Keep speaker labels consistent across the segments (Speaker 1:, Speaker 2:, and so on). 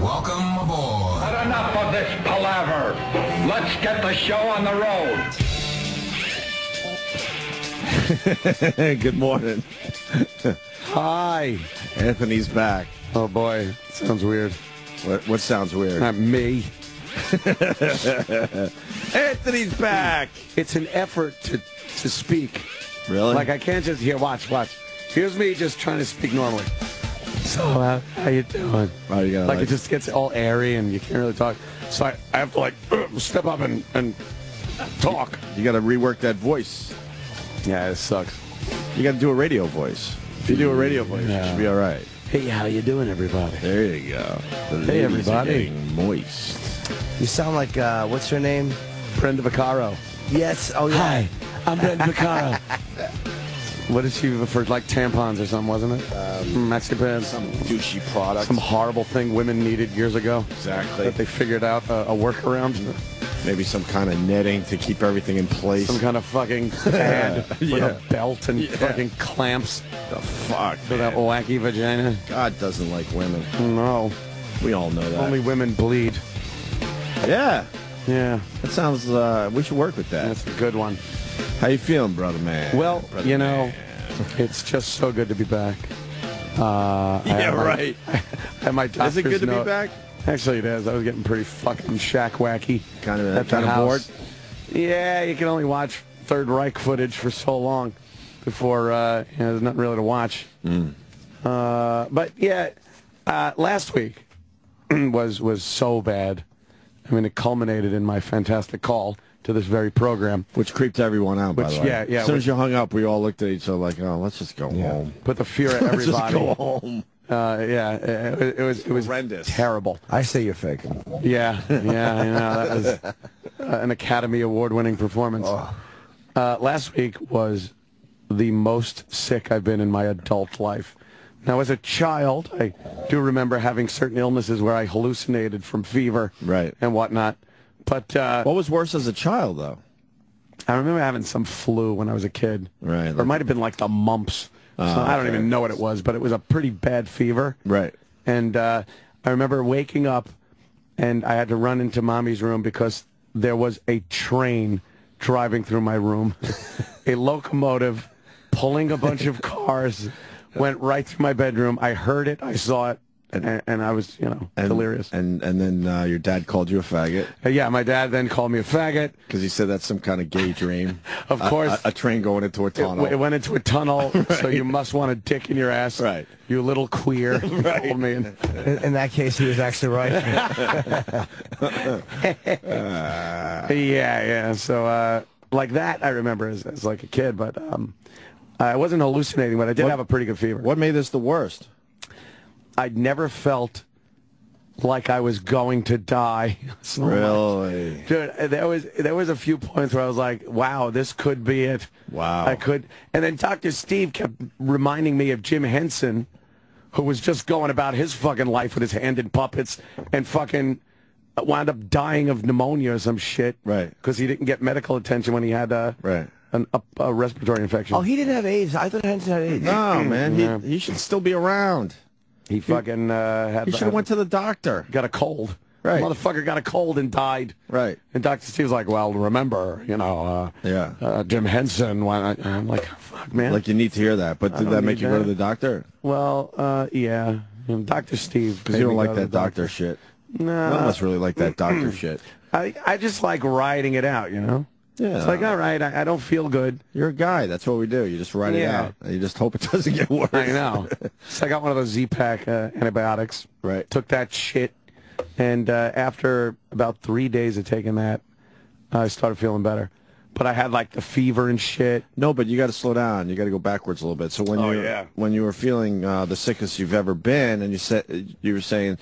Speaker 1: Welcome aboard.
Speaker 2: But enough of this palaver. Let's get the show on the road.
Speaker 3: Good morning.
Speaker 4: Hi.
Speaker 3: Anthony's back.
Speaker 4: Oh, boy. Sounds weird.
Speaker 3: What sounds weird?
Speaker 4: Not me.
Speaker 3: Anthony's back.
Speaker 4: It's an effort to speak.
Speaker 3: Really?
Speaker 4: Like, I can't just... Here, watch. Here's me just trying to speak normally. So, how you doing?
Speaker 3: Oh, you gotta
Speaker 4: like, it just gets all airy and you can't really talk. So I have to, like, step up and talk.
Speaker 3: You got to rework that voice.
Speaker 4: Yeah, it sucks.
Speaker 3: You got to do a radio voice. If you do a radio voice, you should be all right.
Speaker 4: Hey, how you doing, everybody?
Speaker 3: There you go. The
Speaker 4: Hey,
Speaker 3: ladies are
Speaker 4: everybody.
Speaker 3: getting moist.
Speaker 5: You sound like, what's her name?
Speaker 4: Brenda Vaccaro.
Speaker 5: Yes, oh yeah.
Speaker 4: Hi, I'm Brenda Vaccaro. What did she for, like, tampons or something, wasn't it? Mexican.
Speaker 3: Some douchey product.
Speaker 4: Some horrible thing women needed years ago.
Speaker 3: Exactly.
Speaker 4: That they figured out a workaround.
Speaker 3: Maybe some kind of netting to keep everything in place.
Speaker 4: Some kind of fucking pad with a belt and fucking clamps
Speaker 3: The fuck,
Speaker 4: for that
Speaker 3: man.
Speaker 4: wacky vagina.
Speaker 3: God doesn't like women.
Speaker 4: No.
Speaker 3: We all know that.
Speaker 4: Only women bleed.
Speaker 3: Yeah.
Speaker 4: Yeah.
Speaker 3: That sounds, we should work with that.
Speaker 4: That's a good one.
Speaker 3: How you feeling, brother man?
Speaker 4: Well,
Speaker 3: brother
Speaker 4: you know,
Speaker 3: man.
Speaker 4: it's just so good to be back.
Speaker 3: Right.
Speaker 4: And my doctor's
Speaker 3: Is it good to be
Speaker 4: note-
Speaker 3: back?
Speaker 4: Actually, it is. I was getting pretty fucking shack wacky.
Speaker 3: Kind
Speaker 4: at
Speaker 3: of
Speaker 4: the house.
Speaker 3: bored?
Speaker 4: Yeah, you can only watch Third Reich footage for so long before there's nothing really to watch. But yeah, last week was so bad. I mean, it culminated in my fantastic call to this very program.
Speaker 3: Which creeped everyone out, by the way.
Speaker 4: Yeah.
Speaker 3: As soon as you hung up, we all looked at each other like, oh, let's just go home.
Speaker 4: Put the fear at
Speaker 3: Let's
Speaker 4: everybody.
Speaker 3: just go home.
Speaker 4: It was
Speaker 3: Horrendous.
Speaker 4: terrible.
Speaker 5: I say you're faking.
Speaker 4: Yeah, I know. That was an Academy Award-winning performance. Last week was the most sick I've been in my adult life. Now, as a child, I do remember having certain illnesses where I hallucinated from fever and whatnot. But
Speaker 3: What was worse as a child, though?
Speaker 4: I remember having some flu when I was a kid.
Speaker 3: Right.
Speaker 4: Or it might have been like the mumps. So I don't even know what it was, but it was a pretty bad fever.
Speaker 3: Right.
Speaker 4: And I remember waking up, and I had to run into Mommy's room because there was a train driving through my room. A locomotive pulling a bunch of cars went right through my bedroom. I heard it. I saw it. And I was, delirious.
Speaker 3: And then your dad called you a faggot?
Speaker 4: Yeah, my dad then called me a faggot.
Speaker 3: Because he said that's some kind of gay dream.
Speaker 4: Of course.
Speaker 3: A train going into a tunnel.
Speaker 4: It went into a tunnel, so you must want a dick in your ass.
Speaker 3: Right.
Speaker 4: You little queer. Told me.
Speaker 5: In that case, he was actually right.
Speaker 4: Yeah. So, like that, I remember as like a kid, but I wasn't hallucinating, but I did have a pretty good fever.
Speaker 3: What made this the worst?
Speaker 4: I'd never felt like I was going to die. So
Speaker 3: Really?
Speaker 4: much. Dude, there was a few points where I was like, wow, this could be it.
Speaker 3: Wow.
Speaker 4: I could. And then Dr. Steve kept reminding me of Jim Henson, who was just going about his fucking life with his hand in puppets and fucking wound up dying of pneumonia or some shit.
Speaker 3: Right.
Speaker 4: Because he didn't get medical attention when he had a respiratory infection.
Speaker 5: Oh, he didn't have AIDS. I thought Henson had AIDS.
Speaker 3: No, man.
Speaker 4: Yeah.
Speaker 3: He should still be around.
Speaker 4: He fucking
Speaker 3: He should have went to the doctor.
Speaker 4: got a cold.
Speaker 3: Right.
Speaker 4: Motherfucker got a cold and died.
Speaker 3: Right.
Speaker 4: And Dr. Steve's like, well, remember, Jim Henson. I'm like, fuck, man.
Speaker 3: Like, you need to hear that. But did that make you go to the doctor?
Speaker 4: Well, yeah. Dr. Steve.
Speaker 3: Because you don't like that doctor shit.
Speaker 4: No.
Speaker 3: None of us really like that doctor shit.
Speaker 4: I just like riding it out,
Speaker 3: Yeah.
Speaker 4: It's like, all right, I don't feel good.
Speaker 3: You're a guy. That's what we do. You just ride it
Speaker 4: Yeah.
Speaker 3: out. You just hope it doesn't get worse.
Speaker 4: I know. So I got one of those Z-Pack antibiotics.
Speaker 3: Right.
Speaker 4: Took that shit. And after about 3 days of taking that, I started feeling better. But I had like the fever and shit.
Speaker 3: No, but you got to slow down. You got to go backwards a little bit. So when you were feeling the sickest you've ever been, and you were saying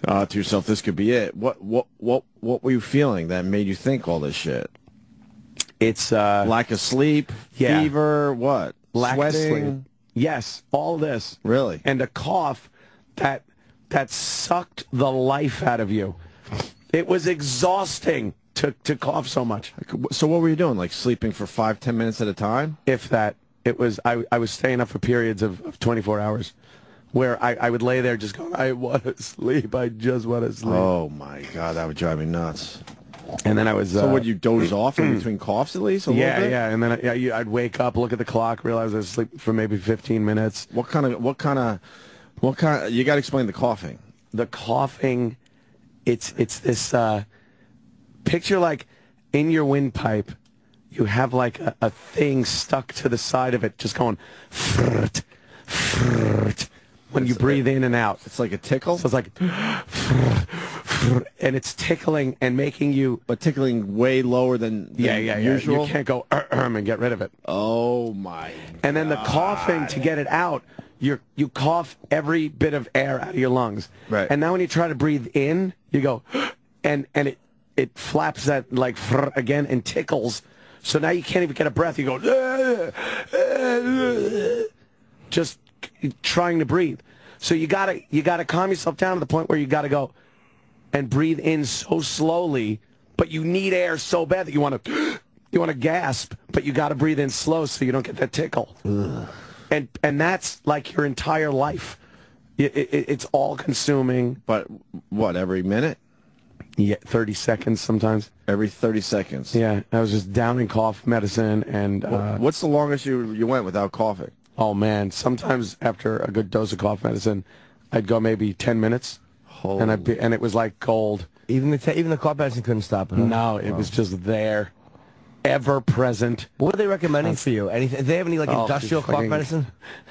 Speaker 3: to yourself, "This could be it." What were you feeling that made you think all this shit?
Speaker 4: It's
Speaker 3: Lack of sleep, fever, what?
Speaker 4: Lack of
Speaker 3: Sweating.
Speaker 4: sleep. Yes, all this.
Speaker 3: Really?
Speaker 4: And a cough that sucked the life out of you. It was exhausting to cough so much.
Speaker 3: So what were you doing? Like sleeping for 5-10 minutes at a time?
Speaker 4: If that. It was I was staying up for periods of 24 hours. where I would lay there just going, I want to sleep. I just want to sleep.
Speaker 3: Oh, my God. That would drive me nuts.
Speaker 4: And then I was...
Speaker 3: So would you doze off in between coughs at least?
Speaker 4: Yeah. And then I'd wake up, look at the clock, realize I was asleep for maybe 15 minutes.
Speaker 3: What kind of, you got to explain the coughing.
Speaker 4: The coughing, it's this, picture like in your windpipe, you have like a thing stuck to the side of it, just going, frrt, frrt, when you breathe in and out.
Speaker 3: It's like a tickle?
Speaker 4: So it's like, and it's tickling and making you...
Speaker 3: But tickling way lower than usual?
Speaker 4: You can't go and get rid of it.
Speaker 3: Oh, my
Speaker 4: And then the coughing, to get it out, you cough every bit of air out of your lungs.
Speaker 3: Right.
Speaker 4: And now when you try to breathe in, you go, and it flaps that like again and tickles. So now you can't even get a breath. You go, just trying to breathe. So you gotta calm yourself down to the point where you gotta go and breathe in so slowly, but you need air so bad that you want to gasp, but you gotta breathe in slow so you don't get that tickle. Ugh. And that's like your entire life. It's all consuming.
Speaker 3: But what, every minute?
Speaker 4: Yeah, 30 seconds sometimes.
Speaker 3: Every 30 seconds?
Speaker 4: Yeah, I was just downing cough medicine. And
Speaker 3: what's the longest you went without coughing?
Speaker 4: Oh, man. Sometimes after a good dose of cough medicine, I'd go maybe 10 minutes. And it was like gold.
Speaker 5: Even the cough medicine couldn't stop it, huh?
Speaker 4: No, it was just there. Ever present.
Speaker 5: What were they recommending for you? Anything? Do they have any like industrial cough medicine?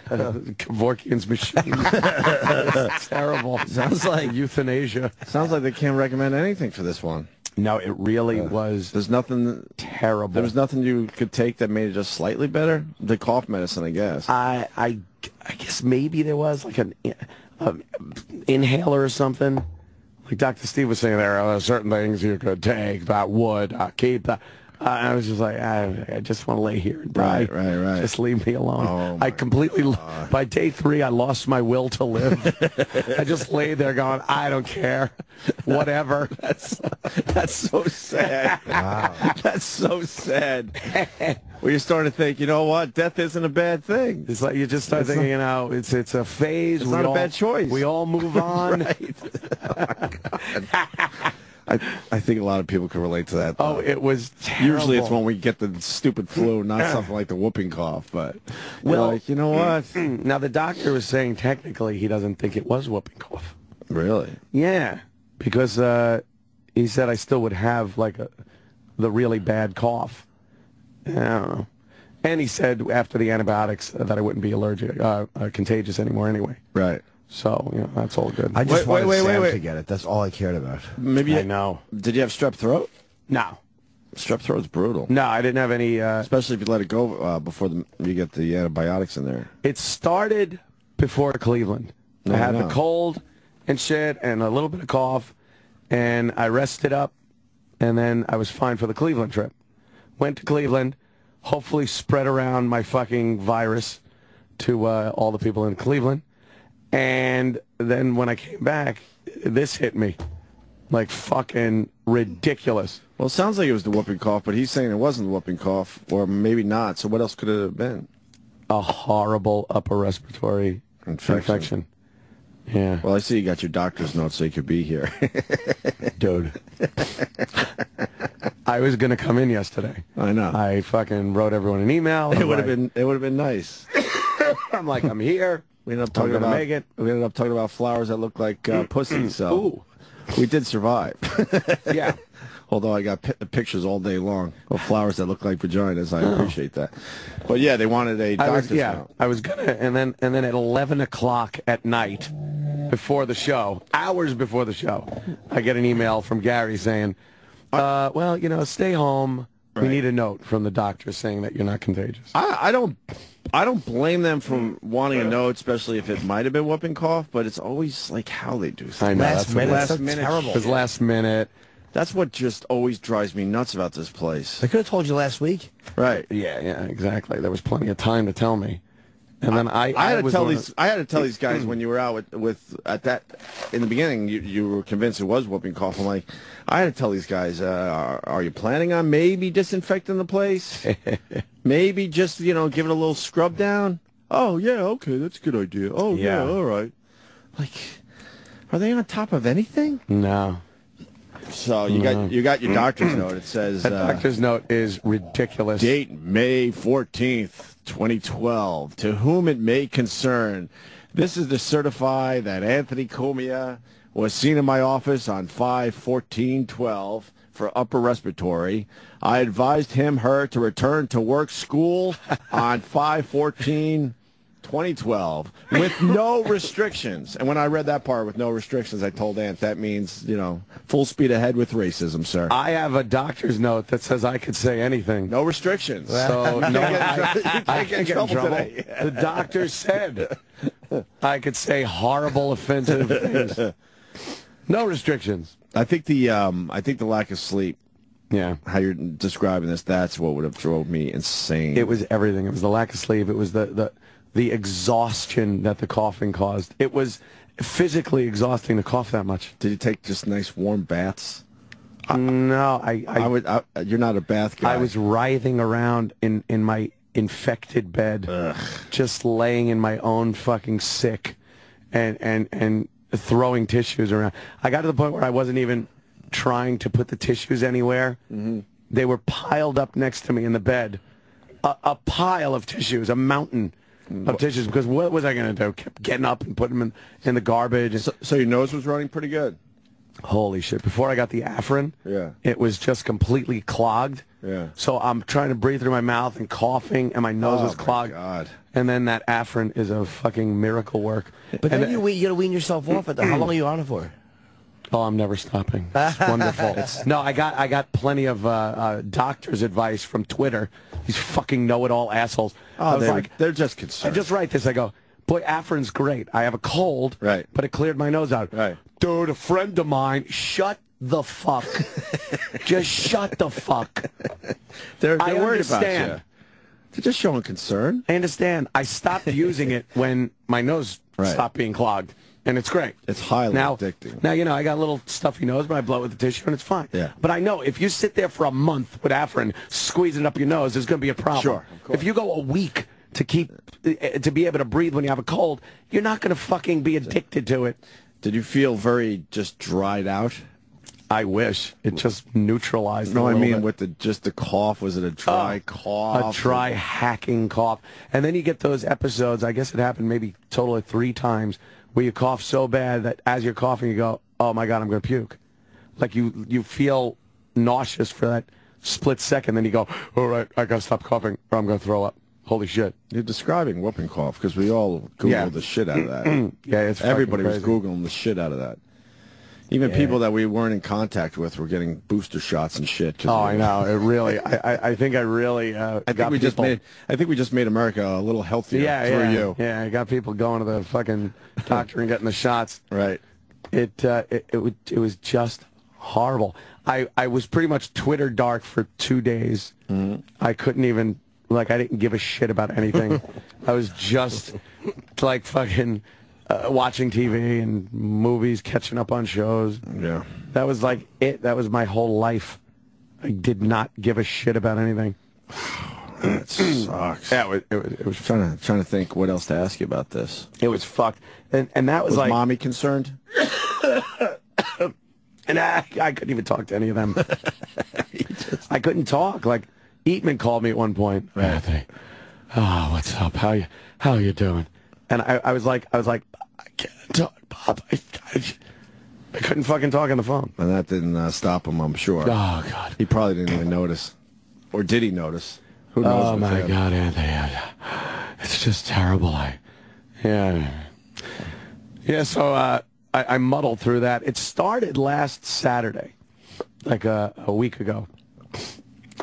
Speaker 4: Kevorkian's machine. It's terrible.
Speaker 3: Sounds like
Speaker 4: euthanasia.
Speaker 3: Sounds like they can't recommend anything for this one.
Speaker 4: No, it really was.
Speaker 3: There's nothing
Speaker 4: terrible.
Speaker 3: There was nothing you could take that made it just slightly better. The cough medicine, I guess.
Speaker 4: I guess maybe there was like an inhaler or something. Like Dr. Steve was saying, there are certain things you could take that would keep that. I was just like, I just want to lay here and die.
Speaker 3: Right.
Speaker 4: Just leave me alone.
Speaker 3: Oh,
Speaker 4: I completely, by day 3, I lost my will to live. I just lay there going, I don't care. Whatever.
Speaker 3: That's so sad. Wow. That's so sad. Well, you're starting to think, you know what? Death isn't a bad thing.
Speaker 4: It's like you just start thinking, you know, it's a phase.
Speaker 3: It's not a bad choice.
Speaker 4: We all move on.
Speaker 3: Right. Oh, my God. I think a lot of people can relate to that, though.
Speaker 4: Oh, it was terrible.
Speaker 3: Usually it's when we get the stupid flu, not something like the whooping cough. But,
Speaker 4: well,
Speaker 3: like, you know what?
Speaker 4: Now, the doctor was saying technically he doesn't think it was whooping cough.
Speaker 3: Really?
Speaker 4: Yeah, because he said I still would have, like, the really bad cough. I don't know. And he said after the antibiotics that I wouldn't be allergic, contagious anymore anyway.
Speaker 3: Right.
Speaker 4: So, you know, that's all good.
Speaker 5: I just wanted Sam to get it. That's all I cared about.
Speaker 3: Maybe
Speaker 4: I know.
Speaker 3: Did you have strep throat?
Speaker 4: No.
Speaker 3: Strep throat's brutal.
Speaker 4: No, I didn't have any...
Speaker 3: especially if you let it go before you get the antibiotics in there.
Speaker 4: It started before Cleveland. I had the cold and shit and a little bit of cough, and I rested up, and then I was fine for the Cleveland trip. Went to Cleveland, hopefully spread around my fucking virus to all the people in Cleveland. And then when I came back, this hit me like fucking ridiculous.
Speaker 3: Well, it sounds like it was the whooping cough, but he's saying it wasn't the whooping cough, or maybe not. So what else could it have been?
Speaker 4: A horrible upper respiratory infection. Yeah.
Speaker 3: Well, I see you got your doctor's notes so you could be here.
Speaker 4: Dude. I was going to come in yesterday.
Speaker 3: I know.
Speaker 4: I fucking wrote everyone an email.
Speaker 3: It would have been nice.
Speaker 4: I'm like, I'm here.
Speaker 3: We ended up talking about
Speaker 4: make it.
Speaker 3: We ended up talking about flowers that look like pussy. So
Speaker 4: ooh.
Speaker 3: We did survive.
Speaker 4: Yeah.
Speaker 3: Although I got pictures all day long of flowers that look like vaginas. I appreciate that. But yeah, they wanted a doctor's note.
Speaker 4: I was gonna, and then at 11 o'clock at night, before the show, hours before the show, I get an email from Gary saying, "Well, you know, stay home. Right. We need a note from the doctor saying that you're not contagious."
Speaker 3: I don't blame them for wanting a note, especially if it might have been whooping cough. But it's always like how they do things.
Speaker 4: I know.
Speaker 5: Last minute. Terrible.
Speaker 4: It was last minute.
Speaker 3: That's what just always drives me nuts about this place.
Speaker 5: They could have told you last week.
Speaker 3: Right.
Speaker 4: Yeah, exactly. There was plenty of time to tell me. And then I
Speaker 3: had to tell these guys when you were out with at that in the beginning you were convinced it was whooping cough. I'm like, I had to tell these guys, are you planning on maybe disinfecting the place? Maybe just, you know, give it a little scrub down? Oh yeah, okay, that's a good idea. Oh yeah, all right. Like, are they on top of anything?
Speaker 4: No.
Speaker 3: So you got your doctor's note. It says
Speaker 4: that doctor's note is ridiculous.
Speaker 3: Date May 14th, 2012. To whom it may concern, this is to certify that Anthony Comia was seen in my office on 5/14/12 for upper respiratory. I advised her to return to work school on 5/14/2012 with no restrictions. And when I read that part with no restrictions, I told Ant that means, full speed ahead with racism, sir.
Speaker 4: I have a doctor's note that says I could say anything.
Speaker 3: No restrictions.
Speaker 4: So
Speaker 3: you
Speaker 4: can't get in trouble today. The doctor said I could say horrible, offensive things. No restrictions.
Speaker 3: I think the lack of sleep.
Speaker 4: Yeah.
Speaker 3: How you're describing this, that's what would have drove me insane.
Speaker 4: It was everything. It was the lack of sleep. It was the exhaustion that the coughing caused. It was physically exhausting to cough that much.
Speaker 3: Did you take just nice warm baths?
Speaker 4: No,
Speaker 3: you're not a bath guy.
Speaker 4: I was writhing around in my infected bed, just laying in my own fucking sick, and throwing tissues around. I got to the point where I wasn't even trying to put the tissues anywhere. Mm-hmm. They were piled up next to me in the bed. A pile of tissues, a mountain of tissues, because what was I going to do? Kept getting up and putting them in the garbage.
Speaker 3: So your nose was running pretty good?
Speaker 4: Holy shit. Before I got the Afrin, it was just completely clogged.
Speaker 3: Yeah.
Speaker 4: So I'm trying to breathe through my mouth and coughing, and my nose was clogged.
Speaker 3: God.
Speaker 4: And then that Afrin is a fucking miracle work.
Speaker 5: But then you got to wean yourself off it. How long are you on it for?
Speaker 4: Oh, I'm never stopping. It's wonderful. No, I got plenty of doctor's advice from Twitter. These fucking know-it-all assholes.
Speaker 3: Oh, they're just concerned.
Speaker 4: I just write this. I go, boy, Afrin's great. I have a cold,
Speaker 3: right,
Speaker 4: but it cleared my nose out.
Speaker 3: Right.
Speaker 4: Dude, a friend of mine, shut the fuck. Just shut the fuck.
Speaker 3: They're worried about you. They're just showing concern.
Speaker 4: I understand. I stopped using it when my nose stopped being clogged. And it's great.
Speaker 3: It's highly addicting.
Speaker 4: Now, I got a little stuffy nose, but I blow it with the tissue, and it's fine.
Speaker 3: Yeah.
Speaker 4: But I know if you sit there for a month with Afrin, squeezing it up your nose, there's going to be a problem.
Speaker 3: Sure, of course.
Speaker 4: If you go a week to be able to breathe when you have a cold, you're not going to fucking be addicted to it.
Speaker 3: Did you feel very just dried out?
Speaker 4: I wish. It just neutralized.
Speaker 3: No, I mean with the cough. Was it a dry cough?
Speaker 4: A dry hacking cough. And then you get those episodes, I guess it happened maybe total of 3 times, where you cough so bad that as you're coughing you go, oh my God, I'm going to puke. Like you feel nauseous for that split second, then you go, all right, I got to stop coughing or I'm going to throw up. Holy shit.
Speaker 3: You're describing whooping cough because we all Googled the shit out of that.
Speaker 4: It's
Speaker 3: everybody was Googling the shit out of that. Even people that we weren't in contact with were getting booster shots and shit.
Speaker 4: Oh, I know. It really. I think I really. I think we just
Speaker 3: made America a little healthier through you.
Speaker 4: Yeah, I got people going to the fucking doctor and getting the shots.
Speaker 3: Right.
Speaker 4: It was just horrible. I was pretty much Twitter dark for 2 days. Mm-hmm. I couldn't even I didn't give a shit about anything. I was just like fucking. Watching TV and movies, catching up on shows.
Speaker 3: Yeah.
Speaker 4: That was like it. That was my whole life. I did not give a shit about anything.
Speaker 3: That sucks.
Speaker 4: Yeah, it was
Speaker 3: trying to think what else to ask you about this.
Speaker 4: It was fucked. And that was like...
Speaker 3: Mommy concerned?
Speaker 4: And I couldn't even talk to any of them. I couldn't talk. Like, Eatman called me at one point. Anthony, what's up? How you doing? And I was like, I can't talk, Bob. I couldn't fucking talk on the phone.
Speaker 3: And that didn't stop him, I'm sure.
Speaker 4: Oh, God.
Speaker 3: He probably didn't even notice. Or did he notice? Who knows?
Speaker 4: Oh, my God, Anthony. It's just terrible. So I muddled through that. It started last Saturday, like a week ago.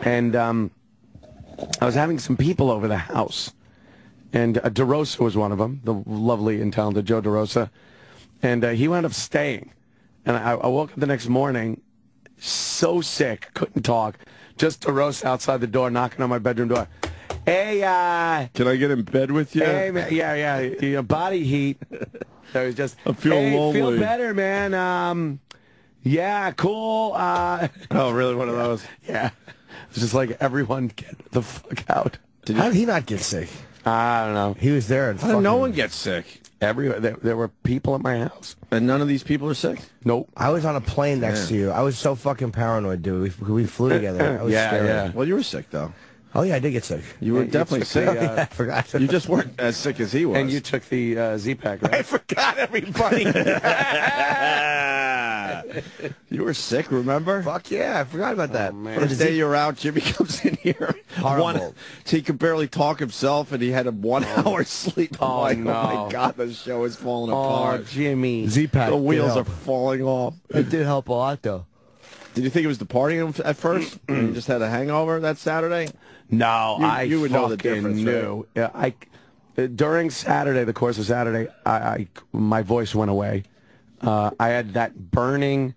Speaker 4: And I was having some people over the house. And DeRosa was one of them, the lovely and talented Joe DeRosa. And he wound up staying. And I woke up the next morning so sick, couldn't talk. Just DeRosa outside the door, knocking on my bedroom door. Hey,
Speaker 3: can I get in bed with you?
Speaker 4: Hey, man, yeah, body heat. So he's just,
Speaker 3: I feel lonely.
Speaker 4: Feel better, man. Yeah, cool.
Speaker 3: Oh, really? One of those?
Speaker 4: Yeah. It's just like, everyone get the fuck out.
Speaker 5: How did he not get sick?
Speaker 4: I don't know.
Speaker 5: He was there.
Speaker 3: How did no one get sick?
Speaker 4: Everywhere. There were people at my house.
Speaker 3: And none of these people are sick?
Speaker 4: Nope.
Speaker 5: I was on a plane next to you. I was so fucking paranoid, dude. We flew together. I was scared.
Speaker 4: Yeah.
Speaker 3: Well, you were sick, though.
Speaker 5: Oh, yeah, I did get sick.
Speaker 3: You were definitely sick.
Speaker 5: I forgot.
Speaker 3: You just weren't as sick as he was.
Speaker 4: And you took the Z-Pack, right?
Speaker 5: I forgot, everybody.
Speaker 3: You were sick, remember?
Speaker 5: Fuck yeah, I forgot about that.
Speaker 3: First day you're out, Jimmy comes in here.
Speaker 5: Horrible.
Speaker 3: He could barely talk himself, and he had a 1 hour sleep.
Speaker 4: Oh,
Speaker 3: like,
Speaker 4: no.
Speaker 3: Oh, my God, the show is falling
Speaker 4: Oh,
Speaker 3: apart.
Speaker 4: Jimmy.
Speaker 5: Z-Pack.
Speaker 3: The wheels are falling off.
Speaker 5: It did help a lot, though.
Speaker 3: Did you think it was the partying at first? And you just had a hangover that Saturday?
Speaker 4: No,
Speaker 3: You would know the
Speaker 4: fucking
Speaker 3: difference,
Speaker 4: knew. Yeah, during Saturday, the course of Saturday, my voice went away. I had that burning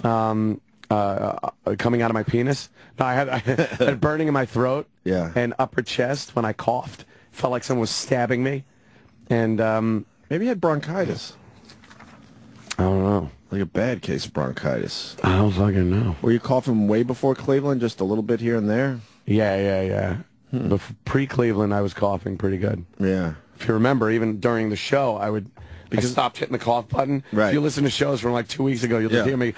Speaker 4: coming out of my penis. No, I had burning in my throat and upper chest when I coughed. Felt like someone was stabbing me. And
Speaker 3: maybe you had bronchitis.
Speaker 4: I don't know.
Speaker 3: Like a bad case of bronchitis.
Speaker 4: I don't fucking know.
Speaker 3: Were you coughing way before Cleveland, just a little bit here and there?
Speaker 4: Yeah. Pre-Cleveland, I was coughing pretty good.
Speaker 3: Yeah.
Speaker 4: If you remember, even during the show, I stopped hitting the cough button.
Speaker 3: Right.
Speaker 4: If you listen to shows from like 2 weeks ago, you'll just hear me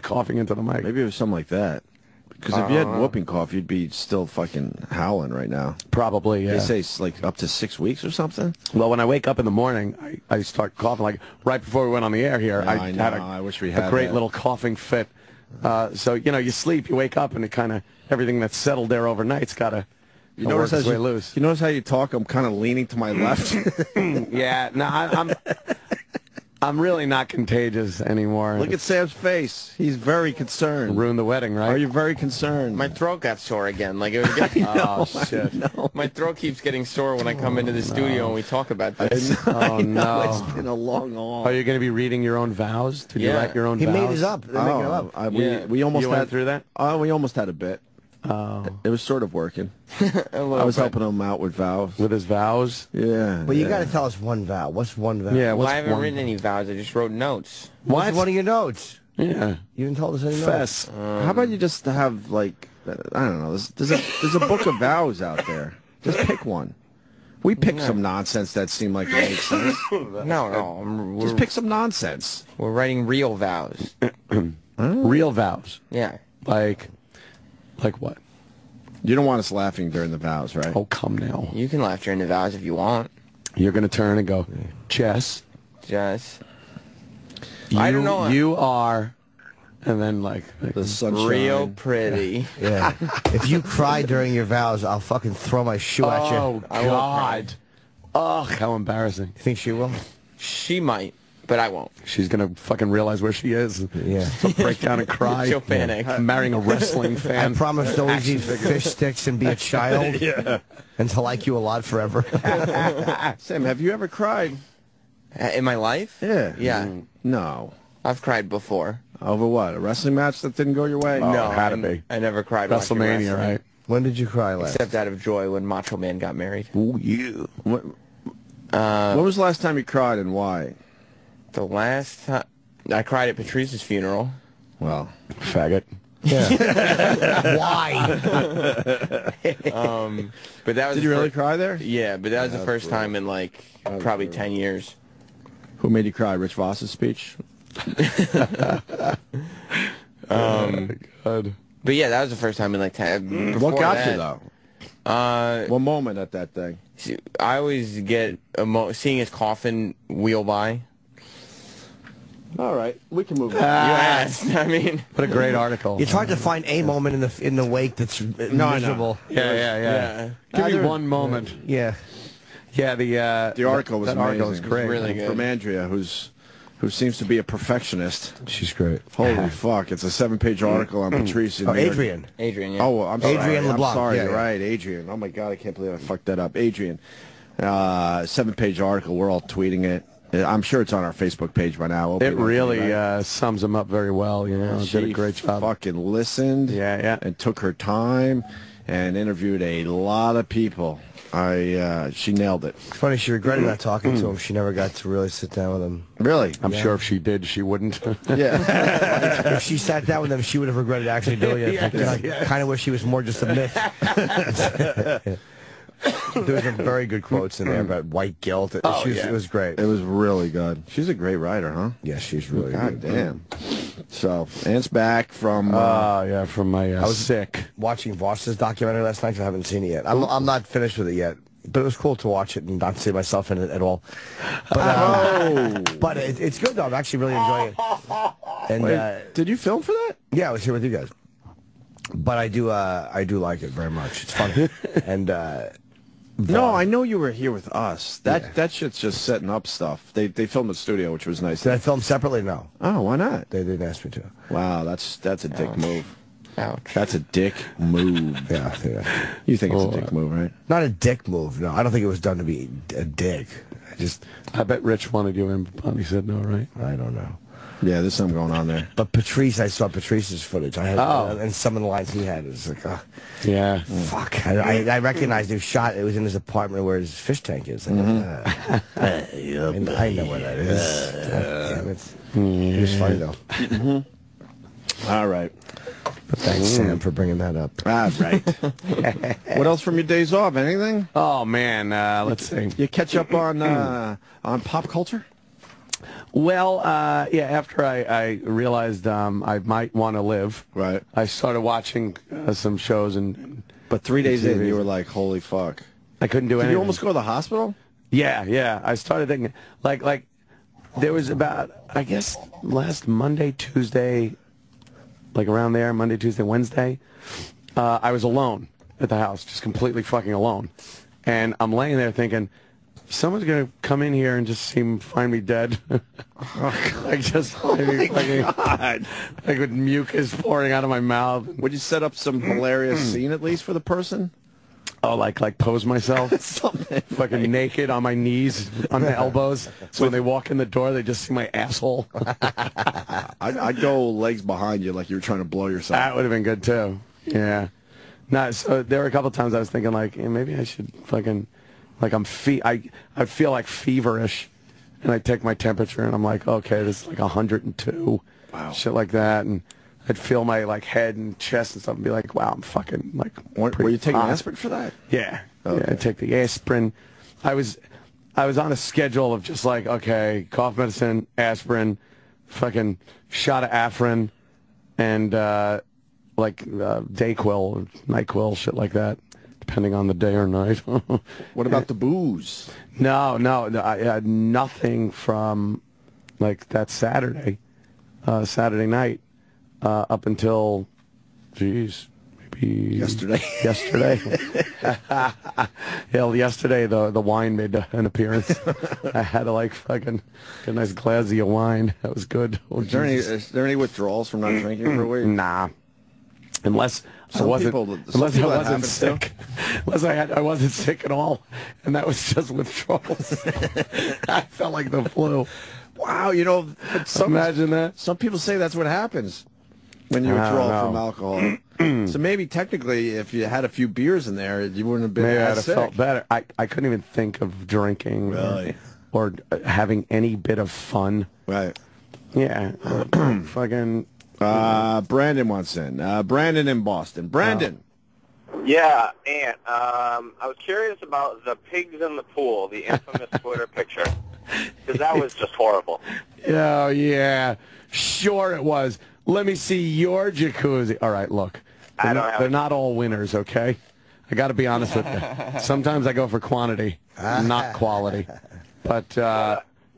Speaker 4: coughing into the mic.
Speaker 3: Maybe it was something like that. Because if you had whooping cough, you'd be still fucking howling right now.
Speaker 4: Probably, yeah.
Speaker 3: They say it's like up to 6 weeks or something.
Speaker 4: Well, when I wake up in the morning, I start coughing. Like right before we went on the air here,
Speaker 3: I
Speaker 4: had
Speaker 3: I wish we had
Speaker 4: a great
Speaker 3: that.
Speaker 4: little coughing fit. So, you sleep, you wake up, and it kind of, everything that's settled there overnight's got to work its way loose.
Speaker 3: You notice how you talk? I'm kind of leaning to my left.
Speaker 4: Yeah, no, I'm really not contagious anymore.
Speaker 3: Look at Sam's face. He's very concerned.
Speaker 4: Ruined the wedding, right?
Speaker 3: Are you very concerned?
Speaker 1: My throat got sore again. Like it was getting,
Speaker 4: oh, shit.
Speaker 1: My throat keeps getting sore when I come into the studio and we talk about this.
Speaker 3: I know.
Speaker 4: No.
Speaker 3: It's been a long haul.
Speaker 4: Are you going to be reading your own vows? Did you write your own
Speaker 5: He
Speaker 4: vows?
Speaker 5: made his up. They're making it up.
Speaker 3: We almost
Speaker 4: You
Speaker 3: had
Speaker 4: went through that?
Speaker 3: We almost had a bit.
Speaker 4: Oh.
Speaker 3: It was sort of working. I was helping him out with vows.
Speaker 4: With his vows?
Speaker 3: Yeah.
Speaker 5: But you got to tell us one vow. What's one vow?
Speaker 4: Yeah,
Speaker 1: Well, I haven't written any vows. I just wrote notes.
Speaker 5: What's one of your notes?
Speaker 4: Yeah.
Speaker 5: You didn't tell us any
Speaker 4: Fess.
Speaker 5: notes.
Speaker 3: How about you just have, like, I don't know, there's a book of vows out there. Just pick one. We pick some nonsense that seemed like it makes sense.
Speaker 1: No.
Speaker 3: Just pick some nonsense.
Speaker 1: We're writing real vows.
Speaker 4: Real vows.
Speaker 1: Yeah.
Speaker 4: Like what?
Speaker 3: You don't want us laughing during the vows, right?
Speaker 4: Oh, come now.
Speaker 1: You can laugh during the vows if you want.
Speaker 4: You're going to turn and go, Jess.
Speaker 1: Just.
Speaker 4: I
Speaker 1: don't know.
Speaker 4: You are, and then like
Speaker 3: The sunshine.
Speaker 1: real pretty.
Speaker 5: Yeah. If you cry during your vows, I'll fucking throw my shoe at you.
Speaker 4: Oh, God. Oh, how embarrassing.
Speaker 5: You think she will?
Speaker 1: She might, but I won't.
Speaker 4: She's going to fucking realize where she is.
Speaker 5: Yeah.
Speaker 4: She'll break down and cry.
Speaker 1: She'll panic.
Speaker 4: Marrying a wrestling fan.
Speaker 5: I promise to always eat fish sticks and be a child. And to like you a lot forever.
Speaker 3: Sam, have you ever cried?
Speaker 1: In my life?
Speaker 3: Yeah.
Speaker 1: Yeah.
Speaker 3: No.
Speaker 1: I've cried before.
Speaker 3: Over what? A wrestling match that didn't go your way?
Speaker 4: Oh,
Speaker 1: No,
Speaker 4: it had to be.
Speaker 1: I never cried watching
Speaker 4: WrestleMania,
Speaker 1: wrestling.
Speaker 4: right?
Speaker 5: When did you cry last?
Speaker 1: Except out of joy when Macho Man got married.
Speaker 4: Oh, yeah.
Speaker 3: When was the last time you cried and why?
Speaker 1: The last time I cried at Patrice's funeral.
Speaker 3: Well,
Speaker 4: Faggot.
Speaker 5: Yeah. Why?
Speaker 1: But that was
Speaker 3: did you really cry there?
Speaker 1: Yeah, but that was the first time in like probably 10 years.
Speaker 3: Who made you cry? Rich Voss's speech?
Speaker 4: Good.
Speaker 1: But yeah, that was the first time in like 10.
Speaker 3: What
Speaker 1: before
Speaker 3: got
Speaker 1: that,
Speaker 3: you, though? One moment at that thing.
Speaker 1: I always get seeing his coffin wheel by.
Speaker 3: All right, we can move on.
Speaker 1: You asked. I mean,
Speaker 4: What a great article.
Speaker 5: It's hard to find a moment in the wake that's miserable.
Speaker 4: Yeah. Give me one moment.
Speaker 5: Yeah.
Speaker 4: Yeah,
Speaker 3: The article was
Speaker 4: that
Speaker 3: amazing.
Speaker 4: article was great.
Speaker 1: really good.
Speaker 3: From Andrea, who seems to be a perfectionist.
Speaker 5: She's great.
Speaker 3: Holy fuck! It's a 7-page article on Patrice. in
Speaker 5: Oh,
Speaker 3: New York.
Speaker 5: Adrian.
Speaker 1: Adrian. Yeah.
Speaker 3: Oh, I'm sorry.
Speaker 5: Adrian
Speaker 3: I'm
Speaker 5: LeBlanc.
Speaker 3: sorry.
Speaker 5: Yeah,
Speaker 3: You're
Speaker 5: yeah.
Speaker 3: right, Adrian. Oh my God, I can't believe I fucked that up. Adrian. 7-page article. We're all tweeting it. I'm sure it's on our Facebook page by now.
Speaker 4: It really sums him up very well. You know,
Speaker 3: She
Speaker 4: did a great job.
Speaker 3: fucking listened.
Speaker 4: Yeah.
Speaker 3: And took her time and interviewed a lot of people. She nailed it.
Speaker 5: It's funny, she regretted not talking to him. She never got to really sit down with him.
Speaker 3: Really?
Speaker 4: I'm sure if she did, she wouldn't.
Speaker 3: Yeah.
Speaker 5: If she sat down with him, she would have regretted actually doing it. I kind of wish she was more just a myth. There was some very good quotes in there about white guilt. It was great.
Speaker 3: It was really good. She's a great writer, huh?
Speaker 5: Yeah, she's really
Speaker 3: God
Speaker 5: good.
Speaker 3: damn. So, Ant's back from...
Speaker 4: from my
Speaker 5: I was
Speaker 4: sick.
Speaker 5: Watching Voss's documentary last night, so I haven't seen it yet. I'm not finished with it yet. But it was cool to watch it and not see myself in it at all. But, but it's good, though. I'm actually really enjoying it. And
Speaker 3: Wait, did you film for that?
Speaker 5: Yeah, I was here with you guys. But I do like it very much. It's fun. And
Speaker 3: no, I know you were here with us. That shit's just setting up stuff. They filmed the studio, which was nice.
Speaker 5: Did I film separately? No.
Speaker 3: Oh, why not?
Speaker 5: They didn't ask me to.
Speaker 3: Wow, that's a dick move.
Speaker 1: Ouch.
Speaker 3: That's a dick move.
Speaker 5: Yeah.
Speaker 3: You think it's a dick move, right?
Speaker 5: Not a dick move. No, I don't think it was done to be a dick.
Speaker 4: I bet Rich wanted you in, but he said no, right?
Speaker 5: I don't know.
Speaker 3: Yeah, there's something going on there.
Speaker 5: But Patrice, I saw Patrice's footage. I had, and some of the lines he had, it was like,
Speaker 4: yeah.
Speaker 5: Fuck. I recognized he shot. It was in his apartment where his fish tank is. Like, I know where that is. It was funny, though.
Speaker 3: All right.
Speaker 5: But thanks, Sam, for bringing that up.
Speaker 3: All right. What else from your days off? Anything?
Speaker 4: Oh, man. Let's see.
Speaker 3: You catch up on pop culture?
Speaker 4: Well, yeah, after I realized I might want to live,
Speaker 3: right,
Speaker 4: I started watching some shows.
Speaker 3: But 3 days in, you were like, holy fuck.
Speaker 4: I couldn't do anything.
Speaker 3: Did you almost go to the hospital?
Speaker 4: Yeah. I started thinking, like there was about, I guess, last Monday, Tuesday, like around there, Monday, Tuesday, Wednesday, I was alone at the house, just completely fucking alone. And I'm laying there thinking, someone's going to come in here and just find me dead. Like just find me fucking, like with mucus pouring out of my mouth.
Speaker 3: Would you set up some hilarious scene at least for the person?
Speaker 4: Oh, like pose myself?
Speaker 3: Something.
Speaker 4: Fucking naked on my knees, on my elbows. So when they walk in the door, they just see my asshole.
Speaker 3: I'd go legs behind you like you were trying to blow yourself.
Speaker 4: That would have been good, too. Yeah. No, so there were a couple times I was thinking, like, maybe I should fucking... Like I feel like feverish, and I take my temperature, and I'm like, okay, this is like 102,
Speaker 3: wow,
Speaker 4: shit like that, and I'd feel my like head and chest and stuff, and be like, wow, I'm fucking like.
Speaker 3: Were you taking aspirin for that?
Speaker 4: Yeah,
Speaker 3: okay.
Speaker 4: Yeah, I take the aspirin. I was on a schedule of just like, okay, cough medicine, aspirin, fucking shot of Afrin, and like Dayquil, NyQuil, shit like that. Depending on the day or night.
Speaker 3: What about the booze?
Speaker 4: No, I had nothing from like that Saturday night up until, geez, maybe
Speaker 3: yesterday.
Speaker 4: Yeah, yesterday the wine made an appearance. I had to like fucking get a nice glass of wine. That was good. Oh,
Speaker 3: is there any withdrawals from not drinking for a week?
Speaker 4: Nah. Unless I wasn't sick. Unless I wasn't sick at all, and that was just withdrawals. I felt like the flu.
Speaker 3: Wow, you know,
Speaker 4: imagine that.
Speaker 3: Some people say that's what happens when you withdraw from alcohol. So maybe technically, if you had a few beers in there, you wouldn't have been
Speaker 4: maybe
Speaker 3: as
Speaker 4: I'd have
Speaker 3: sick.
Speaker 4: felt better. I couldn't even think of drinking or having any bit of fun.
Speaker 3: Right.
Speaker 4: Yeah. Fucking.
Speaker 3: Brandon wants in. Brandon in Boston. Brandon.
Speaker 6: Yeah, Ant. I was curious about the pigs in the pool, the infamous Twitter picture, because that was just horrible.
Speaker 4: Oh, yeah. Sure it was. Let me see your jacuzzi. All right, look. They're not all winners, okay? I got to be honest with you. Sometimes I go for quantity, not quality. But...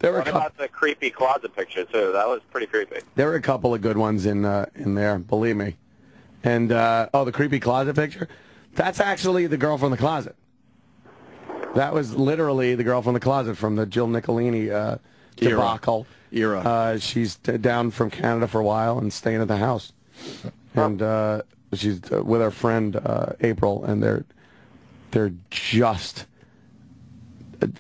Speaker 6: What about the creepy closet picture, too? That was pretty creepy.
Speaker 4: There were a couple of good ones in there, believe me. And, the creepy closet picture? That's actually the girl from the closet. That was literally the girl from the closet from the Jill Nicolini debacle.
Speaker 3: Era.
Speaker 4: She's down from Canada for a while and staying at the house. And she's with her friend, April, and they're just...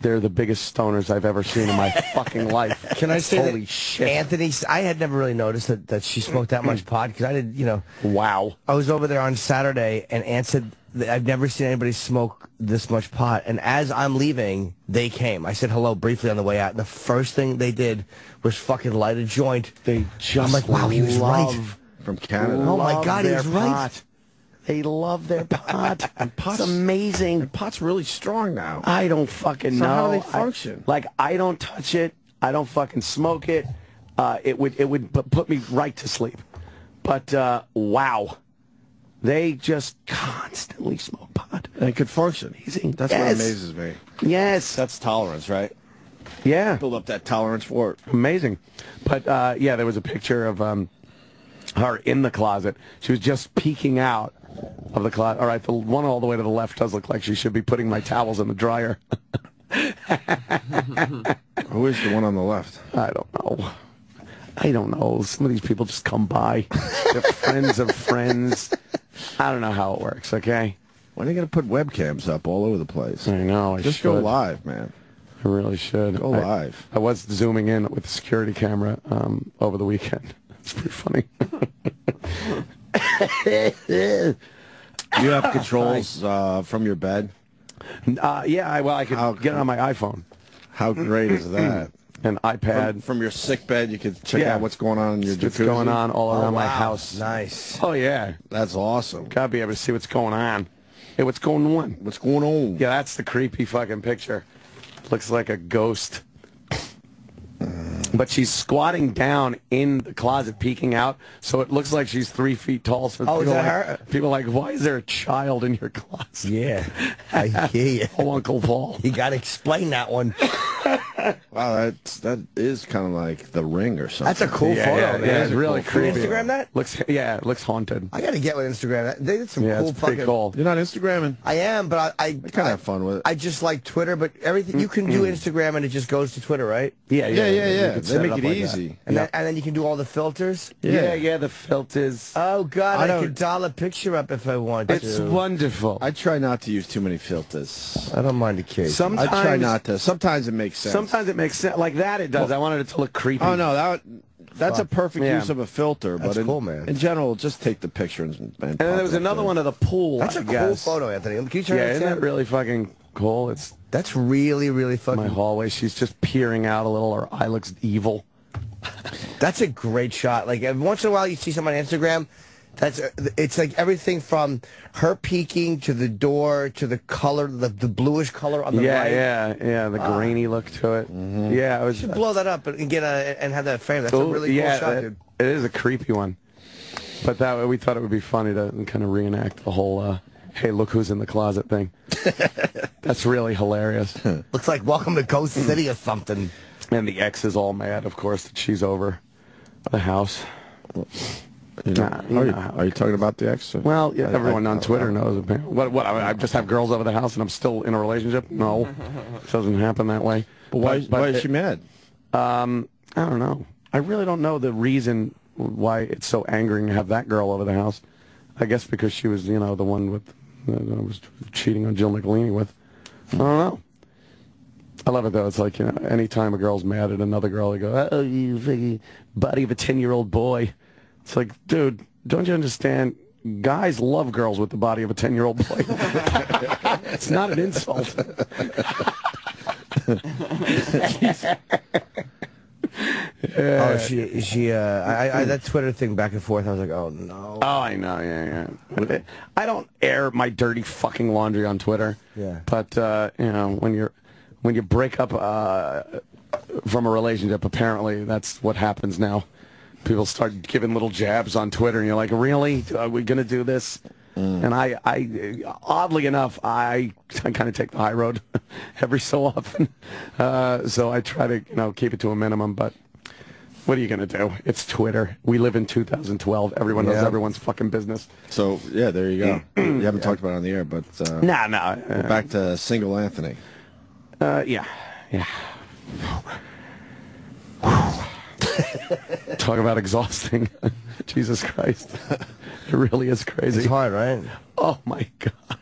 Speaker 4: They're the biggest stoners I've ever seen in my fucking life.
Speaker 5: Can I say
Speaker 4: holy
Speaker 5: that
Speaker 4: shit.
Speaker 5: Anthony, I had never really noticed that she smoked that much pot, because I did, you know.
Speaker 4: Wow.
Speaker 5: I was over there on Saturday, and Ant said, I've never seen anybody smoke this much pot. And as I'm leaving, they came. I said hello briefly on the way out. And the first thing they did was fucking light a joint.
Speaker 4: They just
Speaker 5: I'm like, wow, he was right.
Speaker 3: From Canada.
Speaker 5: Oh, my God, he was right.
Speaker 4: They love their pot.
Speaker 3: And pot's
Speaker 4: it's amazing.
Speaker 3: And pot's really strong now.
Speaker 4: I don't fucking know.
Speaker 3: How do they function?
Speaker 4: I don't touch it. I don't fucking smoke it. It would put me right to sleep. But wow, they just constantly smoke pot.
Speaker 3: And it could function.
Speaker 4: Amazing.
Speaker 3: That's what amazes me.
Speaker 4: Yes.
Speaker 3: That's tolerance, right?
Speaker 4: Yeah.
Speaker 3: Build up that tolerance for it.
Speaker 4: Amazing. But yeah, there was a picture of her in the closet. She was just peeking out of the closet. All right, the one all the way to the left does look like she should be putting my towels in the dryer.
Speaker 3: Who is the one on the left?
Speaker 4: I don't know. Some of these people just come by. They're friends of friends. I don't know how it works, okay?
Speaker 3: When are you going to put webcams up all over the place?
Speaker 4: I know.
Speaker 3: Just go live, man.
Speaker 4: I really should.
Speaker 3: Go live.
Speaker 4: I was zooming in with the security camera over the weekend. It's pretty funny.
Speaker 3: You have controls from your bed?
Speaker 4: Yeah, well, I could get it on my iPhone.
Speaker 3: How great is that?
Speaker 4: An iPad.
Speaker 3: From your sick bed, you could check out what's going on in your jacuzzi?
Speaker 4: What's going on all around my house.
Speaker 5: Nice.
Speaker 4: Oh, yeah.
Speaker 3: That's awesome.
Speaker 4: Gotta be able to see what's going on. Hey, what's going on?
Speaker 3: What's going on?
Speaker 4: Yeah, that's the creepy fucking picture. Looks like a ghost. But she's squatting down in the closet, peeking out, so it looks like she's 3 feet tall. So
Speaker 5: is that her?
Speaker 4: People are like, why is there a child in your closet?
Speaker 5: Yeah, I hear you.
Speaker 4: Oh, Uncle Paul.
Speaker 5: You got to explain that one.
Speaker 3: Wow, that is kind of like The Ring or something.
Speaker 5: That's a cool photo, man.
Speaker 4: Yeah, it's really
Speaker 5: Can you
Speaker 4: creepy.
Speaker 5: Instagram that?
Speaker 4: It looks haunted.
Speaker 5: I got to get with Instagram. They did some cool
Speaker 4: it's pretty
Speaker 5: fucking...
Speaker 4: cool.
Speaker 3: You're not Instagramming?
Speaker 5: I am, but I
Speaker 3: kind of have fun with it.
Speaker 5: I just like Twitter, but everything you can do Instagram and it just goes to Twitter, right?
Speaker 3: Yeah. They make it
Speaker 4: like
Speaker 3: easy.
Speaker 5: And then you can do all the filters.
Speaker 4: Yeah, the filters.
Speaker 5: Oh God, I could doll a picture up if I want to.
Speaker 4: It's wonderful.
Speaker 3: I try not to use too many filters.
Speaker 5: I don't mind the case.
Speaker 4: Sometimes
Speaker 3: I try not to. Sometimes it makes sense.
Speaker 4: Sometimes it makes sense. Like that, it does. I wanted it to look creepy.
Speaker 3: Oh no, that's a perfect use of a filter.
Speaker 5: That's
Speaker 3: but
Speaker 5: cool, man.
Speaker 3: In general, just take the picture and
Speaker 4: then there was another one of the pool.
Speaker 5: That's a cool photo, Anthony. Can you turn it
Speaker 4: isn't that really fucking cool?
Speaker 5: That's really, really fucking.
Speaker 4: My hallway. She's just peering out a little. Her eye looks evil.
Speaker 5: That's a great shot. Like every once in a while, you see someone on Instagram. It's like everything from her peeking to the door to the color, the bluish color on the right.
Speaker 4: Yeah, the grainy look to it. Yeah, I was.
Speaker 5: You should blow that up and get and have that frame. That's a really cool shot, dude.
Speaker 4: It is a creepy one. But we thought it would be funny to kind of reenact the whole. Hey, look who's in the closet thing. That's really hilarious.
Speaker 5: Looks like Welcome to Ghost City or something.
Speaker 4: And the ex is all mad, of course, that she's over the house.
Speaker 3: Are you talking about the ex?
Speaker 4: Well, yeah, everyone on Twitter knows. What? I just have girls over the house and I'm still in a relationship? No, it doesn't happen that way.
Speaker 3: But why is she mad?
Speaker 4: I don't know. I really don't know the reason why it's so angering to have that girl over the house. I guess because she was, the one with I was cheating on Jill Nicolini with. I don't know. I love it though. It's like anytime a girl's mad at another girl, they go, "Oh, you fucking body of a 10-year-old boy." It's like, dude, don't you understand? Guys love girls with the body of a 10-year-old boy. It's not an insult.
Speaker 5: Oh, that Twitter thing back and forth, I was like, oh no.
Speaker 4: Oh, I know, yeah. I don't air my dirty fucking laundry on Twitter.
Speaker 5: Yeah.
Speaker 4: But when you break up from a relationship, apparently that's what happens now. People start giving little jabs on Twitter, and you're like, really? Are we going to do this? And I oddly enough, I kind of take the high road every so often. So I try to, keep it to a minimum. But what are you going to do? It's Twitter. We live in 2012. Everyone knows everyone's fucking business.
Speaker 3: So, yeah, there you go. You haven't talked about it on the air, but...
Speaker 4: No.
Speaker 3: We're back to single Anthony.
Speaker 4: Yeah. Talk about exhausting. Jesus Christ. It really is crazy.
Speaker 5: It's hard, right?
Speaker 4: Oh, my God.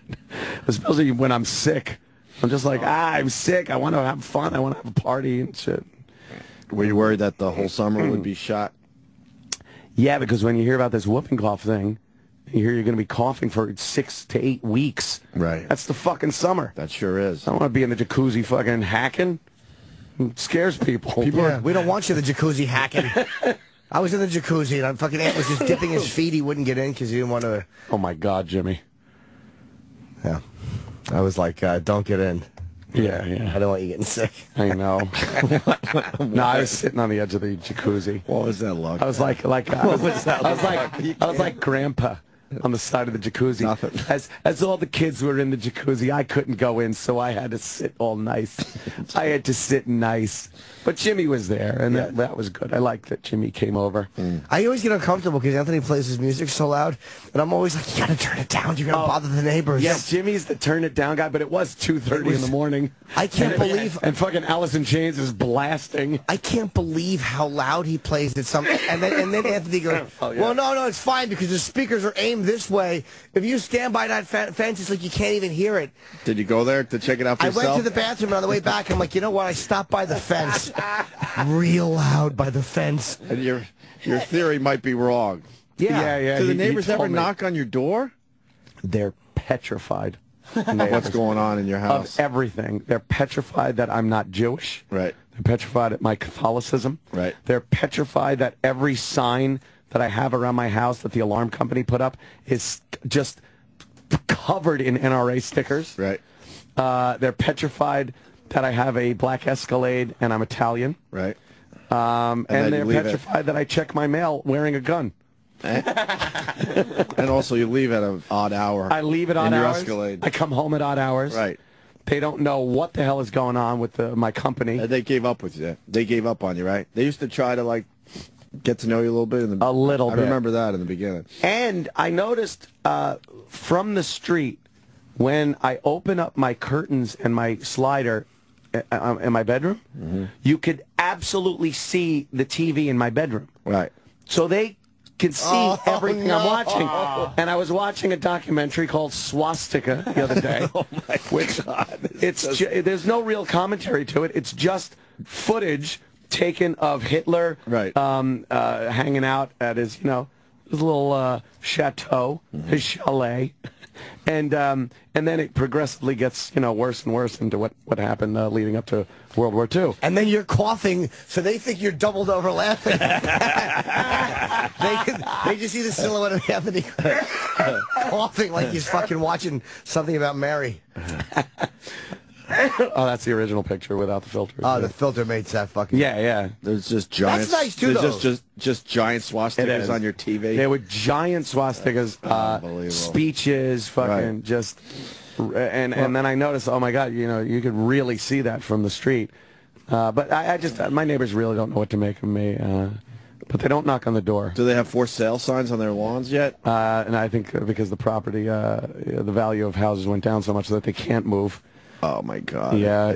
Speaker 4: Especially when I'm sick. I'm just like, I'm sick. I want to have fun. I want to have a party and shit.
Speaker 3: Were you worried that the whole summer would be shot?
Speaker 4: Yeah, because when you hear about this whooping cough thing, you hear you're going to be coughing for 6 to 8 weeks.
Speaker 3: Right.
Speaker 4: That's the fucking summer.
Speaker 3: That sure is.
Speaker 4: I don't want to be in the jacuzzi fucking hacking. It scares people.
Speaker 5: We don't want you in the jacuzzi hacking. I was in the jacuzzi, and fucking Ant was just dipping his feet. He wouldn't get in because he didn't want to.
Speaker 4: Oh, my God, Jimmy.
Speaker 5: Yeah. I was like, don't get in.
Speaker 4: Yeah, yeah.
Speaker 5: I don't want you getting sick.
Speaker 4: I know. No, I was sitting on the edge of the jacuzzi.
Speaker 3: What was that look?
Speaker 4: I was like I was like Grandpa on the side of the jacuzzi.
Speaker 3: Nothing.
Speaker 4: As all the kids were in the jacuzzi, I couldn't go in, so I had to sit all nice. I had to sit nice. But Jimmy was there, and that was good. I liked that Jimmy came over.
Speaker 5: I always get uncomfortable because Anthony plays his music so loud, and I'm always like, you gotta turn it down. You're gonna bother the neighbors.
Speaker 4: Yeah, Jimmy's the turn it down guy, but it was 2:30 in the morning.
Speaker 5: I can't believe.
Speaker 4: And fucking Alice in Chains is blasting.
Speaker 5: I can't believe how loud he plays it. And then Anthony goes, well, no, it's fine because the speakers are aimed this way. If you stand by that fence, it's like you can't even hear it.
Speaker 3: Did you go there to check it out for yourself?
Speaker 5: I went to the bathroom, and on the way back, I'm like, you know what? I stopped by the fence. Real loud by the fence.
Speaker 3: And your theory might be wrong.
Speaker 5: Yeah.
Speaker 3: Do the neighbors ever knock on your door?
Speaker 4: They're petrified.
Speaker 3: What's going on in your house?
Speaker 4: Of everything. They're petrified that I'm not Jewish.
Speaker 3: Right.
Speaker 4: They're petrified at my Catholicism.
Speaker 3: Right.
Speaker 4: They're petrified that every sign that I have around my house that the alarm company put up is just covered in NRA stickers.
Speaker 3: Right.
Speaker 4: They're petrified that I have a black Escalade and I'm Italian.
Speaker 3: Right.
Speaker 4: And they're petrified that I check my mail wearing a gun.
Speaker 3: And also you leave at an odd hour.
Speaker 4: I leave at odd hours.
Speaker 3: In your Escalade.
Speaker 4: I come home at odd hours.
Speaker 3: Right.
Speaker 4: They don't know what the hell is going on with my company.
Speaker 3: They gave up with you. They gave up on you, right? They used to try to, like, get to know you a little bit.
Speaker 4: A little bit.
Speaker 3: I remember that in the beginning.
Speaker 4: And I noticed from the street, when I open up my curtains and my slider in my bedroom, you could absolutely see the TV in my bedroom.
Speaker 3: Right.
Speaker 4: So they can see everything I'm watching. And I was watching a documentary called Swastika the other day.
Speaker 3: Oh, my God.
Speaker 4: There's no real commentary to it. It's just footage taken of Hitler hanging out at his, his little chateau, his chalet. And then it progressively gets, worse and worse into what happened leading up to World War II.
Speaker 5: And then you're coughing, so they think you're doubled over laughing. they just see the silhouette of Anthony coughing like he's fucking watching something about Mary.
Speaker 4: Oh, that's the original picture without the filter.
Speaker 5: Oh, the filter makes that fucking...
Speaker 4: Yeah.
Speaker 3: There's just giant...
Speaker 5: That's nice, too,
Speaker 3: There's
Speaker 5: though.
Speaker 3: just giant swastikas on your TV.
Speaker 4: They were giant swastikas, speeches, fucking just... And then I noticed, oh, my God, you could really see that from the street. But I just... my neighbors really don't know what to make of me. But they don't knock on the door.
Speaker 3: Do they have for sale signs on their lawns yet?
Speaker 4: And I think because the property, the value of houses went down so much that they can't move.
Speaker 3: Oh, my God.
Speaker 4: Yeah.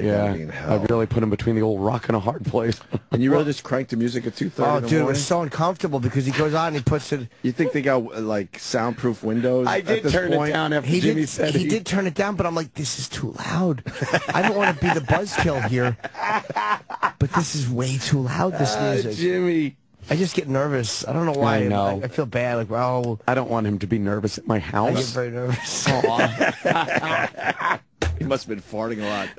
Speaker 4: I really put him between the old rock and a hard place.
Speaker 3: And you really just cranked the music at 2:30 in the morning?
Speaker 5: Oh, dude, it was so uncomfortable because he goes on and he puts it...
Speaker 3: You think they got, like, soundproof windows
Speaker 4: I did turn it down after Jimmy said
Speaker 5: he did turn it down, but I'm like, this is too loud. I don't want to be the buzzkill here. But this is way too loud, this music.
Speaker 4: Jimmy...
Speaker 5: I just get nervous. I don't know why.
Speaker 4: I know.
Speaker 5: I feel bad. Like, oh,
Speaker 4: I don't want him to be nervous at my house.
Speaker 5: I get very nervous.
Speaker 3: He must have been farting a lot.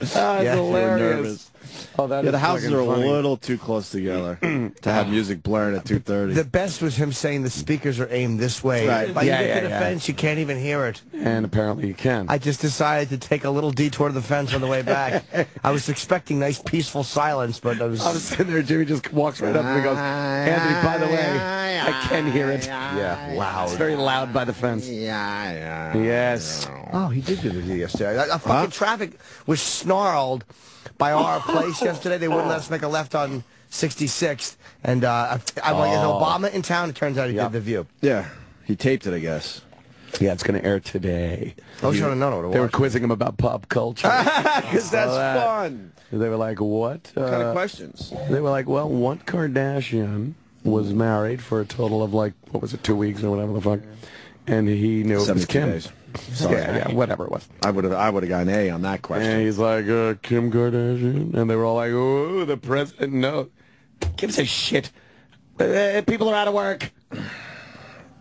Speaker 4: Yeah,
Speaker 3: hilarious.
Speaker 4: Oh, that is
Speaker 3: the houses are
Speaker 4: funny.
Speaker 3: a little too close together to have music blaring at 2:30.
Speaker 5: The best was him saying the speakers are aimed this way.
Speaker 3: Right.
Speaker 5: By you get to the fence, you can't even hear it.
Speaker 4: And apparently you can.
Speaker 5: I just decided to take a little detour to the fence on the way back. I was expecting nice, peaceful silence, but I was
Speaker 4: sitting there. Jimmy just walks right up and he goes, Anthony, by the way, I can hear it.
Speaker 5: Yeah, loud.
Speaker 4: It's very loud by the fence.
Speaker 3: Yeah.
Speaker 4: Yes.
Speaker 5: Oh, he did do the yesterday. Fucking traffic was snarled by our place yesterday. They wouldn't let us make a left on 66th. And I went, is Obama in town? It turns out he did the View.
Speaker 3: Yeah. He taped it, I guess.
Speaker 4: Yeah, it's going to air today.
Speaker 5: I was trying to know what it was.
Speaker 4: They were quizzing him about pop culture.
Speaker 3: Because that's fun.
Speaker 4: They were like, what?
Speaker 3: What kind of questions?
Speaker 4: They were like, well, what Kardashian was married for a total of, like, what was it, 2 weeks or whatever the fuck? And he knew it was Kim.
Speaker 3: Days. Sorry.
Speaker 4: Yeah, whatever it was.
Speaker 3: I would have gotten A on that question.
Speaker 4: And he's like, Kim Kardashian? And they were all like, oh, the president knows. Gives a shit. People are out of work.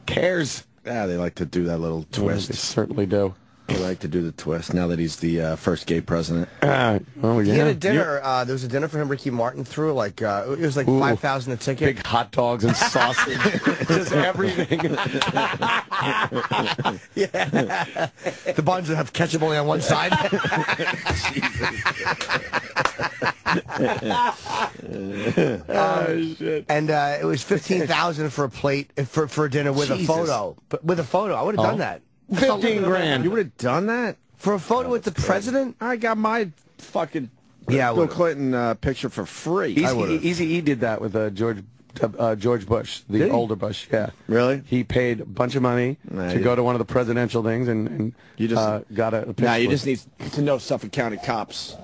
Speaker 4: Cares.
Speaker 3: Yeah, they like to do that little twist.
Speaker 4: They certainly do.
Speaker 3: I like to do the twist now that he's the first gay president.
Speaker 5: He had a dinner. There was a dinner for him. Ricky Martin threw like it was like 5,000 a ticket.
Speaker 4: Big hot dogs and sausage, just everything.
Speaker 5: Yeah, the buns would have ketchup only on one side.
Speaker 4: Oh shit!
Speaker 5: And it was 15,000 for a plate for dinner with a photo. But with a photo, I would have done that.
Speaker 4: 15 grand.
Speaker 3: You would have done that?
Speaker 5: For a photo with the president?
Speaker 3: I got my fucking
Speaker 5: Bill
Speaker 3: Clinton picture for free.
Speaker 4: Easy E did that with George Bush, the older Bush. Yeah,
Speaker 3: really?
Speaker 4: He paid a bunch of money to go to one of the presidential things, and
Speaker 3: you just
Speaker 4: got a picture.
Speaker 3: Nah, you just need to know Suffolk County cops.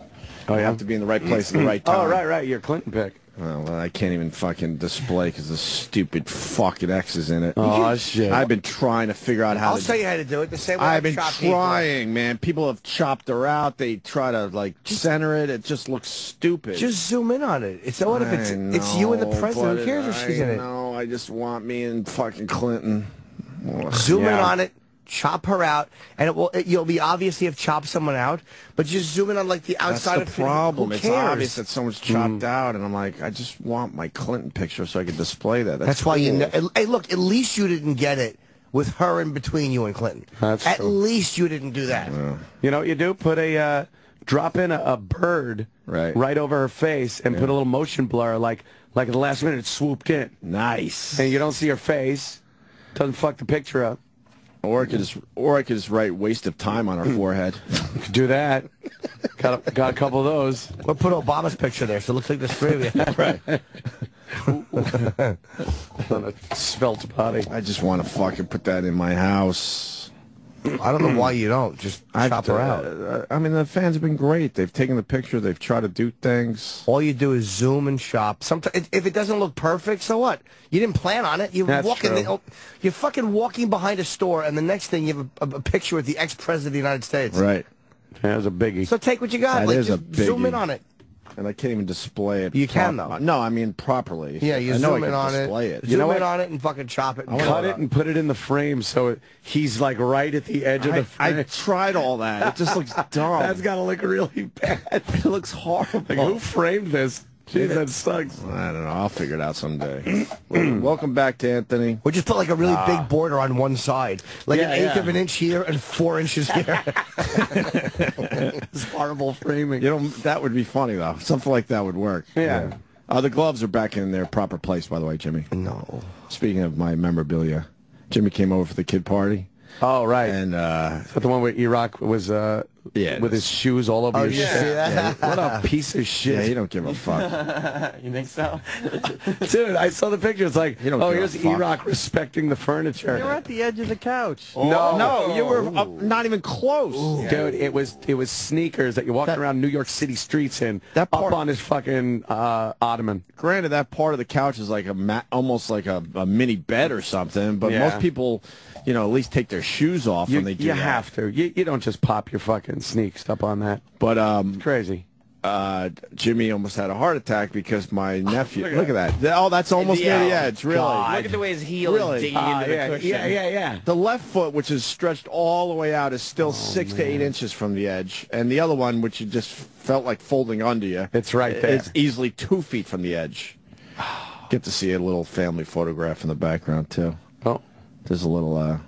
Speaker 4: Oh, yeah?
Speaker 3: You have to be in the right place at the right time.
Speaker 4: Oh, right, your Clinton pick.
Speaker 3: Oh, well, I can't even fucking display because the stupid fucking X is in it.
Speaker 4: Oh, shit.
Speaker 3: I've been trying to figure out how
Speaker 5: I'll show you how to do it the same way
Speaker 3: I've been trying, man. People have chopped her out. They try to, like, center it. It just looks stupid.
Speaker 5: Just zoom in on it. It's what if it's you and the president. Who cares if she's in it?
Speaker 3: No, I just want me and fucking Clinton.
Speaker 5: Zoom in on it. Chop her out, and you'll be obvious you've chopped someone out, but just zoom in on like the outside.
Speaker 3: That's the problem. It's obvious that someone's chopped out, and I'm like, I just want my Clinton picture so I can display that. That's
Speaker 5: why you know. Hey, look, at least you didn't get it with her in between you and Clinton.
Speaker 4: That's
Speaker 5: at
Speaker 4: true.
Speaker 5: least you didn't do that.
Speaker 3: Yeah.
Speaker 4: You know what you do? Put drop in a bird right over her face, and put a little motion blur, like at the last minute it swooped in.
Speaker 3: Nice.
Speaker 4: And you don't see her face. Doesn't fuck the picture up.
Speaker 3: Or I could just write "waste of time" on her forehead.
Speaker 4: Could do that. Got a couple of those.
Speaker 5: Or put Obama's picture there, so it looks like there's three of you.
Speaker 3: Right.
Speaker 4: On a svelte body.
Speaker 3: I just want to fucking put that in my house.
Speaker 5: I don't know why you don't. Just chop her out.
Speaker 3: I mean, the fans have been great. They've taken the picture. They've tried to do things.
Speaker 5: All you do is zoom and shop. Sometimes, if it doesn't look perfect, so what? You didn't plan on it. You're fucking walking behind a store, and the next thing you have a picture with the ex-president of the United States.
Speaker 3: Right.
Speaker 4: Yeah, that's a biggie.
Speaker 5: So take what you got.
Speaker 3: That is
Speaker 5: just
Speaker 3: a biggie.
Speaker 5: Zoom in on it.
Speaker 3: And I can't even display it.
Speaker 5: You can, though.
Speaker 3: No, I mean properly.
Speaker 5: Yeah, you zoom in on it. Zoom in on it and fucking chop it. And
Speaker 4: cut it and put it in the frame so he's like right at the edge of the frame.
Speaker 3: I tried all that. It just looks dumb.
Speaker 4: That's got to look really bad.
Speaker 3: It looks horrible.
Speaker 4: Like, who framed this? Jeez, that sucks.
Speaker 3: I don't know. I'll figure it out someday. Welcome back to Anthony.
Speaker 5: Or just put like a really big border on one side. Like an eighth of an inch here and 4 inches here.
Speaker 4: It's horrible framing.
Speaker 3: You know, that would be funny, though. Something like that would work.
Speaker 4: Yeah.
Speaker 3: The gloves are back in their proper place, by the way, Jimmy.
Speaker 5: No.
Speaker 3: Speaking of my memorabilia, Jimmy came over for the kid party.
Speaker 4: Oh, right.
Speaker 3: And
Speaker 4: is that the one where Iraq was with his shoes all over your
Speaker 5: shit?
Speaker 4: Yeah. What a piece of shit.
Speaker 3: Yeah, he don't give a fuck.
Speaker 1: You think so?
Speaker 4: Dude, I saw the picture. It's like,
Speaker 3: oh,
Speaker 4: here's Iraq respecting the furniture.
Speaker 1: You were at the edge of the couch.
Speaker 3: No, you were not even close.
Speaker 4: Ooh. Dude, it was sneakers that you walked around New York City streets in, up on his fucking ottoman.
Speaker 3: Granted, that part of the couch is like almost like a mini bed or something, but most people, you know, at least take their shoes off when they do that.
Speaker 4: You have to. You don't just pop your fucking sneaks up on that.
Speaker 3: But
Speaker 4: it's crazy.
Speaker 3: Jimmy almost had a heart attack because my nephew. Look at that. Oh, that's almost near the edge. Really.
Speaker 1: God. Look at the way his heel is digging into the cushion.
Speaker 4: Yeah.
Speaker 3: The left foot, which is stretched all the way out, is still 6 to 8 inches from the edge, and the other one, which you just felt like folding under you,
Speaker 4: it's right there.
Speaker 3: It's easily 2 feet from the edge. Get to see a little family photograph in the background too.
Speaker 4: Oh,
Speaker 3: there's a little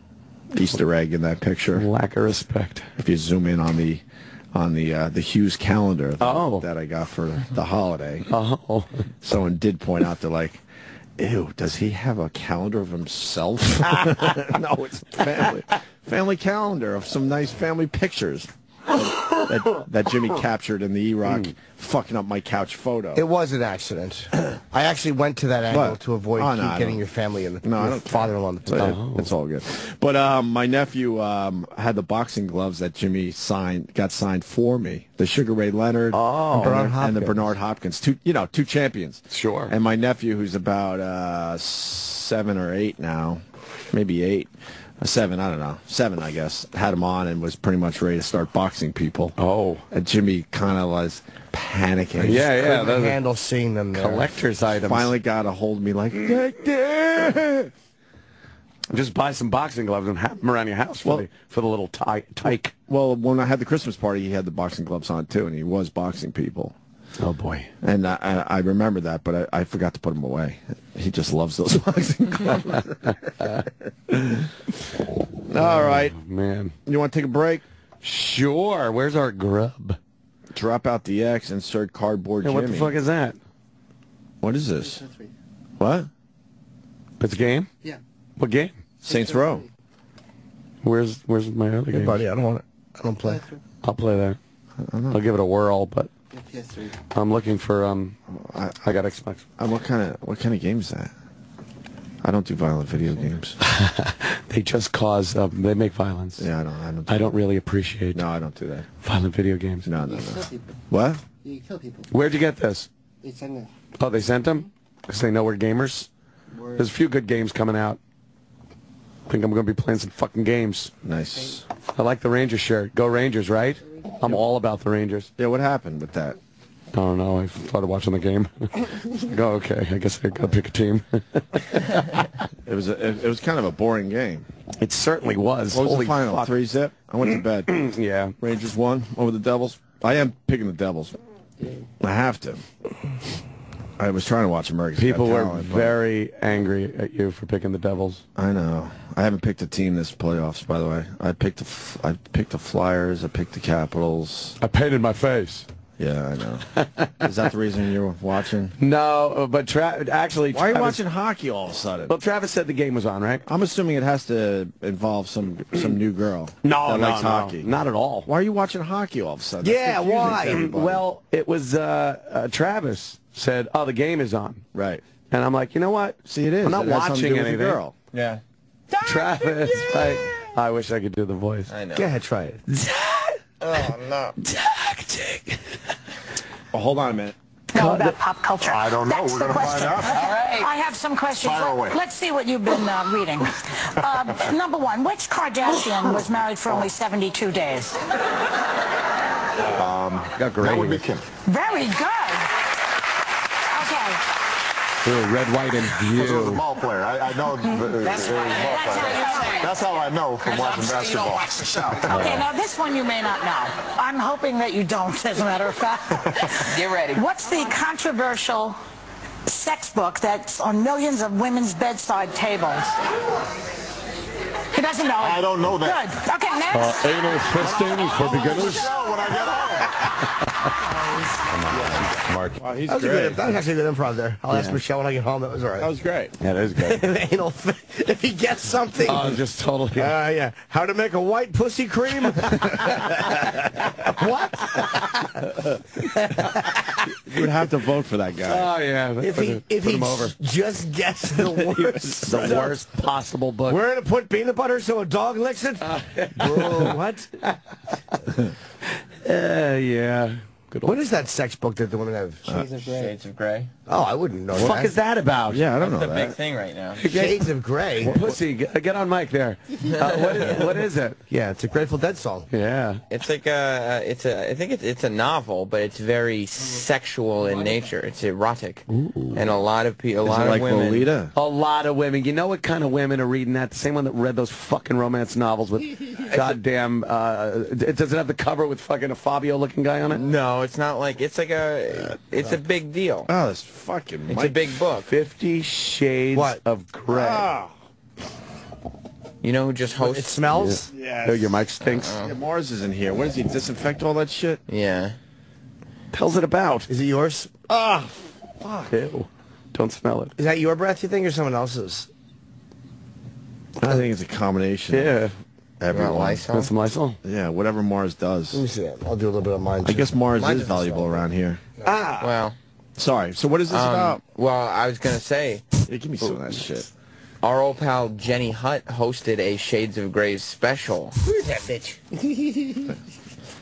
Speaker 3: Easter egg in that picture.
Speaker 4: Lack of respect.
Speaker 3: If you zoom in on the Hughes calendar that I got for the holiday.
Speaker 4: Oh.
Speaker 3: Someone did point out, they're like, ew, does he have a calendar of himself? No, it's family calendar of some nice family pictures that Jimmy captured in the Iraq fucking up my couch photo.
Speaker 5: It was an accident. I actually went to that angle to avoid getting your family and your father-in-law in the picture.
Speaker 3: It's all good. But my nephew had the boxing gloves that Jimmy got signed for me. The Sugar Ray Leonard and the Bernard Hopkins. Two champions.
Speaker 4: Sure.
Speaker 3: And my nephew, who's about 7 or 8 now, maybe 8. 7, I don't know. 7, I guess. Had him on and was pretty much ready to start boxing people.
Speaker 4: Oh.
Speaker 3: And Jimmy kind of was panicking.
Speaker 5: Yeah. Couldn't handle seeing them there.
Speaker 4: Collector's items.
Speaker 3: Finally got a hold of me like,
Speaker 4: Just buy some boxing gloves and have them around your house for the little tyke.
Speaker 3: Well, when I had the Christmas party, he had the boxing gloves on, too, and he was boxing people.
Speaker 4: Oh, boy.
Speaker 3: And I remember that, but I forgot to put them away. He just loves those boxing gloves. All right.
Speaker 4: Oh, man.
Speaker 3: You want to take a break?
Speaker 4: Sure. Where's our grub?
Speaker 3: Drop out the X, insert cardboard Jimmy.
Speaker 4: What the fuck is that?
Speaker 3: What is this? What?
Speaker 4: It's a game?
Speaker 7: Yeah.
Speaker 4: What game?
Speaker 3: Saints Row.
Speaker 4: Where's my other game?
Speaker 5: Buddy, I don't want it. I don't play.
Speaker 4: I'll play that. I'll give it a whirl, but I'm looking for I got Xbox.
Speaker 3: What kind of game is that? I don't do violent video games.
Speaker 4: They just cause they make violence.
Speaker 3: Yeah,
Speaker 4: I don't really appreciate.
Speaker 3: No, I don't do that.
Speaker 4: Violent video games.
Speaker 3: No.
Speaker 7: Kill people.
Speaker 3: What?
Speaker 7: You kill people.
Speaker 4: Where'd you get this?
Speaker 7: They send them.
Speaker 4: Oh, they sent them? Because they know we're gamers? There's a few good games coming out. I think I'm going to be playing some fucking games.
Speaker 3: Nice.
Speaker 4: I like the Rangers shirt. Go Rangers, right? I'm all about the Rangers.
Speaker 3: Yeah, what happened with that?
Speaker 4: I don't know. I started watching the game. Go, okay. I guess I got to pick a team.
Speaker 3: It was kind of a boring game.
Speaker 4: It certainly was.
Speaker 3: What was
Speaker 4: Holy
Speaker 3: the final?
Speaker 4: fuck.
Speaker 3: 3-zip? I went to bed.
Speaker 4: Yeah.
Speaker 3: Rangers won over the Devils. I am picking the Devils. I have to. I was trying to watch America's
Speaker 4: People
Speaker 3: Got
Speaker 4: were
Speaker 3: Talent, but
Speaker 4: very angry at you for picking the Devils.
Speaker 3: I know. I haven't picked a team this playoffs, by the way. I picked the Flyers. I picked the Capitals.
Speaker 4: I painted my face.
Speaker 3: Yeah, I know. Is that the reason you're watching?
Speaker 4: No, but actually...
Speaker 3: Why are you watching hockey all of a sudden?
Speaker 4: Well, Travis said the game was on, right?
Speaker 3: I'm assuming it has to involve some new girl that likes hockey.
Speaker 4: Not at all.
Speaker 3: Why are you watching hockey all of a sudden?
Speaker 5: Yeah, why?
Speaker 4: Well, it was Travis said, "Oh, the game is on."
Speaker 3: Right.
Speaker 4: And I'm like, you know what?
Speaker 3: See, it is.
Speaker 4: I'm not
Speaker 3: It has something to
Speaker 4: watching
Speaker 3: do with the
Speaker 4: anything.
Speaker 3: girl.
Speaker 1: Yeah.
Speaker 4: Travis, I wish I could do the voice.
Speaker 1: I know.
Speaker 5: Go ahead, try it.
Speaker 1: Oh, no.
Speaker 4: Tactic.
Speaker 3: Well, hold on a minute.
Speaker 8: Know about pop culture?
Speaker 2: I don't know.
Speaker 8: That's
Speaker 2: We're
Speaker 8: the
Speaker 2: gonna
Speaker 8: question.
Speaker 2: find out.
Speaker 8: All right. I have some questions.
Speaker 2: Fire away.
Speaker 8: Let's see what you've been reading. Number one, which Kardashian was married for only 72 days?
Speaker 2: That would be Kim.
Speaker 8: Very good. Okay.
Speaker 4: Red, white, and
Speaker 2: This was a
Speaker 4: blue.
Speaker 2: ball player. I know.
Speaker 8: That's how you know.
Speaker 2: That's how I know from watching basketball.
Speaker 8: Okay, now this one you may not know. I'm hoping that you don't, as a matter of fact.
Speaker 9: Get ready.
Speaker 8: What's the controversial sex book that's on millions of women's bedside tables? He doesn't know it.
Speaker 2: I don't know that.
Speaker 8: Good. Okay, next.
Speaker 4: Anal fisting for beginners.
Speaker 2: When I get home.
Speaker 3: Mark. Wow, he's
Speaker 5: That was, that was actually a good improv there. I'll ask Michelle when I get home. That was all right.
Speaker 3: That was great.
Speaker 4: Yeah, that is good.
Speaker 5: Anal if he gets something.
Speaker 4: Oh, just totally.
Speaker 5: Yeah. How to make a white pussy cream? What?
Speaker 3: You would have to vote for that guy.
Speaker 4: Oh, yeah.
Speaker 5: If he
Speaker 4: put him over.
Speaker 5: just gets the worst.
Speaker 4: The worst possible book.
Speaker 5: We're going to put peanut butter so a dog licks it? What?
Speaker 4: Yeah. Good
Speaker 5: What is that sex book that the women have?
Speaker 7: Shades of Grey.
Speaker 1: Shades of Grey.
Speaker 5: Oh, I wouldn't know
Speaker 4: What the fuck
Speaker 5: that.
Speaker 4: is that about?
Speaker 3: Yeah, I don't
Speaker 1: That's
Speaker 3: know
Speaker 1: the
Speaker 3: that.
Speaker 1: big thing right now.
Speaker 5: Shades of Grey.
Speaker 4: Pussy, get on mic there. What is it?
Speaker 5: Yeah, it's a Grateful Dead song.
Speaker 4: Yeah.
Speaker 1: It's like I think it's a novel, but it's very sexual in nature. It's erotic, and a lot of people, a
Speaker 3: Is
Speaker 1: lot
Speaker 3: it
Speaker 1: of
Speaker 3: like
Speaker 1: women.
Speaker 3: Lolita?
Speaker 4: A lot of women. You know what kind of women are reading that? The same one that read those fucking romance novels with goddamn... does it have the cover with fucking a Fabio-looking guy on it?
Speaker 1: No, it's not like it's like a. It's a big deal.
Speaker 3: Oh, this fucking
Speaker 1: It's a big book.
Speaker 4: 50 Shades of Grey.
Speaker 3: Oh.
Speaker 1: You know who just
Speaker 5: It
Speaker 1: hosts?
Speaker 5: smells?
Speaker 3: Yes.
Speaker 4: Oh, your mic stinks.
Speaker 3: Yeah, Mars is in here. What does he disinfect all that shit?
Speaker 1: Yeah.
Speaker 4: Hell's it about?
Speaker 5: Is it yours?
Speaker 4: Ew. Don't smell it.
Speaker 5: Is that your breath, you think, or someone else's?
Speaker 3: I think it's a combination.
Speaker 4: Yeah.
Speaker 3: Everyone.
Speaker 1: Lysol?
Speaker 4: Want some Lysol?
Speaker 3: Yeah, whatever Mars does.
Speaker 5: Let me see that. I'll do a little bit of mine,
Speaker 3: I
Speaker 5: too.
Speaker 3: guess Mars
Speaker 5: Mine
Speaker 3: is
Speaker 5: doesn't
Speaker 3: valuable
Speaker 5: smell.
Speaker 3: around here.
Speaker 1: Well,
Speaker 3: Sorry. So what is this about?
Speaker 1: well, I was gonna say,
Speaker 3: Yeah, give me some of that shit.
Speaker 1: our old pal Jenny Hutt hosted a Shades of Grey special.
Speaker 5: Who's that bitch?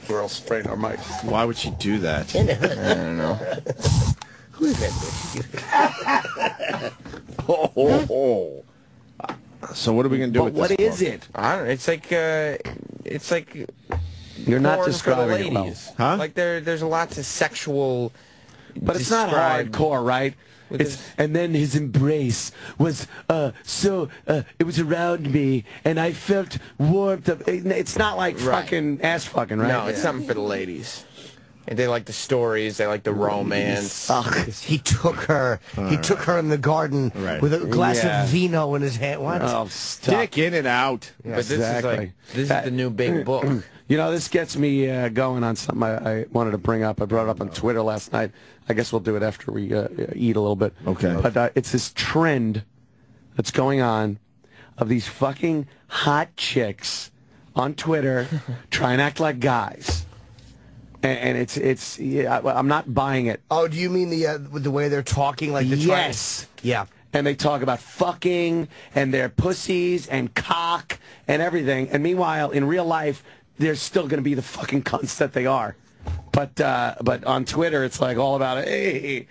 Speaker 4: We're all spraying our mics.
Speaker 3: Why would she do that?
Speaker 1: I don't know.
Speaker 5: Who's that bitch?
Speaker 3: So what are we gonna do
Speaker 4: But
Speaker 3: with
Speaker 4: what
Speaker 3: this
Speaker 4: is
Speaker 3: book?
Speaker 4: it?
Speaker 1: I don't. It's like
Speaker 4: You're not
Speaker 1: porn for the
Speaker 4: describing it well.
Speaker 1: ladies.
Speaker 3: Huh?
Speaker 1: Like there's lots of sexual.
Speaker 4: But it's not
Speaker 1: described-
Speaker 4: hardcore, right? And then his embrace was it was around me, and I felt warmth of. It's not like fucking ass fucking, right?
Speaker 1: No, it's something for the ladies. And they like the stories. They like the romance.
Speaker 5: He took her. He took her in the garden with a glass of vino in his hand. What?
Speaker 4: Oh, stop.
Speaker 3: Dick in and out.
Speaker 1: Yeah, but this is the new big book.
Speaker 4: You know, this gets me going on something I wanted to bring up. I brought it up on Twitter last night. I guess we'll do it after we eat a little bit.
Speaker 3: Okay.
Speaker 4: But it's this trend that's going on of these fucking hot chicks on Twitter trying to act like guys. And I'm not buying it.
Speaker 5: Oh, do you mean the way they're talking, like the
Speaker 4: yes,
Speaker 5: yeah?
Speaker 4: And they talk about fucking and their pussies and cock and everything. And meanwhile, in real life, they're still going to be the fucking cunts that they are. But on Twitter, it's like all about hey,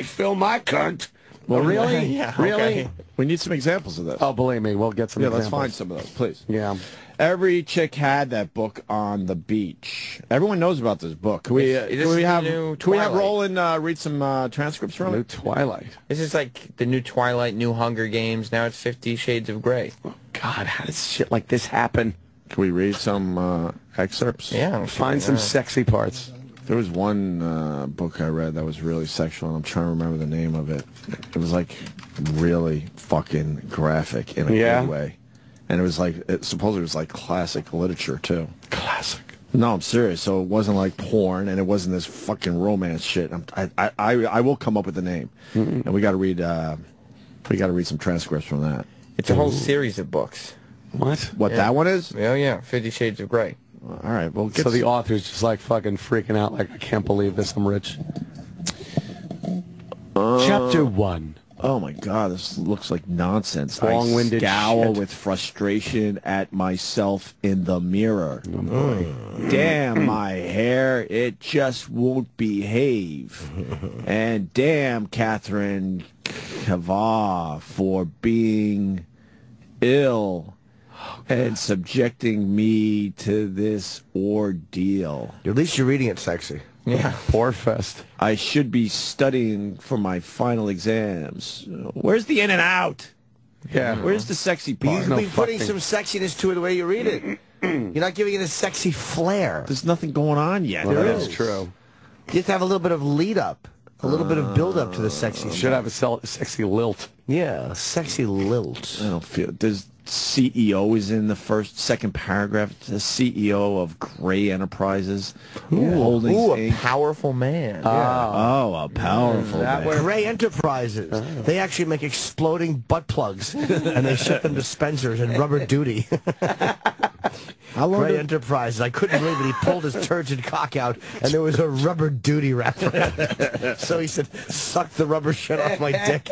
Speaker 4: fill my cunt. Well, really?
Speaker 1: Yeah,
Speaker 4: really?
Speaker 1: Okay.
Speaker 3: We need some examples of this.
Speaker 4: Oh, believe me, we'll get some examples.
Speaker 3: Let's find some of those, please.
Speaker 4: Yeah.
Speaker 3: Every chick had that book on the beach. Everyone knows about this book. Can we have Roland read some transcripts from it?
Speaker 4: New Twilight.
Speaker 1: This is like the new Twilight, new Hunger Games. Now it's 50 Shades of Grey.
Speaker 4: Oh, God, how does shit like this happen?
Speaker 3: Can we read some excerpts?
Speaker 1: Yeah.
Speaker 4: Find some sexy parts.
Speaker 3: There was one book I read that was really sexual, and I'm trying to remember the name of it. It was like really fucking graphic in a good way. And it was like, supposedly it was like classic literature, too. Classic. No, I'm serious. So it wasn't like porn, and it wasn't this fucking romance shit. I will come up with the name. And we got to read some transcripts from that.
Speaker 1: It's a whole series of books.
Speaker 4: What?
Speaker 3: What, that one is?
Speaker 1: Oh, yeah, 50 Shades of Grey.
Speaker 3: All right, well,
Speaker 4: so the author's just like fucking freaking out, like, I can't believe this, I'm rich. Chapter 1.
Speaker 3: Oh my God, this looks like nonsense.
Speaker 4: Long-winded
Speaker 3: I scowl
Speaker 4: shit.
Speaker 3: with frustration at myself in the mirror. Damn my hair, it just won't behave. And damn Catherine Cavah for being ill and subjecting me to this ordeal.
Speaker 5: At least you're reading it sexy.
Speaker 1: Yeah.
Speaker 4: Poor fest.
Speaker 3: I should be studying for my final exams. Where's the in and out?
Speaker 4: Yeah.
Speaker 3: Where's the sexy part?
Speaker 5: You'd be putting some sexiness to it the way you read it. You're not giving it a sexy flair.
Speaker 3: There's nothing going on yet.
Speaker 4: Well, that is true.
Speaker 5: You have to have a little bit of lead up. A little bit of build up to the sexy.
Speaker 4: Should have a sexy lilt.
Speaker 5: Yeah, a sexy lilt.
Speaker 3: I don't feel there's CEO is in the second paragraph. The CEO of Gray Enterprises Holdings
Speaker 1: a powerful man.
Speaker 3: Oh, a powerful man.
Speaker 5: Gray Enterprises. They actually make exploding butt plugs, and they ship them to Spencer's and Rubber Duty.
Speaker 3: How long
Speaker 5: Gray Enterprises. I couldn't believe it. He pulled his turgid cock out, and there was a Rubber Duty wrap in it. So he said, suck the rubber shit off my dick.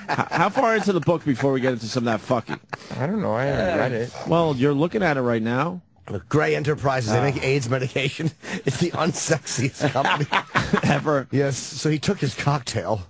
Speaker 3: How far into the book before we get into some of that fucking?
Speaker 1: I don't know. I haven't read it.
Speaker 3: Well, you're looking at it right now.
Speaker 5: Gray Enterprises, they make AIDS medication. It's the unsexiest company
Speaker 3: ever.
Speaker 5: Yes, so he took his cocktail.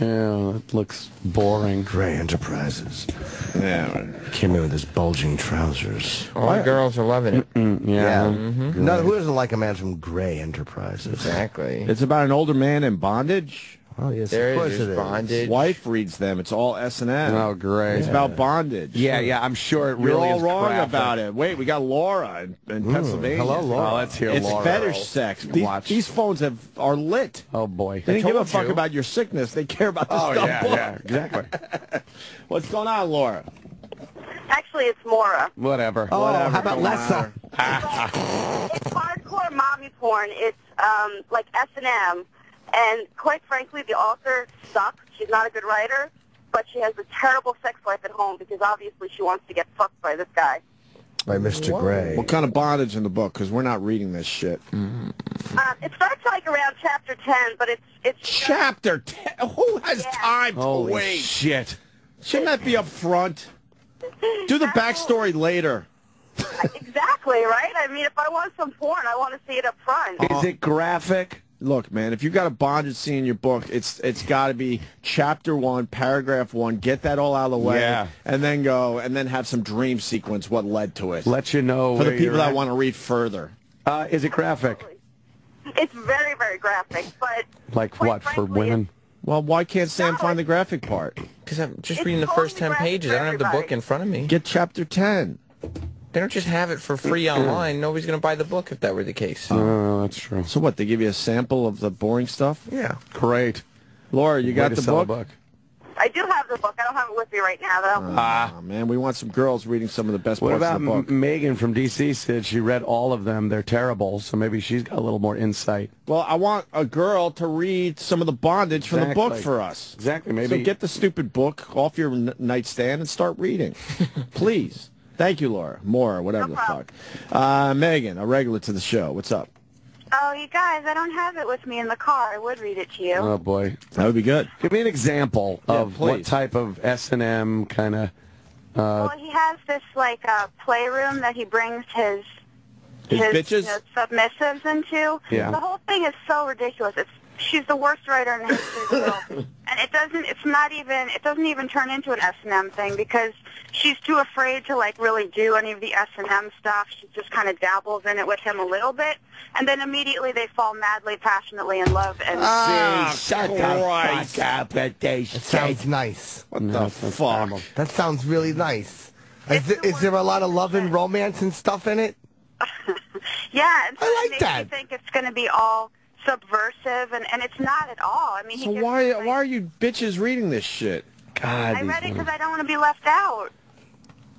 Speaker 4: Yeah, it looks boring.
Speaker 5: Gray Enterprises.
Speaker 3: Yeah.
Speaker 5: Came in with his bulging trousers.
Speaker 1: All the girls are loving it.
Speaker 5: Yeah. No, who doesn't like a man from Gray Enterprises?
Speaker 1: Exactly.
Speaker 3: It's about an older man in bondage.
Speaker 5: Oh, yes,
Speaker 1: There
Speaker 5: of course
Speaker 1: is
Speaker 5: it is.
Speaker 1: bondage.
Speaker 3: His wife reads them. It's all S&M.
Speaker 4: Oh, great.
Speaker 3: It's about bondage.
Speaker 4: Yeah, I'm sure it
Speaker 3: You're
Speaker 4: really
Speaker 3: all
Speaker 4: is
Speaker 3: wrong
Speaker 4: graphic.
Speaker 3: about it. Wait, we got Laura in Pennsylvania.
Speaker 5: Hello, Laura.
Speaker 4: Oh, let's hear
Speaker 3: It's
Speaker 4: Laura.
Speaker 3: fetish sex. These phones are lit.
Speaker 4: Oh, boy.
Speaker 3: They didn't give a
Speaker 1: told
Speaker 3: fuck
Speaker 1: you.
Speaker 3: about your sickness. They care about the
Speaker 4: Oh,
Speaker 3: stuff.
Speaker 4: yeah, exactly.
Speaker 3: What's going on, Laura?
Speaker 9: Actually, it's Mora.
Speaker 4: Whatever.
Speaker 5: Oh,
Speaker 3: Whatever,
Speaker 5: how about
Speaker 3: don't
Speaker 5: Lessa?
Speaker 9: It's hardcore mommy porn. It's like S&M. And quite frankly, the author sucks. She's not a good writer, but she has a terrible sex life at home because obviously she wants to get fucked by this guy.
Speaker 5: By Mr. Gray.
Speaker 3: What kind of bondage in the book? Because we're not reading this shit.
Speaker 9: It starts like around chapter 10, but it's
Speaker 3: Chapter 10? Who has time to
Speaker 4: Holy
Speaker 3: wait?
Speaker 4: shit.
Speaker 3: Shouldn't that be up front? Do the backstory later.
Speaker 9: Exactly, right? I mean, if I want some porn, I want to see it up front.
Speaker 4: Is it graphic?
Speaker 3: Look, man, if you got a bondage scene in your book, it's got to be chapter 1, paragraph 1. Get that all out of the way, and then have some dream sequence what led to it.
Speaker 4: Let you know
Speaker 3: for the
Speaker 4: where
Speaker 3: people
Speaker 4: you're
Speaker 3: that
Speaker 4: at.
Speaker 3: want to read further.
Speaker 4: Is it graphic?
Speaker 9: It's very, very graphic, but
Speaker 4: Like
Speaker 9: quite
Speaker 4: what, for
Speaker 9: frankly,
Speaker 4: women?
Speaker 3: Well, why can't Sam find the graphic part?
Speaker 1: Because I'm just
Speaker 9: It's
Speaker 1: reading the first
Speaker 9: totally
Speaker 1: 10 pages. I don't have the book in front of me.
Speaker 3: Get chapter 10.
Speaker 1: They don't just have it for free online. Nobody's going to buy the book if that were the case.
Speaker 4: Oh, that's true.
Speaker 3: So what, they give you a sample of the boring stuff?
Speaker 1: Yeah.
Speaker 4: Great.
Speaker 3: Laura, you
Speaker 4: Way
Speaker 3: got
Speaker 4: to
Speaker 3: the
Speaker 4: sell a
Speaker 3: book?
Speaker 9: I do have the book. I don't have it with me right now, though.
Speaker 3: Ah, man, we want some girls reading some of the best
Speaker 4: What
Speaker 3: parts
Speaker 4: about
Speaker 3: of the book.
Speaker 4: Megan from D.C. said she read all of them. They're terrible, so maybe she's got a little more insight.
Speaker 3: Well, I want a girl to read some of the bondage from the book
Speaker 4: Exactly.
Speaker 3: for us.
Speaker 4: Exactly, maybe.
Speaker 3: So get the stupid book off your nightstand and start reading. Please. Thank you, Laura. More, whatever the fuck. Megan, a regular to the show. What's up?
Speaker 9: Oh, you guys, I don't have it with me in the car. I would read it to you.
Speaker 4: Oh, boy.
Speaker 3: That would be good.
Speaker 4: Give me an example of what
Speaker 3: please.
Speaker 4: type of S&M kind of...
Speaker 9: Well, he has this, like, playroom that he brings his
Speaker 3: bitches?
Speaker 9: submissives into.
Speaker 4: Yeah.
Speaker 9: The whole thing is so ridiculous. She's the worst writer in the history of the world. And it doesn't even turn into an S&M thing because she's too afraid to, like, really do any of the S&M stuff. She just kind of dabbles in it with him a little bit. And then immediately they fall madly, passionately in love. And
Speaker 5: Shut the fuck up with this shit. Sounds nice.
Speaker 3: What the fuck?
Speaker 5: That sounds really nice. Is there a lot of love and romance and stuff in it?
Speaker 9: yeah, and so
Speaker 5: I like
Speaker 9: it makes
Speaker 5: that.
Speaker 9: you think it's going to be all subversive, and it's not at all. I mean,
Speaker 3: So why are you bitches reading this shit?
Speaker 4: God,
Speaker 9: I read it because I don't want to be left out.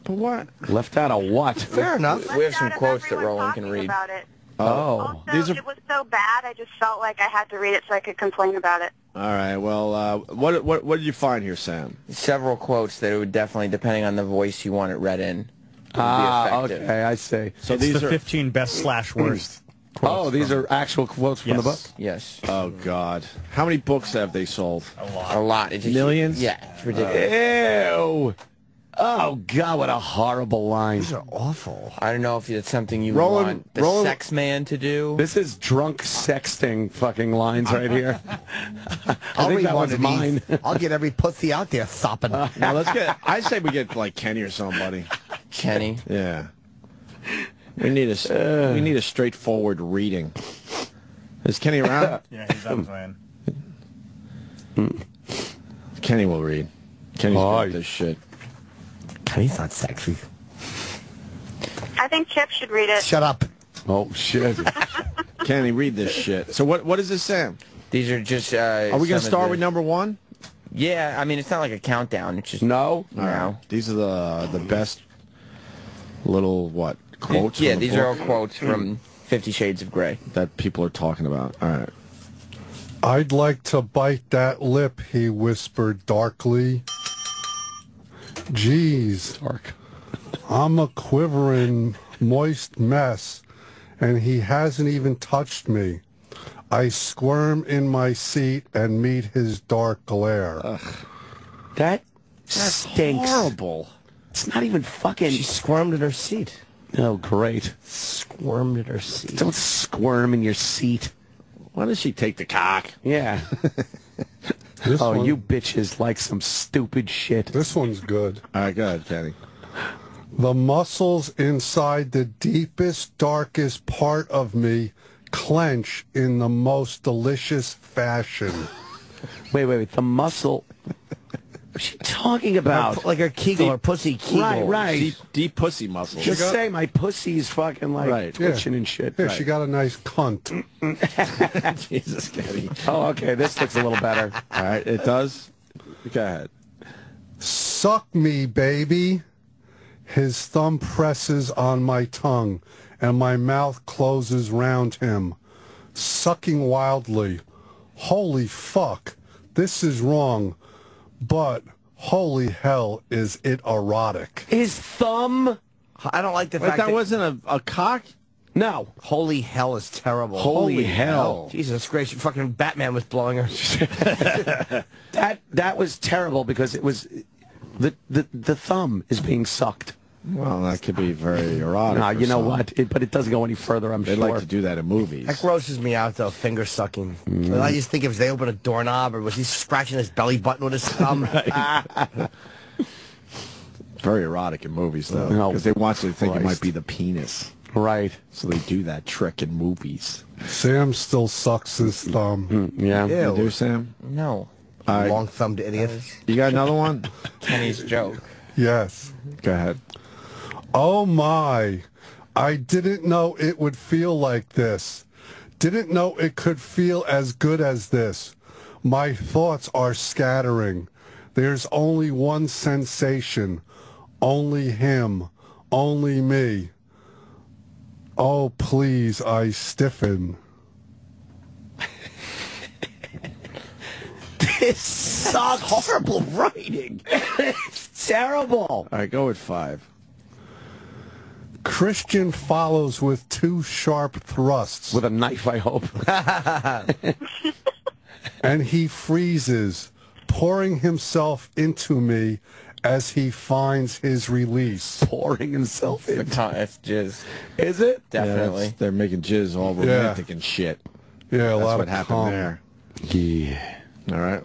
Speaker 3: But what?
Speaker 4: Left out of what?
Speaker 5: Fair enough.
Speaker 1: We have
Speaker 9: Left
Speaker 1: some
Speaker 9: out of
Speaker 1: quotes that
Speaker 9: everyone
Speaker 1: Roland can
Speaker 9: talking
Speaker 1: read.
Speaker 9: about it.
Speaker 3: Oh.
Speaker 9: Also,
Speaker 3: These are...
Speaker 9: it was so bad, I just felt like I had to read it so I could complain about it.
Speaker 3: All right, well, what did you find here, Sam?
Speaker 1: Several quotes that it would definitely, depending on the voice you want it read in, would be effective.
Speaker 4: Okay, I see.
Speaker 3: So
Speaker 10: It's
Speaker 3: these
Speaker 10: the
Speaker 3: are
Speaker 10: 15 best / worst.
Speaker 4: Oh, these are actual quotes from the book?
Speaker 1: Yes.
Speaker 3: Oh God, how many books have they sold?
Speaker 1: A lot. It's just,
Speaker 3: Millions?
Speaker 1: Yeah, it's ridiculous.
Speaker 4: Ew. Oh, God, what a horrible line.
Speaker 5: These are awful.
Speaker 1: I don't know if it's something you
Speaker 3: Roland-
Speaker 1: want the sex man to do.
Speaker 4: This is drunk sexting fucking lines right here. I
Speaker 5: I'll
Speaker 4: think
Speaker 5: read
Speaker 4: that
Speaker 5: one
Speaker 4: was
Speaker 5: of
Speaker 4: mine.
Speaker 5: these. I'll get every pussy out there sopping.
Speaker 3: Now let's get. I say we get like Kenny or somebody.
Speaker 1: Kenny.
Speaker 3: Yeah. We need a straightforward reading. Is Kenny around?
Speaker 10: Yeah, he's on plan.
Speaker 3: Kenny will read. Kenny's
Speaker 4: Oh,
Speaker 3: good at this shit.
Speaker 5: He's not sexy.
Speaker 9: I think Chip should read it.
Speaker 5: Shut up.
Speaker 4: Oh, shit.
Speaker 3: Kenny, read this shit. So what is this, Sam?
Speaker 1: These are just.
Speaker 3: Are we gonna start with number one?
Speaker 1: Yeah, I mean it's not like a countdown. It's just
Speaker 4: No.
Speaker 3: All right. These are the best little quotes.
Speaker 1: Yeah,
Speaker 3: from the
Speaker 1: these are all
Speaker 3: book
Speaker 1: quotes from 50 Shades of Grey.
Speaker 3: that people are talking about. All right.
Speaker 11: I'd like to bite that lip, he whispered darkly. Geez,
Speaker 4: Dark.
Speaker 11: I'm a quivering, moist mess, and he hasn't even touched me. I squirm in my seat and meet his dark glare.
Speaker 4: That's stinks.
Speaker 3: Horrible.
Speaker 4: It's not even fucking...
Speaker 5: She squirmed in her seat.
Speaker 4: Oh, great.
Speaker 5: Squirmed in her seat.
Speaker 4: Don't squirm in your seat.
Speaker 3: Why does she take the cock?
Speaker 4: Yeah.
Speaker 11: This
Speaker 4: Oh,
Speaker 11: one-
Speaker 4: you bitches like some stupid shit.
Speaker 11: This one's good.
Speaker 3: All right, go ahead, Kenny.
Speaker 11: The muscles inside the deepest, darkest part of me clench in the most delicious fashion.
Speaker 4: Wait. The muscle... What's she talking about?
Speaker 5: Like her Kegel, her pussy Kegel.
Speaker 4: Right.
Speaker 3: Deep pussy muscles.
Speaker 4: Just say my pussy's fucking like
Speaker 3: Right.
Speaker 4: twitching and shit.
Speaker 11: Yeah, she got a nice cunt.
Speaker 3: Jesus, Kenny.
Speaker 4: Oh, okay. This looks a little better.
Speaker 3: All right, it does. Go ahead.
Speaker 11: Suck me, baby. His thumb presses on my tongue, and my mouth closes round him, sucking wildly. Holy fuck, this is wrong, but holy hell, is it erotic.
Speaker 4: His thumb?
Speaker 5: I don't like the
Speaker 3: Wait,
Speaker 5: fact
Speaker 3: that wasn't a cock?
Speaker 4: No.
Speaker 5: Holy hell is terrible.
Speaker 4: Holy hell.
Speaker 5: Jesus gracious, fucking Batman was blowing her.
Speaker 4: That was terrible because it was the thumb is being sucked.
Speaker 3: Well, that could be very erotic.
Speaker 4: No,
Speaker 3: for
Speaker 4: you know
Speaker 3: some.
Speaker 4: what? But it doesn't go any further, I'm
Speaker 3: They
Speaker 4: sure.
Speaker 3: like to do that in movies.
Speaker 5: That grosses me out, though, finger sucking. I just think if they open a doorknob, or was he scratching his belly button with his thumb?
Speaker 3: Very erotic in movies, though,
Speaker 4: Oh,
Speaker 3: because they want you to think it
Speaker 4: Christ.
Speaker 3: might be the penis.
Speaker 4: Right.
Speaker 3: So they do that trick in movies.
Speaker 11: Sam still sucks his thumb.
Speaker 4: Yeah.
Speaker 5: Ew.
Speaker 3: You do, Sam?
Speaker 1: No.
Speaker 5: Long-thumbed idiot.
Speaker 3: You got another one?
Speaker 1: Kenny's joke.
Speaker 11: Yes.
Speaker 3: Go ahead.
Speaker 11: Oh my, I didn't know it would feel like this. Didn't know it could feel as good as this. My thoughts are scattering. There's only one sensation. Only him. Only me. Oh, please, I stiffen.
Speaker 5: This sucks. Horrible writing. It's terrible.
Speaker 3: All right, go with 5.
Speaker 11: Christian follows with 2 sharp thrusts.
Speaker 4: With a knife, I hope.
Speaker 11: And he freezes, pouring himself into me as he finds his release.
Speaker 4: Pouring himself in.
Speaker 1: It's jizz.
Speaker 4: Is it?
Speaker 1: Definitely.
Speaker 3: Yeah, they're making jizz all romantic and shit.
Speaker 11: Yeah, a
Speaker 3: That's
Speaker 11: lot
Speaker 3: what
Speaker 11: of
Speaker 3: happened
Speaker 11: cum.
Speaker 3: there.
Speaker 4: Yeah.
Speaker 3: All right.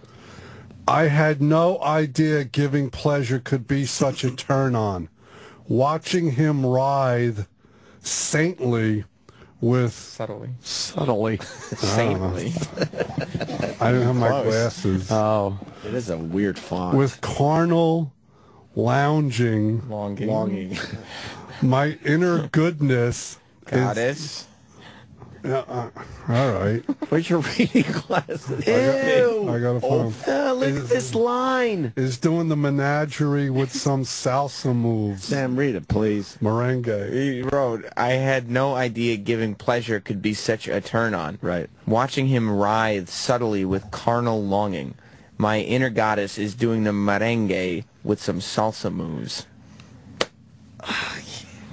Speaker 11: I had no idea giving pleasure could be such a turn-on. Watching him writhe saintly with...
Speaker 1: Subtly.
Speaker 11: Saintly. I didn't have my glasses.
Speaker 4: Oh.
Speaker 3: It is a weird font.
Speaker 11: With carnal lounging.
Speaker 1: Longing.
Speaker 11: My inner goodness.
Speaker 1: Goddess.
Speaker 11: All right.
Speaker 3: Where's your reading glasses?
Speaker 4: Ew.
Speaker 11: I got to find.
Speaker 4: Look at this line.
Speaker 11: Is doing the menagerie with some salsa moves.
Speaker 3: Sam, read it, please.
Speaker 11: Merengue.
Speaker 1: He wrote, I had no idea giving pleasure could be such a turn-on.
Speaker 3: Right.
Speaker 1: Watching him writhe subtly with carnal longing. My inner goddess is doing the merengue with some salsa moves.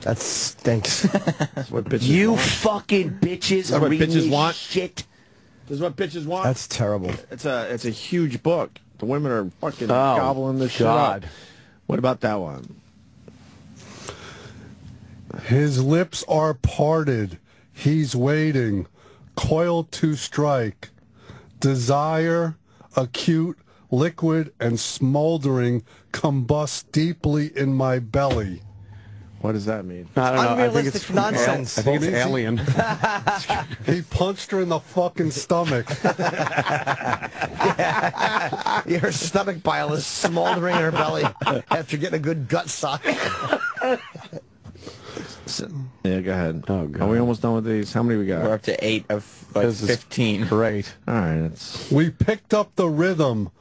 Speaker 5: That stinks.
Speaker 3: That's what bitches
Speaker 4: You
Speaker 3: want.
Speaker 4: fucking bitches are
Speaker 3: what
Speaker 4: reading
Speaker 3: bitches
Speaker 4: this
Speaker 3: want?
Speaker 4: shit.
Speaker 3: This is what bitches want.
Speaker 5: That's terrible.
Speaker 3: It's a huge book. The women are fucking gobbling this shit
Speaker 4: God.
Speaker 3: up. What about that one?
Speaker 11: His lips are parted. He's waiting. Coiled to strike. Desire, acute, liquid, and smoldering combust deeply in my belly.
Speaker 3: What does that mean?
Speaker 4: I don't know.
Speaker 5: Unrealistic nonsense.
Speaker 4: I think it's alien.
Speaker 11: He punched her in the fucking stomach.
Speaker 5: Yeah, her stomach bile is smoldering in her belly after getting a good gut suck.
Speaker 3: Yeah, go ahead.
Speaker 4: Oh, God.
Speaker 3: Are we almost done with these? How many we got?
Speaker 1: We're up to 8 of like
Speaker 4: This is
Speaker 1: 15.
Speaker 4: Great.
Speaker 3: All right. It's
Speaker 11: We picked up the rhythm.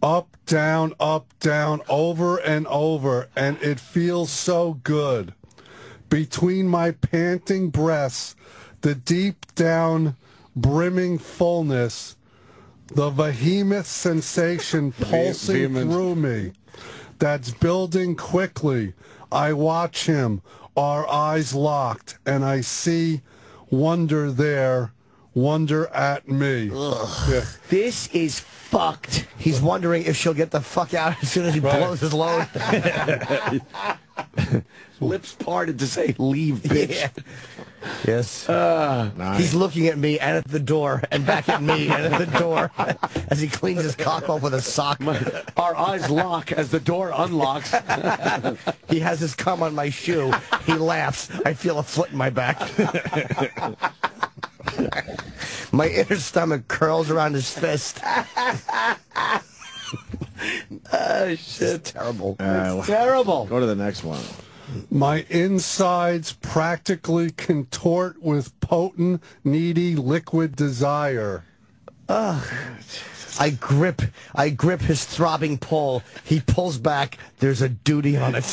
Speaker 11: Up, down, over and over, and it feels so good. Between my panting breaths, the deep down, brimming fullness, the behemoth sensation pulsing through me, that's building quickly. I watch him, our eyes locked, and I see wonder there, wonder at me. Yeah.
Speaker 4: This is fucked.
Speaker 5: He's wondering if she'll get the fuck out as soon as he blows his load.
Speaker 4: Lips parted to say, leave, bitch.
Speaker 5: Yeah. Yes.
Speaker 3: nice.
Speaker 5: He's looking at me and at the door and back at me and at the door as he cleans his cock off with a sock.
Speaker 4: Our eyes lock as the door unlocks.
Speaker 5: He has his cum on my shoe. He laughs. I feel a foot in my back. My inner stomach curls around his fist.
Speaker 4: Oh, shit.
Speaker 5: It's terrible.
Speaker 4: It's terrible.
Speaker 3: Go to the next one.
Speaker 11: My insides practically contort with potent, needy, liquid desire.
Speaker 5: I grip his throbbing pull. He pulls back. There's a duty on it.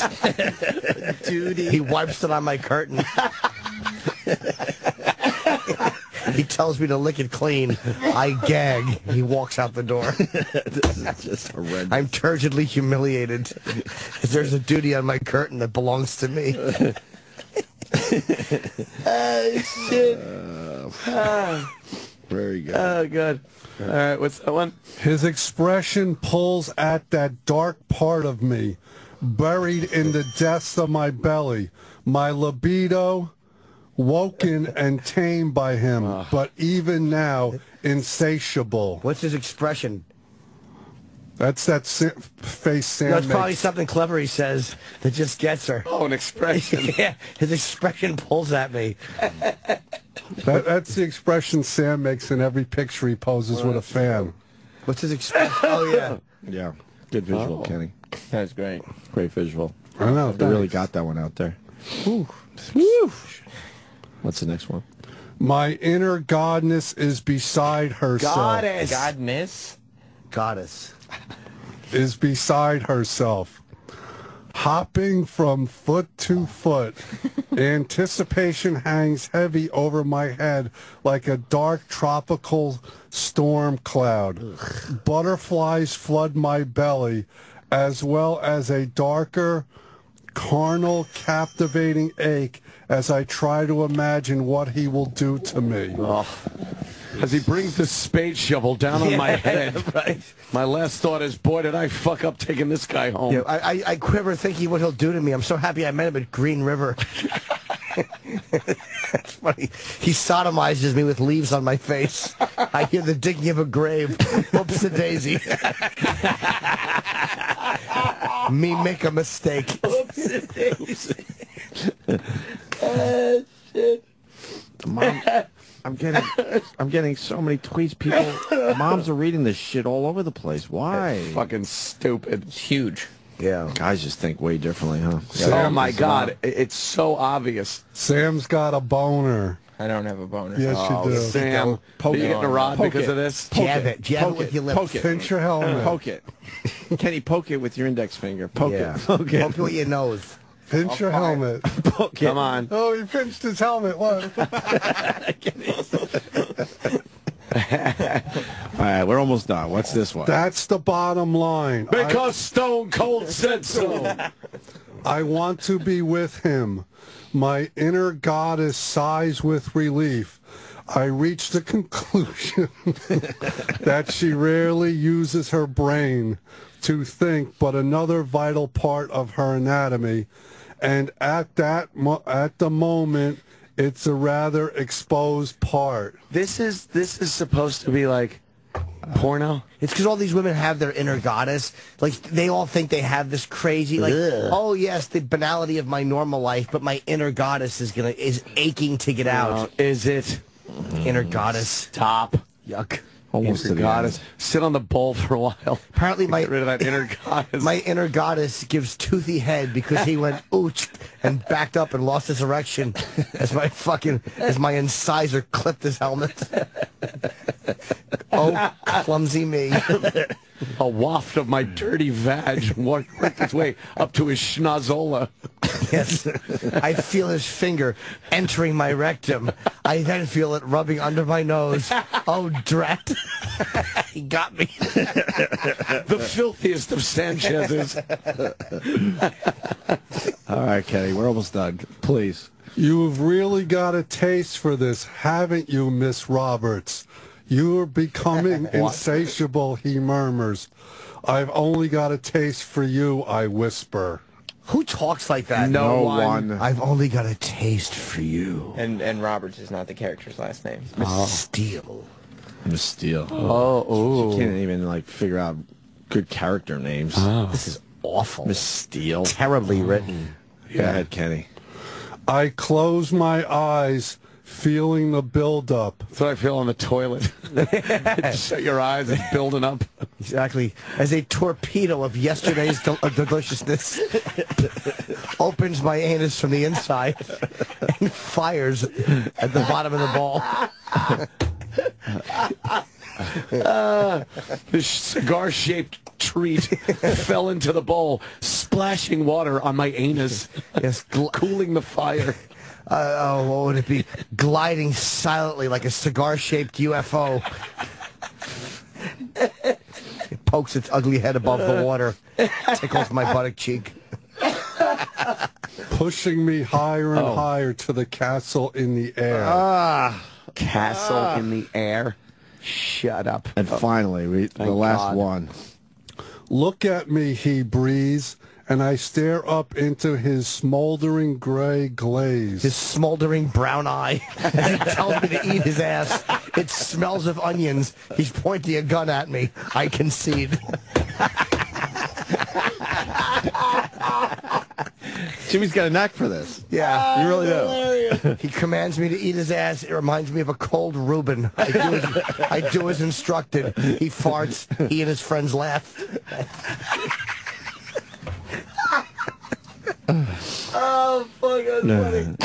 Speaker 5: Duty. He wipes it on my curtain. He tells me to lick it clean. I gag. He walks out the door.
Speaker 3: This is just horrendous.
Speaker 5: I'm turgidly humiliated. There's a duty on my curtain that belongs to me.
Speaker 4: Oh, shit.
Speaker 3: Very good.
Speaker 4: Oh, good. All right, what's that one?
Speaker 11: His expression pulls at that dark part of me, buried in the depths of my belly. My libido, woken and tamed by him, but even now insatiable.
Speaker 5: What's his expression?
Speaker 11: That's that face Sam
Speaker 5: No, it's
Speaker 11: makes.
Speaker 5: probably something clever he says that just gets her.
Speaker 4: Oh, an expression.
Speaker 5: Yeah, his expression pulls at me.
Speaker 11: That's the expression Sam makes in every picture he poses with a fan.
Speaker 5: What's his expression? Oh, yeah.
Speaker 3: Yeah. Good visual, Kenny.
Speaker 1: That's great.
Speaker 3: Great visual.
Speaker 11: I know.
Speaker 3: They really got that one out there.
Speaker 5: Woo.
Speaker 3: What's the next one?
Speaker 11: My inner goddess is beside herself.
Speaker 5: Goddess.
Speaker 11: Is beside herself. Hopping from foot to foot. Anticipation hangs heavy over my head like a dark tropical storm cloud. Butterflies flood my belly, as well as a darker, carnal, captivating ache as I try to imagine what he will do to me.
Speaker 4: Oh. As he brings the spade shovel down on my head,
Speaker 5: right.
Speaker 4: My last thought is, boy, did I fuck up taking this guy home.
Speaker 5: Yeah, I quiver thinking what he'll do to me. I'm so happy I met him at Green River. That's funny. He sodomizes me with leaves on my face. I hear the digging of a grave. Whoops-a-daisy. Me make a mistake.
Speaker 3: Whoops-a-daisy. Shit. Mom, I'm getting so many tweets. People, moms are reading this shit all over the place. Why?
Speaker 4: That's fucking stupid.
Speaker 1: It's huge.
Speaker 5: Yeah.
Speaker 3: Guys just think way differently, huh?
Speaker 4: Oh my God, it's so obvious.
Speaker 11: Sam's got a boner.
Speaker 1: I don't have a boner.
Speaker 11: Yes, you do.
Speaker 4: Sam,
Speaker 3: Poke
Speaker 4: are you
Speaker 3: it.
Speaker 4: getting a rod
Speaker 3: Poke
Speaker 4: because
Speaker 3: it.
Speaker 4: of this?
Speaker 5: Jab it. Jab it with your lips.
Speaker 3: Poke it.
Speaker 11: Pinch your helmet.
Speaker 3: Poke it. Kenny, poke it with your index finger. Poke
Speaker 5: Yeah.
Speaker 3: it. Poke it.
Speaker 5: Poke it with your nose.
Speaker 11: Pinch your helmet.
Speaker 3: Poke it.
Speaker 4: Come on.
Speaker 11: Oh, he pinched his helmet. Look.
Speaker 3: All right, we're almost done. What's this one?
Speaker 11: That's the bottom line.
Speaker 4: Because Stone Cold said so.
Speaker 11: I want to be with him. My inner goddess sighs with relief. I reach the conclusion that she rarely uses her brain to think, but another vital part of her anatomy. And at the moment, it's a rather exposed part.
Speaker 4: This is supposed to be like porno.
Speaker 5: It's because all these women have their inner goddess. Like, they all think they have this crazy, like, oh, yes, the banality of my normal life, but my inner goddess is aching to get out.
Speaker 4: Is it?
Speaker 5: Inner goddess.
Speaker 4: Stop.
Speaker 5: Yuck.
Speaker 3: Almost to the
Speaker 4: goddess.
Speaker 3: end.
Speaker 4: Sit on the bowl for a while.
Speaker 5: Apparently,
Speaker 4: Get rid of that inner goddess.
Speaker 5: my inner goddess gives toothy head because he went ooch and backed up and lost his erection as my incisor clipped his helmet. Oh, clumsy me.
Speaker 4: A waft of my dirty vag worked its way up to his schnozola.
Speaker 5: Yes. I feel his finger entering my rectum. I then feel it rubbing under my nose. Oh, drat. He got me.
Speaker 4: The filthiest of Sanchez's.
Speaker 3: All right, Kenny, we're almost done. Please.
Speaker 11: You've really got a taste for this, haven't you, Miss Roberts? You're becoming insatiable, he murmurs. I've only got a taste for you, I whisper.
Speaker 5: Who talks like that?
Speaker 3: No one.
Speaker 5: I've only got a taste for you.
Speaker 1: And Roberts is not the character's last name.
Speaker 5: Steele.
Speaker 3: Miss Steele.
Speaker 4: Oh,
Speaker 3: She can't even, like, figure out good character names.
Speaker 5: This is awful.
Speaker 3: Miss Steele.
Speaker 5: Terribly written.
Speaker 3: Go ahead, Kenny.
Speaker 11: I close my eyes, feeling the buildup.
Speaker 4: That's what I feel on the toilet. Shut your eyes, it's building up.
Speaker 5: Exactly. As a torpedo of yesterday's deliciousness opens my anus from the inside and fires at the bottom of the ball.
Speaker 4: This cigar-shaped treat fell into the bowl, splashing water on my anus,
Speaker 5: Yes,
Speaker 4: cooling the fire.
Speaker 5: what would it be? Gliding silently like a cigar-shaped UFO. It pokes its ugly head above the water, tickles my buttock cheek.
Speaker 11: Pushing me higher and higher to the castle in the air.
Speaker 4: Castle in the air. Shut up.
Speaker 3: And finally, the last
Speaker 4: God.
Speaker 3: one.
Speaker 11: Look at me, he breathes, and I stare up into his smoldering gray glaze.
Speaker 5: His smoldering brown eye as he tells me to eat his ass. It smells of onions. He's pointing a gun at me. I concede.
Speaker 3: Jimmy's got a knack for this.
Speaker 5: Yeah,
Speaker 3: you really do.
Speaker 5: He commands me to eat his ass. It reminds me of a cold Reuben. I do as instructed. He farts. He and his friends laugh.
Speaker 4: Oh, fuck, that's funny.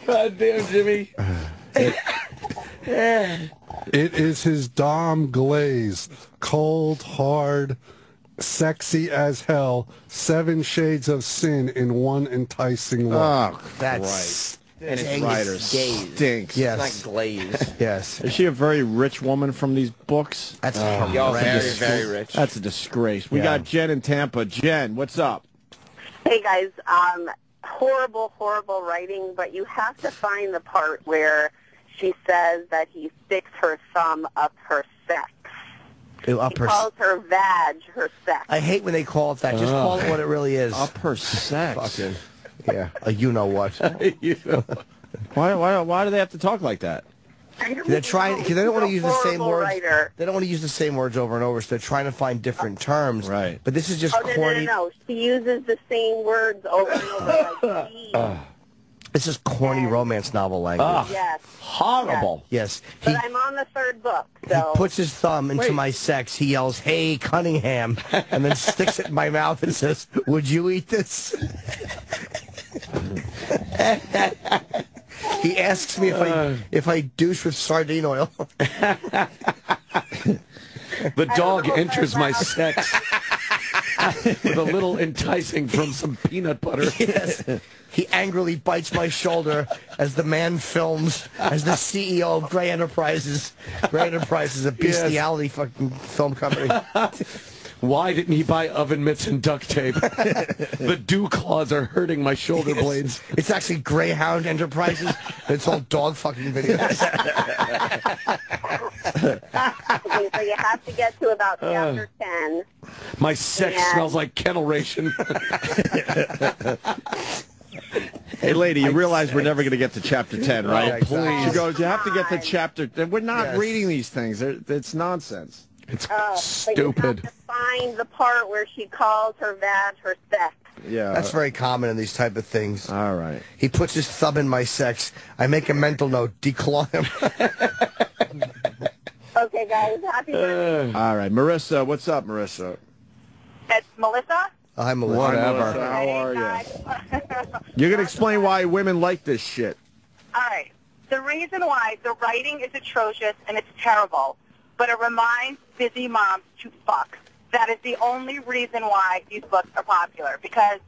Speaker 4: God damn, Jimmy.
Speaker 11: It is his Dom glaze. Cold, hard, sexy as hell. 7 shades of sin in one enticing look.
Speaker 3: Oh,
Speaker 5: That's
Speaker 1: And
Speaker 3: this
Speaker 1: it's
Speaker 3: writer
Speaker 1: gaze.
Speaker 3: stinks.
Speaker 5: Yes.
Speaker 1: It's not glaze.
Speaker 5: Yes.
Speaker 3: Is she a very rich woman from these books?
Speaker 5: That's
Speaker 1: Y'all very,
Speaker 5: horrendous.
Speaker 1: very rich.
Speaker 3: That's a disgrace. We
Speaker 5: Yeah.
Speaker 3: got Jen in Tampa. Jen, what's up?
Speaker 9: Hey guys, horrible, horrible writing, but you have to find the part where she says that he sticks her thumb up her sex.
Speaker 5: Ew, up
Speaker 9: He
Speaker 5: her.
Speaker 9: calls her vag her sex.
Speaker 5: I hate when they call it that. Just call it what it really is.
Speaker 3: Up her sex.
Speaker 5: Fucking, yeah. You know what?
Speaker 3: Why do they have to talk like that?
Speaker 5: They're trying because they don't want to use the same
Speaker 9: Horrible
Speaker 5: words.
Speaker 9: writer.
Speaker 5: They don't want to use the same words over and over, so they're trying to find different terms.
Speaker 3: Right.
Speaker 5: But this is just
Speaker 9: Oh,
Speaker 5: corny.
Speaker 9: no. She uses the same words over and over like geez.
Speaker 5: This is corny romance novel language.
Speaker 9: Yes.
Speaker 4: Horrible.
Speaker 5: Yes.
Speaker 9: But I'm on the 3rd book, so...
Speaker 5: He puts his thumb into my sex. He yells, "Hey, Cunningham," and then sticks it in my mouth and says, "Would you eat this?" He asks me if I douche with sardine oil.
Speaker 4: The dog enters my sex with a little enticing from some peanut butter.
Speaker 5: Yes. He angrily bites my shoulder as the man films as the CEO of Gray Enterprises. Gray Enterprises is a bestiality fucking film company.
Speaker 4: Why didn't he buy oven mitts and duct tape? The dew claws are hurting my shoulder blades.
Speaker 5: It's actually Greyhound Enterprises. It's all dog fucking videos.
Speaker 9: Okay, so you have to get to about chapter 10.
Speaker 4: My sex smells like kennel ration.
Speaker 3: Hey, lady, you realize we're never going to get to chapter 10, right?
Speaker 5: Yeah, exactly.
Speaker 3: She goes, you have to get to chapter... We're not
Speaker 5: Yes.
Speaker 3: reading these things. It's nonsense.
Speaker 4: It's
Speaker 9: But you
Speaker 4: stupid.
Speaker 9: have to find the part where she calls her vag her sex.
Speaker 3: Yeah.
Speaker 5: That's very common in these type of things.
Speaker 3: All right.
Speaker 5: He puts his thumb in my sex. I make a mental note, declaw him.
Speaker 9: Okay, guys, happy birthday.
Speaker 3: All right. Marissa, what's up, Marissa?
Speaker 9: It's Melissa.
Speaker 5: I'm a
Speaker 3: Whatever. How are you? You're going to explain why women like this shit.
Speaker 12: All right. The reason why the writing is atrocious and it's terrible, but it reminds busy moms to fuck. That is the only reason why these books are popular. Because,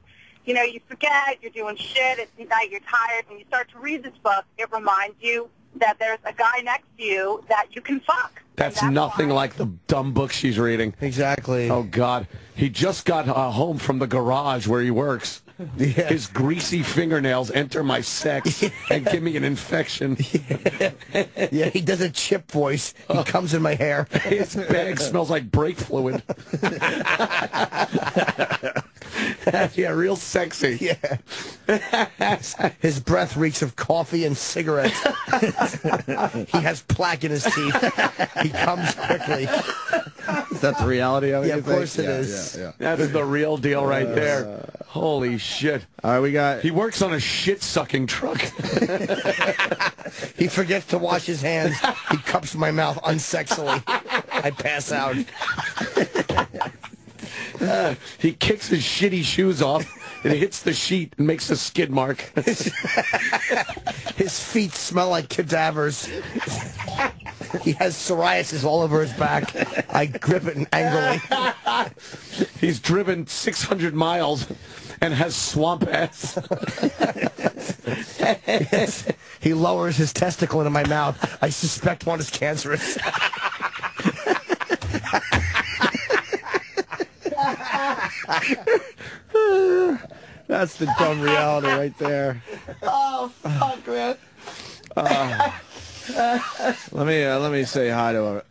Speaker 12: you know, you forget, you're doing shit, it's night, you're tired, and you start to read this book, it reminds you that there's a guy next to you that you can fuck.
Speaker 4: That's nothing like the dumb book she's reading.
Speaker 5: Exactly.
Speaker 4: Oh, God. He just got home from the garage where he works.
Speaker 5: Yeah.
Speaker 4: His greasy fingernails enter my sex and give me an infection.
Speaker 5: Yeah, he does a chip voice. He comes in my hair.
Speaker 4: His bag smells like brake fluid. Yeah, real sexy.
Speaker 5: Yeah. His breath reeks of coffee and cigarettes. He has plaque in his teeth. He comes quickly.
Speaker 3: Is that the reality of it?
Speaker 5: Yeah,
Speaker 3: you
Speaker 5: of course
Speaker 3: think?
Speaker 5: it is.
Speaker 3: Yeah.
Speaker 4: That's the real deal right there. Holy shit.
Speaker 3: All right, we got...
Speaker 4: He works on a shit-sucking truck.
Speaker 5: He forgets to wash his hands. He cups my mouth unsexily. I pass out.
Speaker 4: He kicks his shitty shoes off and hits the sheet and makes a skid mark.
Speaker 5: His feet smell like cadavers. He has psoriasis all over his back. I grip it angrily.
Speaker 4: He's driven 600 miles and has swamp ass.
Speaker 5: Yes. He lowers his testicle into my mouth. I suspect one is cancerous.
Speaker 3: That's the dumb reality right there.
Speaker 5: Oh, fuck, man.
Speaker 3: Let me say hi to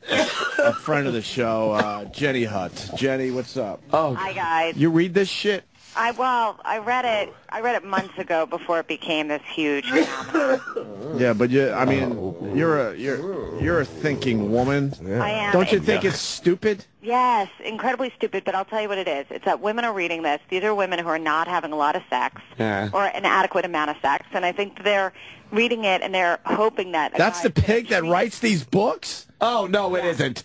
Speaker 3: a friend of the show, Jenny Hutt. Jenny, what's up?
Speaker 4: Oh,
Speaker 12: Hi, guys.
Speaker 3: You read this shit?
Speaker 12: I read it months ago before it became this huge phenomenon.
Speaker 3: Yeah, but I mean, you're a thinking woman.
Speaker 12: I am.
Speaker 3: Don't you think it's stupid?
Speaker 12: Yes, incredibly stupid, but I'll tell you what it is. It's that women are reading this. These are women who are not having a lot of sex or an adequate amount of sex, and I think they're reading it and they're hoping that...
Speaker 3: That's the pig that writes these books?
Speaker 4: Oh, no, it isn't.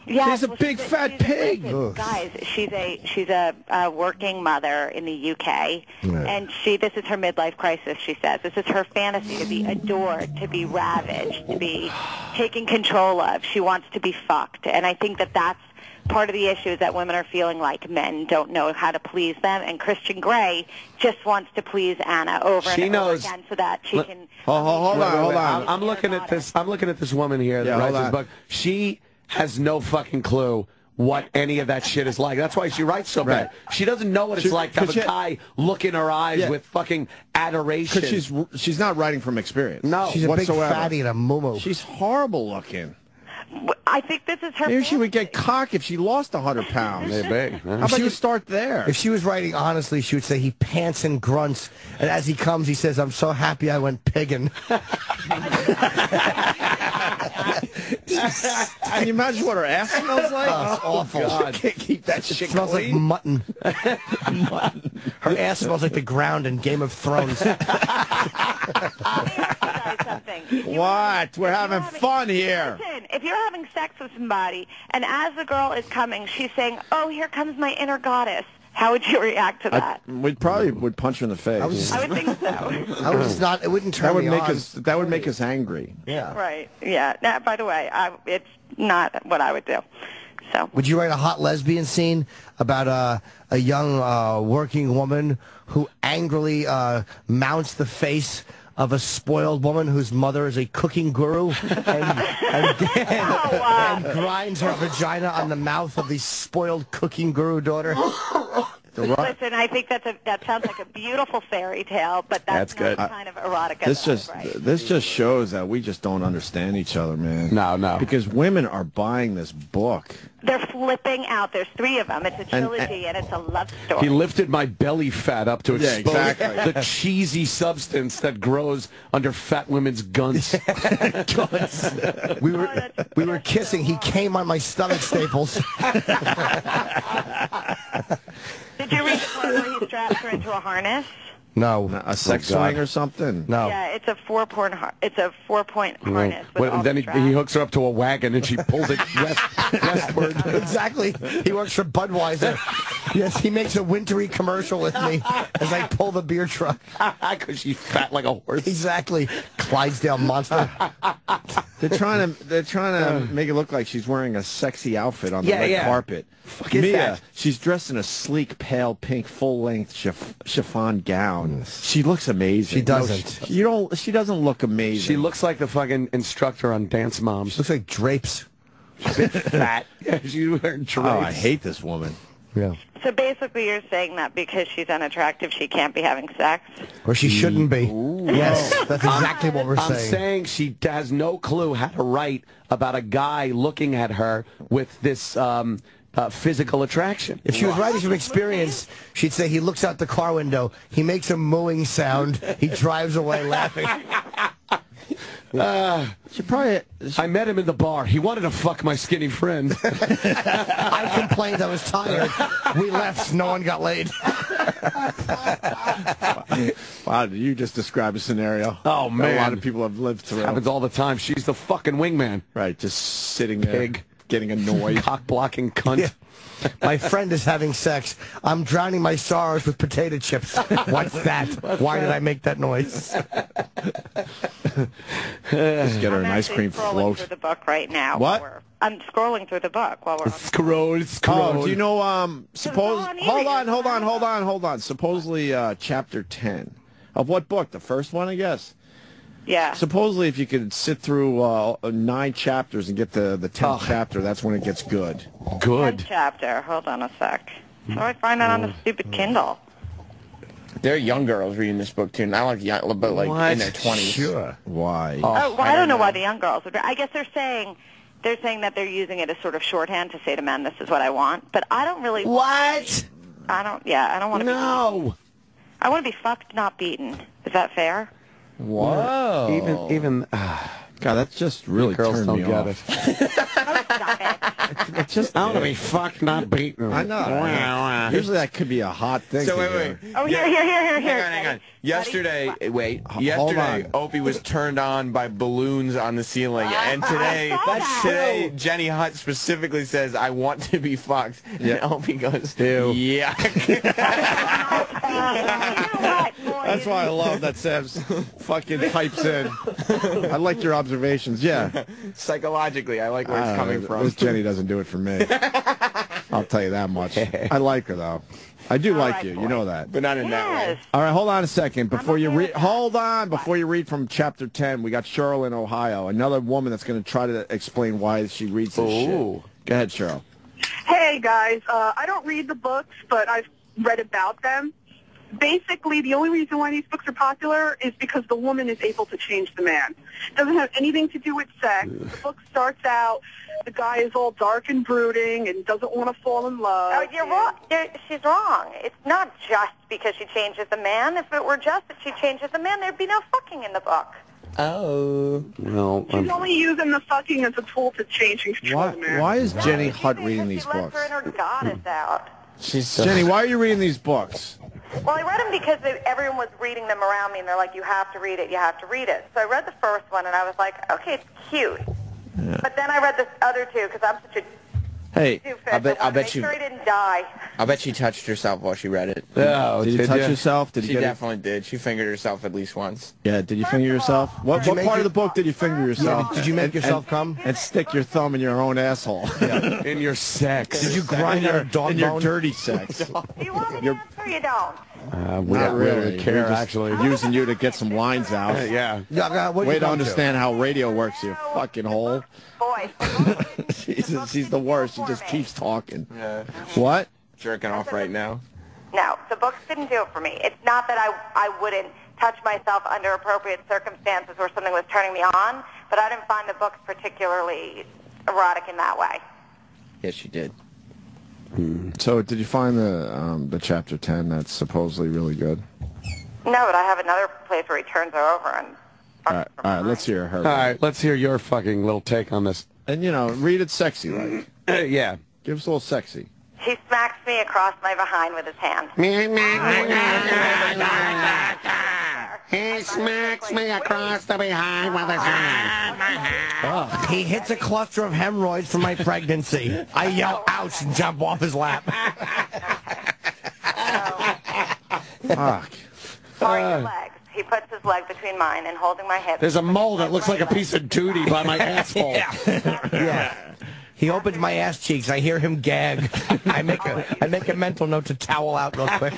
Speaker 12: Yes,
Speaker 3: She's a big fat pig.
Speaker 12: Guys, she's a working mother in the UK, and this is her midlife crisis. She says this is her fantasy to be adored, to be ravaged, to be taken control of. She wants to be fucked, and I think that that's part of the issue is that women are feeling like men don't know how to please them, and Christian Grey just wants to please Anna over and over again so that she can.
Speaker 3: Hold on.
Speaker 4: I'm looking at this. I'm looking at this woman here that writes this book. She has no fucking clue what any of that shit is like. That's why she writes so bad. She doesn't know what it's like to have a guy look in her eyes with fucking adoration.
Speaker 3: Because she's not writing from experience.
Speaker 5: No, she's a big fatty and a muumuu.
Speaker 3: She's horrible looking.
Speaker 12: I think this is her.
Speaker 3: Maybe she would get cock if she lost 100 pounds.
Speaker 4: Maybe.
Speaker 3: How about you start there?
Speaker 5: If she was writing honestly, she would say he pants and grunts, and as he comes, he says, "I'm so happy I went pigging."
Speaker 3: Can you imagine what her ass smells like?
Speaker 5: Oh, it's awful.
Speaker 3: God. She can't keep that shit
Speaker 5: It smells
Speaker 3: clean.
Speaker 5: like mutton. Her ass smells like the ground in Game of Thrones.
Speaker 3: What? We're having fun here.
Speaker 12: Listen, if you're having sex with somebody, and as the girl is coming, she's saying, "Oh, here comes my inner goddess." How would you react to that?
Speaker 3: We probably would punch her in the face.
Speaker 12: I would think so.
Speaker 5: I was not. It wouldn't turn me on.
Speaker 3: That would make us angry.
Speaker 5: Yeah.
Speaker 12: Right. Yeah. Now, by the way, it's not what I would do. So.
Speaker 5: Would you write a hot lesbian scene about a young working woman who angrily mounts the face of a spoiled woman whose mother is a cooking guru and grinds her vagina on the mouth of the spoiled cooking guru daughter?
Speaker 12: Listen, I think that sounds like a beautiful fairy tale, but that's not
Speaker 3: good.
Speaker 12: kind of erotica.
Speaker 3: This just shows that we just don't understand each other, man.
Speaker 4: No.
Speaker 3: Because women are buying this book.
Speaker 12: They're flipping out. There's 3 of them. It's a trilogy, and it's a love story.
Speaker 4: He lifted my belly fat up to expose
Speaker 3: exactly.
Speaker 4: the cheesy substance that grows under fat women's guns.
Speaker 5: We were kissing. He came on my stomach staples.
Speaker 12: Did you read the part where he straps her into a harness?
Speaker 5: No.
Speaker 3: A sex swing or something?
Speaker 5: No.
Speaker 12: Yeah, it's a 4-point harness. With
Speaker 4: Then he hooks her up to a wagon and she pulls it westward.
Speaker 5: Exactly. He works for Budweiser. Yes, he makes a wintry commercial with me as I pull the beer truck.
Speaker 4: Because she's fat like a horse.
Speaker 5: Exactly. Clydesdale monster.
Speaker 3: They're trying to make it look like she's wearing a sexy outfit on the red carpet.
Speaker 4: Fuck is
Speaker 3: Mia,
Speaker 4: that?
Speaker 3: she's dressed in a sleek, pale pink, full-length chiffon gown. She looks amazing.
Speaker 5: She doesn't.
Speaker 3: She doesn't look amazing.
Speaker 4: She looks like the fucking instructor on Dance Moms.
Speaker 5: She looks like drapes.
Speaker 4: She's a bit fat. Yeah, she's wearing drapes.
Speaker 3: Oh, I hate this woman.
Speaker 5: Yeah.
Speaker 12: So basically you're saying that because she's unattractive, she can't be having sex?
Speaker 5: Or she shouldn't be. Yes, that's exactly what we're saying.
Speaker 4: I'm saying she has no clue how to write about a guy looking at her with this physical attraction.
Speaker 5: If she was writing from experience, she'd say he looks out the car window, he makes a mooing sound, he drives away laughing.
Speaker 4: I met him in the bar. He wanted to fuck my skinny friend.
Speaker 5: I complained I was tired. We left. No one got laid.
Speaker 3: Wow, you just described a scenario.
Speaker 4: Oh, man.
Speaker 3: A lot of people have lived through.
Speaker 4: Happens all the time. She's the fucking wingman.
Speaker 3: Right, just sitting there,
Speaker 4: Pig.
Speaker 3: getting annoyed.
Speaker 4: Cock-blocking cunt.
Speaker 5: Yeah. My friend is having sex. I'm drowning my sorrows with potato chips. What's that? Why did I make that noise?
Speaker 3: Just get her an ice cream
Speaker 12: scrolling
Speaker 3: float.
Speaker 12: through the book right now.
Speaker 3: What?
Speaker 12: I'm scrolling through the book while we're on.
Speaker 4: Scroll.
Speaker 3: Oh, do you know, hold on. Supposedly, chapter 10. Of what book? The first one, I guess?
Speaker 12: Yeah.
Speaker 3: Supposedly, if you could sit through 9 chapters and get the 10th chapter, that's when it gets good.
Speaker 4: Good.
Speaker 12: 10th chapter. Hold on a sec. How do I find that on the stupid Kindle?
Speaker 1: There are young girls reading this book too, not like young, but like in their 20s.
Speaker 3: Sure. Why?
Speaker 12: Oh, well, I don't know why the young girls would. I guess they're saying that they're using it as sort of shorthand to say to men, "This is what I want." But I don't really.
Speaker 5: What?
Speaker 13: I don't want to
Speaker 4: No!
Speaker 13: I want to be fucked, not beaten. Is that fair?
Speaker 1: Whoa.
Speaker 4: Even
Speaker 3: God, that's just really
Speaker 4: girls
Speaker 3: turned
Speaker 4: don't
Speaker 3: me
Speaker 4: get
Speaker 3: off.
Speaker 4: It's just, I want to be fucked, not beaten.
Speaker 3: I know. Usually that could be a hot thing.
Speaker 1: So
Speaker 3: to
Speaker 1: wait.
Speaker 13: Oh, here.
Speaker 1: Hang on. Yesterday, yesterday, Opie was turned on by balloons on the ceiling, and today, Jenny Hutt specifically says, "I want to be fucked."
Speaker 3: Yeah.
Speaker 1: And Opie goes,
Speaker 3: Ew.
Speaker 1: "Yeah."
Speaker 3: That's why I love that Sam's fucking types in. I like your observations. Yeah.
Speaker 1: Psychologically, I like where it's coming from.
Speaker 3: This Jenny doesn't do it for me. I'll tell you that much. I like her though. I do like you. You know that.
Speaker 1: But not in that way.
Speaker 3: All right, hold on a second. Before you read, before you read from chapter 10, we got Cheryl in Ohio, another woman that's going to try to explain why she reads this shit. Go ahead, Cheryl.
Speaker 14: Hey, guys. I don't read the books, but I've read about them. Basically, the only reason why these books are popular is because the woman is able to change the man. It doesn't have anything to do with sex. The book starts out, the guy is all dark and brooding and doesn't want to fall in love.
Speaker 13: Oh, you're wrong. She's wrong. It's not just because she changes the man. If it were just that she changes the man, there'd be no fucking in the book.
Speaker 1: Oh.
Speaker 4: No.
Speaker 14: She's only using the fucking as a tool to change and control the man.
Speaker 3: Why is Jenny Hutt reading these books?
Speaker 13: She lets her inner goddess out.
Speaker 3: Jenny, why are you reading these books?
Speaker 13: Well, I read them because everyone was reading them around me, and they're like, you have to read it, you have to read it. So I read the first one, and I was like, okay, it's cute.
Speaker 3: Yeah.
Speaker 13: But then I read the other two because I'm such a
Speaker 3: Hey,
Speaker 13: doofus. I bet
Speaker 1: she.
Speaker 13: Sure he didn't die.
Speaker 1: I bet she touched herself while she read it.
Speaker 3: Oh, did you touch yourself?
Speaker 1: She definitely did. She fingered herself at least once.
Speaker 3: Yeah, did you finger yourself? What part of the book did you finger yourself?
Speaker 5: Yeah, did you make yourself come?
Speaker 3: And stick your thumb in your own asshole.
Speaker 4: Yeah. In your sex.
Speaker 5: Did you grind your dog
Speaker 3: in your dirty sex?
Speaker 13: Do you want me to answer or you don't?
Speaker 4: We
Speaker 3: Not
Speaker 4: don't
Speaker 3: really
Speaker 4: care,
Speaker 3: We're just
Speaker 4: actually.
Speaker 3: using you to get some lines out.
Speaker 4: Yeah.
Speaker 3: Way to understand how radio works, you fucking hole.
Speaker 13: Boy.
Speaker 3: She's the worst. She just keeps talking.
Speaker 1: Yeah.
Speaker 3: What?
Speaker 1: Jerking off right now.
Speaker 13: No, the books didn't do it for me. It's not that I wouldn't touch myself under appropriate circumstances where something was turning me on, but I didn't find the books particularly erotic in that way.
Speaker 1: Yes, you did.
Speaker 3: So, did you find the chapter 10 that's supposedly really good?
Speaker 13: No, but I have another place where he turns her over and...
Speaker 3: All right, let's hear her.
Speaker 4: All right, let's hear your fucking little take on this.
Speaker 3: And, you know, read it sexy, like.
Speaker 4: Yeah.
Speaker 3: Give us a little sexy.
Speaker 13: He smacks me across my behind with his hand.
Speaker 15: He smacks me across the behind with his hand.
Speaker 5: He hits a cluster of hemorrhoids from my pregnancy. I yell, ouch, and jump off his lap.
Speaker 3: Fuck.
Speaker 13: Or your legs. He puts his leg between mine and holding my hip.
Speaker 4: There's a mole that looks like a piece of duty by my asshole.
Speaker 5: Yeah. He opens my ass cheeks. I hear him gag. I make a mental note to towel out real quick.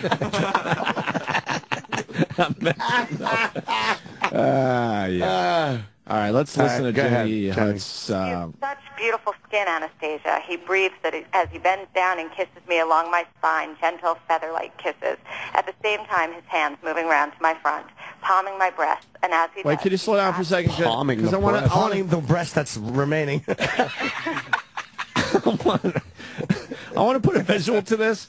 Speaker 3: Yeah. All right, let's listen to Jenny Hutt's...
Speaker 13: Such beautiful skin, Anastasia. He breathes as he bends down and kisses me along my spine, gentle feather-like kisses. At the same time, his hands moving round to my front, palming my breasts. And as he
Speaker 3: Wait, could you slow down for a second?
Speaker 4: Palming the
Speaker 3: breast.
Speaker 5: Palming the breast that's remaining.
Speaker 3: I want to put a visual to this.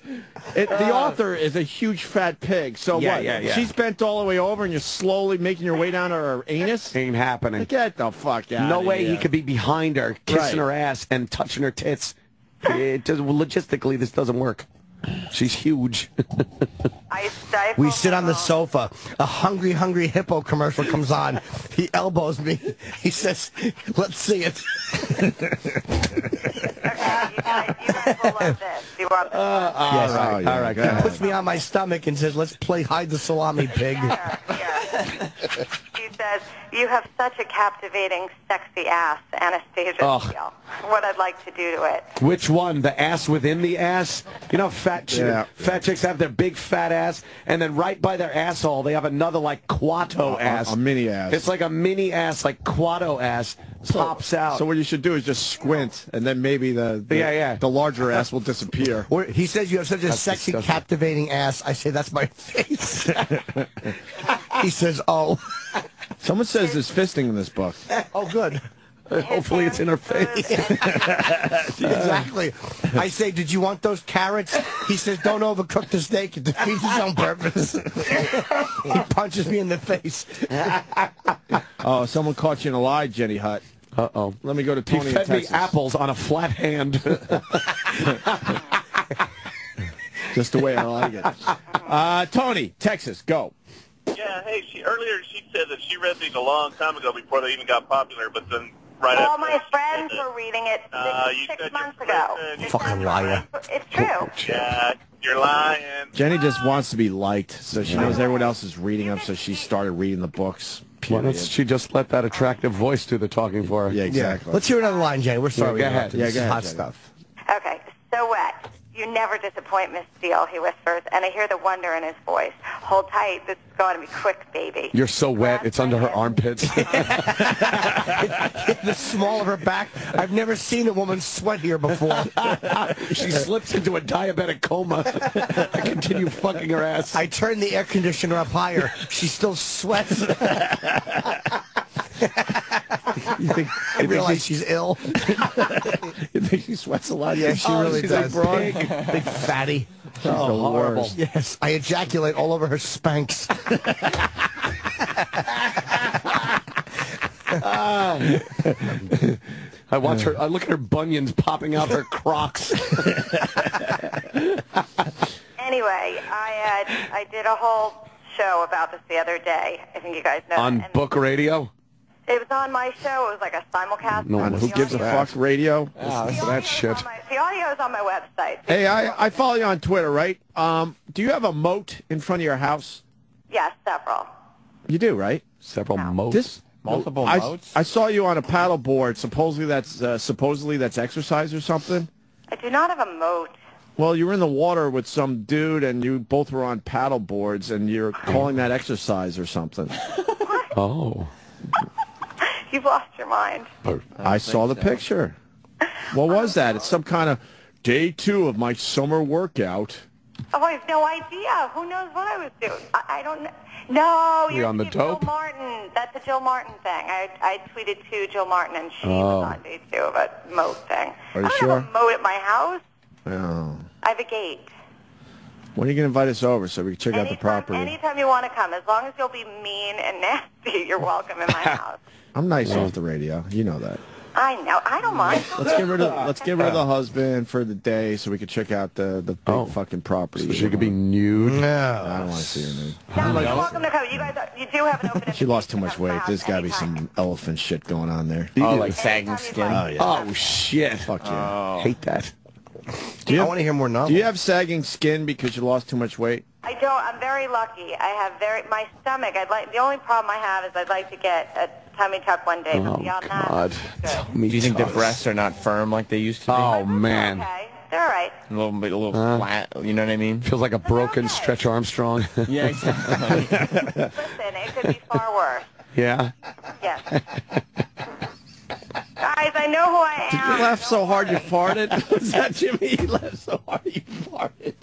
Speaker 3: The author is a huge fat pig. So what?
Speaker 4: Yeah.
Speaker 3: She's bent all the way over, and you're slowly making your way down to her anus?
Speaker 4: Ain't happening.
Speaker 3: Get the fuck out
Speaker 4: No
Speaker 3: of
Speaker 4: way
Speaker 3: here.
Speaker 4: he could be behind her, kissing her ass and touching her tits. It does, logistically, this doesn't work. She's huge.
Speaker 5: We sit on the sofa. A Hungry Hungry Hippo commercial comes on. He elbows me. He says, let's see it.
Speaker 13: You guys will love this. You want this?
Speaker 5: Yes,
Speaker 3: all right.
Speaker 5: He puts me on my stomach and says, let's play hide the salami, pig.
Speaker 13: He says, you have such a captivating, sexy ass, Anastasia.
Speaker 4: Oh.
Speaker 13: What I'd like to do to it.
Speaker 4: Which one? The ass within the ass? You know, fat chicks have their big fat ass, and then right by their asshole, they have another, like, quato ass.
Speaker 3: A mini ass.
Speaker 4: It's like a mini ass, like quato ass, pops out.
Speaker 3: So what you should do is just squint, and then maybe the larger ass will disappear.
Speaker 5: Or he says you have such a
Speaker 3: That's
Speaker 5: sexy,
Speaker 3: disgusting.
Speaker 5: captivating ass. I say, that's my face. He says, oh.
Speaker 3: Someone says there's fisting in this book.
Speaker 5: Oh, good.
Speaker 4: Hopefully it's in her face.
Speaker 5: Exactly. I say, did you want those carrots? He says, don't overcook the steak. It defeats its own purpose. He punches me in the face.
Speaker 3: Oh, someone caught you in a lie, Jenny Hutt.
Speaker 4: Uh-oh.
Speaker 3: Let me go to Tony
Speaker 4: He fed
Speaker 3: in
Speaker 4: me
Speaker 3: Texas.
Speaker 4: apples on a flat hand.
Speaker 3: Just the way I like it. Tony, Texas, go.
Speaker 16: Yeah, hey, earlier she said that she read these a long time ago before they even got popular, but then right
Speaker 13: All
Speaker 16: after
Speaker 13: my friends were reading it six months ago.
Speaker 5: Fucking liar.
Speaker 13: It's true.
Speaker 16: Yeah, you're lying.
Speaker 3: Jenny just wants to be liked, so she knows everyone else is reading them, so she started reading the books.
Speaker 4: Why don't she just let that attractive voice do the talking for her?
Speaker 3: Yeah, exactly.
Speaker 5: Let's hear another line, Jenny. We're sorry.
Speaker 4: Yeah, go ahead.
Speaker 5: This is hot
Speaker 3: Jenny.
Speaker 5: stuff.
Speaker 13: Okay, so wet. You never disappoint, Miss Steele, he whispers, and I hear the wonder in his voice. Hold tight. This is going to be quick, baby.
Speaker 4: You're so wet, it's under her armpits.
Speaker 5: The small of her back. I've never seen a woman sweat here before.
Speaker 4: She slips into a diabetic coma. I continue fucking her ass.
Speaker 5: I turn the air conditioner up higher. She still sweats. I realize she's ill.
Speaker 3: You think she sweats a lot?
Speaker 5: Yeah, she really
Speaker 3: she's
Speaker 5: does.
Speaker 3: Like
Speaker 5: Big fatty.
Speaker 3: Oh, horrible.
Speaker 5: Yes, I ejaculate all over her Spanx.
Speaker 4: I watch her. I look at her bunions popping out her Crocs.
Speaker 13: Anyway, I did a whole show about this the other day. I think you guys know.
Speaker 4: On book radio?
Speaker 13: It was on my show. It was like a simulcast.
Speaker 3: No, who gives a fuck radio?
Speaker 4: Listen to that shit.
Speaker 13: The audio is on my website.
Speaker 3: Hey, I follow you on Twitter, right? Do you have a moat in front of your house?
Speaker 13: Yes, several.
Speaker 3: You do, right?
Speaker 4: Several moats?
Speaker 1: Multiple moats?
Speaker 3: I saw you on a paddle board. Supposedly that's exercise or something.
Speaker 13: I do not have a moat.
Speaker 3: Well, you were in the water with some dude, and you both were on paddle boards, and you're calling that exercise or something.
Speaker 4: Oh.
Speaker 13: You've lost your mind.
Speaker 3: I saw the picture. What was that? It's some kind of day 2 of my summer workout.
Speaker 13: Oh, I have no idea. Who knows what I was doing? I don't know. No, you're
Speaker 4: on the
Speaker 13: Jill
Speaker 4: dope?
Speaker 13: Martin. That's a Jill Martin thing. I tweeted to Jill Martin, and she was on day 2 of a moat thing.
Speaker 3: Are you
Speaker 13: I don't
Speaker 3: sure?
Speaker 13: have a moat at my house.
Speaker 3: Oh.
Speaker 13: I have a gate.
Speaker 3: When are you going to invite us over so we can check out the property?
Speaker 13: Anytime you want to come, as long as you'll be mean and nasty, you're welcome in my house.
Speaker 3: I'm nice off the radio. You know that.
Speaker 13: I know. I don't mind.
Speaker 3: Let's get rid of the husband for the day so we can check out the big fucking property.
Speaker 4: So she could be nude?
Speaker 3: No. I don't want to see her nude.
Speaker 13: No, you're welcome to come. You guys, you do have an open.
Speaker 3: She lost too much weight. There's got to be some elephant shit going on there.
Speaker 1: Oh, like sagging skin?
Speaker 3: Oh, yeah.
Speaker 4: Oh, shit.
Speaker 3: Fuck yeah.
Speaker 4: Hate that.
Speaker 5: I want to hear more novels.
Speaker 3: Do you have sagging skin because you lost too much weight?
Speaker 13: I don't. I'm very lucky. I have my stomach. The only problem I have is I'd like to get a tummy tuck one day. But beyond
Speaker 4: God.
Speaker 13: that,
Speaker 1: Do you think the breasts are not firm like they used to be?
Speaker 4: Oh, man.
Speaker 13: okay, they're all right.
Speaker 1: A little flat, you know what I mean?
Speaker 4: Feels like a broken Stretch Armstrong.
Speaker 1: Yeah, exactly.
Speaker 13: Listen, it could be far worse.
Speaker 4: Yeah?
Speaker 13: Yes. Guys, I know who I
Speaker 3: Did
Speaker 13: am.
Speaker 3: you laugh so hard you farted? Was that Jimmy? You laughed so hard you farted.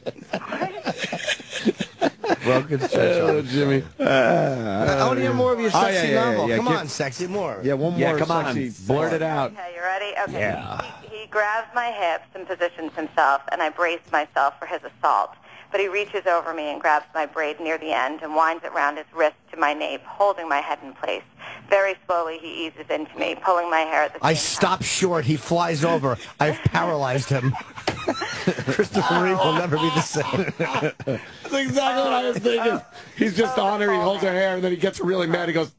Speaker 5: Broken
Speaker 4: Oh, Jimmy.
Speaker 5: I want to hear more of your sexy novel.
Speaker 3: yeah.
Speaker 5: Come on, sexy, more.
Speaker 3: Yeah, one more.
Speaker 4: Yeah, come
Speaker 3: sexy
Speaker 4: on. Blurt it out.
Speaker 13: Okay, you ready? Okay.
Speaker 4: Yeah.
Speaker 13: He grabs my hips and positions himself, and I brace myself for his assault. But he reaches over me and grabs my braid near the end and winds it round his wrist to my nape, holding my head in place. Very slowly, he eases into me, pulling my hair at the same
Speaker 5: I
Speaker 13: time.
Speaker 5: stop short. He flies over. I've paralyzed him. Christopher Reeve will never be the same.
Speaker 4: That's exactly what I was thinking. He's just on her, he holds her hair, and then he gets really mad. He goes...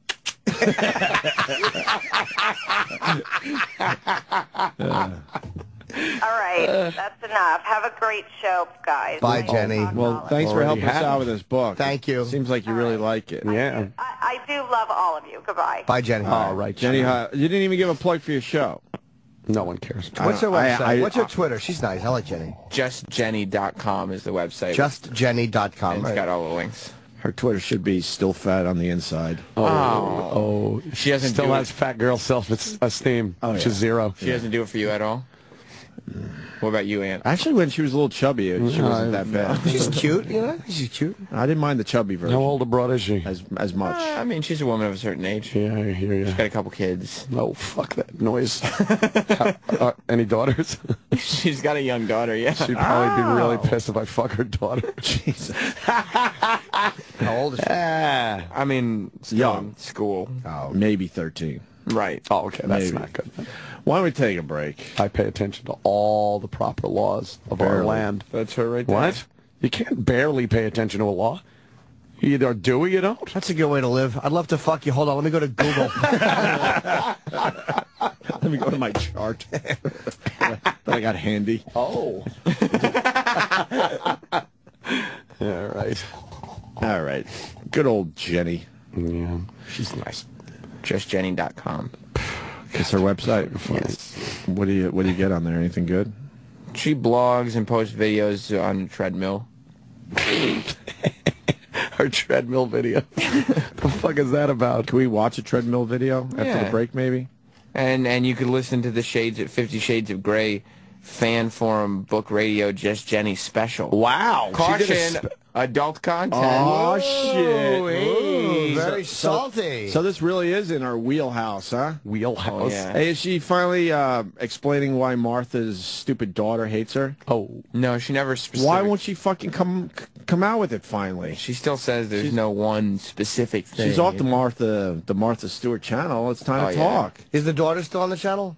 Speaker 13: All right, that's enough. Have a great show, guys.
Speaker 5: Bye, Jenny.
Speaker 3: Well, thanks for helping us out with this book.
Speaker 5: Thank you.
Speaker 3: Seems like you really like it.
Speaker 4: Yeah.
Speaker 13: I do love all of you. Goodbye.
Speaker 5: Bye, Jenny.
Speaker 3: All right, Jenny. You didn't even give a plug for your show.
Speaker 4: No one cares.
Speaker 5: What's her website? What's her Twitter? She's nice. I like Jenny.
Speaker 1: JustJenny.com is the website.
Speaker 5: JustJenny.com.
Speaker 1: And it's got all the links.
Speaker 3: Her Twitter should be still fat on the inside.
Speaker 4: Oh.
Speaker 1: She doesn't
Speaker 4: still
Speaker 1: do
Speaker 4: has fat girl self-esteem, which is 0.
Speaker 1: She doesn't do it for you at all? What about you, Aunt?
Speaker 3: Actually, when she was a little chubby, she wasn't that bad.
Speaker 5: She's cute, you know? She's cute.
Speaker 3: I didn't mind the chubby version.
Speaker 4: How old abroad is she?
Speaker 3: As much.
Speaker 1: I mean, she's a woman of a certain age.
Speaker 4: Yeah, I hear you.
Speaker 1: She's got a couple kids.
Speaker 4: Oh, fuck that noise. Any daughters?
Speaker 1: She's got a young daughter, yeah.
Speaker 4: She'd probably be really pissed if I fuck her daughter.
Speaker 3: Jesus.
Speaker 5: How old is she?
Speaker 1: I mean,
Speaker 3: young.
Speaker 1: School.
Speaker 3: Oh, maybe 13.
Speaker 1: Right.
Speaker 4: Oh, okay, that's
Speaker 3: Maybe.
Speaker 4: not good.
Speaker 3: Why don't we take a break?
Speaker 4: I pay attention to all the proper laws of our land.
Speaker 1: That's her right there.
Speaker 4: What? You can't barely pay attention to a law. You either do or you don't.
Speaker 5: That's a good way to live. I'd love to fuck you. Hold on, let me go to Google.
Speaker 3: Let me go to my chart that I got handy.
Speaker 4: Oh. All right.
Speaker 3: All right. Good old Jenny.
Speaker 4: Yeah.
Speaker 1: She's nice. JustJenny.com.
Speaker 3: It's her website.
Speaker 1: Yes.
Speaker 3: What do you get on there? Anything good?
Speaker 1: She blogs and posts videos on treadmill.
Speaker 4: Her treadmill video. The fuck is that about?
Speaker 3: Can we watch a treadmill video after the break, maybe?
Speaker 1: And you could listen to the 50 Shades of Grey fan forum book radio Just Jenny special.
Speaker 4: Wow.
Speaker 1: Caution, adult content.
Speaker 3: Oh, shit.
Speaker 5: Hey, very salty.
Speaker 3: So this really is in our wheelhouse, huh?
Speaker 4: Wheelhouse.
Speaker 1: Oh, yeah.
Speaker 3: Hey, is she finally explaining why Martha's stupid daughter hates her?
Speaker 4: Oh.
Speaker 1: No, she never specifically.
Speaker 3: Why won't she fucking come out with it finally?
Speaker 1: She still says there's no one specific thing.
Speaker 3: She's off the Martha Stewart channel. It's time to talk.
Speaker 5: Is the daughter still on the channel?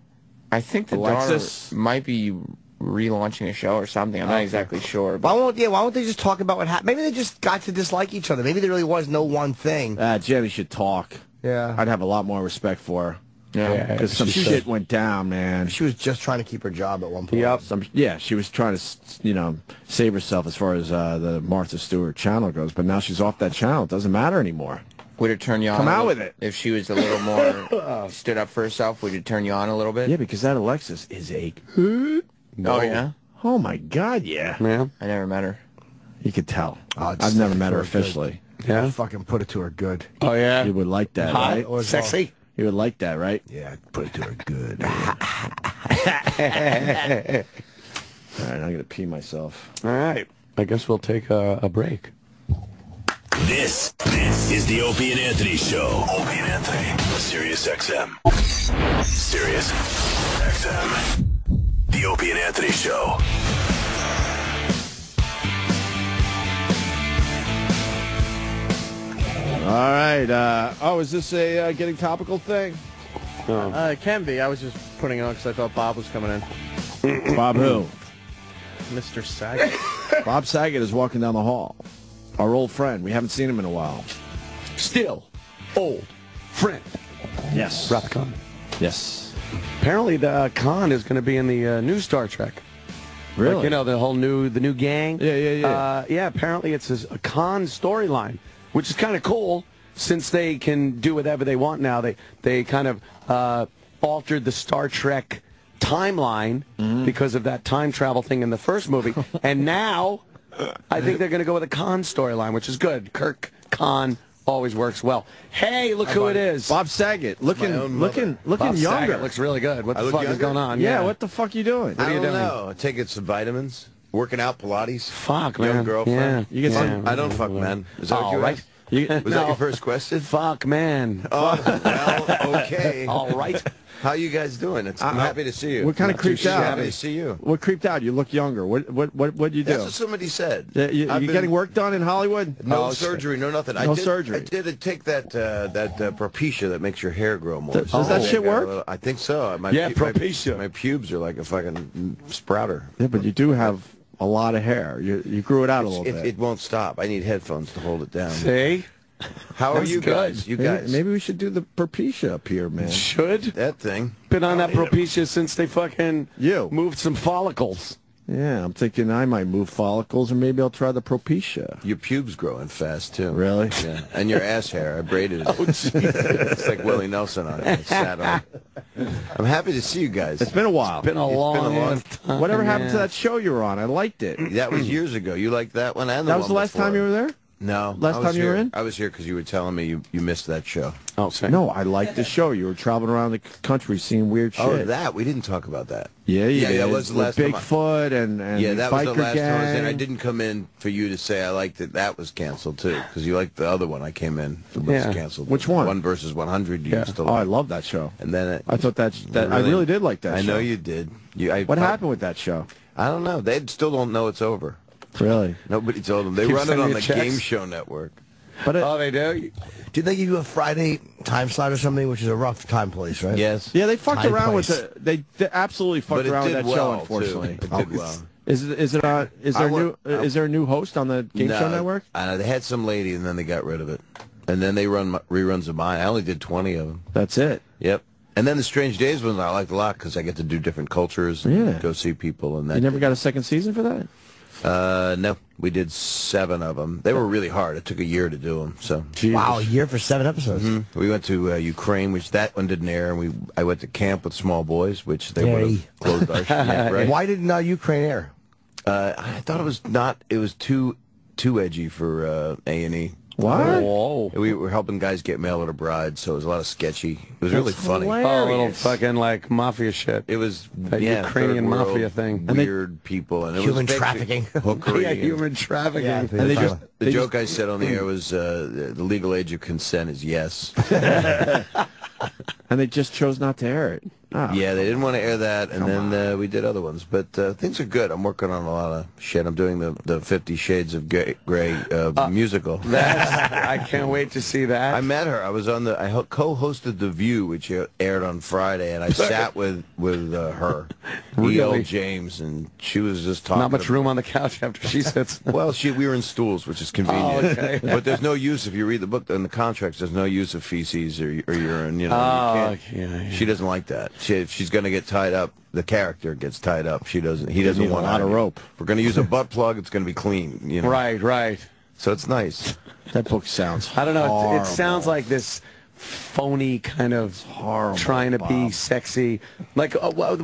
Speaker 1: I think the
Speaker 3: Alexis?
Speaker 1: daughter might be relaunching a show or something. I'm not exactly sure.
Speaker 5: Why won't they just talk about what happened? Maybe they just got to dislike each other. Maybe there really was no one thing.
Speaker 3: Jenny should talk.
Speaker 5: Yeah.
Speaker 3: I'd have a lot more respect for her.
Speaker 1: Yeah.
Speaker 3: Because some shit went down, man.
Speaker 5: She was just trying to keep her job at one point.
Speaker 3: Yep. She was trying to, save herself as far as the Martha Stewart channel goes. But now she's off that channel. It doesn't matter anymore.
Speaker 1: Would it turn you on?
Speaker 3: Come out with it.
Speaker 1: If she was a little more stood up for herself, would it turn you on a little bit?
Speaker 3: Yeah, because that Alexis is a hoot.
Speaker 1: Oh, yeah?
Speaker 3: Oh, my God, yeah.
Speaker 4: Yeah.
Speaker 1: I never met her.
Speaker 3: You could tell.
Speaker 5: Oh,
Speaker 3: I've never met her officially.
Speaker 4: Yeah?
Speaker 5: I'd fucking put it to her good.
Speaker 4: Oh, yeah?
Speaker 3: You would like that,
Speaker 4: Hot,
Speaker 3: right?
Speaker 4: sexy.
Speaker 3: You would like that, right?
Speaker 5: Yeah, I'd put it to her good.
Speaker 3: All right, I'm going to pee myself.
Speaker 4: All right. I guess we'll take a break.
Speaker 17: This is the Opie and Anthony Show. Opie and Anthony, Sirius XM. Sirius XM. The Opie and Anthony Show.
Speaker 3: All right. Is this a getting topical thing?
Speaker 10: It can be. I was just putting it on because I thought Bob was coming in.
Speaker 3: Bob who?
Speaker 10: Mr. Saget.
Speaker 3: Bob Saget is walking down the hall. Our old friend. We haven't seen him in a while.
Speaker 4: Still old friend.
Speaker 3: Yes.
Speaker 4: Recounting.
Speaker 3: Yes.
Speaker 4: Apparently the Khan is going to be in the new Star Trek.
Speaker 3: Really?
Speaker 4: Like, the new gang.
Speaker 3: Yeah.
Speaker 4: Yeah, apparently it's a Khan storyline, which is kind of cool since they can do whatever they want now. They kind of altered the Star Trek timeline because of that time travel thing in the first movie. And now I think they're going to go with a Khan storyline, which is good. Kirk Khan always works well. Hey, look who it is.
Speaker 3: Bob Saget. Looking
Speaker 4: Bob
Speaker 3: younger.
Speaker 4: Saget looks really good. What the fuck is going on?
Speaker 3: Yeah, what the fuck you doing?
Speaker 18: I don't know. I take some vitamins. Working out, Pilates.
Speaker 4: Fuck, man.
Speaker 18: Young girlfriend.
Speaker 3: Yeah. You get some,
Speaker 18: I don't fuck men. Is that what you
Speaker 4: right.
Speaker 18: asked? Was that your first question?
Speaker 4: Fuck, man.
Speaker 18: Oh, well, okay.
Speaker 4: All right.
Speaker 18: How you guys doing? I'm happy to see you.
Speaker 3: What kind of creeped out?
Speaker 18: Happy to see you.
Speaker 3: What creeped out? You look younger. What do you do?
Speaker 18: That's what somebody said.
Speaker 3: You getting work done in Hollywood?
Speaker 18: No surgery, no nothing.
Speaker 3: No surgery.
Speaker 18: I did take that Propecia that makes your hair grow more.
Speaker 3: Does that shit work?
Speaker 18: I think so.
Speaker 4: Propecia.
Speaker 18: My pubes are like a fucking sprouter.
Speaker 3: Yeah, but you do have a lot of hair. You grew it out a little bit.
Speaker 18: It won't stop. I need headphones to hold it down.
Speaker 4: See?
Speaker 18: How are you guys? You guys?
Speaker 3: Maybe we should do the Propecia up here, man.
Speaker 4: Should?
Speaker 18: That thing.
Speaker 4: Been on that Propecia since they fucking
Speaker 3: You.
Speaker 4: moved some follicles.
Speaker 3: Yeah, I'm thinking I might move follicles, or maybe I'll try the Propecia.
Speaker 18: Your pubes growing fast, too.
Speaker 3: Really?
Speaker 18: Yeah. And your ass hair. I braided it.
Speaker 4: Oh, Jesus.
Speaker 18: It's like Willie Nelson on it. I sat on it. I'm happy to see you guys.
Speaker 3: It's been a while.
Speaker 4: Been a long time.
Speaker 3: Whatever happened to that show you were on? I liked it.
Speaker 18: That was years ago. You liked that one and the
Speaker 3: That was the last time you were there? No.
Speaker 4: last time you were in?
Speaker 3: I was here because you were telling me you missed that show.
Speaker 4: Oh, sorry.
Speaker 3: No,
Speaker 4: No,
Speaker 3: I liked the show. You were traveling around the country seeing weird shit. Oh, that. We didn't talk about that. Yeah, that was the last time.
Speaker 4: Bigfoot and
Speaker 3: yeah, that was the
Speaker 4: biker
Speaker 3: last time I was in.
Speaker 4: gang.
Speaker 3: I didn't come in for you to say I liked it. That was canceled, too, because you liked the other one I came in. It was canceled.
Speaker 4: Which one?
Speaker 3: 1 versus 100. You used to
Speaker 4: I love that show.
Speaker 3: And then
Speaker 4: I thought I really did like that show.
Speaker 3: I know you did.
Speaker 4: What happened with that show?
Speaker 3: I don't know. They still don't know it's over.
Speaker 4: Really?
Speaker 3: Nobody told them. They
Speaker 5: Keep
Speaker 3: run it
Speaker 5: sending
Speaker 3: on
Speaker 5: you
Speaker 3: the
Speaker 5: checks?
Speaker 3: Game Show Network.
Speaker 4: But
Speaker 5: oh, they do? Did they give you a Friday time slot or something, which is a rough time police, right?
Speaker 3: Yes.
Speaker 4: Yeah, they fucked
Speaker 5: Time
Speaker 4: around
Speaker 5: place.
Speaker 4: with the. They absolutely fucked
Speaker 3: But it
Speaker 4: around with
Speaker 3: did
Speaker 4: that show.
Speaker 3: well,
Speaker 4: Unfortunately,
Speaker 3: too. It did well.
Speaker 4: Is there a new host on the Game Show Network?
Speaker 3: They had some lady, and then they got rid of it. And then they run reruns of mine. I only did 20 of them.
Speaker 4: That's it.
Speaker 3: Yep. And then the Strange Days ones I liked a lot because I get to do different cultures and go see people. And that.
Speaker 4: You never got a second season for that?
Speaker 3: No, we did 7 of them. They were really hard. It took a year to do them. So
Speaker 5: Wow, a year for 7 episodes.
Speaker 3: We went to Ukraine, which that one didn't air, and I went to camp with small boys, which they would have closed our shit. Yeah, right?
Speaker 5: Why didn't Ukraine air?
Speaker 3: I thought it was not. It was too edgy for A&E.
Speaker 4: What?
Speaker 3: Whoa. We were helping guys get mail order brides, so it was a lot of sketchy. It was really funny.
Speaker 4: hilarious.
Speaker 10: Oh, a little fucking like mafia shit.
Speaker 3: It was
Speaker 10: That
Speaker 3: yeah,
Speaker 10: Ukrainian
Speaker 3: third world,
Speaker 10: mafia thing.
Speaker 3: Weird people and it
Speaker 5: Human
Speaker 3: was
Speaker 5: trafficking.
Speaker 3: hookery.
Speaker 10: Yeah, human trafficking.
Speaker 5: Yeah,
Speaker 3: And the joke I said on the air was the legal age of consent is yes.
Speaker 4: And they just chose not to air it. Oh.
Speaker 3: Yeah, they didn't want to air that, and then we did other ones. But things are good. I'm working on a lot of shit. I'm doing the 50 Shades of Grey musical.
Speaker 10: I can't wait to see that.
Speaker 3: I met her. I was on I co-hosted The View, which aired on Friday, and I sat with her,
Speaker 10: Really?
Speaker 3: E.L. James, and she was just talking.
Speaker 10: Not much room on the couch after she sits.
Speaker 3: Well, we were in stools, which is convenient.
Speaker 10: Oh, okay.
Speaker 3: But there's no use, if you read the book in the contracts, there's no use of feces or urine. You know, you can't. She doesn't like that. If she's going to get tied up, the character gets tied up. He doesn't want
Speaker 4: a lot of rope.
Speaker 3: If we're going to use a butt plug, it's going to be clean. You know?
Speaker 10: Right.
Speaker 3: So it's nice.
Speaker 4: That book sounds
Speaker 10: I don't know.
Speaker 4: horrible.
Speaker 10: It sounds like this phony kind of
Speaker 4: horrible,
Speaker 10: trying to be sexy, like what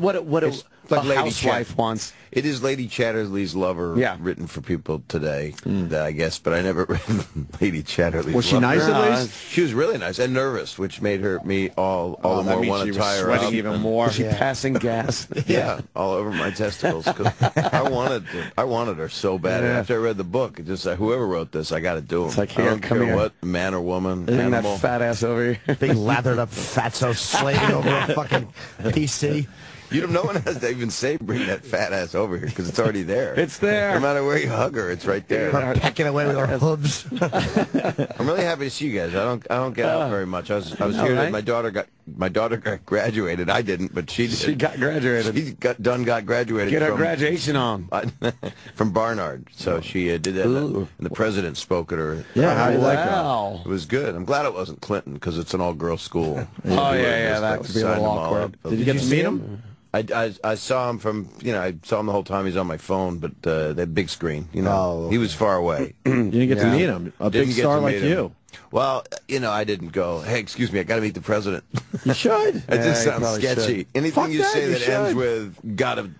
Speaker 3: like
Speaker 10: a
Speaker 3: Lady
Speaker 10: housewife wants.
Speaker 3: It is Lady Chatterley's Lover, written for people today, that I guess, but I never read Lady Chatterley's
Speaker 4: Was she
Speaker 3: Lover.
Speaker 4: nice at least?
Speaker 3: She was really nice and nervous, which made me all the more want to tie her up.
Speaker 4: Sweating even more.
Speaker 10: Was she passing gas?
Speaker 3: Yeah, all over my testicles. 'Cause I wanted her so bad. And after I read the book, it just whoever wrote this, I got to do him.
Speaker 10: It's like,
Speaker 3: I
Speaker 10: here,
Speaker 3: don't
Speaker 10: come
Speaker 3: care
Speaker 10: here.
Speaker 3: what man or woman,
Speaker 10: Bring
Speaker 3: animal.
Speaker 10: that fat ass over here.
Speaker 5: Big lathered up fatso slaving over a fucking PC.
Speaker 3: No one has to even say bring that fat ass over here because it's already there.
Speaker 10: It's there.
Speaker 3: No matter where you hug her, it's right there.
Speaker 5: Her pecking away with her hooves.
Speaker 3: I'm really happy to see you guys. I don't get out very much. I was here.
Speaker 10: Right?
Speaker 3: My daughter got graduated. I didn't, but she did.
Speaker 10: She got graduated.
Speaker 3: She got graduated.
Speaker 10: Get her
Speaker 3: from,
Speaker 10: graduation on.
Speaker 3: from Barnard. So she did that. And the president spoke at her.
Speaker 4: Yeah, how do you like
Speaker 10: Wow.
Speaker 3: It was good. I'm glad it wasn't Clinton because it's an all-girls school.
Speaker 10: Oh yeah, that would be a little awkward.
Speaker 4: Did you get to meet him?
Speaker 3: I saw him from, I saw him the whole time. He's on my phone, but that big screen, he was far away.
Speaker 4: You didn't get to meet him. A big star like you.
Speaker 3: Well, I didn't go, hey, excuse me, I got to meet the president.
Speaker 4: You should.
Speaker 3: It just sounds sketchy.
Speaker 10: Should.
Speaker 3: Anything you say that ends
Speaker 4: should.
Speaker 3: with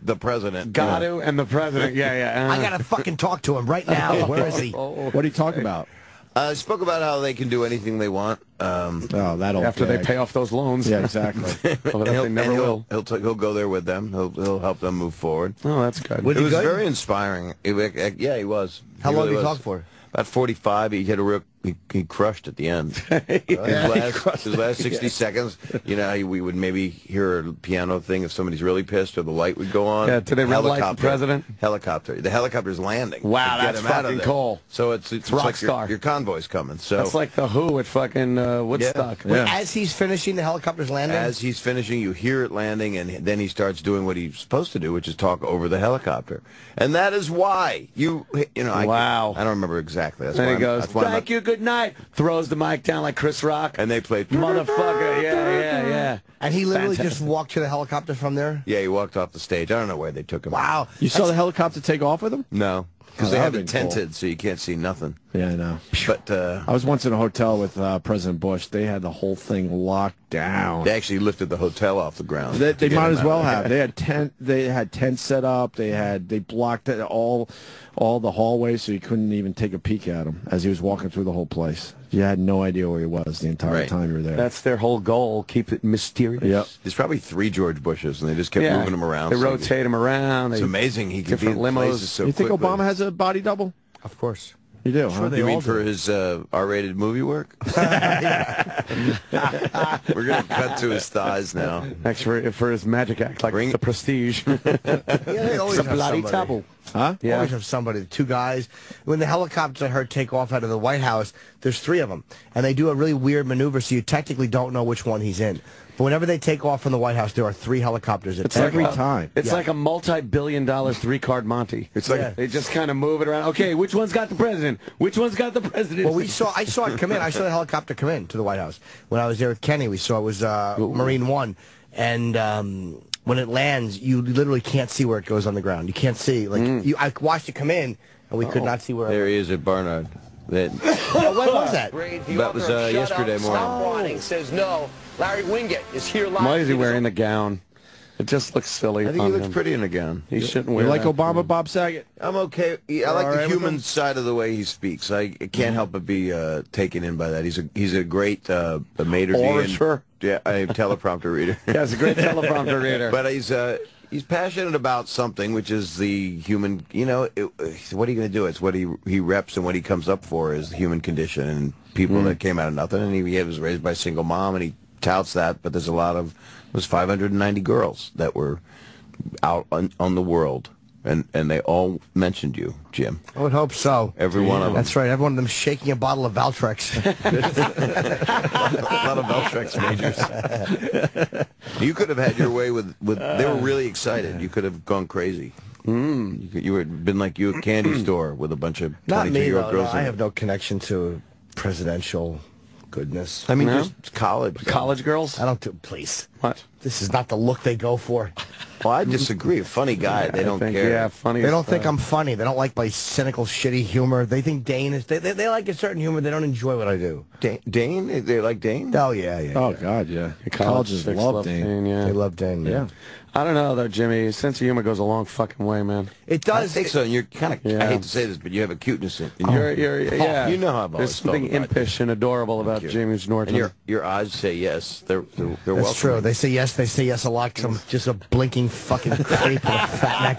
Speaker 3: the president.
Speaker 10: Got to and the president. Yeah.
Speaker 5: I gotta fucking talk to him right now. Where is he?
Speaker 4: What are you talking about?
Speaker 3: I spoke about how they can do anything they want.
Speaker 4: That'll
Speaker 10: After they pay off those loans.
Speaker 4: Yeah, exactly.
Speaker 10: They never will.
Speaker 3: He'll go there with them. He'll help them move forward.
Speaker 10: Oh, that's good.
Speaker 3: It was very inspiring. Yeah, he was.
Speaker 5: How long did he talk for?
Speaker 3: About 45. He hit a real. He crushed at the end. His last 60 seconds. We would maybe hear a piano thing if somebody's really pissed, or the light would go on.
Speaker 10: Yeah, did they red light the president?
Speaker 3: Helicopter. The helicopter's landing.
Speaker 10: Wow,
Speaker 3: to get
Speaker 10: that's
Speaker 3: him out of
Speaker 10: fucking
Speaker 3: there.
Speaker 10: cool.
Speaker 3: So it's
Speaker 10: rock
Speaker 3: like
Speaker 10: star.
Speaker 3: your convoy's coming. So
Speaker 10: That's like the Who at fucking Woodstock.
Speaker 5: Wait, as he's finishing, the helicopter's landing?
Speaker 3: As he's finishing, you hear it landing, and then he starts doing what he's supposed to do, which is talk over the helicopter. And that is why
Speaker 10: Wow.
Speaker 3: I don't remember exactly. That's
Speaker 10: Then
Speaker 3: why
Speaker 10: he goes, thank you, good night. Throws the mic down like Chris Rock.
Speaker 3: And they played
Speaker 10: Motherfucker, yeah.
Speaker 5: And he literally just walked to the helicopter from there?
Speaker 3: Yeah, he walked off the stage. I don't know where they took him.
Speaker 5: Wow.
Speaker 4: You saw the helicopter take off with him?
Speaker 3: No, because
Speaker 4: Oh,
Speaker 3: they
Speaker 4: that
Speaker 3: have
Speaker 4: would've
Speaker 3: it
Speaker 4: been cool.
Speaker 3: tented, so you can't see nothing.
Speaker 4: Yeah, I know.
Speaker 3: But
Speaker 4: I was once in a hotel with President Bush. They had the whole thing locked
Speaker 3: down.
Speaker 18: They actually lifted the hotel off the ground.
Speaker 3: They might as well have. They had tents set up. They blocked all the hallways, so you couldn't even take a peek at him as he was walking through the whole place. You had no idea where he was the entire time you were there.
Speaker 4: That's their whole goal. Keep it mysterious.
Speaker 3: Yep.
Speaker 18: There's probably 3 George Bushes, and they just kept moving him around.
Speaker 4: They rotate him around.
Speaker 18: It's amazing. He could be
Speaker 4: different
Speaker 18: in
Speaker 4: limos.
Speaker 18: places so
Speaker 3: You think
Speaker 18: quickly.
Speaker 3: Obama has a body double?
Speaker 5: Of course.
Speaker 3: You do,
Speaker 5: Sure,
Speaker 3: huh?
Speaker 5: they
Speaker 18: You
Speaker 5: all
Speaker 18: mean
Speaker 5: do.
Speaker 18: for his R-rated movie work? We're going to cut to his thighs now.
Speaker 4: Actually, for his magic act, like The Prestige.
Speaker 5: They always
Speaker 4: It's a
Speaker 5: have
Speaker 4: bloody
Speaker 5: somebody.
Speaker 4: double.
Speaker 3: Huh?
Speaker 5: Yeah. Always have somebody. 2 guys. When the helicopters I heard take off out of the White House, there's 3 of them, and they do a really weird maneuver, so you technically don't know which one he's in. But whenever they take off from the White House, there are 3 helicopters.
Speaker 4: It's
Speaker 3: Every
Speaker 4: like
Speaker 3: time.
Speaker 4: It's like a multi-billion-dollar 3-card Monty.
Speaker 18: It's like
Speaker 4: they just kind of move it around. Okay, which one's got the president? Which one's got the president?
Speaker 5: Well, I saw it come in. I saw the helicopter come in to the White House. When I was there with Kenny, we saw it was Marine One. And when it lands, you literally can't see where it goes on the ground. You can't see. I watched it come in, and we could not see where it
Speaker 18: There he is at Barnard.
Speaker 5: When was that?
Speaker 18: That was yesterday morning.
Speaker 19: Says no. Larry Winget is here live.
Speaker 4: Why is he wearing the gown? It just looks silly.
Speaker 18: I think he looks pretty in a gown.
Speaker 4: He shouldn't
Speaker 3: You
Speaker 4: wear
Speaker 3: like
Speaker 4: that.
Speaker 3: Obama, Bob Saget?
Speaker 18: I'm okay. I like
Speaker 3: All
Speaker 18: the
Speaker 3: right with
Speaker 18: human
Speaker 3: him?
Speaker 18: side of the way he speaks. I can't help but be taken in by that. He's a great maitre d'
Speaker 4: Orator.
Speaker 18: Yeah, a teleprompter reader.
Speaker 4: Yeah, he's a great teleprompter reader.
Speaker 18: But he's passionate about something, which is the human. What are you going to do? It's what he reps and what he comes up for is the human condition and people that came out of nothing. And he was raised by a single mom, and he touts that. But there's a lot of 590 girls that were out on the world. And they all mentioned you, Jim.
Speaker 5: I would hope so.
Speaker 18: Every one of them.
Speaker 5: That's right. Every one of them shaking a bottle of Valtrex.
Speaker 18: A lot of Veltrex majors. You could have had your way with. They were really excited. You could have gone crazy. You would been like you at a candy store with a bunch of
Speaker 5: Not me,
Speaker 18: 22-year-old
Speaker 5: though.
Speaker 18: girls.
Speaker 5: I have no connection to presidential goodness.
Speaker 18: I mean,
Speaker 4: No?
Speaker 18: just college.
Speaker 4: College girls?
Speaker 5: I don't do. Please.
Speaker 4: What?
Speaker 5: This is not the look they go for.
Speaker 18: Well, I disagree. A funny guy. They don't care.
Speaker 4: Yeah, funny.
Speaker 5: They don't think I'm funny. They don't like my cynical, shitty humor. They think Dane is. They like a certain humor. They don't enjoy what I do.
Speaker 18: Dane? They like Dane?
Speaker 5: Oh yeah.
Speaker 3: Oh God, yeah. Colleges
Speaker 4: chicks
Speaker 3: love Dane.
Speaker 4: Yeah.
Speaker 5: They love Dane.
Speaker 3: Yeah.
Speaker 4: I don't know though, Jimmy. His sense of humor goes a long fucking way, man.
Speaker 5: It
Speaker 18: I
Speaker 5: does.
Speaker 18: think so. And you're kind of.
Speaker 4: Yeah.
Speaker 18: I hate to say this, but you have a cuteness in
Speaker 4: Yeah.
Speaker 18: You know how I've
Speaker 4: There's
Speaker 18: always felt
Speaker 4: something
Speaker 18: about
Speaker 4: impish and adorable about James Norton.
Speaker 18: And your eyes say yes. They're
Speaker 5: That's
Speaker 18: welcome.
Speaker 5: true. They say yes. They say yes a lot. Cause I'm just a blinking fucking creep with a fat neck.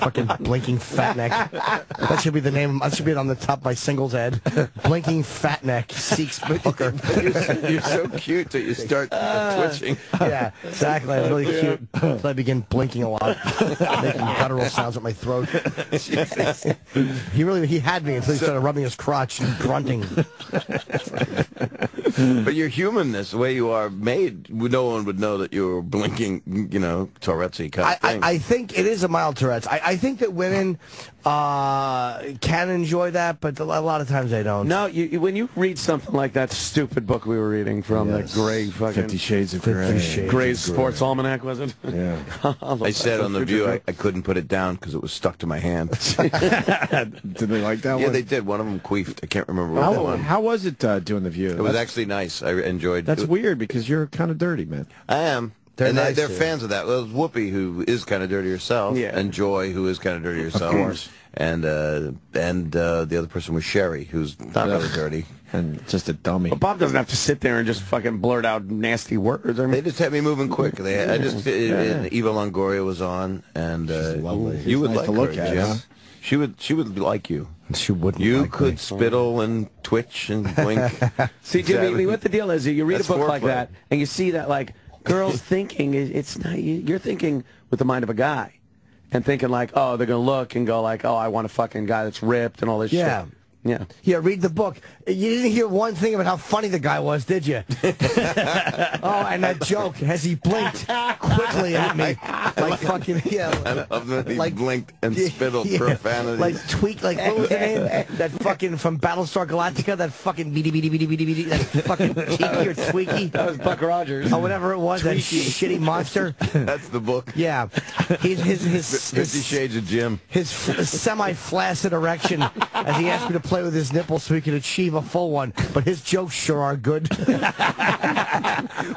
Speaker 5: Fucking blinking fat neck. That should be the name. That should be on the top of my singles head. Blinking fat neck seeks hooker.
Speaker 18: You're so cute that you start twitching.
Speaker 5: Yeah, exactly. I'm really cute until I begin blinking a lot, making guttural sounds at my throat. He had me until he started rubbing his crotch and grunting.
Speaker 18: But your humanness, the way you are made, no one would know that you're blinking, Tourette's-y kind of thing.
Speaker 5: I think it is a mild Tourette's. I think that women can enjoy that, but a lot of times they don't.
Speaker 4: No, when you read something like that stupid book we were reading from the Grey fucking
Speaker 3: 50 Shades of Grey.
Speaker 4: Gray's Sports Almanac, was it?
Speaker 3: Yeah.
Speaker 18: I said on The View I couldn't put it down because it was stuck to my hand.
Speaker 3: Did they like that one?
Speaker 18: Yeah, they did. One of them queefed. I can't remember what that one.
Speaker 3: How was it doing The View?
Speaker 18: It was actually nice. I enjoyed it.
Speaker 3: That's weird because you're kind of dirty, man.
Speaker 18: I am.
Speaker 5: They're nice,
Speaker 18: they're
Speaker 5: yeah.
Speaker 18: fans of that. Well, it's Whoopi, who is kind of dirty herself, and Joy, who is kind of dirty herself.
Speaker 3: Of course.
Speaker 18: And the other person was Sherry, who's not really dirty.
Speaker 3: And just a dummy.
Speaker 4: But Bob doesn't have to sit there and just fucking blurt out nasty words. I mean,
Speaker 18: They just had me moving quick. And Eva Longoria was on, and you would
Speaker 3: nice
Speaker 18: like
Speaker 3: to look
Speaker 18: her,
Speaker 3: at,
Speaker 18: Jim.
Speaker 3: huh?
Speaker 18: She would like you.
Speaker 5: She wouldn't.
Speaker 18: You
Speaker 5: like
Speaker 18: could
Speaker 5: me.
Speaker 18: spittle and twitch and blink.
Speaker 4: see, Jimmy, what the deal is? You read
Speaker 18: That's
Speaker 4: a book like
Speaker 18: foreplay.
Speaker 4: that, and you see that like girls thinking it's not. You're thinking with the mind of a guy, and thinking like, oh, they're gonna look and go like, oh, I want a fucking guy that's ripped and all this
Speaker 5: Yeah.
Speaker 4: shit. Yeah.
Speaker 5: Yeah, read the book. You didn't hear one thing about how funny the guy was, did you? Oh, and that joke as he blinked quickly at me, like fucking
Speaker 18: I love that he blinked and spittled profanity.
Speaker 5: like tweak, like what was the name? That fucking from Battlestar Galactica, that fucking beady, that fucking cheeky or tweaky.
Speaker 4: That was Buck Rogers.
Speaker 5: Or whatever it was, that shitty monster.
Speaker 18: That's the book.
Speaker 5: Yeah, his
Speaker 18: 50 Shades of Jim.
Speaker 5: his semi-flaccid erection as he asked me to play with his nipples so he can achieve a full one, but his jokes sure are good.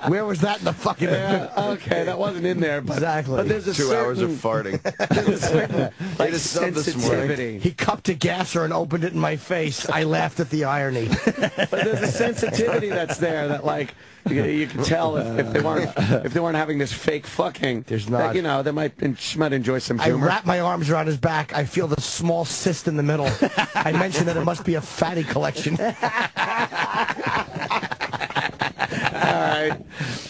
Speaker 5: Where was that in the fucking...
Speaker 4: Okay, that wasn't in there. But,
Speaker 5: exactly.
Speaker 4: But there's a
Speaker 18: 2 hours of farting.
Speaker 4: There's a certain, like,
Speaker 18: This morning.
Speaker 5: He cupped a gasser and opened it in my face. I laughed at the irony.
Speaker 4: But there's a sensitivity that's there that, like, you can tell if they weren't having this fake fucking.
Speaker 5: There's not.
Speaker 4: That, you know, she might enjoy some humor.
Speaker 5: I wrap my arms around his back. I feel the small cyst in the middle. I mentioned that it must be a fatty collection.
Speaker 4: All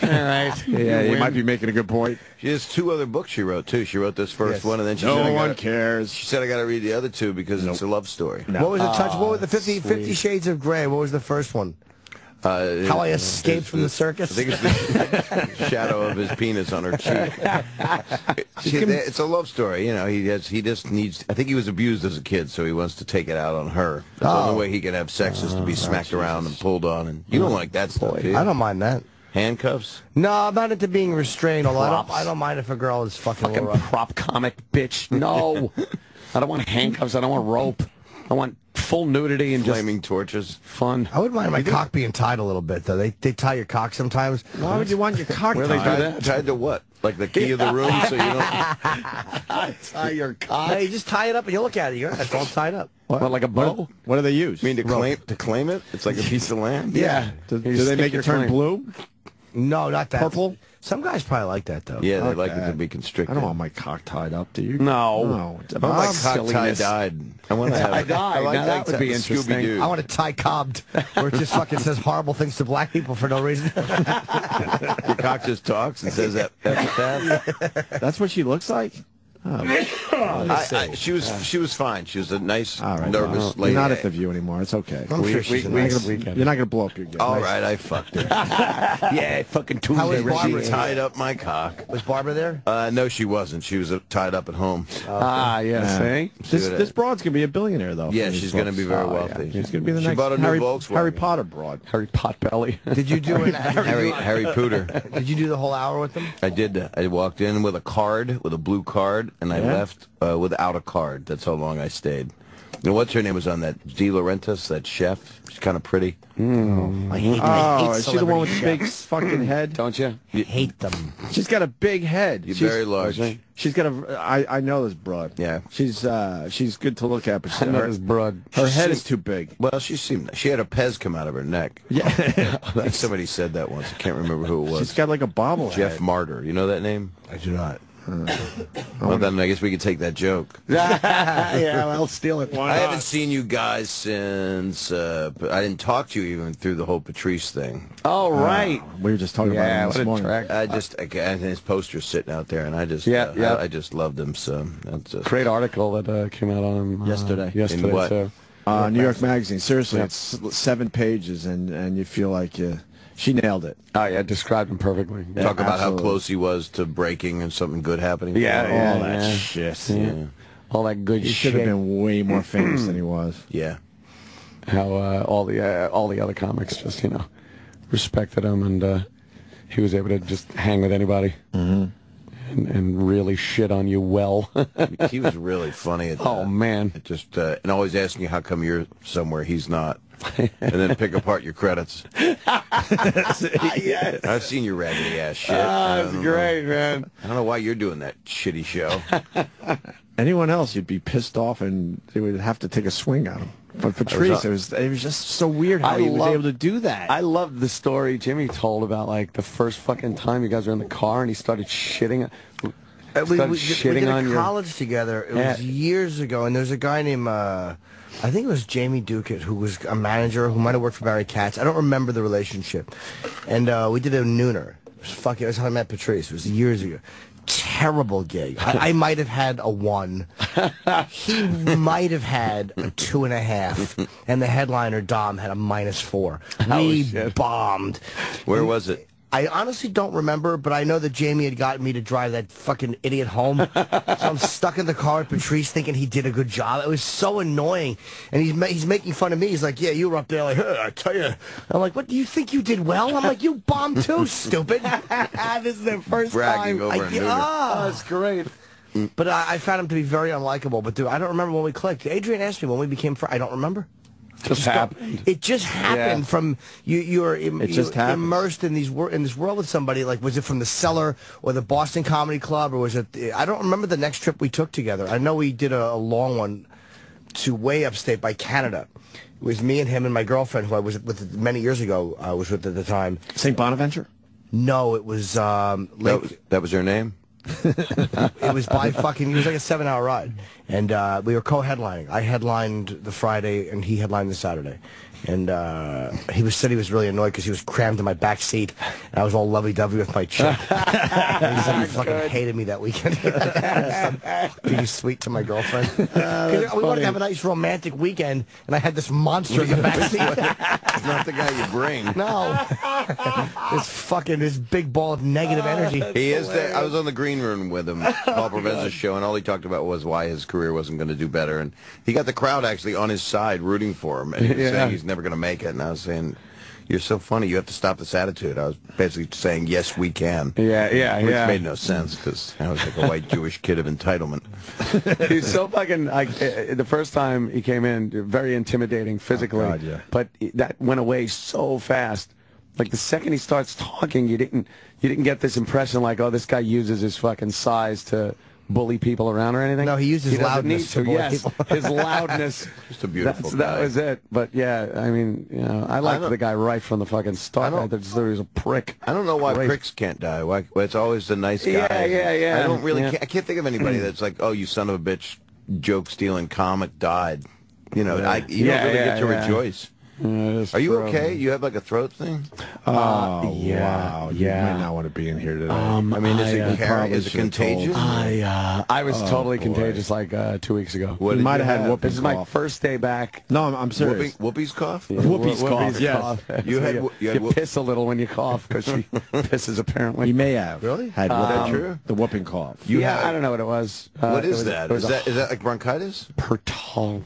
Speaker 4: right.
Speaker 3: Yeah, you might be making a good point.
Speaker 18: She has 2 other books she wrote, too. She wrote this first one, and then she said,
Speaker 3: no one cares.
Speaker 18: She said, I got to read the other 2 because it's a love story.
Speaker 5: No. What was the touch? What was the 50 Shades of Grey? What was the first one? How I escaped from the circus?
Speaker 18: I think it's the shadow of his penis on her cheek. It's a love story, you know. He just needs. I think he was abused as a kid, so he wants to take it out on her. That's the only way he can have sex is to be smacked around and pulled on. And you don't like that stuff, do you?
Speaker 5: I don't mind that.
Speaker 18: Handcuffs?
Speaker 5: No, I'm not into being restrained. Although I don't mind if a girl is fucking
Speaker 4: prop comic bitch. No, I don't want handcuffs. I don't want rope. I want full nudity and
Speaker 18: flaming torches.
Speaker 4: Fun.
Speaker 5: I wouldn't mind my cock being tied a little bit, though. They tie your cock sometimes.
Speaker 3: Why would you want your cock
Speaker 18: Where
Speaker 3: tied?
Speaker 18: they do that? Tied to what? Like the key of the room, so you don't
Speaker 5: tie your cock. No, you just tie it up and you look at it. It's all tied up.
Speaker 4: What, like a bow?
Speaker 3: What do they use?
Speaker 18: You mean to claim it? It's like a piece of land.
Speaker 5: Yeah.
Speaker 3: Do they make it turn blue?
Speaker 5: No, not that.
Speaker 3: Purple?
Speaker 5: Some guys probably like that, though.
Speaker 18: Yeah, they like it to be constricted.
Speaker 3: I don't want my cock tied up, do you?
Speaker 4: No.
Speaker 3: It's
Speaker 18: I want my cock tie-dyed. I want to have
Speaker 4: tie-dyed.
Speaker 18: I like
Speaker 4: Now that would be interesting.
Speaker 18: Scooby-Doo.
Speaker 5: I want to tie cobbed, where it just fucking says horrible things to black people for no reason.
Speaker 18: Your cock just talks and says that.
Speaker 3: That's what she looks like?
Speaker 18: She was fine. She was a nice, nervous lady.
Speaker 3: You're not at the View anymore. It's okay.
Speaker 5: I'm sure she's
Speaker 3: you're not going to blow up your game.
Speaker 18: All right, I fucked her.
Speaker 4: Yeah, fucking Tuesday.
Speaker 5: How was Barbara?
Speaker 18: She tied up my cock.
Speaker 5: Was Barbara there?
Speaker 18: No, she wasn't. She was tied up at home.
Speaker 4: See?
Speaker 3: This broad's going to be a billionaire, though.
Speaker 18: Yeah, she's going to be very wealthy.
Speaker 3: She's going to be the
Speaker 18: She
Speaker 3: next
Speaker 18: bought a new Volkswagen.
Speaker 3: Harry Potter broad.
Speaker 4: Harry Potbelly.
Speaker 5: Did you do
Speaker 18: Harry Pooter.
Speaker 5: Did you do the whole hour with them?
Speaker 18: I did. I walked in with a card, with a blue card, and I left without a card. That's how long I stayed. And what's her name was on that? De Laurentiis, that chef. She's kind of pretty.
Speaker 5: I hate
Speaker 3: is she the one with the big fucking head?
Speaker 4: Don't you?
Speaker 5: I hate them.
Speaker 3: She's got a big head.
Speaker 18: You're very large.
Speaker 3: She's got a. I know this broad.
Speaker 18: Yeah.
Speaker 3: She's good to look at, but
Speaker 4: I know this broad.
Speaker 3: Her head is too big.
Speaker 18: Well, she had a Pez come out of her neck.
Speaker 3: Yeah.
Speaker 18: I think somebody said that once. I can't remember who it was.
Speaker 3: She's got like a bobblehead.
Speaker 18: Jeff Martyr. You know that name?
Speaker 5: I do not.
Speaker 18: Well, then I guess we could take that joke.
Speaker 4: Yeah, I'll steal it.
Speaker 18: I haven't seen you guys since. I didn't talk to you even through the whole Patrice thing.
Speaker 4: Oh, right.
Speaker 3: We were just talking about it this morning.
Speaker 18: I had his poster's sitting out there, and I just I just loved him. So that's just
Speaker 4: great article that came out on him
Speaker 3: yesterday.
Speaker 18: In what?
Speaker 4: So.
Speaker 3: New York Magazine. Seriously, it's 7 pages, and you feel like she nailed it.
Speaker 4: Oh, yeah, described him perfectly.
Speaker 18: Yeah, Talk about how close he was to breaking and something good happening.
Speaker 4: Yeah,
Speaker 3: all that shit.
Speaker 4: Yeah. All that good shit.
Speaker 3: He should have been way more famous than he was.
Speaker 18: Yeah.
Speaker 4: How all the other comics just respected him, and he was able to just hang with anybody. And really shit on you well.
Speaker 18: He was really funny at that.
Speaker 4: Oh, man.
Speaker 18: It just and always asking you how come you're somewhere he's not. And then pick apart your credits.
Speaker 4: Yes.
Speaker 18: I've seen your raggedy ass shit.
Speaker 4: That's great, man.
Speaker 18: I don't know why you're doing that shitty show.
Speaker 3: Anyone else, you'd be pissed off, and they would have to take a swing at him. But Patrice, it was just so weird how he was able to do that.
Speaker 4: I loved the story Jimmy told about, like, the first fucking time you guys were in the car and he started shitting.
Speaker 5: We did a college together. It was years ago, and there's a guy named, I think it was Jamie Duckett, who was a manager who might have worked for Barry Katz. I don't remember the relationship. And we did a nooner. It was how I met Patrice. It was years ago. Terrible gig. I might have had a 1. He might have had a 2.5. And the headliner, Dom, had a -4. We bombed.
Speaker 18: Where was it?
Speaker 5: I honestly don't remember, but I know that Jamie had gotten me to drive that fucking idiot home. So I'm stuck in the car with Patrice thinking he did a good job. It was so annoying. And he's making fun of me. He's like, yeah, you were up there like, I tell you. I'm like, what, do you think you did well? I'm like, you bombed too, stupid. This is their first
Speaker 18: bragging
Speaker 5: time.
Speaker 18: Over a nooner.
Speaker 4: Oh, that's great.
Speaker 5: But I found him to be very unlikable. But dude, I don't remember when we clicked. Adrian asked me when we became friends. I don't remember.
Speaker 4: Just happened.
Speaker 5: It just happened from you're immersed in in this world with somebody. Like, was it from the Cellar or the Boston Comedy Club, or was it? I don't remember the next trip we took together. I know we did a long one to way upstate by Canada. It was me and him and my girlfriend, who I was with many years ago. I was with at the time.
Speaker 3: St. Bonaventure?
Speaker 5: No, it was
Speaker 18: that was her name.
Speaker 5: It was by fucking. It was like a 7-hour ride, and we were co-headlining. I headlined the Friday, and he headlined the Saturday. And he said he was really annoyed because he was crammed in my back seat, and I was all lovey-dovey with my chick. And he said he fucking hated me that weekend. Being sweet to my girlfriend. We wanted to have a nice romantic weekend, and I had this monster in the back seat.
Speaker 18: It's not the guy you bring.
Speaker 5: No. this big ball of negative energy.
Speaker 18: He is there. I was on the green room with him, Paul Provenza's show, and all he talked about was why his career wasn't going to do better. And he got the crowd actually on his side rooting for him. And he was saying he's never going to make it. And I was saying, you're so funny. You have to stop this attitude. I was basically saying, yes, we can. Which made no sense because I was like a white Jewish kid of entitlement.
Speaker 4: He's so fucking, the first time he came in, very intimidating physically.
Speaker 3: Oh, God, yeah.
Speaker 4: But that went away so fast. Like the second he starts talking, you didn't get this impression like, oh, this guy uses his fucking size to bully people around or anything.
Speaker 5: No, he uses loudness to bully people.
Speaker 4: His loudness.
Speaker 18: Just a beautiful guy.
Speaker 4: That was it. But yeah, I mean, you know, I liked the guy right from the fucking start. I thought he was a prick.
Speaker 18: I don't know why pricks can't die. Why it's always the nice guys.
Speaker 4: Yeah.
Speaker 18: I don't really. I can't think of anybody that's like, oh, you son of a bitch, joke stealing comic died. You know, you don't really get to rejoice. Are you okay? You have like a throat thing?
Speaker 3: Wow. You might not want to be in here today.
Speaker 18: I mean, is it contagious?
Speaker 4: I was totally contagious like 2 weeks ago.
Speaker 3: You might have had whooping
Speaker 4: This is my first day back.
Speaker 3: No, I'm serious.
Speaker 18: Whoopi's cough?
Speaker 3: Yeah. Whoopi's cough, yes.
Speaker 4: You piss a little when you cough because she pisses apparently.
Speaker 3: You may have.
Speaker 18: Really?
Speaker 3: Had
Speaker 18: that true?
Speaker 3: The whooping cough.
Speaker 4: I don't know what it was.
Speaker 18: What is that? Is that like bronchitis?
Speaker 3: Pertussis.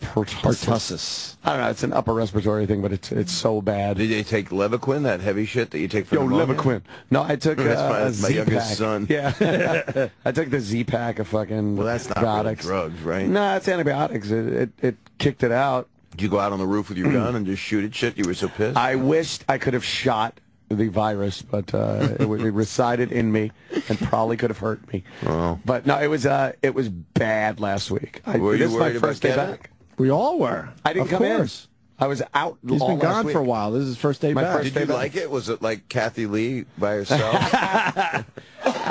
Speaker 4: I don't know. It's an upper respiratory thing, but it's so bad.
Speaker 18: Did they take Levaquin, that heavy shit that you take for pneumonia?
Speaker 4: Levaquin. No, I took
Speaker 18: that's my youngest
Speaker 4: Z-Pack.
Speaker 18: son.
Speaker 4: Yeah. I took the Z-Pack of fucking
Speaker 18: that's not really drugs, right?
Speaker 4: No, it's antibiotics. It kicked it out.
Speaker 18: Did you go out on the roof with your gun and just shoot at shit? You were so pissed?
Speaker 4: I wished I could have shot the virus, but it resided in me and probably could have hurt me.
Speaker 18: Oh.
Speaker 4: But no, it was bad last week.
Speaker 18: Were you worried
Speaker 4: my first day back.
Speaker 3: We all were.
Speaker 4: I didn't come in. I was out.
Speaker 3: He's been gone for a while. This is his first day back.
Speaker 18: Did you like it? Was it like Kathy Lee by herself?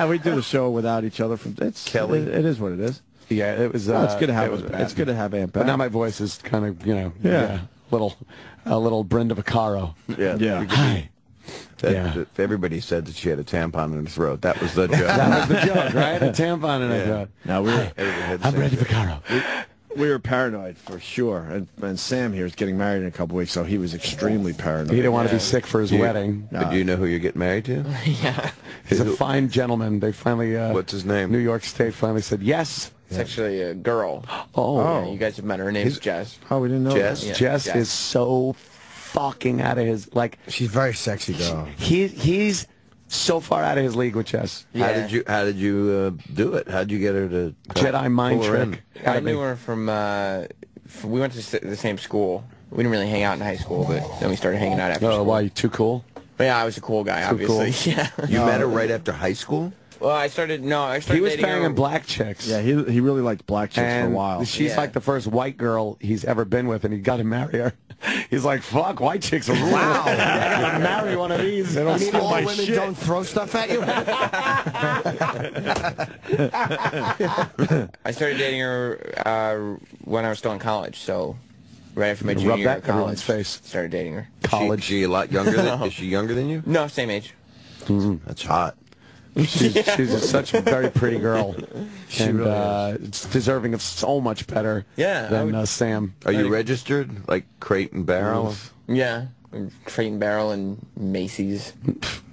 Speaker 3: We do the show without each other.
Speaker 18: Kelly.
Speaker 3: It is what it is.
Speaker 4: Yeah, it was.
Speaker 3: It's good to have. It's good to have Aunt Pat.
Speaker 4: But now my voice is kind of, a little Brenda Vaccaro.
Speaker 18: Yeah.
Speaker 4: Hi.
Speaker 18: Everybody said that she had a tampon in her throat. That was the joke.
Speaker 4: That was the joke, right? A tampon in her throat.
Speaker 3: Now
Speaker 4: I'm Brenda Vaccaro.
Speaker 3: We were paranoid for sure, and Sam here is getting married in a couple weeks, so he was extremely paranoid.
Speaker 4: He didn't want to be sick for his wedding.
Speaker 18: Do you know who you're getting married to?
Speaker 1: Yeah.
Speaker 4: He's a fine gentleman. They finally,
Speaker 18: what's his name?
Speaker 4: New York State finally said yes.
Speaker 1: It's actually a girl.
Speaker 4: Oh.
Speaker 1: Yeah, you guys have met her. Her name's Jess.
Speaker 3: Oh, we didn't know
Speaker 18: Jess?
Speaker 3: that.
Speaker 1: Yeah,
Speaker 4: Jess is so fucking out of his,
Speaker 5: she's a very sexy girl.
Speaker 4: He's so far out of his league with Jess.
Speaker 18: Yeah. How did you do it? How did you get her to
Speaker 4: Jedi mind
Speaker 18: pull her
Speaker 4: trick?
Speaker 1: I knew her from we went to the same school. We didn't really hang out in high school, but then we started hanging out after school.
Speaker 4: Why, you too cool?
Speaker 1: But yeah, I was a cool guy, obviously.
Speaker 4: Cool.
Speaker 1: Yeah.
Speaker 18: You met her right after high school?
Speaker 1: Well, I started
Speaker 4: He was
Speaker 1: dating
Speaker 4: banging
Speaker 1: her.
Speaker 4: black chicks.
Speaker 3: Yeah, he really liked black chicks
Speaker 4: and
Speaker 3: for a while.
Speaker 4: She's like the first white girl he's ever been with, and he got to marry her. He's like, fuck, white chicks are rule. Wow. I got to marry one of these. They don't steal my
Speaker 5: women
Speaker 4: shit.
Speaker 5: don't throw stuff at you?
Speaker 1: I started dating her when I was still in college, so right after my junior year of college,
Speaker 4: face.
Speaker 1: started dating her.
Speaker 4: College.
Speaker 18: Is she a lot younger than? Is she younger than you?
Speaker 1: No, same age.
Speaker 18: That's hot.
Speaker 4: She's such a very pretty girl, and
Speaker 5: really
Speaker 4: it's deserving of so much better than Sam.
Speaker 18: Are you registered, like Crate and Barrel?
Speaker 1: Yeah, Crate and Barrel and Macy's.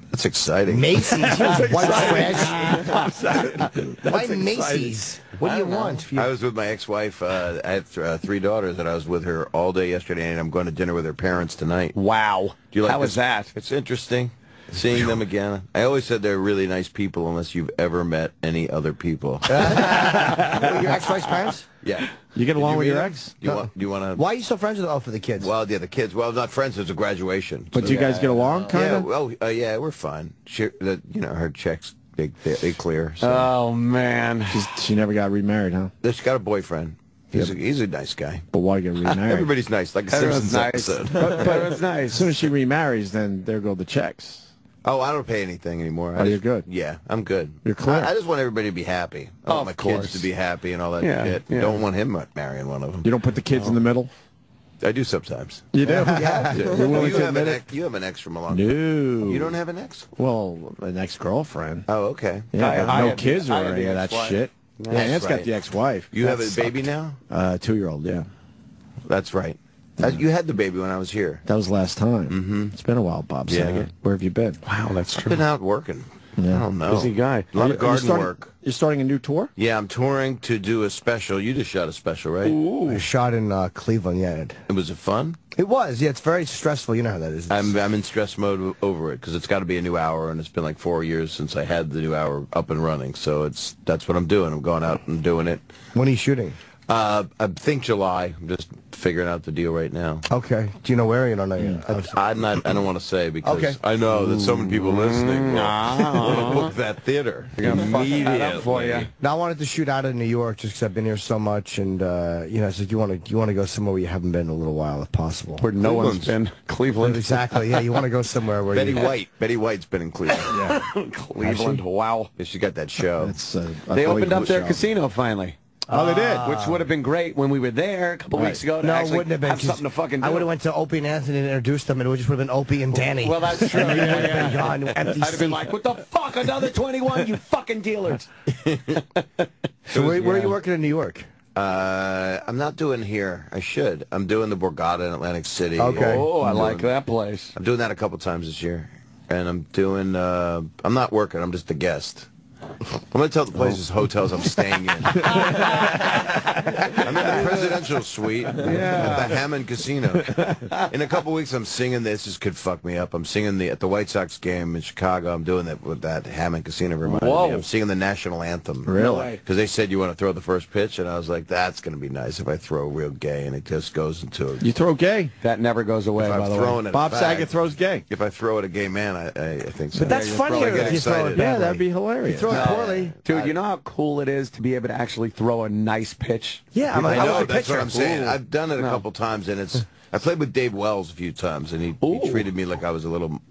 Speaker 18: That's exciting.
Speaker 5: Macy's, white trash. Why Macy's? What do you want?
Speaker 18: I was with my ex-wife. I had 3 daughters, and I was with her all day yesterday, and I'm going to dinner with her parents tonight.
Speaker 4: Wow.
Speaker 18: Do you like
Speaker 4: How was that?
Speaker 18: It's interesting. Seeing them again. I always said they're really nice people unless you've ever met any other people.
Speaker 5: Your ex-wife's parents?
Speaker 18: Yeah.
Speaker 3: You get along with your ex?
Speaker 18: Do you want to?
Speaker 5: Why are you so friends with? Oh, for the kids.
Speaker 18: Well, yeah, the kids. Well, not friends. It's a graduation.
Speaker 3: But do you guys get along, kind
Speaker 18: Yeah.
Speaker 3: of?
Speaker 18: Well, yeah, we're fine. Her checks they clear. So.
Speaker 4: Oh man.
Speaker 3: She never got remarried, huh?
Speaker 18: She's got a boyfriend. He's a nice guy.
Speaker 3: But why get remarried?
Speaker 18: Everybody's nice. Like a
Speaker 4: Everyone's
Speaker 18: Simpsons
Speaker 4: nice.
Speaker 18: episode.
Speaker 4: But it's nice.
Speaker 3: As soon as she remarries, then there go the checks.
Speaker 18: Oh, I don't pay anything anymore.
Speaker 3: You're good.
Speaker 18: Yeah, I'm good.
Speaker 3: You're clear.
Speaker 18: I just want everybody to be happy. I want my kids to be happy and all that shit.
Speaker 3: Yeah.
Speaker 18: Don't want him marrying one of them.
Speaker 3: You don't put the kids in the middle?
Speaker 18: I do sometimes.
Speaker 3: You do?
Speaker 18: You have to.
Speaker 3: You're willing
Speaker 18: You
Speaker 3: to
Speaker 18: have
Speaker 3: admit
Speaker 18: an
Speaker 3: it?
Speaker 18: you have an ex from a long
Speaker 3: No.
Speaker 18: time. You don't have an ex?
Speaker 3: Well, an ex-girlfriend.
Speaker 18: Oh, okay.
Speaker 3: Yeah,
Speaker 18: I
Speaker 3: no
Speaker 18: have
Speaker 3: kids
Speaker 18: the-
Speaker 3: or
Speaker 18: I have
Speaker 3: any
Speaker 18: the
Speaker 3: of that
Speaker 18: ex-wife.
Speaker 3: shit. Yeah,
Speaker 18: That's
Speaker 3: Ant's
Speaker 18: right.
Speaker 3: got the ex-wife.
Speaker 18: You have
Speaker 3: That
Speaker 18: a baby
Speaker 3: sucked.
Speaker 18: now?
Speaker 3: 2-year-old, yeah.
Speaker 18: That's right. You had the baby when I was here.
Speaker 3: That was last time. Mm-hmm. It's been a while, Bob
Speaker 18: Yeah.
Speaker 3: Saget. Where have you been?
Speaker 4: Wow, that's
Speaker 18: I've
Speaker 4: true.
Speaker 18: been out working.
Speaker 3: Yeah.
Speaker 18: I don't know.
Speaker 4: Busy guy.
Speaker 18: A lot of garden
Speaker 3: starting,
Speaker 18: work.
Speaker 3: You're starting a new tour?
Speaker 18: Yeah, I'm touring to do a special. You just shot a special, right?
Speaker 5: I shot in Cleveland, yeah.
Speaker 18: Was it fun?
Speaker 5: It was, yeah. It's very stressful. You know how that is.
Speaker 18: I'm in stress mode over it because it's got to be a new hour, and it's been like 4 years since I had the new hour up and running. So that's what I'm doing. I'm going out and doing it.
Speaker 5: When are you shooting?
Speaker 18: I think July. I'm just figuring out the deal right now.
Speaker 5: Okay. Do you know where? You don't know yet.
Speaker 18: I'm not. I don't want to say because
Speaker 5: Okay.
Speaker 18: I know that so many people listening will want to book that theater immediately.
Speaker 4: for you.
Speaker 5: Now I wanted to shoot out of New York just because I've been here so much, and so you want to go somewhere where you haven't been in a little while, if possible.
Speaker 4: Where no one's been. Cleveland.
Speaker 5: Exactly. Yeah, you want to go somewhere where
Speaker 18: Betty White. Betty White's been in Cleveland.
Speaker 5: Yeah.
Speaker 4: Cleveland. Wow.
Speaker 18: Yeah, she got that show.
Speaker 4: They opened up their casino finally.
Speaker 3: Oh, they did?
Speaker 4: Which would have been great when we were there a couple weeks ago to
Speaker 5: No, it
Speaker 4: actually
Speaker 5: wouldn't have been.
Speaker 4: have something to fucking do.
Speaker 5: I would have went to Opie and Anthony and introduced them, and it just would have been Opie and Danny.
Speaker 4: Well, that's true.
Speaker 5: And you
Speaker 4: Yeah,
Speaker 5: would have been
Speaker 4: yeah.
Speaker 5: gone, empty
Speaker 4: I'd have been like, what the fuck, another 21, you fucking dealers.
Speaker 5: So where are you working in New York?
Speaker 18: I'm not doing here. I should. I'm doing the Borgata in Atlantic City.
Speaker 5: Okay.
Speaker 4: Oh, I like that place.
Speaker 18: I'm doing that a couple times this year. And I'm doing, I'm not working, I'm just a guest. I'm going to tell the places, hotels I'm staying in. I'm in the presidential suite at the Hammond Casino. In a couple weeks, I'm singing this could fuck me up. I'm singing at the White Sox game in Chicago. I'm doing that with that Hammond Casino. Reminded me. I'm singing the national anthem.
Speaker 3: Really?
Speaker 18: Because they said you want to throw the first pitch, and I was like, that's going to be nice if I throw real gay, and it just goes into it.
Speaker 3: You throw gay?
Speaker 4: That never goes away, by the way.
Speaker 3: Bob Saget throws gay.
Speaker 18: If I throw at a gay man, I think so.
Speaker 5: But that's funnier if you throw it badly.
Speaker 3: Yeah, that'd be hilarious.
Speaker 5: You throw it poorly.
Speaker 4: Dude, you know how cool it is to be able to actually throw a nice pitch?
Speaker 5: Yeah,
Speaker 18: I know,
Speaker 5: I was a
Speaker 18: that's
Speaker 5: pitcher.
Speaker 18: what I'm saying.
Speaker 4: Ooh.
Speaker 18: I've done it a couple times, and I played with Dave Wells a few times, and he treated me like I was a little,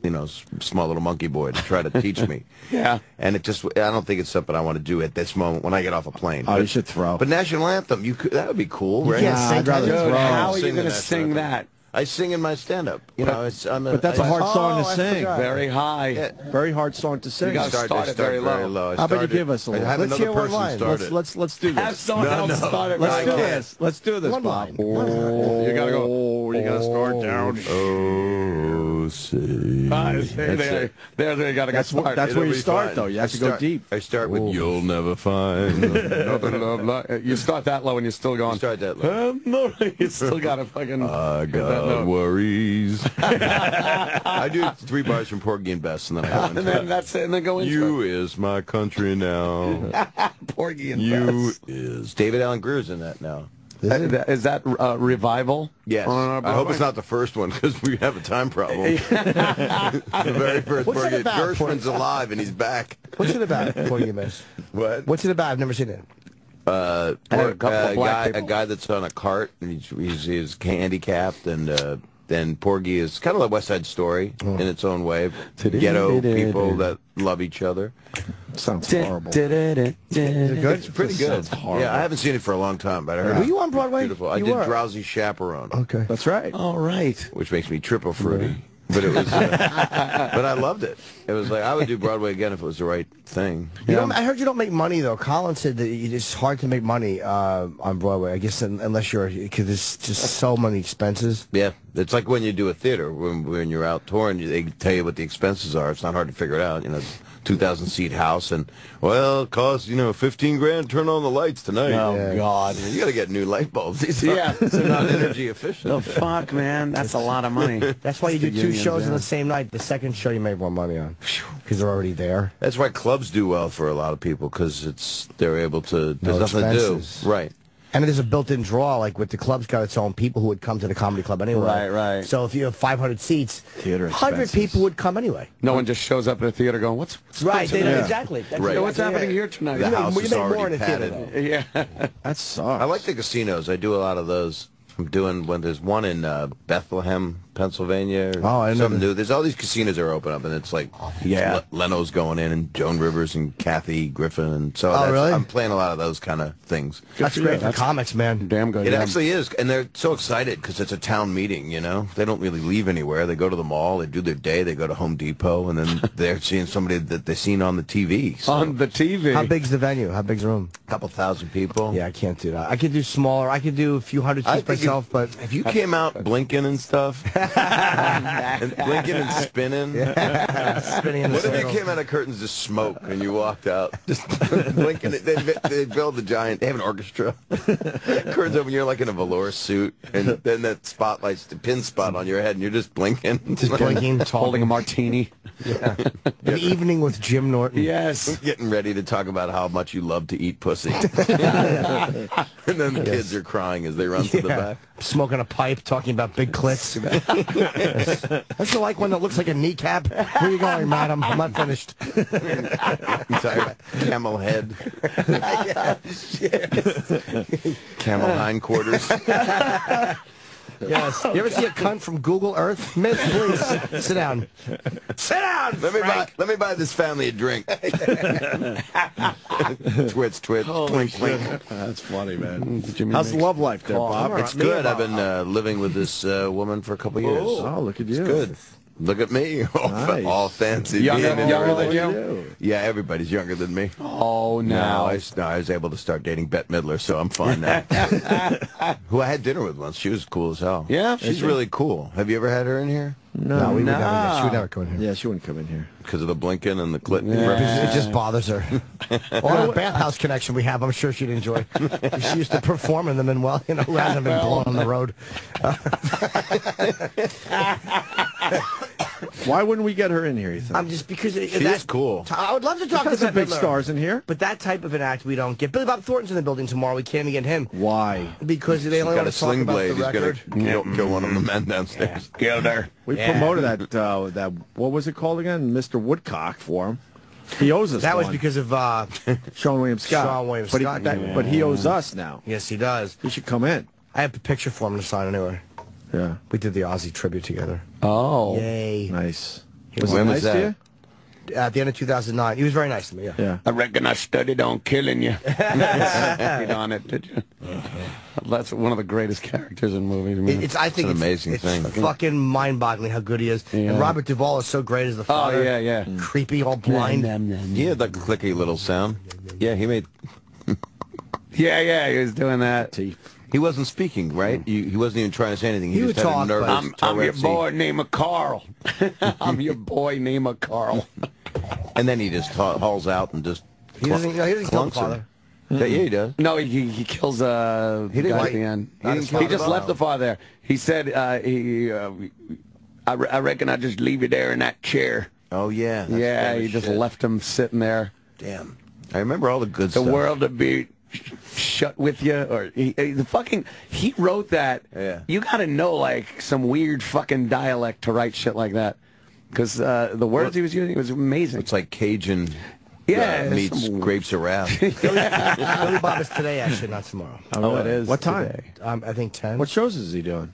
Speaker 18: small little monkey boy to try to teach me.
Speaker 4: Yeah.
Speaker 18: And I don't think it's something I want to do at this moment when I get off a plane.
Speaker 3: Oh, you should throw.
Speaker 18: But national anthem, that would be cool, right?
Speaker 5: can't sing
Speaker 3: I'd rather
Speaker 5: that.
Speaker 3: throw.
Speaker 4: How are you
Speaker 18: Sing the
Speaker 4: going to
Speaker 18: national
Speaker 4: sing
Speaker 18: anthem.
Speaker 4: that?
Speaker 18: I sing in my stand-up.
Speaker 3: But that's a hard song to sing.
Speaker 4: Very high.
Speaker 18: Yeah.
Speaker 3: Very hard song to sing.
Speaker 4: You gotta start it very low.
Speaker 3: How about you give us a little?
Speaker 18: Have
Speaker 5: Let's
Speaker 18: another
Speaker 5: hear one
Speaker 18: person
Speaker 5: line.
Speaker 18: start it.
Speaker 3: Let's do this.
Speaker 4: Have someone else start it.
Speaker 3: Let's
Speaker 4: right.
Speaker 3: do this. Let's do this,
Speaker 5: One
Speaker 3: Bob.
Speaker 5: line.
Speaker 4: You gotta go.
Speaker 3: Oh, you gotta start down.
Speaker 18: Oh, say.
Speaker 4: There you gotta go
Speaker 3: That's
Speaker 4: start.
Speaker 3: where
Speaker 18: It'll
Speaker 3: you
Speaker 18: be
Speaker 3: start,
Speaker 18: fine.
Speaker 3: though. You have to go deep.
Speaker 18: I start with "You'll never find."
Speaker 4: You start that low and you're still going.
Speaker 18: Start that low.
Speaker 4: No, you still gotta fucking.
Speaker 18: I
Speaker 4: get that
Speaker 18: got
Speaker 4: note.
Speaker 18: worries. I do 3 bars from Porgy and Bess, and then I go into
Speaker 4: And then that's it, and then go into
Speaker 18: You is my country now.
Speaker 4: Porgy and
Speaker 18: You
Speaker 4: Bess.
Speaker 18: is. David Allen Greer's in that now.
Speaker 4: Is that Revival?
Speaker 18: Yes.
Speaker 4: On our
Speaker 18: I hope it's not the first one because we have a time problem. The very first
Speaker 5: What's it
Speaker 18: Porgy.
Speaker 5: about,
Speaker 18: Gershwin's alive and he's back.
Speaker 5: What's it about, Porgy and Bess?
Speaker 18: What?
Speaker 5: What's it about? I've never seen it.
Speaker 4: had a couple of black
Speaker 18: a
Speaker 4: people.
Speaker 18: guy that's on a cart and he's handicapped, and then Porgy is kind of like West Side Story in its own way. Ghetto people that love each other.
Speaker 3: Sounds horrible.
Speaker 5: Is it good?
Speaker 18: It's pretty good. Yeah, I haven't seen it for a long time, but I heard
Speaker 5: Were
Speaker 18: it.
Speaker 5: you on Broadway?
Speaker 18: Beautiful. I
Speaker 5: You
Speaker 18: did
Speaker 5: were.
Speaker 18: Drowsy Chaperone.
Speaker 5: Okay.
Speaker 3: That's right.
Speaker 4: All right.
Speaker 18: Which makes me triple fruity. But it was, but I loved it. It was like I would do Broadway again if it was the right thing.
Speaker 5: I heard you don't make money though. Colin said that it's hard to make money on Broadway. I guess unless because there's just so many expenses.
Speaker 18: Yeah, it's like when you do a theater when you're out touring, they tell you what the expenses are. It's not hard to figure it out. 2,000-seat house, and, well, it costs, you know, 15 grand to turn on the lights tonight.
Speaker 4: Oh, God.
Speaker 18: You got to get new light bulbs. These are not energy efficient.
Speaker 4: Oh, fuck, man. That's a lot of money.
Speaker 5: That's why you do 2 shows on the same night. The second show you make more money on because they're already there.
Speaker 18: That's why clubs do well for a lot of people, because they're able to, there's nothing
Speaker 5: expenses.
Speaker 18: to do. Right.
Speaker 5: And there's a built-in draw, like with the club's got its own people who would come to the comedy club anyway.
Speaker 4: Right, right.
Speaker 5: So if you have 500 seats,
Speaker 3: Theater
Speaker 5: 100
Speaker 3: expenses.
Speaker 5: people would come anyway.
Speaker 4: No one just shows up at a theater going, what's
Speaker 5: Right,
Speaker 4: going
Speaker 5: they
Speaker 4: on
Speaker 5: know
Speaker 4: tonight?
Speaker 5: exactly. That's
Speaker 18: Right.
Speaker 4: What's happening here tonight?
Speaker 18: The house is
Speaker 5: more
Speaker 18: already
Speaker 5: in a theater,
Speaker 18: padded.
Speaker 5: though.
Speaker 4: Yeah.
Speaker 3: That sucks.
Speaker 18: I like the casinos. I do a lot of those. I'm doing when there's one in Bethlehem, Pennsylvania. Or
Speaker 5: Oh, I know
Speaker 18: something
Speaker 5: that.
Speaker 18: new. There's all these casinos that are open up, and it's like Leno's going in, and Joan Rivers and Kathy Griffin, and so
Speaker 5: really?
Speaker 18: I'm playing a lot of those kind of things.
Speaker 5: That's great for comics, man.
Speaker 4: Damn good.
Speaker 18: It
Speaker 4: yeah.
Speaker 18: actually is, and they're so excited because it's a town meeting, you know? They don't really leave anywhere. They go to the mall, they do their day, they go to Home Depot, and then they're seeing somebody that they've seen on the TV. So.
Speaker 4: On the TV.
Speaker 5: How big's the venue? How big's the room?
Speaker 18: A couple thousand people.
Speaker 5: Yeah, I can't do that. I could do smaller. I could do a few hundred seats myself, but
Speaker 18: if you came out blinking and stuff, and blinking and spinning,
Speaker 5: spinning in the
Speaker 18: what if you
Speaker 5: circle.
Speaker 18: came out of curtains just smoke and you walked out just blinking? They build the giant. They have an orchestra. Curtains open. You're like in a velour suit, and then that spotlight's the pin spot on your head, and you're just blinking,
Speaker 5: just blinking,
Speaker 4: holding a martini.
Speaker 5: Yeah. An evening with Jim Norton.
Speaker 4: Yes.
Speaker 18: Getting ready to talk about how much you love to eat pussy. And then the kids are crying as they run to the back.
Speaker 5: Smoking a pipe, talking about big clits. Don't you like one that looks like a kneecap? Where are you going, madam? I'm not finished.
Speaker 18: Sorry, camel head. Camel hindquarters.
Speaker 5: Yes. You ever see a cunt from Google Earth? Miss, please. Sit down. Sit down,
Speaker 18: Let me buy this family a drink. Twitch, twink, twink.
Speaker 3: That's funny, man.
Speaker 4: Jimmy
Speaker 3: How's the love life there, Bob?
Speaker 18: It's good. I've been living with this woman for a couple years.
Speaker 3: Oh, look at you.
Speaker 18: It's good. Look at me,
Speaker 3: Nice.
Speaker 18: all fancy.
Speaker 4: Younger
Speaker 18: being in a
Speaker 4: than you?
Speaker 18: relationship. Yeah, everybody's younger than me.
Speaker 4: Oh,
Speaker 18: No,
Speaker 4: no.
Speaker 18: I was able to start dating Bette Midler, so I'm fine now. Who I had dinner with once. She was cool as hell.
Speaker 4: Yeah?
Speaker 18: She's really cool. Have you ever had her in here?
Speaker 5: No, we would never. She would never come in here.
Speaker 3: Yeah, she wouldn't come in here.
Speaker 18: Because of the blinking and the clit.
Speaker 5: It just bothers her. Or the bathhouse connection we have, I'm sure she'd enjoy. She used to perform in them, and well, you know, rather than being blown on the road.
Speaker 3: Why wouldn't we get her in here, you think?
Speaker 5: Just because
Speaker 18: She's cool.
Speaker 5: I would love to talk
Speaker 3: Because
Speaker 5: to
Speaker 3: of
Speaker 5: Bette
Speaker 3: big
Speaker 5: Midler,
Speaker 3: stars in here.
Speaker 5: but that type of an act we don't get. Billy Bob Thornton's in the building tomorrow. We can't even get him
Speaker 3: Why?
Speaker 5: because they only
Speaker 18: Got
Speaker 5: want
Speaker 18: a
Speaker 5: to talk
Speaker 18: sling
Speaker 5: about
Speaker 18: blade.
Speaker 5: the
Speaker 18: He's
Speaker 5: record.
Speaker 18: going to kill one of the men downstairs.
Speaker 4: Killed her.
Speaker 3: We promoted that, what was it called again? Mr. Woodcock for him. He owes us
Speaker 5: That was
Speaker 3: one.
Speaker 5: because of
Speaker 3: Sean William Scott.
Speaker 5: Sean William
Speaker 3: but
Speaker 5: Scott, yeah.
Speaker 3: But he owes us now.
Speaker 5: Yes, he does.
Speaker 3: He should come in.
Speaker 5: I have a picture for him to sign anyway.
Speaker 3: Yeah.
Speaker 5: We did the Ozzy tribute together.
Speaker 4: Oh.
Speaker 5: Yay.
Speaker 3: Nice.
Speaker 18: When was
Speaker 3: nice to you?
Speaker 5: At the end of 2009. He was very nice to me, yeah.
Speaker 3: Yeah.
Speaker 4: I reckon I studied on killing you. Studied on it, did you? That's one of the greatest characters in movies. Man.
Speaker 5: I think
Speaker 18: It's an amazing thing.
Speaker 5: It's fucking mind-boggling how good he is.
Speaker 4: Yeah.
Speaker 5: And Robert Duvall is so great as the
Speaker 4: Oh,
Speaker 5: father.
Speaker 4: yeah, yeah.
Speaker 5: Creepy, all blind.
Speaker 18: He had that clicky little sound. Yeah, he made...
Speaker 4: Yeah, he was doing that.
Speaker 18: He wasn't speaking, right? He wasn't even trying to say anything. He
Speaker 5: He
Speaker 18: just
Speaker 5: would
Speaker 18: had
Speaker 5: talk,
Speaker 18: a nervous
Speaker 4: I'm your
Speaker 18: Tourette's.
Speaker 4: boy, name of Carl. I'm your boy, name of Carl.
Speaker 18: And then he just hauls out and just
Speaker 5: He doesn't kill the
Speaker 18: clunks her.
Speaker 5: father.
Speaker 18: Yeah, he does.
Speaker 4: No, he kills the
Speaker 18: didn't
Speaker 4: guy
Speaker 18: like-
Speaker 4: at the end.
Speaker 18: not his
Speaker 4: He
Speaker 18: father.
Speaker 4: just left the father there. He said, I reckon I'll just leave you there in that chair.
Speaker 18: Oh, yeah. that's
Speaker 4: Yeah,
Speaker 18: famous
Speaker 4: he just
Speaker 18: shit.
Speaker 4: left him sitting there.
Speaker 18: Damn. I remember all the good
Speaker 4: The
Speaker 18: stuff.
Speaker 4: world would be shut with you, or he wrote that.
Speaker 18: Yeah.
Speaker 4: You got to know like some weird fucking dialect to write shit like that, because the words he was using was amazing.
Speaker 18: It's like Cajun meets
Speaker 4: some-
Speaker 18: grapes of wrath.
Speaker 5: Billy Bob is today, actually, not tomorrow.
Speaker 4: Oh, it is.
Speaker 3: What time?
Speaker 4: today.
Speaker 5: I think 10.
Speaker 3: What shows is he doing?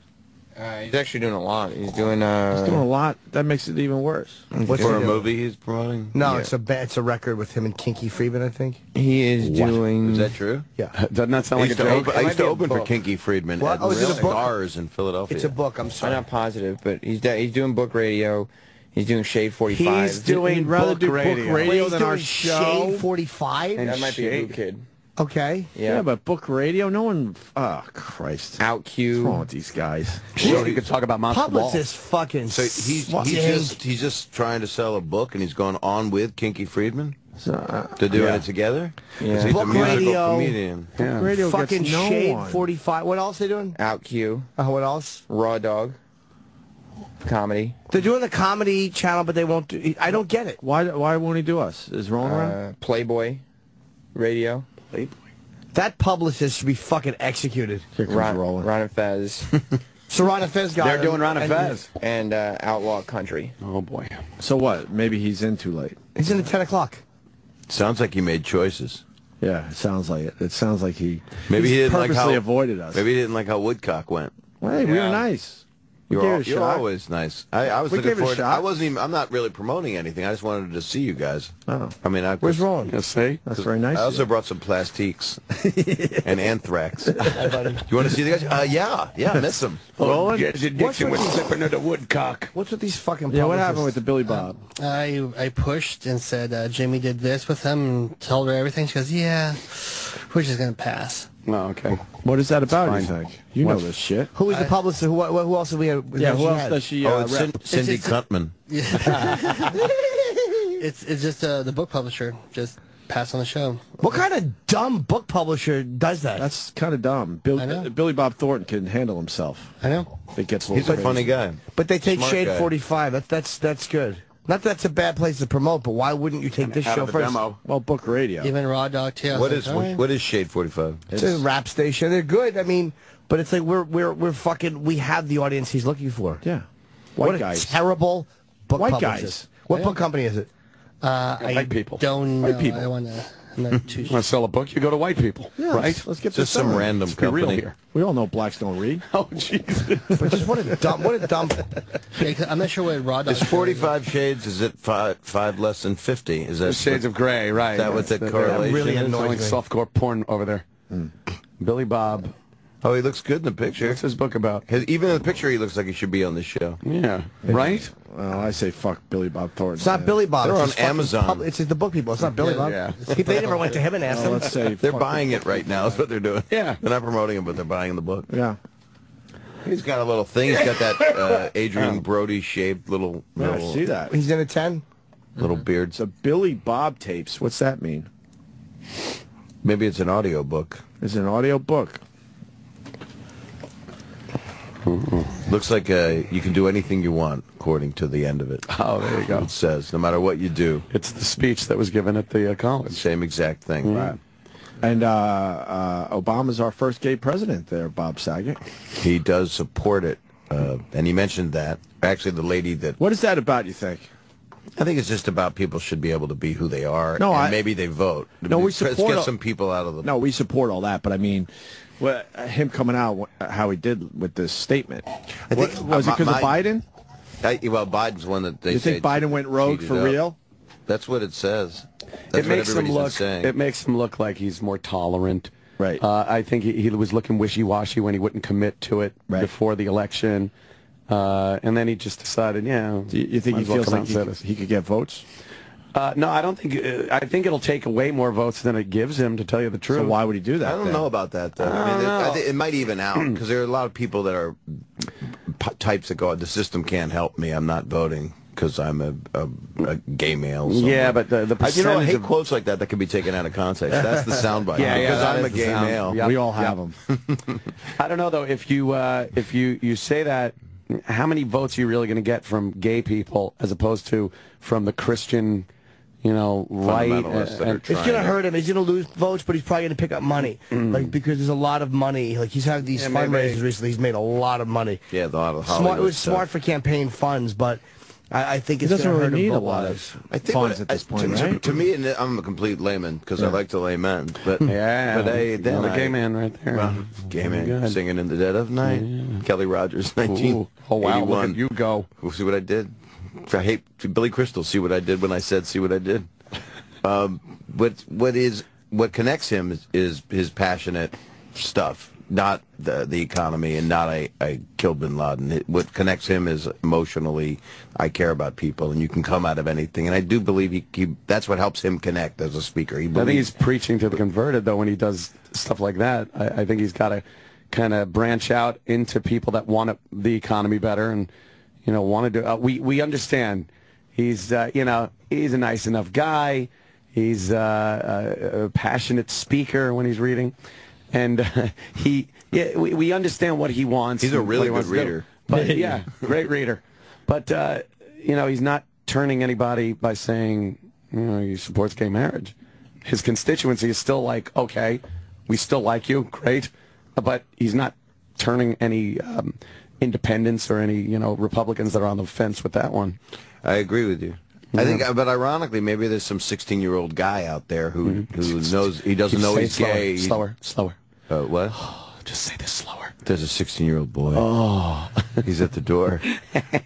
Speaker 20: He's actually doing a lot. He's doing
Speaker 3: He's doing a lot. That makes it even worse.
Speaker 5: What's
Speaker 18: For
Speaker 5: he
Speaker 18: a
Speaker 5: doing?
Speaker 18: movie he's promoting?
Speaker 5: No,
Speaker 18: Yeah.
Speaker 5: it's a record with him and Kinky Friedman, I think.
Speaker 20: He is doing.
Speaker 18: Is that true?
Speaker 5: Yeah.
Speaker 4: Doesn't that sound
Speaker 18: I
Speaker 4: like a
Speaker 18: used to
Speaker 4: joke?
Speaker 18: open, I used to
Speaker 20: might be a
Speaker 18: open for
Speaker 20: book.
Speaker 18: Kinky Friedman
Speaker 5: What?
Speaker 18: at
Speaker 5: Oh, is it a book?
Speaker 18: Stars in Philadelphia.
Speaker 5: It's a book, I'm
Speaker 20: I'm
Speaker 5: sorry.
Speaker 20: not positive, but he's doing book radio. He's doing Shade 45.
Speaker 4: He's doing
Speaker 3: He'd rather
Speaker 4: book
Speaker 3: do
Speaker 4: radio.
Speaker 3: book radio
Speaker 5: He's
Speaker 3: than
Speaker 5: doing
Speaker 3: our show.
Speaker 5: Shade 45?
Speaker 20: That might be a new kid.
Speaker 5: Okay.
Speaker 3: Yeah, but book radio, no one. Oh Christ!
Speaker 20: OutQ.
Speaker 3: What's wrong with these guys?
Speaker 4: So he could talk about monster balls.
Speaker 5: Publicist fucking.
Speaker 18: So he's just trying to sell a book, and he's going on with Kinky Friedman to doing it together.
Speaker 20: Yeah.
Speaker 18: He's
Speaker 5: Book
Speaker 18: a musical
Speaker 5: radio.
Speaker 18: comedian.
Speaker 3: Yeah. Book radio
Speaker 5: Fucking
Speaker 3: gets no
Speaker 5: Shade
Speaker 3: one.
Speaker 5: 45. What else are they doing?
Speaker 20: OutQ.
Speaker 5: What else?
Speaker 20: Raw Dog. Comedy.
Speaker 5: They're doing the comedy channel, but they won't do. I don't get it.
Speaker 3: Why won't he do us? Is Roland around?
Speaker 20: Playboy. Radio.
Speaker 3: Playboy.
Speaker 5: That Publicist should be fucking executed.
Speaker 3: Here comes Roland.
Speaker 20: Ron and Fez.
Speaker 5: So Ron and Fez got
Speaker 4: They're
Speaker 5: him,
Speaker 4: doing Ron and Fez.
Speaker 20: And Outlaw Country.
Speaker 4: Oh, boy.
Speaker 3: So what? Maybe he's in too late.
Speaker 5: He's in at 10 o'clock.
Speaker 18: Sounds like he made choices.
Speaker 3: Yeah, it sounds like it. It sounds like he
Speaker 18: Maybe he didn't like
Speaker 3: purposely
Speaker 18: how
Speaker 3: avoided us.
Speaker 18: Maybe he didn't like how Woodcock went.
Speaker 3: Well, hey, we were nice. We gave it a
Speaker 18: You're
Speaker 3: shot.
Speaker 18: always nice. I was
Speaker 3: We
Speaker 18: looking
Speaker 3: gave it a
Speaker 18: forward.
Speaker 3: shot.
Speaker 18: I wasn't even. I'm not really promoting anything. I just wanted to see you guys.
Speaker 3: Oh.
Speaker 18: I mean,
Speaker 5: Where's Roland?
Speaker 4: Let's see.
Speaker 3: That's very nice.
Speaker 18: I also brought some plastiques and anthrax. You want to see the guys? Yeah, I miss them.
Speaker 3: Roland?
Speaker 4: Jesse Dixon was slipping into Woodcock.
Speaker 5: What's with these fucking
Speaker 3: Yeah, what
Speaker 5: publicists?
Speaker 3: happened with the Billy Bob?
Speaker 7: I pushed and said Jimmy did this with him and told her everything. She goes, yeah, we're just going to pass.
Speaker 4: Oh, okay.
Speaker 3: What is that about, you
Speaker 4: fine.
Speaker 3: think? You know this shit.
Speaker 5: Who is the publicist? Who else have we had?
Speaker 3: Yeah, who else does she
Speaker 18: Oh, it's
Speaker 3: rep?
Speaker 18: Cindy Cutman.
Speaker 7: It's just the book publisher just passed on the show.
Speaker 5: What kind of dumb book publisher does that?
Speaker 3: That's kind of dumb.
Speaker 7: I know.
Speaker 3: Billy Bob Thornton can handle himself.
Speaker 7: I know.
Speaker 3: It gets a
Speaker 18: He's
Speaker 3: little
Speaker 18: a funny
Speaker 3: crazy.
Speaker 18: guy.
Speaker 5: But they take
Speaker 18: Smart
Speaker 5: Shade
Speaker 18: guy.
Speaker 5: 45. That's good. Not that that's a bad place to promote, but why wouldn't you take this
Speaker 4: Out
Speaker 5: show
Speaker 4: of the
Speaker 5: first?
Speaker 4: demo.
Speaker 3: Well, book radio.
Speaker 7: Even Raw Dog too. I was like,
Speaker 18: What is Shade 45?
Speaker 5: It's a rap station. They're good. I mean, but it's like we're fucking. We have the audience he's looking for.
Speaker 3: Yeah.
Speaker 5: What
Speaker 3: White
Speaker 5: a
Speaker 3: guys.
Speaker 5: terrible book
Speaker 3: White
Speaker 5: publicist.
Speaker 3: guys.
Speaker 5: What book company is it?
Speaker 7: I
Speaker 4: White people.
Speaker 7: don't know.
Speaker 3: White people.
Speaker 7: I want to. I'm not too
Speaker 4: You want to sell a book? You go to white people,
Speaker 3: Yeah,
Speaker 4: right?
Speaker 3: Let's get
Speaker 18: Just
Speaker 3: this
Speaker 18: some
Speaker 3: done.
Speaker 18: random
Speaker 4: Let's be real
Speaker 18: company.
Speaker 4: here.
Speaker 3: We all know blacks don't read.
Speaker 4: Oh, Jesus.
Speaker 5: But just what a dumb.
Speaker 7: Yeah, 'cause I'm not sure what Raw Dog
Speaker 18: Is 45 shades? Is it five less than 50? Is that
Speaker 4: Shades of Grey, right.
Speaker 18: Is that what the
Speaker 4: That
Speaker 18: correlation
Speaker 5: really
Speaker 18: is?
Speaker 5: annoys
Speaker 4: like
Speaker 5: me.
Speaker 4: softcore porn over there. Billy Bob.
Speaker 18: Oh, he looks good in the picture.
Speaker 4: What's his book about?
Speaker 18: Even in the picture, he looks like he should be on the show.
Speaker 4: Yeah, right?
Speaker 3: Well, I say fuck Billy Bob Thornton.
Speaker 5: It's not Billy Bob.
Speaker 18: They're
Speaker 5: it's
Speaker 18: on
Speaker 5: his fucking
Speaker 18: Amazon.
Speaker 5: It's the book people. It's not Billy Bob.
Speaker 4: Yeah.
Speaker 5: They never went to him and asked him.
Speaker 3: Let's say
Speaker 18: They're
Speaker 3: fuck-
Speaker 18: buying it right now. That's what they're doing.
Speaker 4: Yeah.
Speaker 18: They're not promoting him, but they're buying the book.
Speaker 3: Yeah.
Speaker 18: He's got a little thing. He's got that Adrian Brody shaved little
Speaker 3: Yeah, I see that.
Speaker 5: He's in a 10.
Speaker 18: little beards.
Speaker 3: The Billy Bob tapes. What's that mean?
Speaker 18: Maybe it's an audio book.
Speaker 3: It's an audio book.
Speaker 18: Looks like you can do anything you want, according to the end of it.
Speaker 4: Oh, there you go.
Speaker 18: It says, no matter what you do,
Speaker 4: It's the speech that was given at the college.
Speaker 18: same exact thing.
Speaker 4: Right.
Speaker 3: And Obama's our first gay president there, Bob Saget.
Speaker 18: He does support it, and he mentioned that. Actually, the lady that...
Speaker 3: What is that about, you think?
Speaker 18: I think it's just about people should be able to be who they are,
Speaker 3: No,
Speaker 18: and maybe they vote.
Speaker 3: No, we
Speaker 18: Let's
Speaker 3: support
Speaker 18: get some people out of the...
Speaker 3: No, we support all that, but I mean, him coming out, how he did with this statement.
Speaker 18: I think,
Speaker 3: Was it because of Biden?
Speaker 18: Well, Biden's one that they
Speaker 3: You think
Speaker 18: say
Speaker 3: Biden went rogue
Speaker 18: cheated
Speaker 3: for
Speaker 18: up.
Speaker 3: real?
Speaker 18: That's what it says. That's
Speaker 4: It
Speaker 18: what
Speaker 4: makes him
Speaker 18: everybody's been
Speaker 4: look.
Speaker 18: saying.
Speaker 4: It makes him look like he's more tolerant.
Speaker 3: Right.
Speaker 4: I think he was looking wishy-washy when he wouldn't commit to it before the election, and then he just decided, yeah.
Speaker 3: You think he feels like he could get votes?
Speaker 4: No, I don't think. I think it'll take away more votes than it gives him, to tell you the truth.
Speaker 3: So why would he do that?
Speaker 18: I don't know about that, though. I think it might even out, because there are a lot of people that are types that go, the system can't help me, I'm not voting because I'm a gay male. Somewhere.
Speaker 4: Yeah, but the
Speaker 18: You know, I hate
Speaker 4: of
Speaker 18: quotes like that can be taken out of context. That's the soundbite.
Speaker 4: Yeah,
Speaker 18: because
Speaker 4: that
Speaker 18: I'm a
Speaker 4: is the
Speaker 18: gay
Speaker 4: sound.
Speaker 18: male.
Speaker 4: Yep,
Speaker 3: We all have them.
Speaker 4: I don't know though. If you say that, how many votes are you really going to get from gay people as opposed to from the Christian, right?
Speaker 18: Fundamentalists that are
Speaker 5: It's going to hurt him. He's going to lose votes, but he's probably going to pick up money, because there's a lot of money. Like he's had these fundraisers recently. He's made a lot of money.
Speaker 18: Yeah, a lot of
Speaker 5: Smart. It was smart for campaign funds, but I think it's going to hurt him
Speaker 3: need a
Speaker 5: vote
Speaker 3: lot
Speaker 5: wise.
Speaker 3: of funds at this point, right?
Speaker 18: To me, and I'm a complete layman because I like to lay men. But
Speaker 4: Yeah,
Speaker 18: but then
Speaker 4: a gay man right there.
Speaker 18: Well, gay man
Speaker 4: Good.
Speaker 18: singing in the dead of night.
Speaker 4: Yeah.
Speaker 18: Kelly Rogers,
Speaker 4: Ooh.
Speaker 18: 1981.
Speaker 4: Oh wow! Look at you go.
Speaker 18: We'll see what I did. I hate Billy Crystal. See what I did when I said, "See what I did." What connects him is his passionate stuff. not the economy and not I killed bin Laden. What connects him is emotionally, I care about people, and you can come out of anything. And I do believe that's what helps him connect as a speaker. I
Speaker 4: think he's preaching to the converted, though, when he does stuff like that. I think he's got to kind of branch out into people that want the economy better and, you know, want to do. We understand he's, you know, he's a nice enough guy. He's a passionate speaker when he's reading, and we understand what he wants.
Speaker 18: He's a really good reader.
Speaker 4: But yeah, great reader. But you know, he's not turning anybody by saying, you know, he supports gay marriage. His constituency is still like, okay, we still like you, great, but he's not turning any independents or any, you know, Republicans that are on the fence with that one.
Speaker 18: I agree with you. I think, but ironically, maybe there's some 16-year-old guy out there who knows he doesn't know he's gay.
Speaker 4: Slower.
Speaker 18: What?
Speaker 4: Just say this slower.
Speaker 18: There's a 16-year-old boy.
Speaker 4: Oh,
Speaker 18: he's at the door,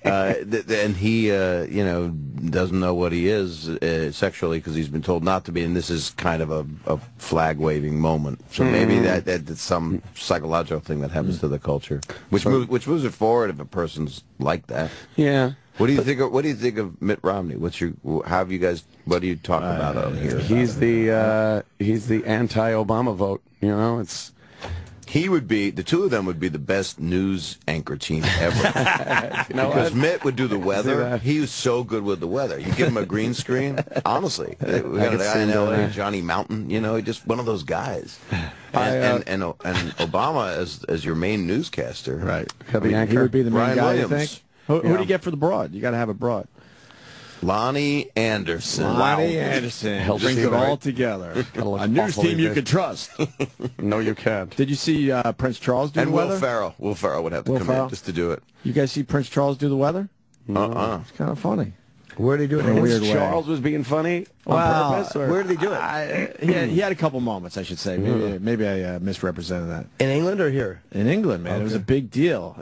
Speaker 18: and he, you know, doesn't know what he is sexually because he's been told not to be. And this is kind of a flag-waving moment. So maybe that's some psychological thing that happens to the culture, which moves it forward if a person's like that.
Speaker 4: Yeah.
Speaker 18: What do you think? What do you think of Mitt Romney? What do you talk about out here?
Speaker 4: He's the anti-Obama vote. You know,
Speaker 18: he would be, the two of them would be the best news anchor team ever.
Speaker 4: You know,
Speaker 18: because Mitt would do the weather. He was so good with the weather. You give him a green screen, honestly. We got a guy in L.A., Johnny Mountain. You know, just one of those guys. And Obama as your main newscaster,
Speaker 3: right?
Speaker 4: He
Speaker 3: would be the main
Speaker 18: Brian
Speaker 3: guy.
Speaker 18: Williams.
Speaker 3: You think? Who do you get for the broad? You got to have a broad.
Speaker 18: Lonnie Anderson.
Speaker 3: Lonnie Anderson brings it all together. A news team you can trust.
Speaker 4: No, you can't.
Speaker 3: Did you see Prince Charles do the weather?
Speaker 18: Will Ferrell. Will Ferrell would have to come in just to do it.
Speaker 3: You guys see Prince Charles do the weather? It's kind of funny.
Speaker 5: Where did he do it?
Speaker 3: In a weird way.
Speaker 4: Charles was being funny on purpose? Or?
Speaker 5: Where did he do it?
Speaker 3: He had a couple moments, I should say. Maybe I misrepresented that.
Speaker 5: In England or here?
Speaker 3: In England, man. Okay. It was a big deal.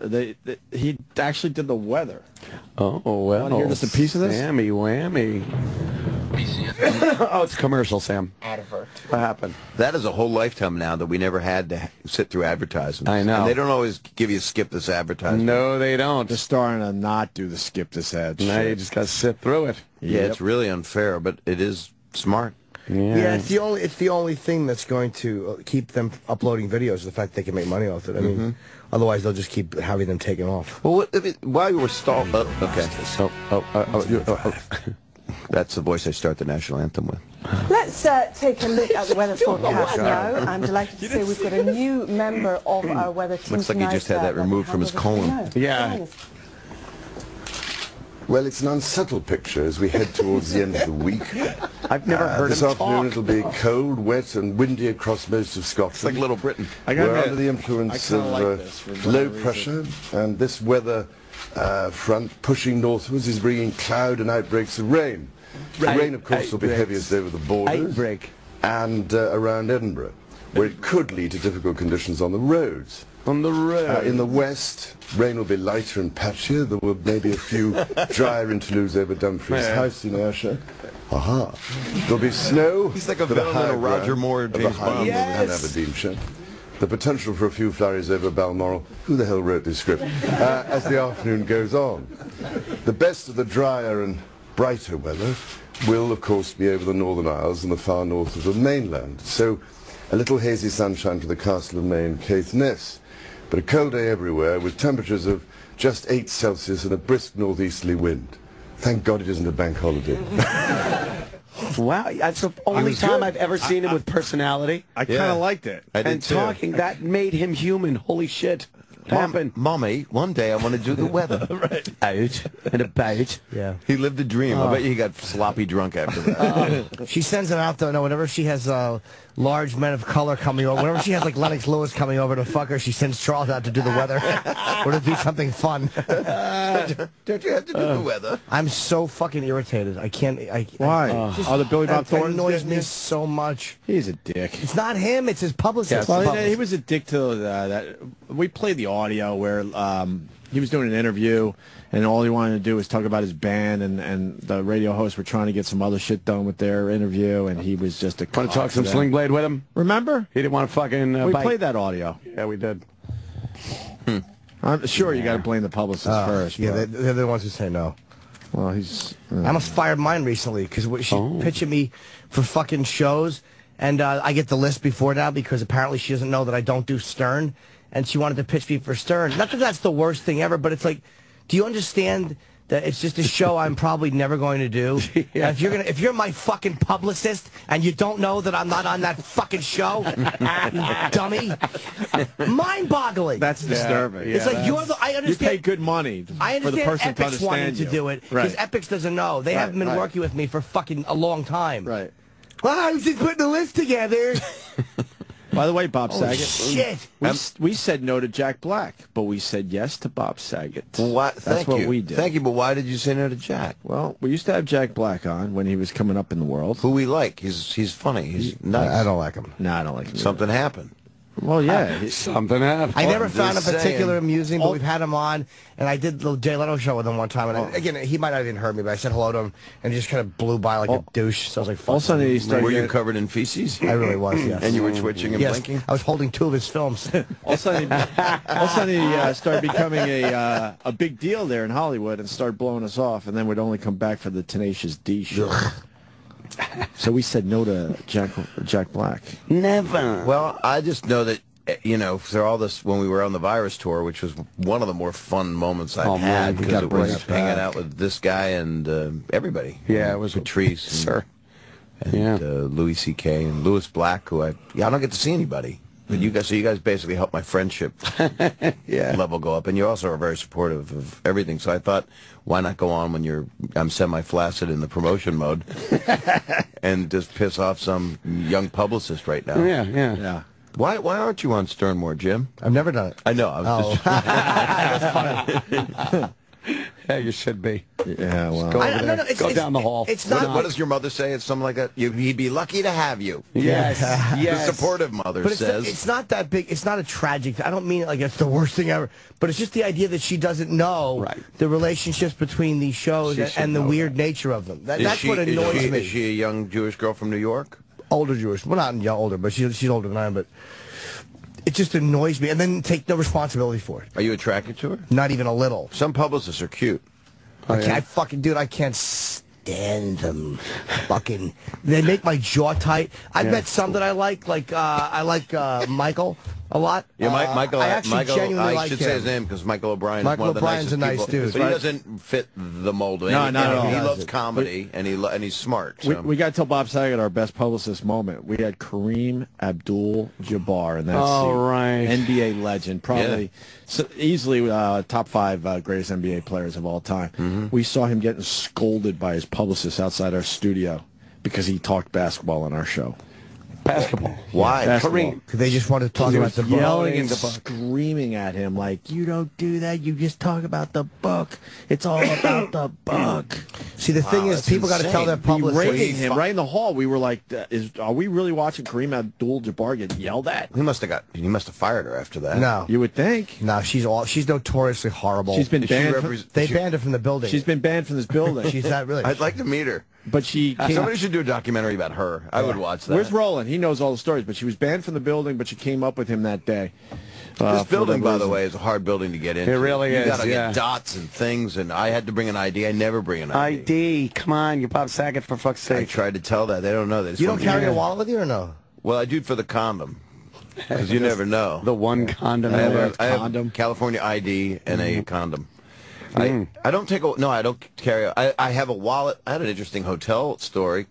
Speaker 3: He actually did the weather.
Speaker 4: Oh, well.
Speaker 3: Want to hear just a piece of this?
Speaker 4: Sammy whammy. Oh, it's commercial, Sam.
Speaker 5: Advert.
Speaker 4: What happened?
Speaker 18: That is a whole lifetime now that we never had to sit through advertisements.
Speaker 4: I know.
Speaker 18: And they don't always give you skip this advertisement.
Speaker 4: No, they don't.
Speaker 3: They're starting to not do the skip this ad.
Speaker 4: Now you just got to sit through it.
Speaker 18: Yeah, it's really unfair, but it is smart.
Speaker 5: Yeah, it's the only thing that's going to keep them uploading videos. The fact they can make money off it. I mean, otherwise they'll just keep having them taken off.
Speaker 18: Well, while you were stalled, okay. That's the voice I start the national anthem with.
Speaker 21: Let's take a look at the weather forecast now. I'm delighted to say we've got a new member of our weather team.
Speaker 18: Looks like he just had that removed from his colon.
Speaker 4: Yeah.
Speaker 22: Well, it's an unsettled picture as we head towards the end of the week.
Speaker 4: I've never heard
Speaker 22: this afternoon it'll be cold, wet and windy across most of Scotland.
Speaker 18: It's like Little Britain.
Speaker 22: We're under the influence of low pressure, and this weather front pushing northwards is bringing cloud and outbreaks of rain. The rain, of course, will be heaviest over the borders and around Edinburgh, where it could lead to difficult conditions on the roads.
Speaker 4: On the road.
Speaker 22: In the west, rain will be lighter and patchier. There will maybe a few drier interludes over Dumfries House in Ayrshire. Aha. There'll be snow.
Speaker 18: He's like a villain in a Roger Moore James Bond.
Speaker 22: And Aberdeenshire. The potential for a few flurries over Balmoral. Who the hell wrote this script? As the afternoon goes on. The best of the drier and brighter weather will, of course, be over the Northern Isles and the far north of the mainland. So a little hazy sunshine to the Castle of May and Caithness. But a cold day everywhere with temperatures of just 8 Celsius and a brisk northeasterly wind. Thank God it isn't a bank holiday.
Speaker 4: Wow, that's the only time I've ever seen him with personality.
Speaker 3: I kind of liked it.
Speaker 4: And talking, that made him human. Holy shit. What happened?
Speaker 18: Mommy, one day I want to do the weather.
Speaker 4: Out and about.
Speaker 5: Yeah.
Speaker 18: He lived a dream. I bet you he got sloppy drunk after that.
Speaker 5: She sends him out, though. No, whenever she has large men of color coming over, whenever she has, like, Lennox Lewis coming over to fuck her, she sends Charles out to do the weather or to do something fun.
Speaker 18: Don't you have to do the weather?
Speaker 5: I'm so fucking irritated. I can't.
Speaker 3: Why? The Billy Bob Thornton
Speaker 5: annoys me so much.
Speaker 3: He's a dick.
Speaker 5: It's not him. It's his publicist.
Speaker 3: Well, he was a dick to that. We played the the audio where he was doing an interview, and all he wanted to do was talk about his band, and the radio hosts were trying to get some other shit done with their interview, and he was just a...
Speaker 4: Want to talk some Sling Blade with him?
Speaker 3: Remember?
Speaker 4: He didn't want to fucking
Speaker 3: we
Speaker 4: bite.
Speaker 3: played that audio.
Speaker 4: Yeah, we did.
Speaker 3: I'm sure you got to blame the publicist first.
Speaker 5: Yeah, they're the ones who say no.
Speaker 3: Well, he's...
Speaker 5: I almost fired mine recently because she's pitching me for fucking shows, and I get the list before now because apparently she doesn't know that I don't do Stern, and she wanted to pitch me for Stern. Not that that's the worst thing ever, but it's like, do you understand that it's just a show I'm probably never going to do?
Speaker 4: Yeah.
Speaker 5: If you're my fucking publicist and you don't know that I'm not on that fucking show, you dummy, mind-boggling.
Speaker 3: That's disturbing.
Speaker 5: It's like I understand.
Speaker 3: You pay good money
Speaker 5: I
Speaker 3: for the
Speaker 5: understand
Speaker 3: person to
Speaker 5: Epix wanting
Speaker 3: understand
Speaker 5: to
Speaker 3: you.
Speaker 5: do it because
Speaker 3: Right.
Speaker 5: Epix doesn't know. They haven't been working with me for fucking a long time.
Speaker 3: Right.
Speaker 5: Well, I was just putting the list together.
Speaker 3: By the way, Bob
Speaker 5: Oh,
Speaker 3: Saget.
Speaker 5: shit.
Speaker 3: We said no to Jack Black, but we said yes to Bob Saget.
Speaker 18: What?
Speaker 3: That's what we did.
Speaker 18: Thank you, but why did you say no to Jack?
Speaker 3: Well, we used to have Jack Black on when he was coming up in the world.
Speaker 18: Who we like. He's funny. He's nice.
Speaker 5: I don't like him.
Speaker 3: No, I don't like him.
Speaker 18: Something happened.
Speaker 3: Well, yeah.
Speaker 4: Something happened.
Speaker 5: I never found him
Speaker 18: just
Speaker 5: particular
Speaker 18: saying.
Speaker 5: amusing, but we've had him on, and I did the Jay Leno show with him one time, and again, he might not even heard me, but I said hello to him, and he just kind of blew by like a douche, so I was like, fuck.
Speaker 3: All of a sudden he started
Speaker 18: Were you covered in feces?
Speaker 5: I really was, yes.
Speaker 18: And you were twitching and
Speaker 5: Yes,
Speaker 18: blinking?
Speaker 5: I was holding 2 of his films.
Speaker 3: All of a sudden he started becoming a big deal there in Hollywood and started blowing us off, and then would only come back for the Tenacious D show. So we said no to Jack Black.
Speaker 18: Never. Well, I just know that, you know, through all this, when we were on the Virus tour, which was one of the more fun moments I've had, because it was hanging out with this guy and everybody.
Speaker 4: Yeah, it was
Speaker 18: Patrice and Louis C.K. and Louis Black, who I don't get to see anybody. But you guys basically helped my friendship level go up, and you also are very supportive of everything. So I thought, why not go on when I'm semi-flaccid in the promotion mode, and just piss off some young publicist right now?
Speaker 4: Yeah.
Speaker 18: Why aren't you on Stern more, Jim?
Speaker 5: I've never done it.
Speaker 18: I know. I was just...
Speaker 4: Yeah, you should be.
Speaker 3: Yeah, well.
Speaker 4: Go over there. Go down the hall.
Speaker 5: It's not.
Speaker 18: What does your mother say? It's something like that. He'd be lucky to have you.
Speaker 4: Yes.
Speaker 18: The supportive mother
Speaker 5: But
Speaker 18: says.
Speaker 5: it's not that big. It's not a tragic. I don't mean it like it's the worst thing ever. But it's just the idea that she doesn't know the relationships between these shows and the weird nature of them. That's what annoys me.
Speaker 18: Is she a young Jewish girl from New York?
Speaker 5: Older Jewish. Well, not young, older, but she's older than I am. But it just annoys me. And then take no responsibility for it.
Speaker 18: Are you attracted to her?
Speaker 5: Not even a little.
Speaker 18: Some publicists are cute.
Speaker 5: I can't stand them. Fucking, they make my jaw tight. I've met some that I like Michael a lot.
Speaker 18: Yeah, Michael.
Speaker 5: I actually genuinely like
Speaker 18: should
Speaker 5: him.
Speaker 18: say his name because Michael O'Brien
Speaker 5: Michael
Speaker 18: is one of the
Speaker 5: O'Brien's
Speaker 18: nicest
Speaker 5: a nice
Speaker 18: people.
Speaker 5: dude.
Speaker 18: But he doesn't fit the mold.
Speaker 3: No, not at all.
Speaker 18: He loves comedy and he's smart. So.
Speaker 3: We got to tell Bob Saget our best publicist moment. We had Kareem Abdul-Jabbar in that seat.
Speaker 4: Right.
Speaker 3: NBA legend, probably easily top 5 greatest NBA players of all time. We saw him getting scolded by his publicist outside our studio because he talked basketball on our show.
Speaker 4: Basketball.
Speaker 18: Why?
Speaker 3: Basketball.
Speaker 5: Because they just wanted to talk about the book.
Speaker 3: Yelling and screaming at him like, you don't do that, you just talk about the book. It's all about the book.
Speaker 5: See, the thing is, people got to tell their publicist.
Speaker 3: Berating him right in the hall. We were like, are we really watching Kareem Abdul-Jabbar get yelled at?
Speaker 18: He must have fired her after that.
Speaker 5: No.
Speaker 3: You would think.
Speaker 5: No, she's notoriously horrible.
Speaker 3: She's been banned.
Speaker 5: They banned her from the building.
Speaker 3: She's been banned from this building.
Speaker 5: She's not really.
Speaker 18: I'd like to meet her.
Speaker 3: But she came,
Speaker 18: somebody should do a documentary about her. I would watch that.
Speaker 3: Where's Roland? He knows all the stories, but she was banned from the building, but she came up with him that day.
Speaker 18: This building, by the way, is a hard building to get into.
Speaker 4: It really is.
Speaker 18: You got to get dots and things, and I had to bring an ID. I never bring an ID.
Speaker 4: ID, come on, you're Bob Saget for fuck's sake.
Speaker 18: I tried to tell that. They don't know that.
Speaker 5: You don't carry a wallet with you or no?
Speaker 18: Well, I do for the condom. Because you never know.
Speaker 4: The one condom.
Speaker 18: I have a California ID and a condom. I don't take a, no, I don't carry, I have a wallet. I had an interesting hotel story.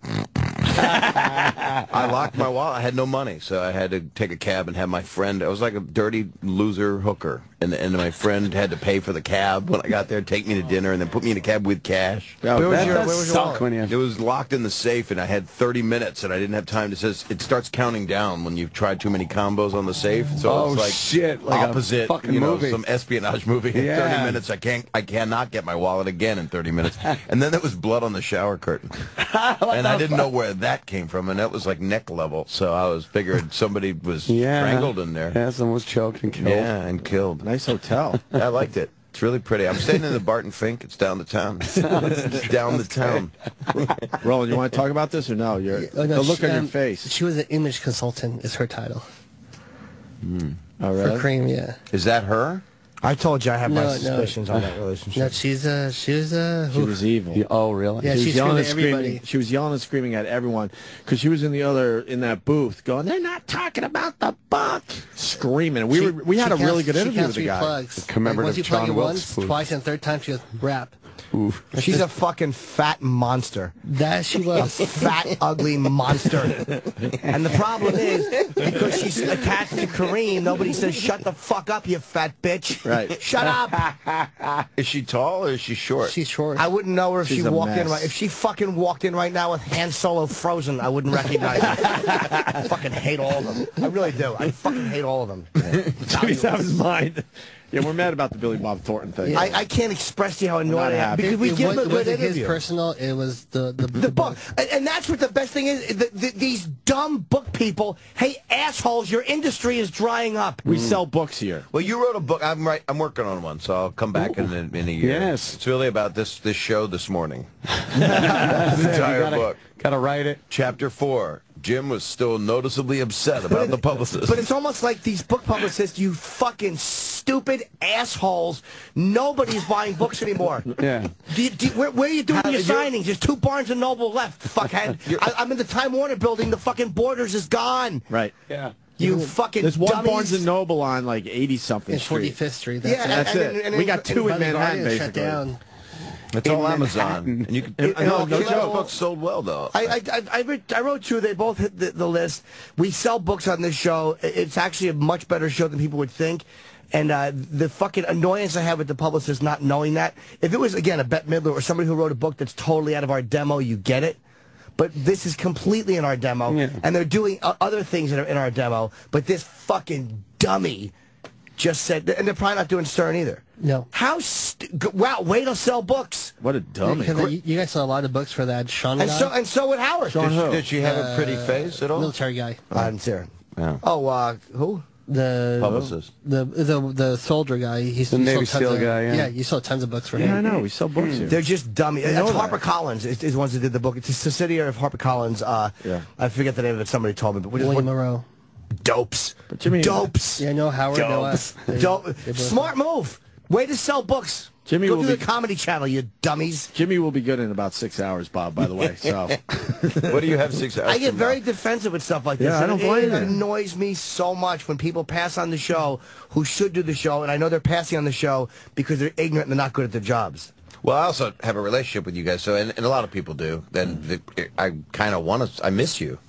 Speaker 18: I locked my wallet. I had no money, so I had to take a cab and have my friend, I was like a dirty loser hooker, and my friend had to pay for the cab when I got there, take me to dinner, and then put me in a cab with cash.
Speaker 5: Where was your wallet?
Speaker 18: It was locked in the safe, and I had 30 minutes, and I didn't have time. It says it starts counting down when you've tried too many combos on the safe. So it's like
Speaker 4: shit, like
Speaker 18: opposite,
Speaker 4: a fucking
Speaker 18: movie. Some espionage movie. In 30 minutes, I cannot get my wallet again in 30 minutes. And then there was blood on the shower curtain, and I didn't know where that that came from, and that was like neck level. So I was figured somebody was strangled in there.
Speaker 4: Yeah, someone was choked and killed.
Speaker 18: Yeah, and killed.
Speaker 3: Nice hotel.
Speaker 18: I liked it. It's really pretty. I'm staying in the Barton Fink. It's down the town. It's down the town.
Speaker 3: Roland, you want to talk about this or no? The look on your face.
Speaker 7: She was an image consultant is her title.
Speaker 3: Oh, really?
Speaker 7: For Cream, yeah.
Speaker 18: Is that her?
Speaker 5: I told you I have my suspicions on that relationship.
Speaker 7: No, she
Speaker 3: was evil.
Speaker 4: Oh, really?
Speaker 7: Yeah, she's
Speaker 3: yelling
Speaker 7: at everybody.
Speaker 3: She was yelling and screaming at everyone because she was in that booth going, "They're not talking about the book," screaming. And we had a really good interview with the guy.
Speaker 7: Commemorative John Wilkes once, twice, and third time she goes rap.
Speaker 5: Oof. She's a fucking fat monster.
Speaker 7: That she was.
Speaker 5: A fat, ugly monster. And the problem is, because she's attached to Kareem, nobody says, "Shut the fuck up, you fat bitch."
Speaker 3: Right.
Speaker 5: Shut up.
Speaker 18: Is she tall or is she short?
Speaker 7: She's short.
Speaker 5: I wouldn't know her if
Speaker 3: She's
Speaker 5: she
Speaker 3: a
Speaker 5: walked in
Speaker 3: mess.
Speaker 5: right. If she fucking walked in right now with Han Solo frozen, I wouldn't recognize her. I fucking hate all of them. I really do. I fucking hate all of them.
Speaker 3: Jimmy's out of his mind. Yeah, we're mad about the Billy Bob Thornton thing.
Speaker 5: I can't express to you how annoyed I am. Because we give him a good interview.
Speaker 7: His personal, it was the
Speaker 5: book. And that's what the best thing is. These dumb book people, hey, assholes, your industry is drying up.
Speaker 3: We sell books here.
Speaker 18: Well, you wrote a book. I'm working on one, so I'll come back in a year.
Speaker 4: Yes.
Speaker 18: It's really about this show this morning. The entire book.
Speaker 4: Gotta write it.
Speaker 18: Chapter 4. Jim was still noticeably upset about the publicist.
Speaker 5: But it's almost like these book publicists, you fucking stupid assholes. Nobody's buying books anymore.
Speaker 4: Yeah.
Speaker 5: Where are you doing your signings? There's 2 Barnes & Noble left, fuckhead. I'm in the Time Warner building. The fucking Borders is gone.
Speaker 3: Right.
Speaker 4: Yeah.
Speaker 5: You fucking
Speaker 3: There's one
Speaker 5: dummies.
Speaker 3: Barnes & Noble on like 80-something
Speaker 7: in
Speaker 3: Street.
Speaker 7: 45th Street.
Speaker 3: That's it.
Speaker 5: And
Speaker 3: we got 2 in Manhattan,
Speaker 7: Shut
Speaker 3: basically.
Speaker 7: down.
Speaker 18: It's all Amazon. And you can,
Speaker 3: no
Speaker 18: those
Speaker 3: joke.
Speaker 18: books sold well, though.
Speaker 5: I wrote 2. They both hit the list. We sell books on this show. It's actually a much better show than people would think. And the fucking annoyance I have with the publicist not knowing that. If it was, again, a Bette Midler or somebody who wrote a book that's totally out of our demo, you get it. But this is completely in our demo. Yeah. And they're doing other things that are in our demo. But this fucking dummy just said, and they're probably not doing Stern either.
Speaker 7: No.
Speaker 5: Wow, way to sell books.
Speaker 3: What a dummy.
Speaker 7: You guys saw a lot of books for that Sean guy.
Speaker 5: And so would Howard.
Speaker 18: Did she have a pretty face at all?
Speaker 7: Military guy.
Speaker 5: I didn't see her.
Speaker 18: Yeah.
Speaker 5: Oh, who?
Speaker 7: The
Speaker 18: publicist.
Speaker 7: The soldier guy. He's
Speaker 4: the Navy SEAL guy. Yeah.
Speaker 7: Yeah, you saw tons of books for him.
Speaker 3: Yeah, I know. We sell books here.
Speaker 5: They're just dummy. That's HarperCollins is the ones that did the book. It's a subsidiary of HarperCollins.
Speaker 3: Yeah.
Speaker 5: I forget the name of it. Somebody told me. But
Speaker 7: William Moreau.
Speaker 5: Dopes.
Speaker 3: But Jimmy,
Speaker 5: dopes.
Speaker 7: Yeah, no Howard.
Speaker 5: Dopes. Smart move. Way to sell books.
Speaker 3: Jimmy
Speaker 5: Go
Speaker 3: will
Speaker 5: to
Speaker 3: be
Speaker 5: the Comedy Channel, you dummies.
Speaker 3: Jimmy will be good in about 6 hours, Bob. By the way, so
Speaker 18: what do you have 6 hours?
Speaker 5: I get very defensive with stuff like this.
Speaker 3: Yeah, I don't blame
Speaker 5: It
Speaker 3: you.
Speaker 5: annoys me so much when people pass on the show who should do the show, and I know they're passing on the show because they're ignorant and they're not good at their jobs.
Speaker 18: Well, I also have a relationship with you guys, so and a lot of people do. Then I kind of want to. I miss you.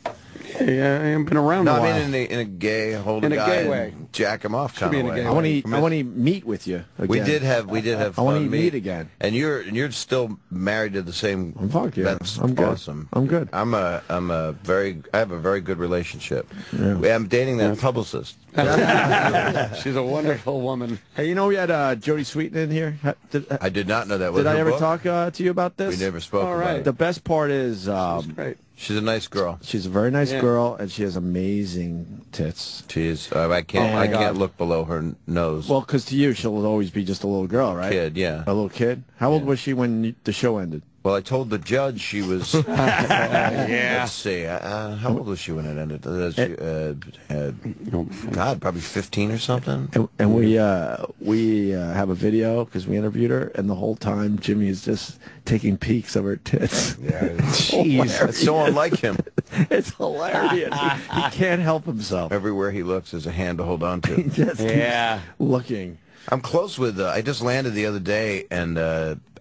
Speaker 4: Yeah, I haven't been around a while.
Speaker 18: I mean in a gay, hold
Speaker 4: in
Speaker 18: a guy
Speaker 4: gay way.
Speaker 18: And jack him off kind of way.
Speaker 3: I want to meet with you again.
Speaker 18: We did have
Speaker 3: I want to meet again.
Speaker 18: And you're still married to the same.
Speaker 3: Fuck yeah.
Speaker 18: That's
Speaker 3: I'm good.
Speaker 18: awesome.
Speaker 3: I'm good.
Speaker 18: I have a very good relationship. Yeah. I'm dating that publicist.
Speaker 4: She's a wonderful woman.
Speaker 3: Hey, you know we had Jodie Sweetin in here.
Speaker 18: I did not know that.
Speaker 3: Did I ever talk to you about this?
Speaker 18: We never spoke about it.
Speaker 3: The best part is
Speaker 4: great.
Speaker 18: She's a nice girl.
Speaker 3: She's a very nice girl, and she has amazing tits.
Speaker 18: She is. I can't look below her nose.
Speaker 3: Well, because to you, she'll always be just a little girl, right?
Speaker 18: Kid, yeah.
Speaker 3: A little kid. How old was she when the show ended?
Speaker 18: Well, I told the judge she was. Let's see. How old was she when it ended? God, probably 15 or something.
Speaker 3: And we have a video because we interviewed her, and the whole time Jimmy is just taking peeks of her tits.
Speaker 18: Yeah, jeez, it's so unlike him.
Speaker 3: It's hilarious. He can't help himself.
Speaker 18: Everywhere he looks, there's a hand to hold on to.
Speaker 3: He just keeps looking.
Speaker 18: I'm close with. I just landed the other day, and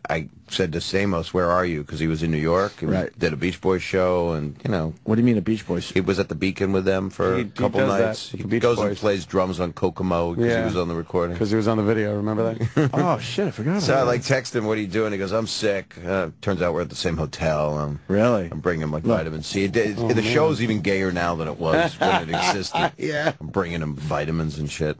Speaker 18: I said to Samos, "Where are you?" Because he was in New York. He did a Beach Boys show, and you know.
Speaker 3: What do you mean a Beach Boys show?
Speaker 18: He was at the Beacon with them for a couple nights. He goes and plays drums on Kokomo because he was on the recording.
Speaker 4: Because he was on the video. Remember that?
Speaker 3: Oh shit, I forgot.
Speaker 18: So I text him, "What are you doing?" He goes, "I'm sick." Turns out we're at the same hotel.
Speaker 3: Really?
Speaker 18: I'm bringing him vitamin C. The show's even gayer now than it was when it existed.
Speaker 3: Yeah.
Speaker 18: I'm bringing him vitamins and shit.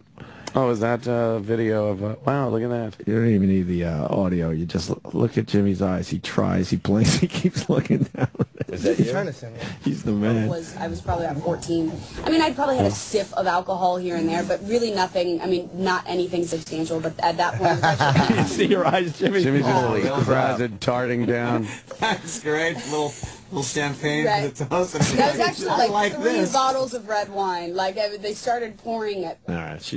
Speaker 4: Oh, is that video of... wow, look at that.
Speaker 3: You don't even need the audio. You just look at Jimmy's eyes. He tries. He blinks. He keeps looking down.
Speaker 18: Is that you?
Speaker 7: Trying to sing it.
Speaker 3: He's the man.
Speaker 6: I was probably about 14. I mean, I'd probably had a sip of alcohol here and there, but really nothing. I mean, not anything substantial. But at that point, it was actually
Speaker 3: You see your eyes, Jimmy?
Speaker 4: Jimmy's just frazzled, darting down.
Speaker 1: That's great. Little champagne
Speaker 6: Right.
Speaker 1: for the toast. And
Speaker 6: that was actually like 3
Speaker 1: this.
Speaker 6: bottles of red wine. Like they started pouring it.
Speaker 3: All right,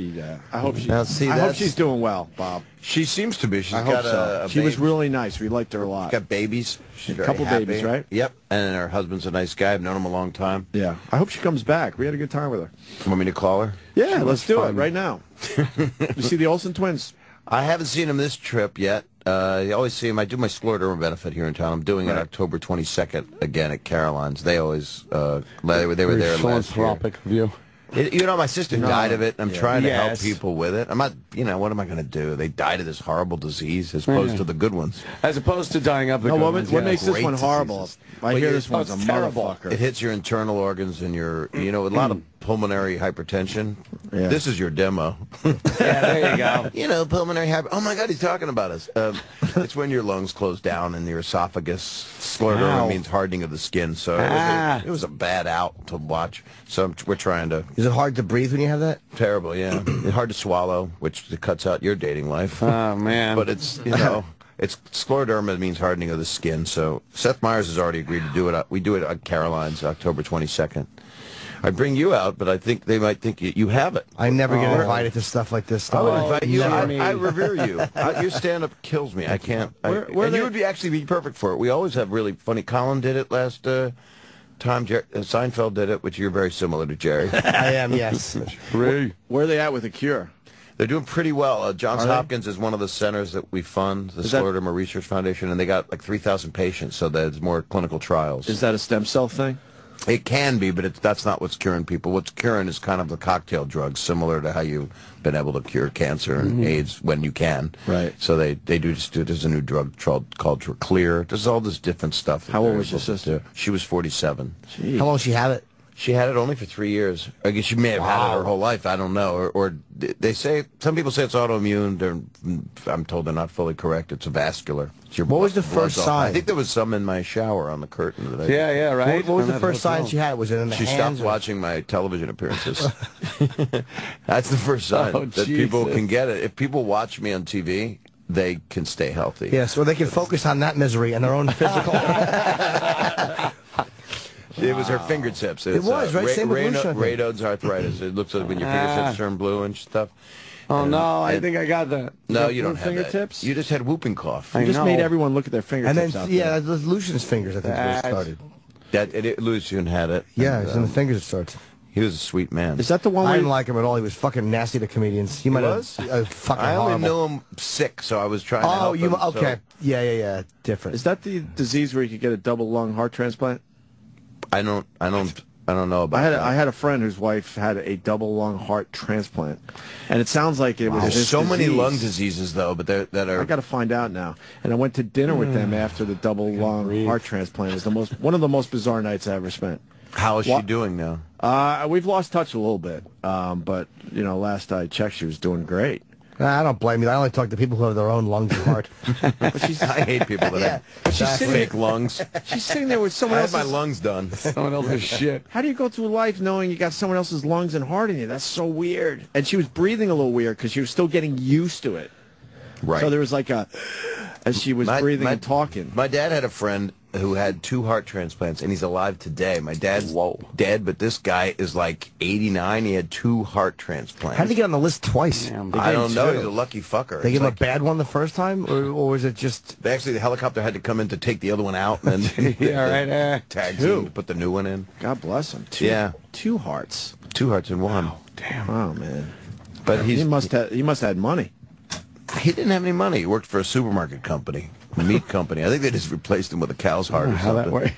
Speaker 3: I hope she.
Speaker 18: Now, see,
Speaker 3: I hope she's doing well, Bob.
Speaker 18: She seems to be. She's
Speaker 3: I
Speaker 18: got
Speaker 3: hope so.
Speaker 18: a
Speaker 3: She was
Speaker 18: baby.
Speaker 3: really nice. We liked her a lot.
Speaker 18: Got babies. She's
Speaker 3: A
Speaker 18: very
Speaker 3: couple
Speaker 18: happy.
Speaker 3: babies, right?
Speaker 18: Yep. And her husband's a nice guy. I've known him a long time.
Speaker 3: Yeah. I hope she comes back. We had a good time with her.
Speaker 18: Want me to call her?
Speaker 3: Yeah,
Speaker 18: She
Speaker 3: let's
Speaker 18: looks
Speaker 3: do it
Speaker 18: fun.
Speaker 3: right now. You see the Olsen twins?
Speaker 18: I haven't seen him this trip yet. I always see him. I do my scleroderma benefit here in town. I'm doing it October 22nd again at Caroline's. They always they were there last year.
Speaker 4: Philanthropic of you.
Speaker 18: You know, my sister died of it. I'm trying to help
Speaker 4: Yes.
Speaker 18: people with it. I'm not, what am I going to do? They died of this horrible disease as opposed to the good ones.
Speaker 4: As opposed to dying of the
Speaker 3: No,
Speaker 4: good
Speaker 3: what
Speaker 4: ones,
Speaker 3: makes this
Speaker 18: Great
Speaker 3: one horrible?
Speaker 18: diseases.
Speaker 3: I
Speaker 18: Well,
Speaker 3: hear
Speaker 18: you-
Speaker 3: this one's a
Speaker 4: it's terrible.
Speaker 3: motherfucker.
Speaker 18: It hits your internal organs and your, a lot of pulmonary hypertension.
Speaker 3: Yeah.
Speaker 18: This is your demo.
Speaker 4: Yeah, there you go.
Speaker 18: Pulmonary hyper. Oh my God, he's talking about us. It's when your lungs close down and your esophagus. Scleroderma means hardening of the skin. So it was a bad out to watch. So we're trying to.
Speaker 5: Is it hard to breathe when you have that?
Speaker 18: Terrible, yeah. It's hard to swallow, which cuts out your dating life.
Speaker 4: Oh man.
Speaker 18: But it's it's scleroderma means hardening of the skin. So Seth Meyers has already agreed to do it. We do it at Caroline's October 22nd. I bring you out, but I think they might think you have it.
Speaker 5: I never get invited to stuff like this.
Speaker 18: I would invite you.
Speaker 5: Never.
Speaker 18: I revere you. Your stand-up kills me. I can't.
Speaker 3: Where
Speaker 18: and you would actually be perfect for it. We always have really funny. Colin did it last time. Seinfeld did it, which you're very similar to Jerry.
Speaker 5: I am, yes.
Speaker 3: Where are they at with the cure?
Speaker 18: They're doing pretty well. Johns Hopkins is one of the centers that we fund, the Scleroderma Research Foundation, and they got like 3,000 patients, so there's more clinical trials.
Speaker 3: Is that a stem cell thing?
Speaker 18: It can be, but that's not what's curing people. What's curing is kind of the cocktail drugs, similar to how you've been able to cure cancer and AIDS when you can.
Speaker 3: Right.
Speaker 18: So they there's a new drug called Clear. There's all this different stuff.
Speaker 3: How old was your sister?
Speaker 18: She was 47.
Speaker 3: Jeez.
Speaker 5: How long did she have it?
Speaker 18: She had it only for 3 years. I guess she may have had it her whole life. I don't know. Or they say, some people say it's autoimmune. I'm told they're not fully correct. It's a vascular. It's your
Speaker 5: What was the
Speaker 18: blood's
Speaker 5: first
Speaker 18: off.
Speaker 5: sign?
Speaker 18: I think there was some in my shower on the curtain. That
Speaker 4: Yeah, right.
Speaker 5: What was the first sign she had? Was it in the
Speaker 18: She
Speaker 5: hands?
Speaker 18: stopped watching my television appearances. That's the first sign that people can get it. If people watch me on TV, they can stay healthy.
Speaker 5: Yes, or they can focus on that misery and their own physical.
Speaker 18: It was her fingertips.
Speaker 5: It was, right? Same with Lucia, I think.
Speaker 18: Raynaud's arthritis. It looks like when your fingertips turn blue and stuff.
Speaker 4: Oh no, I think I got that.
Speaker 18: No, you don't have
Speaker 3: fingertips?
Speaker 18: that. You just had whooping cough.
Speaker 3: You just made everyone look at their fingertips
Speaker 5: And then,
Speaker 3: out
Speaker 5: yeah, the Lucian's fingers, I think, is where it started.
Speaker 18: Lucian had it.
Speaker 5: Yeah,
Speaker 18: and,
Speaker 5: it's in the fingers it starts.
Speaker 18: He was a sweet man.
Speaker 3: Is that the one
Speaker 5: I
Speaker 3: where
Speaker 5: didn't like him at all. He was fucking nasty to comedians. He might have fucking
Speaker 18: I only
Speaker 5: horrible.
Speaker 18: knew him sick, so I was trying to help him.
Speaker 5: Okay. Yeah. Different.
Speaker 3: Is that the disease where you could get a double lung heart transplant?
Speaker 18: I don't know about that.
Speaker 3: I had a friend whose wife had a double lung heart transplant, and it sounds like it was.
Speaker 18: There's
Speaker 3: this
Speaker 18: so many
Speaker 3: disease.
Speaker 18: lung diseases though, but that are.
Speaker 3: I got to find out now. And I went to dinner with them after the double lung heart transplant. It was one of the most bizarre nights I ever spent.
Speaker 18: How is she doing now?
Speaker 3: We've lost touch a little bit, but last I checked, she was doing great.
Speaker 5: I don't blame you. I only talk to people who have their own lungs and heart.
Speaker 18: I hate people that have fake lungs.
Speaker 3: She's sitting there with someone
Speaker 18: I
Speaker 3: else's.
Speaker 18: had my lungs done.
Speaker 4: Someone else's shit.
Speaker 3: How do you go through life knowing you got someone else's lungs and heart in you? That's so weird. And she was breathing a little weird because she was still getting used to it.
Speaker 18: Right.
Speaker 3: So there was like as she was breathing and talking.
Speaker 18: My dad had a friend who had 2 heart transplants, and he's alive today. My dad's dead, but this guy is like 89. He had 2 heart transplants.
Speaker 5: How did he get on the list twice?
Speaker 18: I don't know. He's a lucky fucker.
Speaker 5: They
Speaker 18: It's
Speaker 5: gave him
Speaker 18: like,
Speaker 5: a bad one the first time, or was it just...
Speaker 18: the helicopter had to come in to take the other one out, and then tag team to put the new one in.
Speaker 3: God bless him. 2 hearts.
Speaker 18: 2 hearts in one.
Speaker 3: Damn. Oh man.
Speaker 18: But
Speaker 3: he must have had money.
Speaker 18: He didn't have any money. He worked for a supermarket company, a meat company. I think they just replaced him with a cow's heart or
Speaker 4: How that
Speaker 18: something.
Speaker 4: works?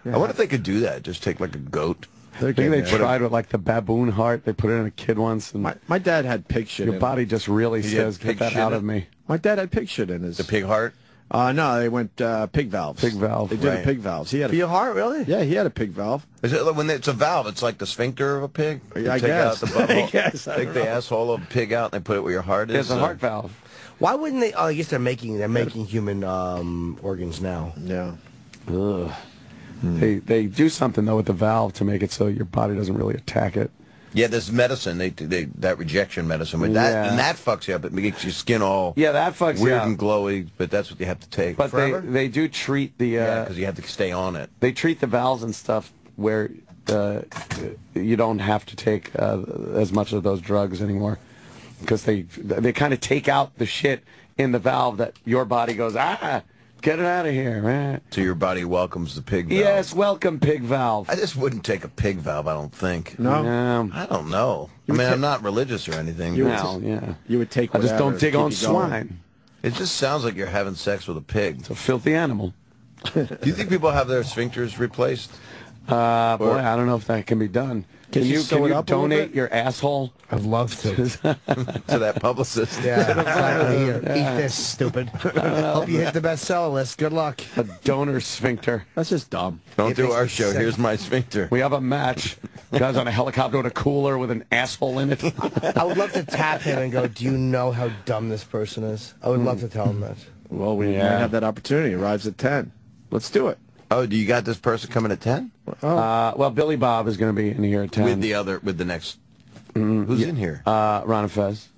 Speaker 18: I wonder if they could do that. Just take like a goat.
Speaker 4: I think they tried with like the baboon heart. They put it in a kid once. And
Speaker 3: my dad had pig shit.
Speaker 4: Your body just really says, "Get that out of me."
Speaker 3: My dad had pig shit in his.
Speaker 18: The pig heart?
Speaker 3: No, they went pig valves.
Speaker 4: Pig valve.
Speaker 3: They did pig valves. He had
Speaker 5: For your heart, really?
Speaker 3: Yeah, he had a pig valve.
Speaker 18: Is it when it's a valve? It's like the sphincter of a pig. You
Speaker 3: I
Speaker 18: take
Speaker 3: guess.
Speaker 18: Out the butthole,
Speaker 3: I guess. I
Speaker 18: take
Speaker 3: don't
Speaker 18: the
Speaker 3: know.
Speaker 18: asshole of a pig out and they put it where your heart is.
Speaker 4: It's a heart valve.
Speaker 5: Why wouldn't they... Oh, I guess they're making human organs now.
Speaker 3: Yeah.
Speaker 4: Ugh. They do something though with the valve to make it so your body doesn't really attack it.
Speaker 18: Yeah, there's medicine. That rejection medicine, but that fucks you up. It makes your skin all
Speaker 4: that fucks
Speaker 18: weird
Speaker 4: you up.
Speaker 18: and glowy. But that's what you have to take.
Speaker 4: But they do treat the
Speaker 18: because you have to stay on it.
Speaker 4: They treat the valves and stuff where you don't have to take as much of those drugs anymore because they kind of take out the shit in the valve that your body goes get it out of here.
Speaker 18: So your body welcomes the pig valve.
Speaker 4: Yes, welcome pig valve.
Speaker 18: I just wouldn't take a pig valve, I don't think.
Speaker 3: No?
Speaker 18: I don't know. I mean, I'm not religious or anything.
Speaker 3: You would take
Speaker 4: I just don't dig on
Speaker 3: going.
Speaker 4: swine.
Speaker 18: It just sounds like you're having sex with a pig.
Speaker 4: It's a filthy animal.
Speaker 18: Do you think people have their sphincters replaced?
Speaker 4: Boy, I don't know if that can be done. Can you donate your asshole?
Speaker 5: I'd love to.
Speaker 18: To that publicist.
Speaker 5: Yeah, exactly. Here, eat this, stupid. Hope you hit the bestseller list. Good luck.
Speaker 4: A donor sphincter.
Speaker 3: That's just dumb.
Speaker 18: Don't do our show. Here's my sphincter.
Speaker 4: We have a match. Guys on a helicopter with a cooler with an asshole in it.
Speaker 5: I would love to tap him and go, do you know how dumb this person is? I would love to tell him that.
Speaker 3: Well, we might have that opportunity. It arrives at 10. Let's do it.
Speaker 18: Oh, do you got this person coming at 10?
Speaker 4: Well, Billy Bob is going to be in here at 10.
Speaker 18: With the next... Who's in here?
Speaker 4: Ron and Fez.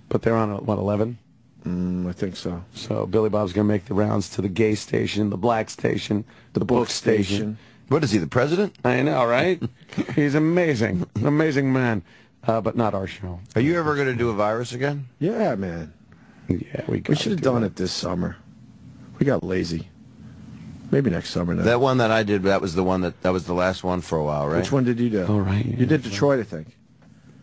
Speaker 4: But they're on, 11?
Speaker 3: I think so.
Speaker 4: So Billy Bob's going to make the rounds to the gay station, the black station, the book station.
Speaker 18: What is he, the president?
Speaker 4: I know, right? He's amazing. Amazing man. But not our show.
Speaker 18: Are you ever going to do a virus again?
Speaker 3: Yeah, man.
Speaker 4: Yeah, we
Speaker 3: should have done it this summer. We got lazy. Maybe next summer now.
Speaker 18: That one that I did, that was the one that was the last one for a while, right?
Speaker 3: Which one did you do?
Speaker 4: Oh, right.
Speaker 3: You did Detroit, I think.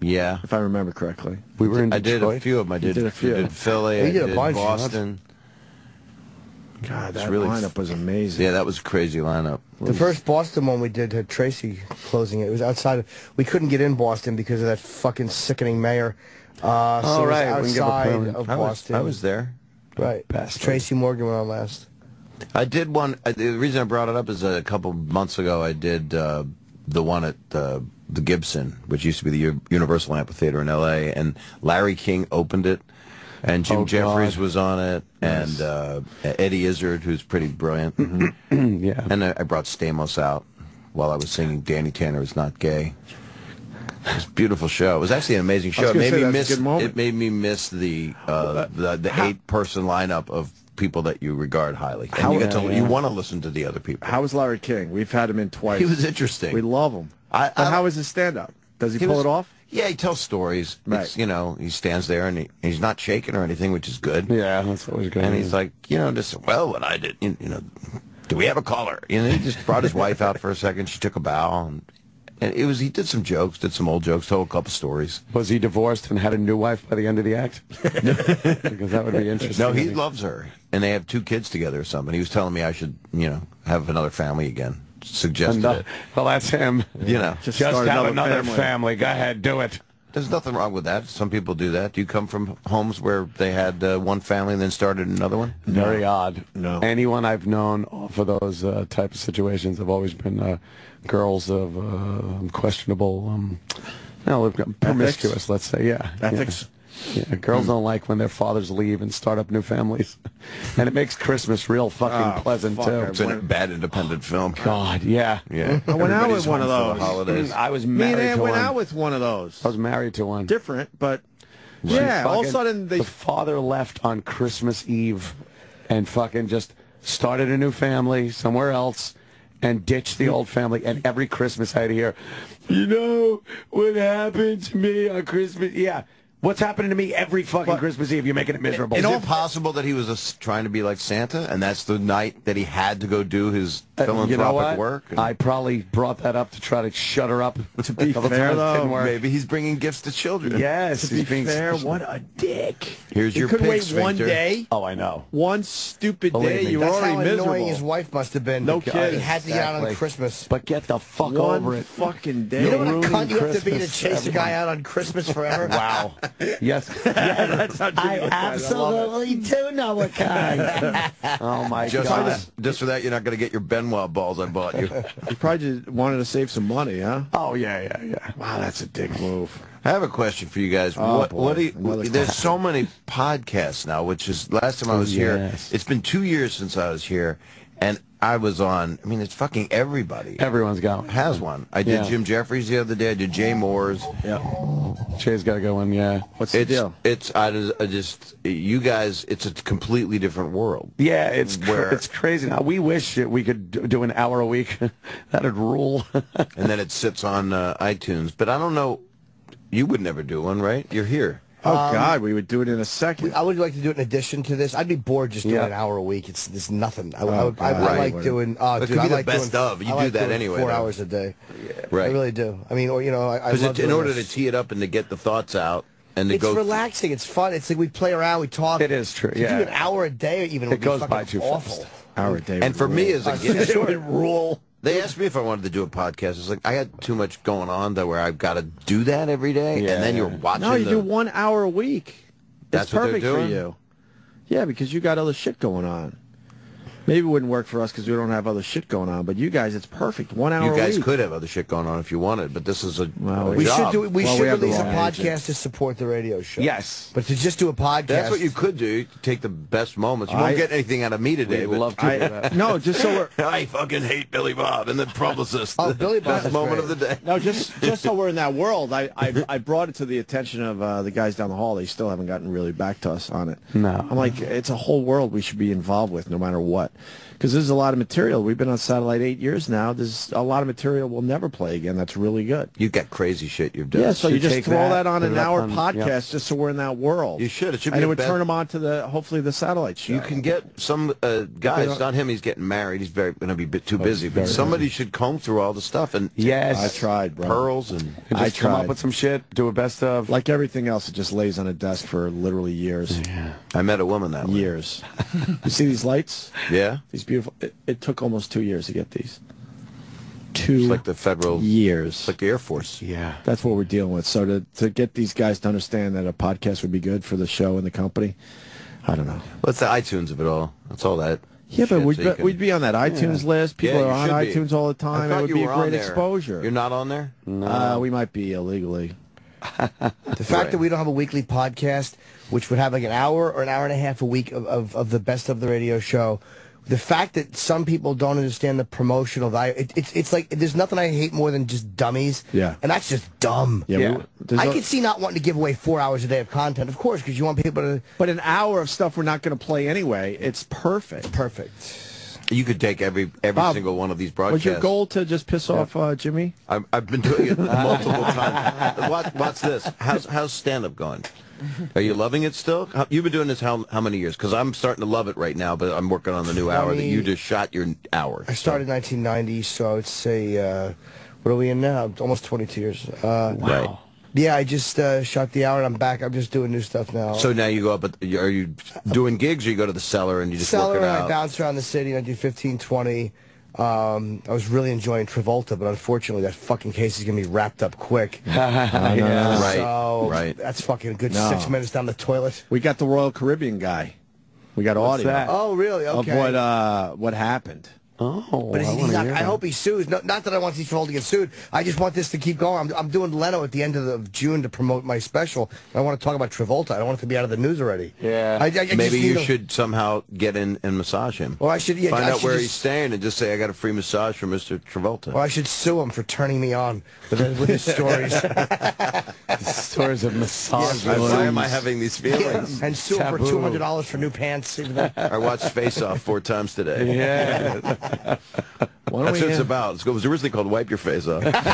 Speaker 18: Yeah.
Speaker 3: If I remember correctly.
Speaker 4: We were in
Speaker 18: I
Speaker 4: Detroit.
Speaker 18: did a few of them. I did
Speaker 3: a few.
Speaker 18: I did Philly, I did Boston.
Speaker 3: God, that lineup was amazing.
Speaker 18: Yeah, that was a crazy lineup.
Speaker 5: The first Boston one we did had Tracy closing it. It was outside of... We couldn't get in Boston because of that fucking sickening mayor. So it was outside of Boston.
Speaker 18: I was there.
Speaker 5: Right. Tracy Morgan went on last.
Speaker 18: I did one. The reason I brought it up is a couple months ago I did the one at the Gibson, which used to be the Universal Amphitheater in L.A., and Larry King opened it, and Jim Jeffries was on it, and Eddie Izzard, who's pretty brilliant.
Speaker 4: Yeah.
Speaker 18: And I brought Stamos out while I was singing Danny Tanner Is Not Gay. It was a beautiful show. It was actually an amazing show. It made me miss the 8-person lineup of people that you regard highly. And you want to listen to the other people.
Speaker 3: How was Larry King? We've had him in twice.
Speaker 18: He was interesting.
Speaker 3: We love him. But how is his stand-up? Does he pull it off?
Speaker 18: Yeah, he tells stories.
Speaker 3: Right.
Speaker 18: It's, he stands there and he's not shaking or anything, which is good.
Speaker 4: Yeah, that's always good.
Speaker 18: And he's like, what I did, do we have a caller? He just brought his wife out for a second. She took a bow. And he did some jokes, did some old jokes, told a couple stories.
Speaker 4: Was he divorced and had a new wife by the end of the act? Because that would be interesting.
Speaker 18: No, he loves her. And they have 2 kids together or something. He was telling me I should, have another family again. Suggested it.
Speaker 4: Well, that's him. Just have another family. Go ahead, do it.
Speaker 18: There's nothing wrong with that. Some people do that. Do you come from homes where they had one family and then started another one?
Speaker 4: Very odd.
Speaker 3: No.
Speaker 4: Anyone I've known for those type of situations have always been girls of questionable, promiscuous, let's say. Yeah.
Speaker 3: Ethics.
Speaker 4: Yeah, girls don't like when their fathers leave and start up new families. And it makes Christmas real fucking pleasant, too.
Speaker 18: It's a bad independent film.
Speaker 4: God, yeah.
Speaker 18: Yeah.
Speaker 3: I went out with one of those.
Speaker 18: Holidays.
Speaker 4: I was married to one.
Speaker 3: went out with one of those.
Speaker 4: I was married to one.
Speaker 3: Different, but all of a sudden
Speaker 4: the father left on Christmas Eve and fucking just started a new family somewhere else and ditched the old family. And every Christmas I had to hear, what happened to me on Christmas? Yeah. What's happening to me every fucking Christmas Eve? You're making it miserable.
Speaker 18: Is it possible that he was trying to be like Santa, and that's the night that he had to go do his philanthropic work?
Speaker 4: I probably brought that up to try to shut her up.
Speaker 3: To be fair, though,
Speaker 18: maybe he's bringing gifts to children.
Speaker 4: Yes,
Speaker 3: to be fair, what a dick.
Speaker 18: Here's your
Speaker 3: could
Speaker 18: pig
Speaker 3: wait
Speaker 18: sphincter.
Speaker 3: one day.
Speaker 4: Oh, I know.
Speaker 3: One stupid
Speaker 4: Believe
Speaker 3: day.
Speaker 4: me.
Speaker 3: You were
Speaker 5: That's
Speaker 3: already
Speaker 5: how
Speaker 3: miserable.
Speaker 5: annoying his wife must have been.
Speaker 3: No kidding.
Speaker 5: He had to get out on Christmas.
Speaker 4: But get the fuck
Speaker 3: one
Speaker 4: over it.
Speaker 3: Fucking day.
Speaker 5: You know what a cunt you have to be to
Speaker 4: Christmas,
Speaker 5: chase a guy out on Christmas forever?
Speaker 4: Wow. Yes.
Speaker 3: That's how
Speaker 5: I absolutely do know a guy.
Speaker 4: Oh, my God.
Speaker 18: Just for that, you're not going to get your Benoit balls I bought you.
Speaker 3: You probably just wanted to save some money, huh?
Speaker 4: Oh, yeah.
Speaker 3: Wow, that's a dick move.
Speaker 18: I have a question for you guys.
Speaker 3: Oh,
Speaker 18: what do you, there's so many podcasts now, which is, last time I was here, it's been 2 years since I was here, and I was on, I mean, it's fucking everybody.
Speaker 4: Everyone's got
Speaker 18: has one. I did Jim Jeffries the other day. I did Jay Moore's.
Speaker 4: Yeah. Jay's got to go in,
Speaker 3: What's the deal?
Speaker 18: I just, you guys, it's a completely different world.
Speaker 4: Yeah, it's crazy. Now, we wish we could do an hour a week. That'd rule.
Speaker 18: And then it sits on iTunes. But I don't know, you would never do one, right? You're here.
Speaker 3: Oh, God, we would do it in a second.
Speaker 5: I would like to do it in addition to this. I'd be bored just doing an hour a week. It's nothing. I like doing...
Speaker 18: it could be the best of. You do that anyway.
Speaker 5: 4 hours a day.
Speaker 18: Yeah. Right.
Speaker 5: I really do. I mean, I love
Speaker 18: Because in order
Speaker 5: this.
Speaker 18: to tee it up and to get the thoughts out and to
Speaker 5: it's relaxing. It's fun. It's like we play around, we talk.
Speaker 4: It is true,
Speaker 5: To do an hour a day even would be
Speaker 4: goes
Speaker 5: fucking
Speaker 4: by too
Speaker 5: awful.
Speaker 4: fast.
Speaker 3: Hour a day.
Speaker 18: And for me as a guest,
Speaker 5: it would rule.
Speaker 18: They asked me if I wanted to do a podcast. It's like, I got too much going on that where I've got to do that every day, and then you're watching.
Speaker 3: No, you do 1 hour a week.
Speaker 18: That's
Speaker 3: It's perfect
Speaker 18: what they're doing?
Speaker 3: for you. Yeah, because you got other shit going on. Maybe it wouldn't work for us because we don't have other shit going on. But you guys, it's perfect. 1 hour.
Speaker 18: You guys
Speaker 3: a week.
Speaker 18: could have other shit going on if you wanted, but this is a
Speaker 5: We
Speaker 18: job.
Speaker 5: should release a podcast to support the radio show.
Speaker 4: Yes.
Speaker 5: But to just do a podcast.
Speaker 18: That's what you could do. You could take the best moments. You won't get anything out of me today.
Speaker 4: We'd
Speaker 18: but
Speaker 4: love to do that.
Speaker 3: No, just so we're...
Speaker 18: I fucking hate Billy Bob and the Publicist.
Speaker 5: Oh, Billy Bob
Speaker 18: Best
Speaker 5: is
Speaker 18: moment
Speaker 5: great.
Speaker 18: of the day.
Speaker 3: No, just so we're in that world, I brought it to the attention of the guys down the hall. They still haven't gotten really back to us on it.
Speaker 4: No.
Speaker 3: I'm like, it's a whole world we should be involved with no matter what. Because there's a lot of material. We've been on satellite 8 years now. There's a lot of material we'll never play again that's really good.
Speaker 18: You've got crazy shit you've done.
Speaker 3: Yeah, so you just
Speaker 4: take
Speaker 3: throw
Speaker 4: that,
Speaker 3: that on
Speaker 4: put
Speaker 3: an
Speaker 4: it up
Speaker 3: hour
Speaker 4: on-
Speaker 3: podcast just so we're in that world.
Speaker 18: You should. It should be
Speaker 3: and it
Speaker 18: a
Speaker 3: would
Speaker 18: best-
Speaker 3: turn them on to hopefully the satellite show.
Speaker 18: You can get some guy. It's not him. He's getting married. He's going to be a bit too busy. But somebody should comb through all the stuff and
Speaker 4: Yes.
Speaker 3: I tried, bro.
Speaker 18: pearls and
Speaker 4: Just come up with some shit, do a best of.
Speaker 3: Like everything else, it just lays on a desk for literally years.
Speaker 4: Yeah.
Speaker 18: I met a woman that way.
Speaker 3: Years. You see these lights?
Speaker 18: Yeah.
Speaker 3: These beautiful. It took almost 2 years to get these.
Speaker 18: It's
Speaker 3: 2
Speaker 18: like the federal
Speaker 3: years.
Speaker 18: It's like the Air Force.
Speaker 4: Yeah.
Speaker 3: That's what we're dealing with. So to get these guys to understand that a podcast would be good for the show and the company, I don't know.
Speaker 18: What's the iTunes of it all? That's all that.
Speaker 3: Yeah, but
Speaker 18: shit,
Speaker 3: we'd be on that iTunes list. People
Speaker 18: Yeah,
Speaker 3: are
Speaker 18: you
Speaker 3: on
Speaker 18: should be.
Speaker 3: iTunes all the
Speaker 18: I
Speaker 3: time.
Speaker 18: thought
Speaker 3: It would
Speaker 18: you
Speaker 3: be a
Speaker 18: were on
Speaker 3: great
Speaker 18: there.
Speaker 3: exposure.
Speaker 18: You're not on there?
Speaker 3: We might be illegally.
Speaker 5: The fact that we don't have a weekly podcast, which would have like an hour or an hour and a half a week of the best of the radio show, the fact that some people don't understand the promotional value, it's like there's nothing I hate more than just dummies.
Speaker 3: Yeah.
Speaker 5: And that's just dumb.
Speaker 3: Yeah.
Speaker 5: I could see not wanting to give away 4 hours a day of content, of course, because you want people to...
Speaker 3: But an hour of stuff we're not going to play anyway, it's perfect.
Speaker 5: Perfect.
Speaker 18: You could take every
Speaker 3: Bob,
Speaker 18: single one of these broadcasts.
Speaker 3: Was your goal to just piss off Jimmy?
Speaker 18: I've been doing it multiple times. Watch this. How's stand-up going? Are you loving it still? You've been doing this how many years? Because I'm starting to love it right now, but I'm working on the new hour that you just shot your hour.
Speaker 5: I started in 1990, so I would say, what are we in now? Almost 22 years.
Speaker 18: Right.
Speaker 5: Yeah, I just shot the hour and I'm back. I'm just doing new stuff now.
Speaker 18: So now you go up, are you doing gigs or you go to the cellar and you just
Speaker 5: Cellar,
Speaker 18: work it
Speaker 5: and
Speaker 18: out?
Speaker 5: I bounce around the city and I do 15, 20. I was really enjoying Travolta, but unfortunately that fucking case is going to be wrapped up quick.
Speaker 3: Yeah.
Speaker 18: Right,
Speaker 5: So
Speaker 18: right.
Speaker 5: that's fucking a good
Speaker 3: No.
Speaker 5: 6 minutes down the toilet.
Speaker 3: We got the Royal Caribbean guy. We got audio
Speaker 4: that?
Speaker 5: Oh, really? Okay.
Speaker 3: of what happened.
Speaker 4: Oh,
Speaker 5: But I hope he sues. No, not that I want Travolta to get sued. I just want this to keep going. I'm doing Leno at the end of June to promote my special. I want to talk about Travolta. I don't want it to be out of the news already.
Speaker 4: Yeah.
Speaker 5: I just
Speaker 18: Maybe you
Speaker 5: need to-
Speaker 18: should somehow get in and massage him.
Speaker 5: Or I should
Speaker 18: Find
Speaker 5: I
Speaker 18: out
Speaker 5: should
Speaker 18: where
Speaker 5: just-
Speaker 18: he's staying and just say, I got a free massage from Mr. Travolta.
Speaker 5: Or I should sue him for turning me on with his stories.
Speaker 4: Stories of massage.
Speaker 18: Why am I having these feelings?
Speaker 5: And sue him for
Speaker 4: Taboo.
Speaker 5: $200 for new pants. Even though-
Speaker 18: I watched Face Off 4 times today.
Speaker 4: Yeah.
Speaker 18: That's what it's about. It was originally called Wipe Your Face Off.
Speaker 5: That's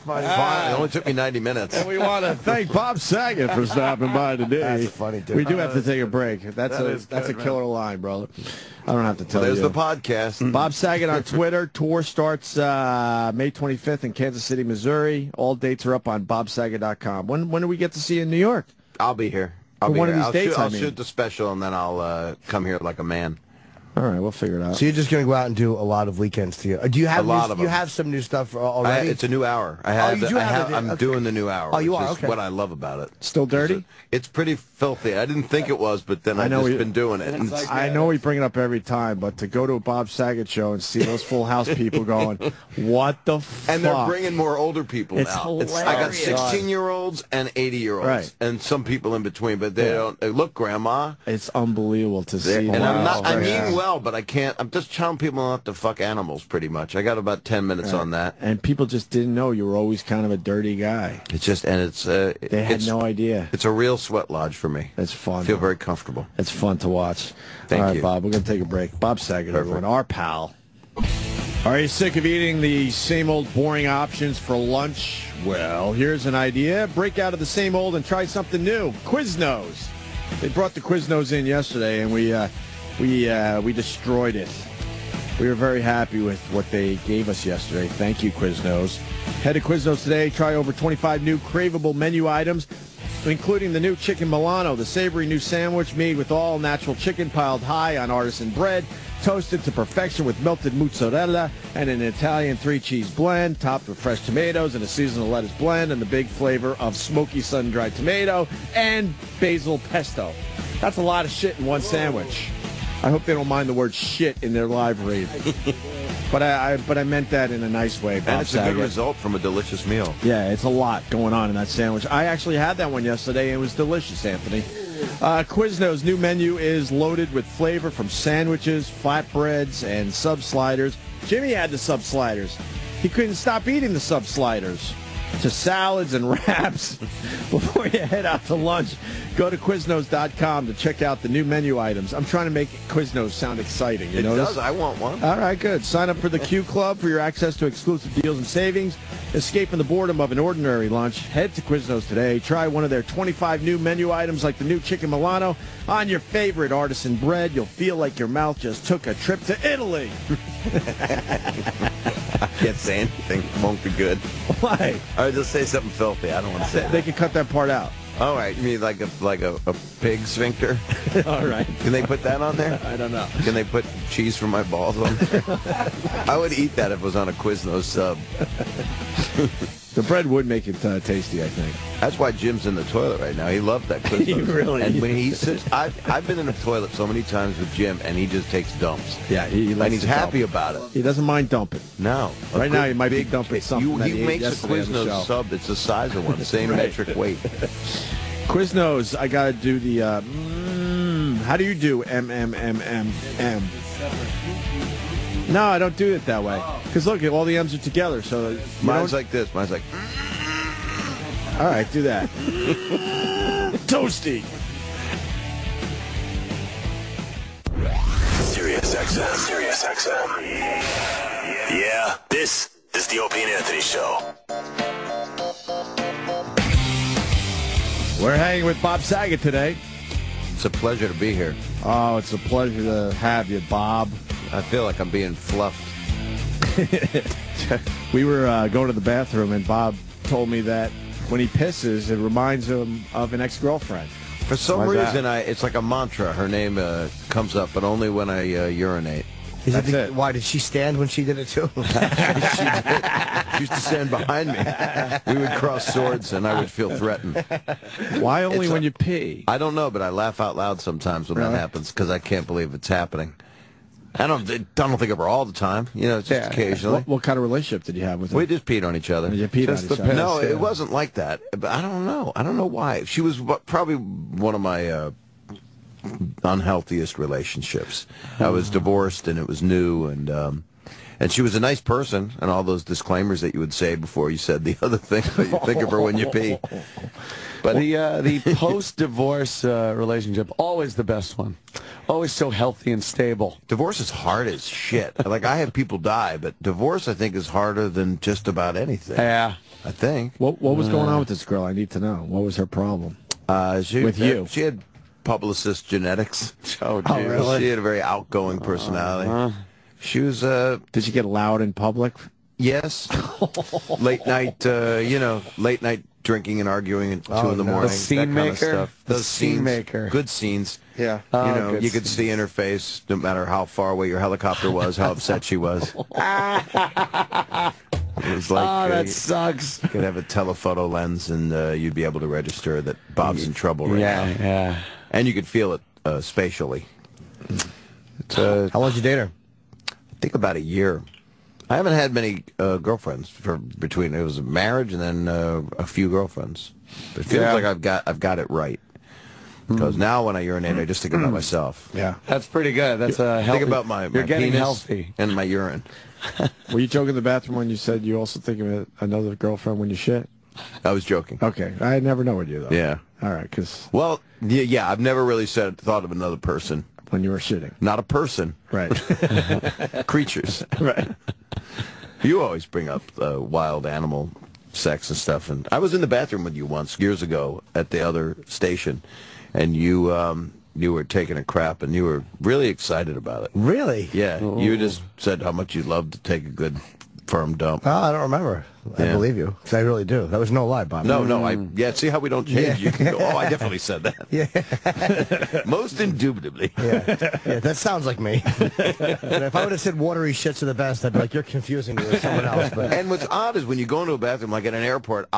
Speaker 5: funny.
Speaker 18: It only took me 90 minutes.
Speaker 3: And we want to thank Bob Saget for stopping by today.
Speaker 5: That's funny, dude.
Speaker 3: We do have to take a break. That's a killer line, brother. I don't have to tell
Speaker 18: There's
Speaker 3: you.
Speaker 18: the podcast.
Speaker 3: Bob Saget on Twitter. Tour starts May 25th in Kansas City, Missouri. All dates are up on bobsaget.com. When do we get to see you in New York?
Speaker 18: I'll be here. I'll
Speaker 3: For
Speaker 18: be
Speaker 3: one of
Speaker 18: here.
Speaker 3: these dates,
Speaker 18: I'll
Speaker 3: I mean.
Speaker 18: shoot the special and then I'll come here like a man.
Speaker 3: All right, we'll figure it out.
Speaker 5: So you're just going to go out and do a lot of weekends together. Do you have you have some new stuff already?
Speaker 18: It's a new hour. I'm doing the new hour.
Speaker 5: Oh, you are?
Speaker 18: Which is
Speaker 5: Okay.
Speaker 18: what I love about it.
Speaker 3: Still dirty?
Speaker 18: It's pretty filthy. I didn't think it was, but then I've just been doing it. And
Speaker 3: I know we bring it up every time, but to go to a Bob Saget show and see those Full House people going, what the fuck?
Speaker 18: And they're bringing more older people
Speaker 3: It's
Speaker 18: now.
Speaker 3: hilarious.
Speaker 18: I got 16-year-olds and 80-year-olds,
Speaker 3: Right.
Speaker 18: and some people in between, but they don't. Look, Grandma.
Speaker 3: It's unbelievable to see.
Speaker 18: And I mean well, but I can't. I'm just telling people not to fuck animals, pretty much. I got about 10 minutes on that.
Speaker 3: And people just didn't know you were always kind of a dirty guy.
Speaker 18: It's just, and it's...
Speaker 3: they had no idea.
Speaker 18: It's a real sweat lodge for me.
Speaker 3: It's fun.
Speaker 18: I feel very comfortable.
Speaker 3: It's fun to watch.
Speaker 18: Thank
Speaker 3: All right,
Speaker 18: you.
Speaker 3: Bob, we're going to take a break. Bob Saget, everyone, our pal. Are you sick of eating the same old boring options for lunch? Well, here's an idea. Break out of the same old and try something new. Quiznos. They brought the Quiznos in yesterday, and we destroyed it. We were very happy with what they gave us yesterday. Thank you, Quiznos. Head to Quiznos today. Try over 25 new craveable menu items, including the new Chicken Milano, the savory new sandwich made with all natural chicken piled high on artisan bread, toasted to perfection with melted mozzarella and an Italian 3-cheese blend, topped with fresh tomatoes and a seasonal lettuce blend, and the big flavor of smoky sun-dried tomato and basil pesto. That's a lot of shit in one sandwich. I hope they don't mind the word shit in their live read. But I meant that in a nice way, Bob
Speaker 18: And it's
Speaker 3: Saget.
Speaker 18: a good result from a delicious meal.
Speaker 3: Yeah, it's a lot going on in that sandwich. I actually had that one yesterday, and it was delicious, Anthony. Quiznos' new menu is loaded with flavor from sandwiches, flatbreads, and sub-sliders. Jimmy had the sub-sliders. He couldn't stop eating the sub-sliders. To salads and wraps. Before you head out to lunch, go to Quiznos.com to check out the new menu items. I'm trying to make Quiznos sound exciting. You
Speaker 18: It
Speaker 3: notice?
Speaker 18: does. I want one.
Speaker 3: All right, good. Sign up for the Q Club for your access to exclusive deals and savings. Escaping the boredom of an ordinary lunch. Head to Quiznos today. Try one of their 25 new menu items like the new Chicken Milano on your favorite artisan bread. You'll feel like your mouth just took a trip to Italy.
Speaker 18: I can't say anything. It won't be good.
Speaker 3: Why?
Speaker 18: I would just say something filthy. I don't want to say
Speaker 3: They can cut that part out.
Speaker 18: All right. You mean like a pig sphincter?
Speaker 3: All right.
Speaker 18: Can they put that on there?
Speaker 3: I don't know.
Speaker 18: Can they put cheese from my balls on there? I would eat that if it was on a Quiznos sub.
Speaker 3: The bread would make it tasty, I think.
Speaker 18: That's why Jim's in the toilet right now. He loved that Quiznos.
Speaker 3: He really
Speaker 18: And when he sits, I've been in the toilet so many times with Jim, and he just takes dumps.
Speaker 3: Yeah, he likes
Speaker 18: and he's
Speaker 3: to
Speaker 18: happy
Speaker 3: dump.
Speaker 18: about it.
Speaker 3: He doesn't mind dumping.
Speaker 18: No.
Speaker 3: Right now, he might be dumping something that
Speaker 18: He
Speaker 3: he ate
Speaker 18: makes a
Speaker 3: yesterday on the show.
Speaker 18: Quiznos sub. It's the size of one, same
Speaker 3: Right.
Speaker 18: metric weight.
Speaker 3: Quiznos, I got to do the, how do you do M? No, I don't do it that way. Because look, all the M's are together, so...
Speaker 18: Mine's like this. Mine's like...
Speaker 3: All right, do that. Toasty.
Speaker 17: Sirius XM. Yeah, this is the Opie and Anthony Show.
Speaker 3: We're hanging with Bob Saget today.
Speaker 18: It's a pleasure to be here.
Speaker 3: Oh, it's a pleasure to have you, Bob.
Speaker 18: I feel like I'm being fluffed.
Speaker 3: We were going to the bathroom, and Bob told me that when he pisses, it reminds him of an ex-girlfriend.
Speaker 18: For some reason, it's like a mantra. Her name comes up, but only when I urinate.
Speaker 5: That's it. Why, did she stand when she did it too?
Speaker 18: She did. She used to stand behind me. We would cross swords, and I would feel threatened.
Speaker 3: Why only when you pee?
Speaker 18: I don't know, but I laugh out loud sometimes when that happens because I can't believe it's happening. I don't think of her all the time. You know, just occasionally.
Speaker 3: What kind of relationship did you have with her?
Speaker 18: We just peed on each other.
Speaker 3: You peed on each other?
Speaker 18: No, it wasn't like that. But I don't know. I don't know why. She was probably one of my unhealthiest relationships. I was divorced, and it was new, and she was a nice person, and all those disclaimers that you would say before you said the other thing that you think of her when you pee.
Speaker 4: But the post-divorce relationship, always the best one. Always so healthy and stable.
Speaker 18: Divorce is hard as shit. Like, I have people die, but divorce, I think, is harder than just about anything.
Speaker 4: Yeah.
Speaker 18: I think.
Speaker 3: What was going on with this girl? I need to know. What was her problem? With you?
Speaker 18: She had publicist genetics.
Speaker 4: Oh, really?
Speaker 18: She had a very outgoing personality. She was...
Speaker 3: Did she get loud in public?
Speaker 18: Yes. Late night drinking and arguing at 2 in the morning.
Speaker 4: The scene maker.
Speaker 18: The
Speaker 4: scene maker.
Speaker 18: Good scenes.
Speaker 3: Yeah.
Speaker 18: You could see in her face, no matter how far away your helicopter was, how upset she was. It was like,
Speaker 4: that sucks.
Speaker 18: You could have a telephoto lens, and you'd be able to register that Bob's in trouble right now.
Speaker 4: Yeah.
Speaker 18: And you could feel it spatially.
Speaker 5: How long did you date her?
Speaker 18: I think about a year. I haven't had many girlfriends between. It was a marriage and then a few girlfriends. But it feels like I've got it right. Because now when I urinate, I just think about myself.
Speaker 4: Yeah, that's pretty good. That's healthy.
Speaker 18: Think about my
Speaker 4: You're getting
Speaker 18: penis
Speaker 4: healthy.
Speaker 18: and my urine.
Speaker 3: Were you joking in the bathroom when you said you also think of another girlfriend when you shit?
Speaker 18: I was joking.
Speaker 3: Okay, I never know with you though.
Speaker 18: Yeah.
Speaker 3: All right, because
Speaker 18: well, yeah, I've never really thought of another person
Speaker 3: when you were shitting.
Speaker 18: Not a person,
Speaker 3: right?
Speaker 18: Creatures,
Speaker 3: right?
Speaker 18: You always bring up wild animal sex and stuff, and I was in the bathroom with you once years ago at the other station, and you were taking a crap, and you were really excited about it.
Speaker 5: Really?
Speaker 18: Yeah.
Speaker 5: Oh.
Speaker 18: You just said how much you love to take a good firm dump.
Speaker 5: Oh, I don't remember. I believe you, because I really do. That was no lie, Bob.
Speaker 18: No, see how we don't change. You can go, oh, I definitely said that.
Speaker 5: Yeah.
Speaker 18: Most indubitably.
Speaker 5: Yeah, that sounds like me. And if I would have said watery shits are the best, I'd be like, you're confusing me with someone else. But
Speaker 18: And what's odd is when you go into a bathroom, like at an airport,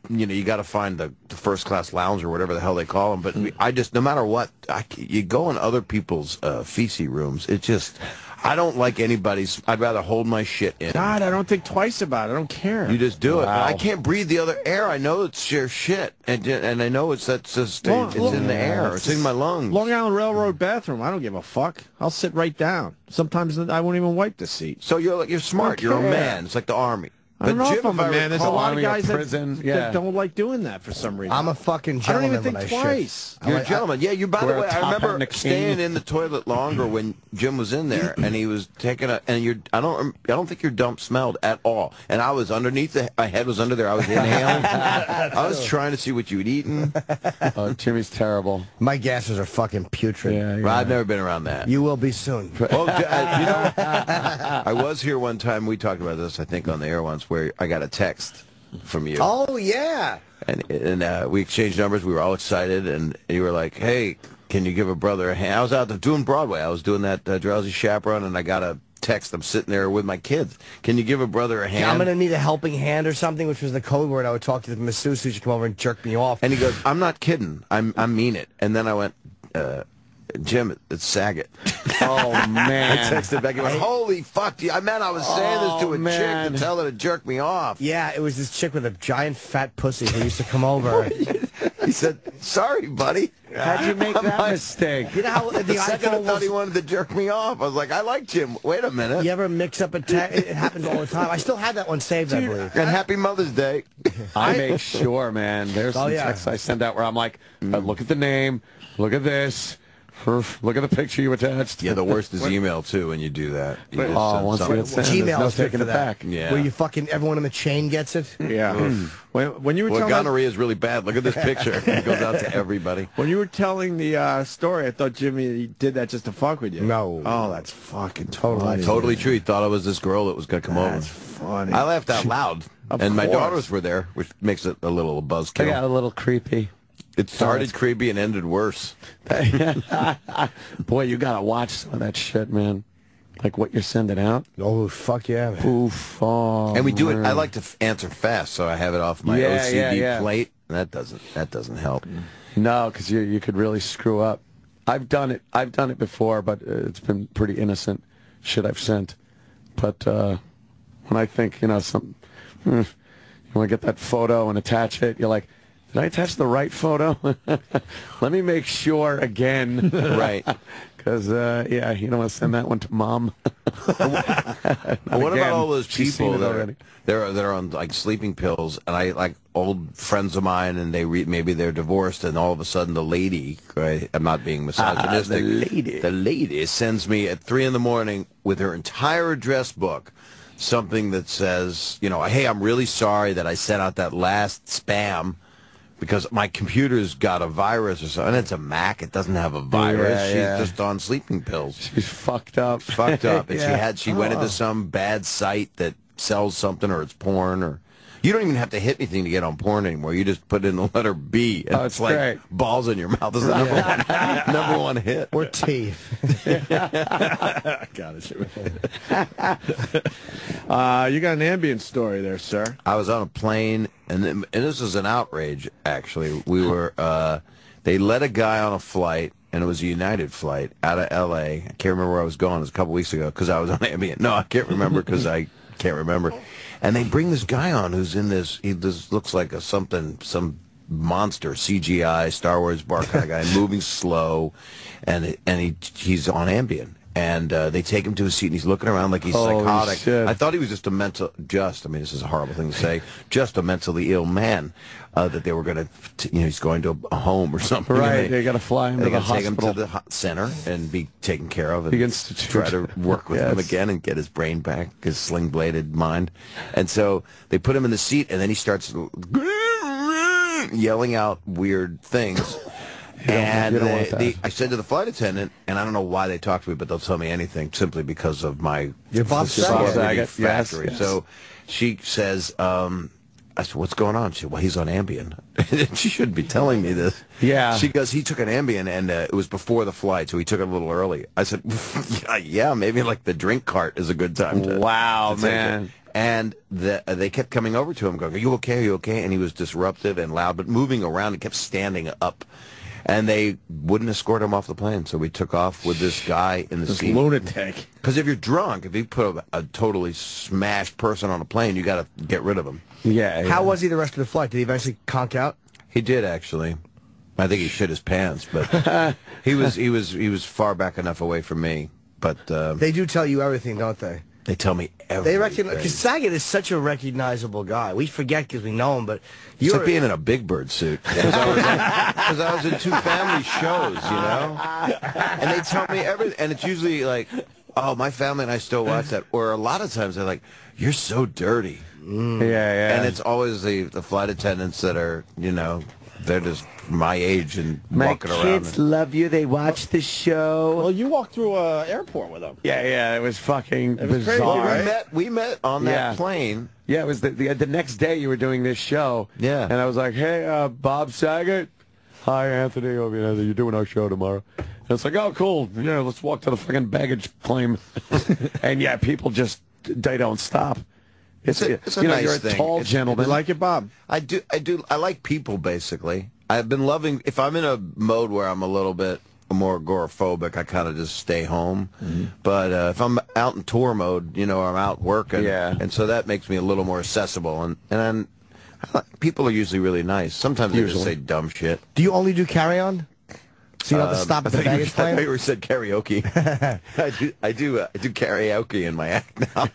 Speaker 18: you got to find the first class lounge or whatever the hell they call them. But I just, no matter what, you go in other people's feces rooms. It just, I don't like anybody's. I'd rather hold my shit in.
Speaker 3: God, I don't think twice about it. I don't care.
Speaker 18: You just do it.
Speaker 3: Wow.
Speaker 18: I can't breathe the other air. I know it's your shit, and I know it's in the air. It's in my lungs.
Speaker 3: Long Island Railroad bathroom. I don't give a fuck. I'll sit right down. Sometimes I won't even wipe the seat.
Speaker 18: So you're smart. You're a man. It's like the army.
Speaker 3: I don't know
Speaker 18: Jim,
Speaker 3: if I'm a man. There's a lot of guys
Speaker 4: prison,
Speaker 3: that don't like doing that for some reason.
Speaker 5: I'm a fucking gentleman.
Speaker 3: I don't even think
Speaker 5: when
Speaker 3: twice.
Speaker 18: You're a gentleman. Yeah, you. By the way, I remember staying in the toilet longer when Jim was in there, and he was taking and I don't think your dump smelled at all. And I was underneath my head was under there. I was inhaling. I was trying to see what you had eaten.
Speaker 4: Oh, Jimmy's terrible.
Speaker 5: My gases are fucking putrid.
Speaker 4: Yeah.
Speaker 18: Well, I've never been around that.
Speaker 5: You will be soon.
Speaker 18: Well, I was here one time. We talked about this, I think, on the air once, where I got a text from you.
Speaker 5: Oh, yeah.
Speaker 18: And we exchanged numbers. We were all excited, and you were like, hey, can you give a brother a hand? I was out there doing Broadway. I was doing that Drowsy Chaperone, and I got a text. I'm sitting there with my kids. Can you give a brother a hand?
Speaker 5: Yeah, I'm going to need a helping hand or something, which was the code word. I would talk to the masseuse who should come over and jerk me off.
Speaker 18: And he goes, I'm not kidding. I mean it. And then I went, Jim, it's Saget.
Speaker 4: Oh, man.
Speaker 18: I texted back and went, holy fuck, I was saying this to a chick to tell her to jerk me off.
Speaker 5: Yeah, it was this chick with a giant fat pussy who used to come over.
Speaker 18: He said, sorry, buddy.
Speaker 4: How'd you make that mistake?
Speaker 5: You know how
Speaker 18: the second I thought he wanted to jerk me off, I was like, I like Jim. Wait a minute.
Speaker 5: You ever mix up a text? It happens all the time. I still had that one saved, I believe.
Speaker 18: And Happy Mother's Day.
Speaker 4: I make sure, man. There's some texts I send out where I'm like, look at the name, look at this. Look at the picture you attached.
Speaker 18: Yeah, the worst is email, too, when you do that.
Speaker 4: Once you hit send,
Speaker 5: Gmail
Speaker 4: no
Speaker 5: is good
Speaker 4: taking
Speaker 5: for
Speaker 4: it
Speaker 5: that.
Speaker 4: back.
Speaker 18: Yeah.
Speaker 5: Where you fucking, everyone in the chain gets it.
Speaker 3: Yeah. When you were telling
Speaker 18: gonorrhea is really bad. Look at this picture. It goes out to everybody.
Speaker 3: When you were telling the story, I thought Jimmy did that just to fuck with you.
Speaker 5: No.
Speaker 3: Oh, that's fucking
Speaker 18: Totally true. He thought I was this girl that was going to come over.
Speaker 3: That's funny.
Speaker 18: I laughed out loud. And my daughters were there, which makes it a little buzzkill.
Speaker 4: I got a little creepy.
Speaker 18: It started creepy and ended worse.
Speaker 4: Boy, you got to watch some of that shit, man. Like what you're sending out.
Speaker 5: Oh, fuck yeah, man.
Speaker 4: Oof. Oh,
Speaker 18: and we do
Speaker 4: man.
Speaker 18: it. I like to answer fast, so I have it off my OCD plate. That doesn't help.
Speaker 4: No, because you could really screw up. I've done it before, but it's been pretty innocent shit I've sent. But when I think, you want to get that photo and attach it, you're like, did I attach the right photo? Let me make sure again.
Speaker 18: Right.
Speaker 4: Because, you don't want to send that one to Mom.
Speaker 18: What about all those people that are on like sleeping pills, and I like old friends of mine, and maybe they're divorced, and all of a sudden the lady, right? I'm not being misogynistic. The lady sends me at 3 in the morning with her entire address book, something that says, hey, I'm really sorry that I sent out that last spam. Because my computer's got a virus or something. It's a Mac. It doesn't have a virus. She's just on sleeping pills.
Speaker 4: She's fucked up.
Speaker 18: And she went into some bad site that sells something, or it's porn, or You don't even have to hit anything to get on porn anymore. You just put in the letter B, and it's like
Speaker 4: great.
Speaker 18: balls in your mouth is the number one hit.
Speaker 5: Or teeth.
Speaker 3: Got it. You got an ambient story there, sir.
Speaker 18: I was on a plane, and this was an outrage, actually. We were, they let a guy on a flight, and it was a United flight out of L.A. I can't remember where I was going. It was a couple weeks ago because I was on ambient. No, I can't remember because I can't remember. And they bring this guy on who's in this, this looks like some monster, CGI, Star Wars bar kind of guy, moving slow, and he's on Ambien. And they take him to his seat, and he's looking around like he's psychotic.
Speaker 4: Shit.
Speaker 18: I thought he was just I mean, this is a horrible thing to say, just a mentally ill man, that they were going to, he's going to a home or something.
Speaker 4: Right, they got to fly him to the hospital.
Speaker 18: Take him to the center and be taken care of, and
Speaker 4: Big institute.
Speaker 18: try to work with him again and get his brain back, his sling-bladed mind. And so they put him in the seat, and then he starts yelling out weird things. And I said to the flight attendant, and I don't know why they talk to me, but they'll tell me anything simply because of my
Speaker 5: Saget
Speaker 18: factory. Yes. So she says, I said, what's going on? She said, well, he's on Ambien. She shouldn't be telling me this.
Speaker 4: Yeah.
Speaker 18: She goes, he took an Ambien, and it was before the flight, so he took it a little early. I said, yeah, maybe like the drink cart is a good time to
Speaker 4: man.
Speaker 18: And they kept coming over to him going, are you okay? Are you okay? And he was disruptive and loud, but moving around. He kept standing up. And they wouldn't escort him off the plane, so we took off with this guy in the seat.
Speaker 3: This lunatic.
Speaker 18: Because if you're drunk, if you put a totally smashed person on a plane, you got to get rid of him.
Speaker 4: Yeah.
Speaker 5: How was he the rest of the flight? Did he eventually conk out?
Speaker 18: He did, actually. I think he shit his pants, but he was far back enough away from me. But
Speaker 5: they do tell you everything, don't they?
Speaker 18: They tell me everything.
Speaker 5: They recognize, because Saget is such a recognizable guy. We forget because we know him, but
Speaker 18: it's like being in a Big Bird suit. Because I was in 2 family shows, And they tell me everything, and it's usually like, oh, my family and I still watch that. Or a lot of times they're like, you're so dirty.
Speaker 4: Yeah.
Speaker 18: And it's always the flight attendants that are, they're just my age and walking around.
Speaker 4: My kids love you. They watch the show.
Speaker 3: Well, you walked through an airport with them.
Speaker 4: Yeah. It was fucking bizarre.
Speaker 18: Well, we met on that plane.
Speaker 4: Yeah, it was the next day you were doing this show.
Speaker 18: Yeah.
Speaker 4: And I was like, hey, Bob Saget. Hi, Anthony. You're doing our show tomorrow. And it's like, oh, cool. Yeah, let's walk to the fucking baggage claim. And yeah, people just, they don't stop.
Speaker 18: It's a nice
Speaker 4: you're a
Speaker 18: thing.
Speaker 4: tall gentleman.
Speaker 3: You like it, Bob?
Speaker 18: I do. I like people, basically. I've been loving, if I'm in a mode where I'm a little bit more agoraphobic, I kind of just stay home. But if I'm out in tour mode, I'm out working.
Speaker 4: Yeah.
Speaker 18: And so that makes me a little more accessible. And then people are usually really nice. Sometimes they just say dumb shit.
Speaker 5: Do you only do carry-on? So you don't have to stop at the baggage claim?
Speaker 18: I thought you said karaoke. I do karaoke in my act now.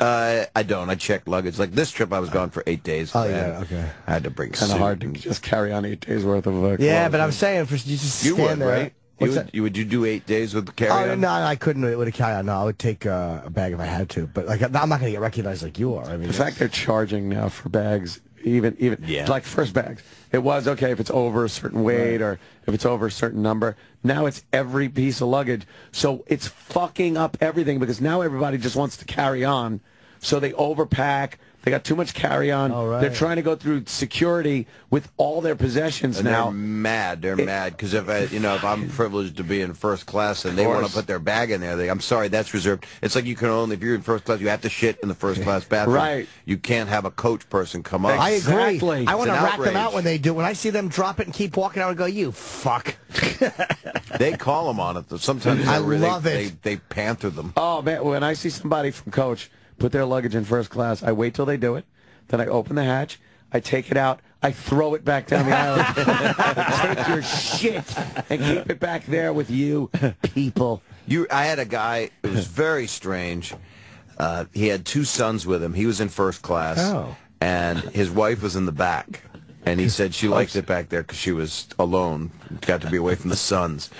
Speaker 18: I don't. I check luggage. Like this trip, I was gone for 8 days.
Speaker 5: Oh, yeah, okay.
Speaker 18: I had to bring
Speaker 4: kind of hard to just carry on 8 days worth of clothes.
Speaker 5: Yeah, but I'm saying, you just
Speaker 18: you
Speaker 5: stand
Speaker 18: would,
Speaker 5: there.
Speaker 18: right? Would you do 8 days with the carry-on?
Speaker 5: Oh, no, I couldn't with a carry-on. No, I would take a bag if I had to. But like, I'm not going to get recognized like you are. I mean,
Speaker 4: the fact they're charging now for bags, even like first bags, it was okay if it's over a certain weight or if it's over a certain number. Now it's every piece of luggage. So it's fucking up everything because now everybody just wants to carry on. So they overpack. They got too much carry-on.
Speaker 5: Oh, right.
Speaker 4: They're trying to go through security with all their possessions
Speaker 18: and
Speaker 4: now.
Speaker 18: They're mad. They're mad because if I'm privileged to be in first class and they want to put their bag in there, I'm sorry, that's reserved. It's like you can only, if you're in first class, you have to shit in the first class bathroom.
Speaker 4: Right.
Speaker 18: You can't have a coach person come up.
Speaker 5: I agree. I want to rat them
Speaker 18: outrage.
Speaker 5: out when they do. When I see them drop it and keep walking out and go, you fuck.
Speaker 18: They call them on it. Sometimes
Speaker 5: I love it.
Speaker 18: They panther them.
Speaker 4: Oh, man, when I see somebody from Coach put their luggage in first class, I wait till they do it. Then I open the hatch, I take it out, I throw it back down the aisle. Take your shit and keep it back there with you people.
Speaker 18: I had a guy, it was very strange. He had 2 sons with him. He was in first class, and his wife was in the back. And he said she liked it back there because she was alone, got to be away from the sons.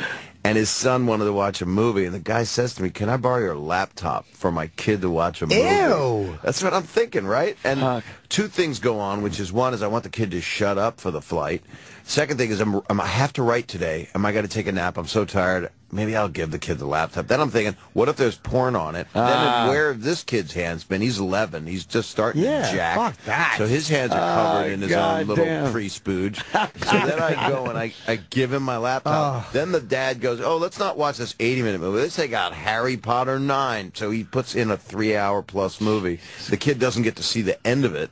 Speaker 18: And his son wanted to watch a movie, and the guy says to me, can I borrow your laptop for my kid to watch a movie?
Speaker 5: Ew!
Speaker 18: That's what I'm thinking, right? And two things go on, which is one is I want the kid to shut up for the flight. Second thing is I have to write today. Am I going to take a nap? I'm so tired. Maybe I'll give the kid the laptop. Then I'm thinking, what if there's porn on it? Then where have this kid's hands been? He's 11. He's just starting to jack.
Speaker 5: Fuck that.
Speaker 18: So his hands are covered in his own little pre-spooge. So then I go and I give him my laptop. Then the dad goes, oh, let's not watch this 80-minute movie. Let's take out Harry Potter 9. So he puts in a 3-hour-plus movie. The kid doesn't get to see the end of it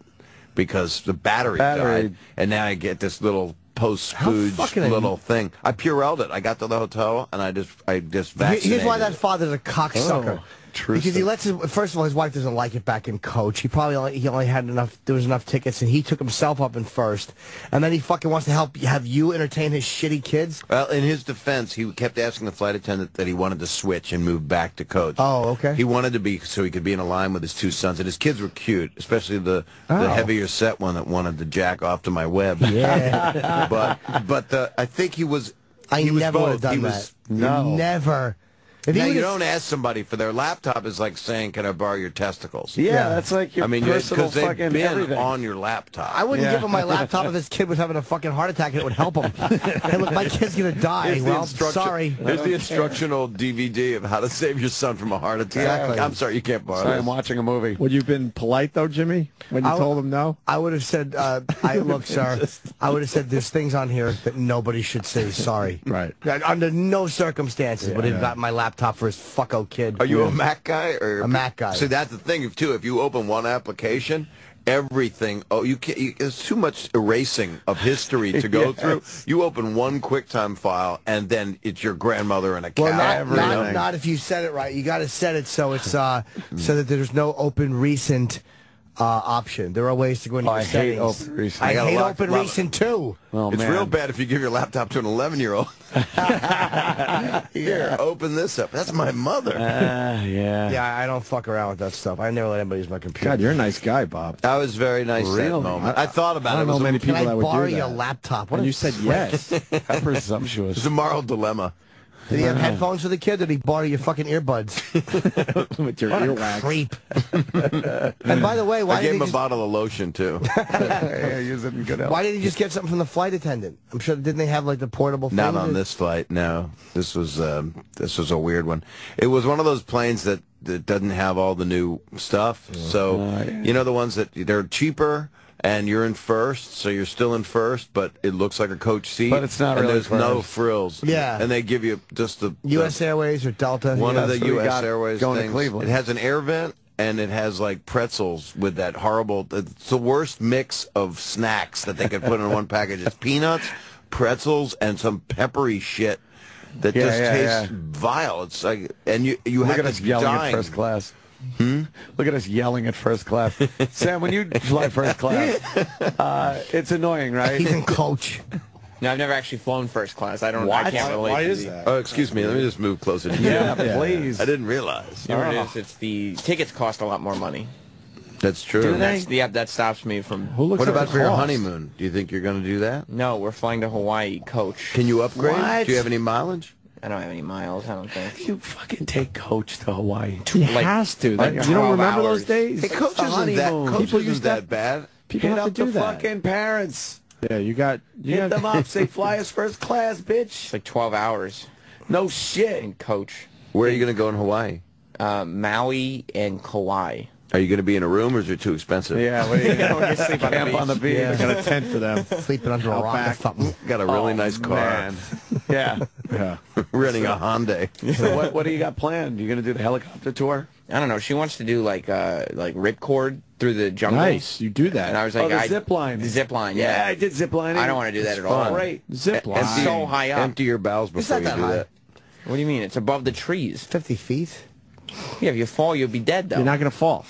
Speaker 18: because the battery died. And now I get this little post-spooge little thing. I Purelled it. I got to the hotel and I just vaccinated.
Speaker 5: Here's why that father's a cocksucker. Because he lets his, first of all, his wife doesn't like it back in coach. He only had enough, there was enough tickets, and he took himself up in first. And then he fucking wants to have you entertain his shitty kids.
Speaker 18: Well, in his defense, he kept asking the flight attendant that he wanted to switch and move back to coach.
Speaker 5: Oh, okay.
Speaker 18: He wanted to be, so he could be in a line with his two sons. And his kids were cute, especially the heavier set one that wanted to jack off to my web.
Speaker 5: Yeah.
Speaker 18: but I think he was,
Speaker 5: I never would have done that. No. Never.
Speaker 18: Now, you don't ask somebody for their laptop is like saying, can I borrow your testicles?
Speaker 4: Yeah, that's like your personal
Speaker 18: they've
Speaker 4: fucking
Speaker 18: been
Speaker 4: everything.
Speaker 18: on your laptop.
Speaker 5: I wouldn't give him my laptop if this kid was having a fucking heart attack and it would help him. Hey, look, my kid's going to die. Well, sorry.
Speaker 18: Here's the instructional DVD of how to save your son from a heart attack.
Speaker 5: Exactly.
Speaker 18: I'm sorry, you can't borrow
Speaker 4: Sorry,
Speaker 18: this.
Speaker 4: I'm watching a movie.
Speaker 3: Would you have been polite, though, Jimmy, when you told him no?
Speaker 5: I would have said, look, sir, I would have said there's things on here that nobody should see. Sorry.
Speaker 3: Right.
Speaker 5: Under no circumstances would have got my laptop for his fucko kid.
Speaker 18: Are you a Mac guy or
Speaker 5: a Mac guy?
Speaker 18: See, that's the thing too. If you open one application, everything. Oh, you can't. There's too much erasing of history to go through. You open one QuickTime file, and then it's your grandmother and a cow.
Speaker 5: Well, not if you set it right. You got to set it so it's so that there's no open recent option. There are ways to go into your settings.
Speaker 4: I hate open recent.
Speaker 5: I hate open recent too.
Speaker 18: Oh, it's real bad if you give your laptop to an 11-year-old. Here, open this up. That's my mother.
Speaker 5: Yeah, I don't fuck around with that stuff. I never let anybody use my computer.
Speaker 3: God, you're a nice guy, Bob.
Speaker 18: I was very nice at that moment. I thought about it.
Speaker 3: I don't know many people that would do that.
Speaker 5: Can I borrow your laptop?
Speaker 3: And you said yes.
Speaker 4: How presumptuous.
Speaker 18: It's a moral dilemma.
Speaker 5: Did he have headphones for the kid? Or did he borrow your fucking earbuds?
Speaker 3: With your earwax.
Speaker 5: Creep. And by the way,
Speaker 18: I gave him a bottle of lotion too.
Speaker 4: Use it in good health.
Speaker 5: Why didn't he just get something from the flight attendant? I'm sure didn't they have like the portable thing?
Speaker 18: Not on this flight. No, this was a weird one. It was one of those planes that doesn't have all the new stuff. So you know the ones that they're cheaper. And you're in first, so you're still in first, but it looks like a coach seat.
Speaker 4: But it's not
Speaker 18: and
Speaker 4: really
Speaker 18: there's no frills.
Speaker 5: Yeah.
Speaker 18: And they give you just the
Speaker 5: U.S. Airways or Delta.
Speaker 18: One of the U.S. Airways
Speaker 4: going
Speaker 18: things.
Speaker 4: to Cleveland.
Speaker 18: It has an air vent, and it has like pretzels with that horrible. It's the worst mix of snacks that they could put in one package. It's peanuts, pretzels, and some peppery shit that just tastes vile. It's like, and you
Speaker 4: Look
Speaker 18: have
Speaker 4: at us
Speaker 18: to
Speaker 4: yelling
Speaker 18: dying.
Speaker 4: at first class. Look at us yelling at first class. Sam, when you fly first class, it's annoying, right?
Speaker 5: He's in coach.
Speaker 1: No, I've never actually flown first class. I can't relate.
Speaker 3: Why
Speaker 1: to
Speaker 3: is
Speaker 1: the-
Speaker 3: that?
Speaker 18: Oh, excuse me. Let me just move closer to you.
Speaker 4: Yeah, please.
Speaker 18: I didn't realize.
Speaker 1: You know what it is? It's the tickets cost a lot more money.
Speaker 18: That's true.
Speaker 1: Do they? That stops me from.
Speaker 18: What about for your honeymoon? Do you think you're going to do that?
Speaker 1: No, we're flying to Hawaii, coach.
Speaker 18: Can you upgrade?
Speaker 1: What?
Speaker 18: Do you have any mileage?
Speaker 1: I don't have any miles. I don't think.
Speaker 4: You fucking take coach to Hawaii.
Speaker 3: He has to. You don't remember those days?
Speaker 18: Hey, coach isn't that bad.
Speaker 3: People
Speaker 4: Hit
Speaker 3: have
Speaker 4: up
Speaker 3: to do
Speaker 4: the
Speaker 3: that.
Speaker 4: fucking parents.
Speaker 3: Yeah, you got
Speaker 4: Hit them up. Say fly us first class, bitch.
Speaker 1: It's like 12 hours.
Speaker 4: No shit.
Speaker 1: And coach.
Speaker 18: Where are you going to go in Hawaii?
Speaker 1: Maui and Kauai.
Speaker 18: Are you going to be in a room, or is it too expensive?
Speaker 4: Yeah, what are you going to sleep on the beach?
Speaker 3: I got a tent for them.
Speaker 5: Sleeping under a rock or something.
Speaker 18: Got a really nice car.
Speaker 4: Man. Yeah.
Speaker 18: Renting a Hyundai.
Speaker 4: So what do you got planned? You going to do the helicopter tour?
Speaker 1: I don't know. She wants to do like ripcord through the jungle.
Speaker 3: Nice, you do that.
Speaker 1: And I was like,
Speaker 4: the zip line.
Speaker 1: The zip line.
Speaker 4: Yeah, I did zip lining.
Speaker 1: I don't want to do that at all.
Speaker 4: Great.
Speaker 3: Zip line.
Speaker 1: It's so high up.
Speaker 18: Empty your bowels before you do that.
Speaker 1: What do you mean? It's above the trees.
Speaker 5: 50 feet?
Speaker 1: Yeah, if you fall, you'll be dead, though.
Speaker 3: You're not going to fall.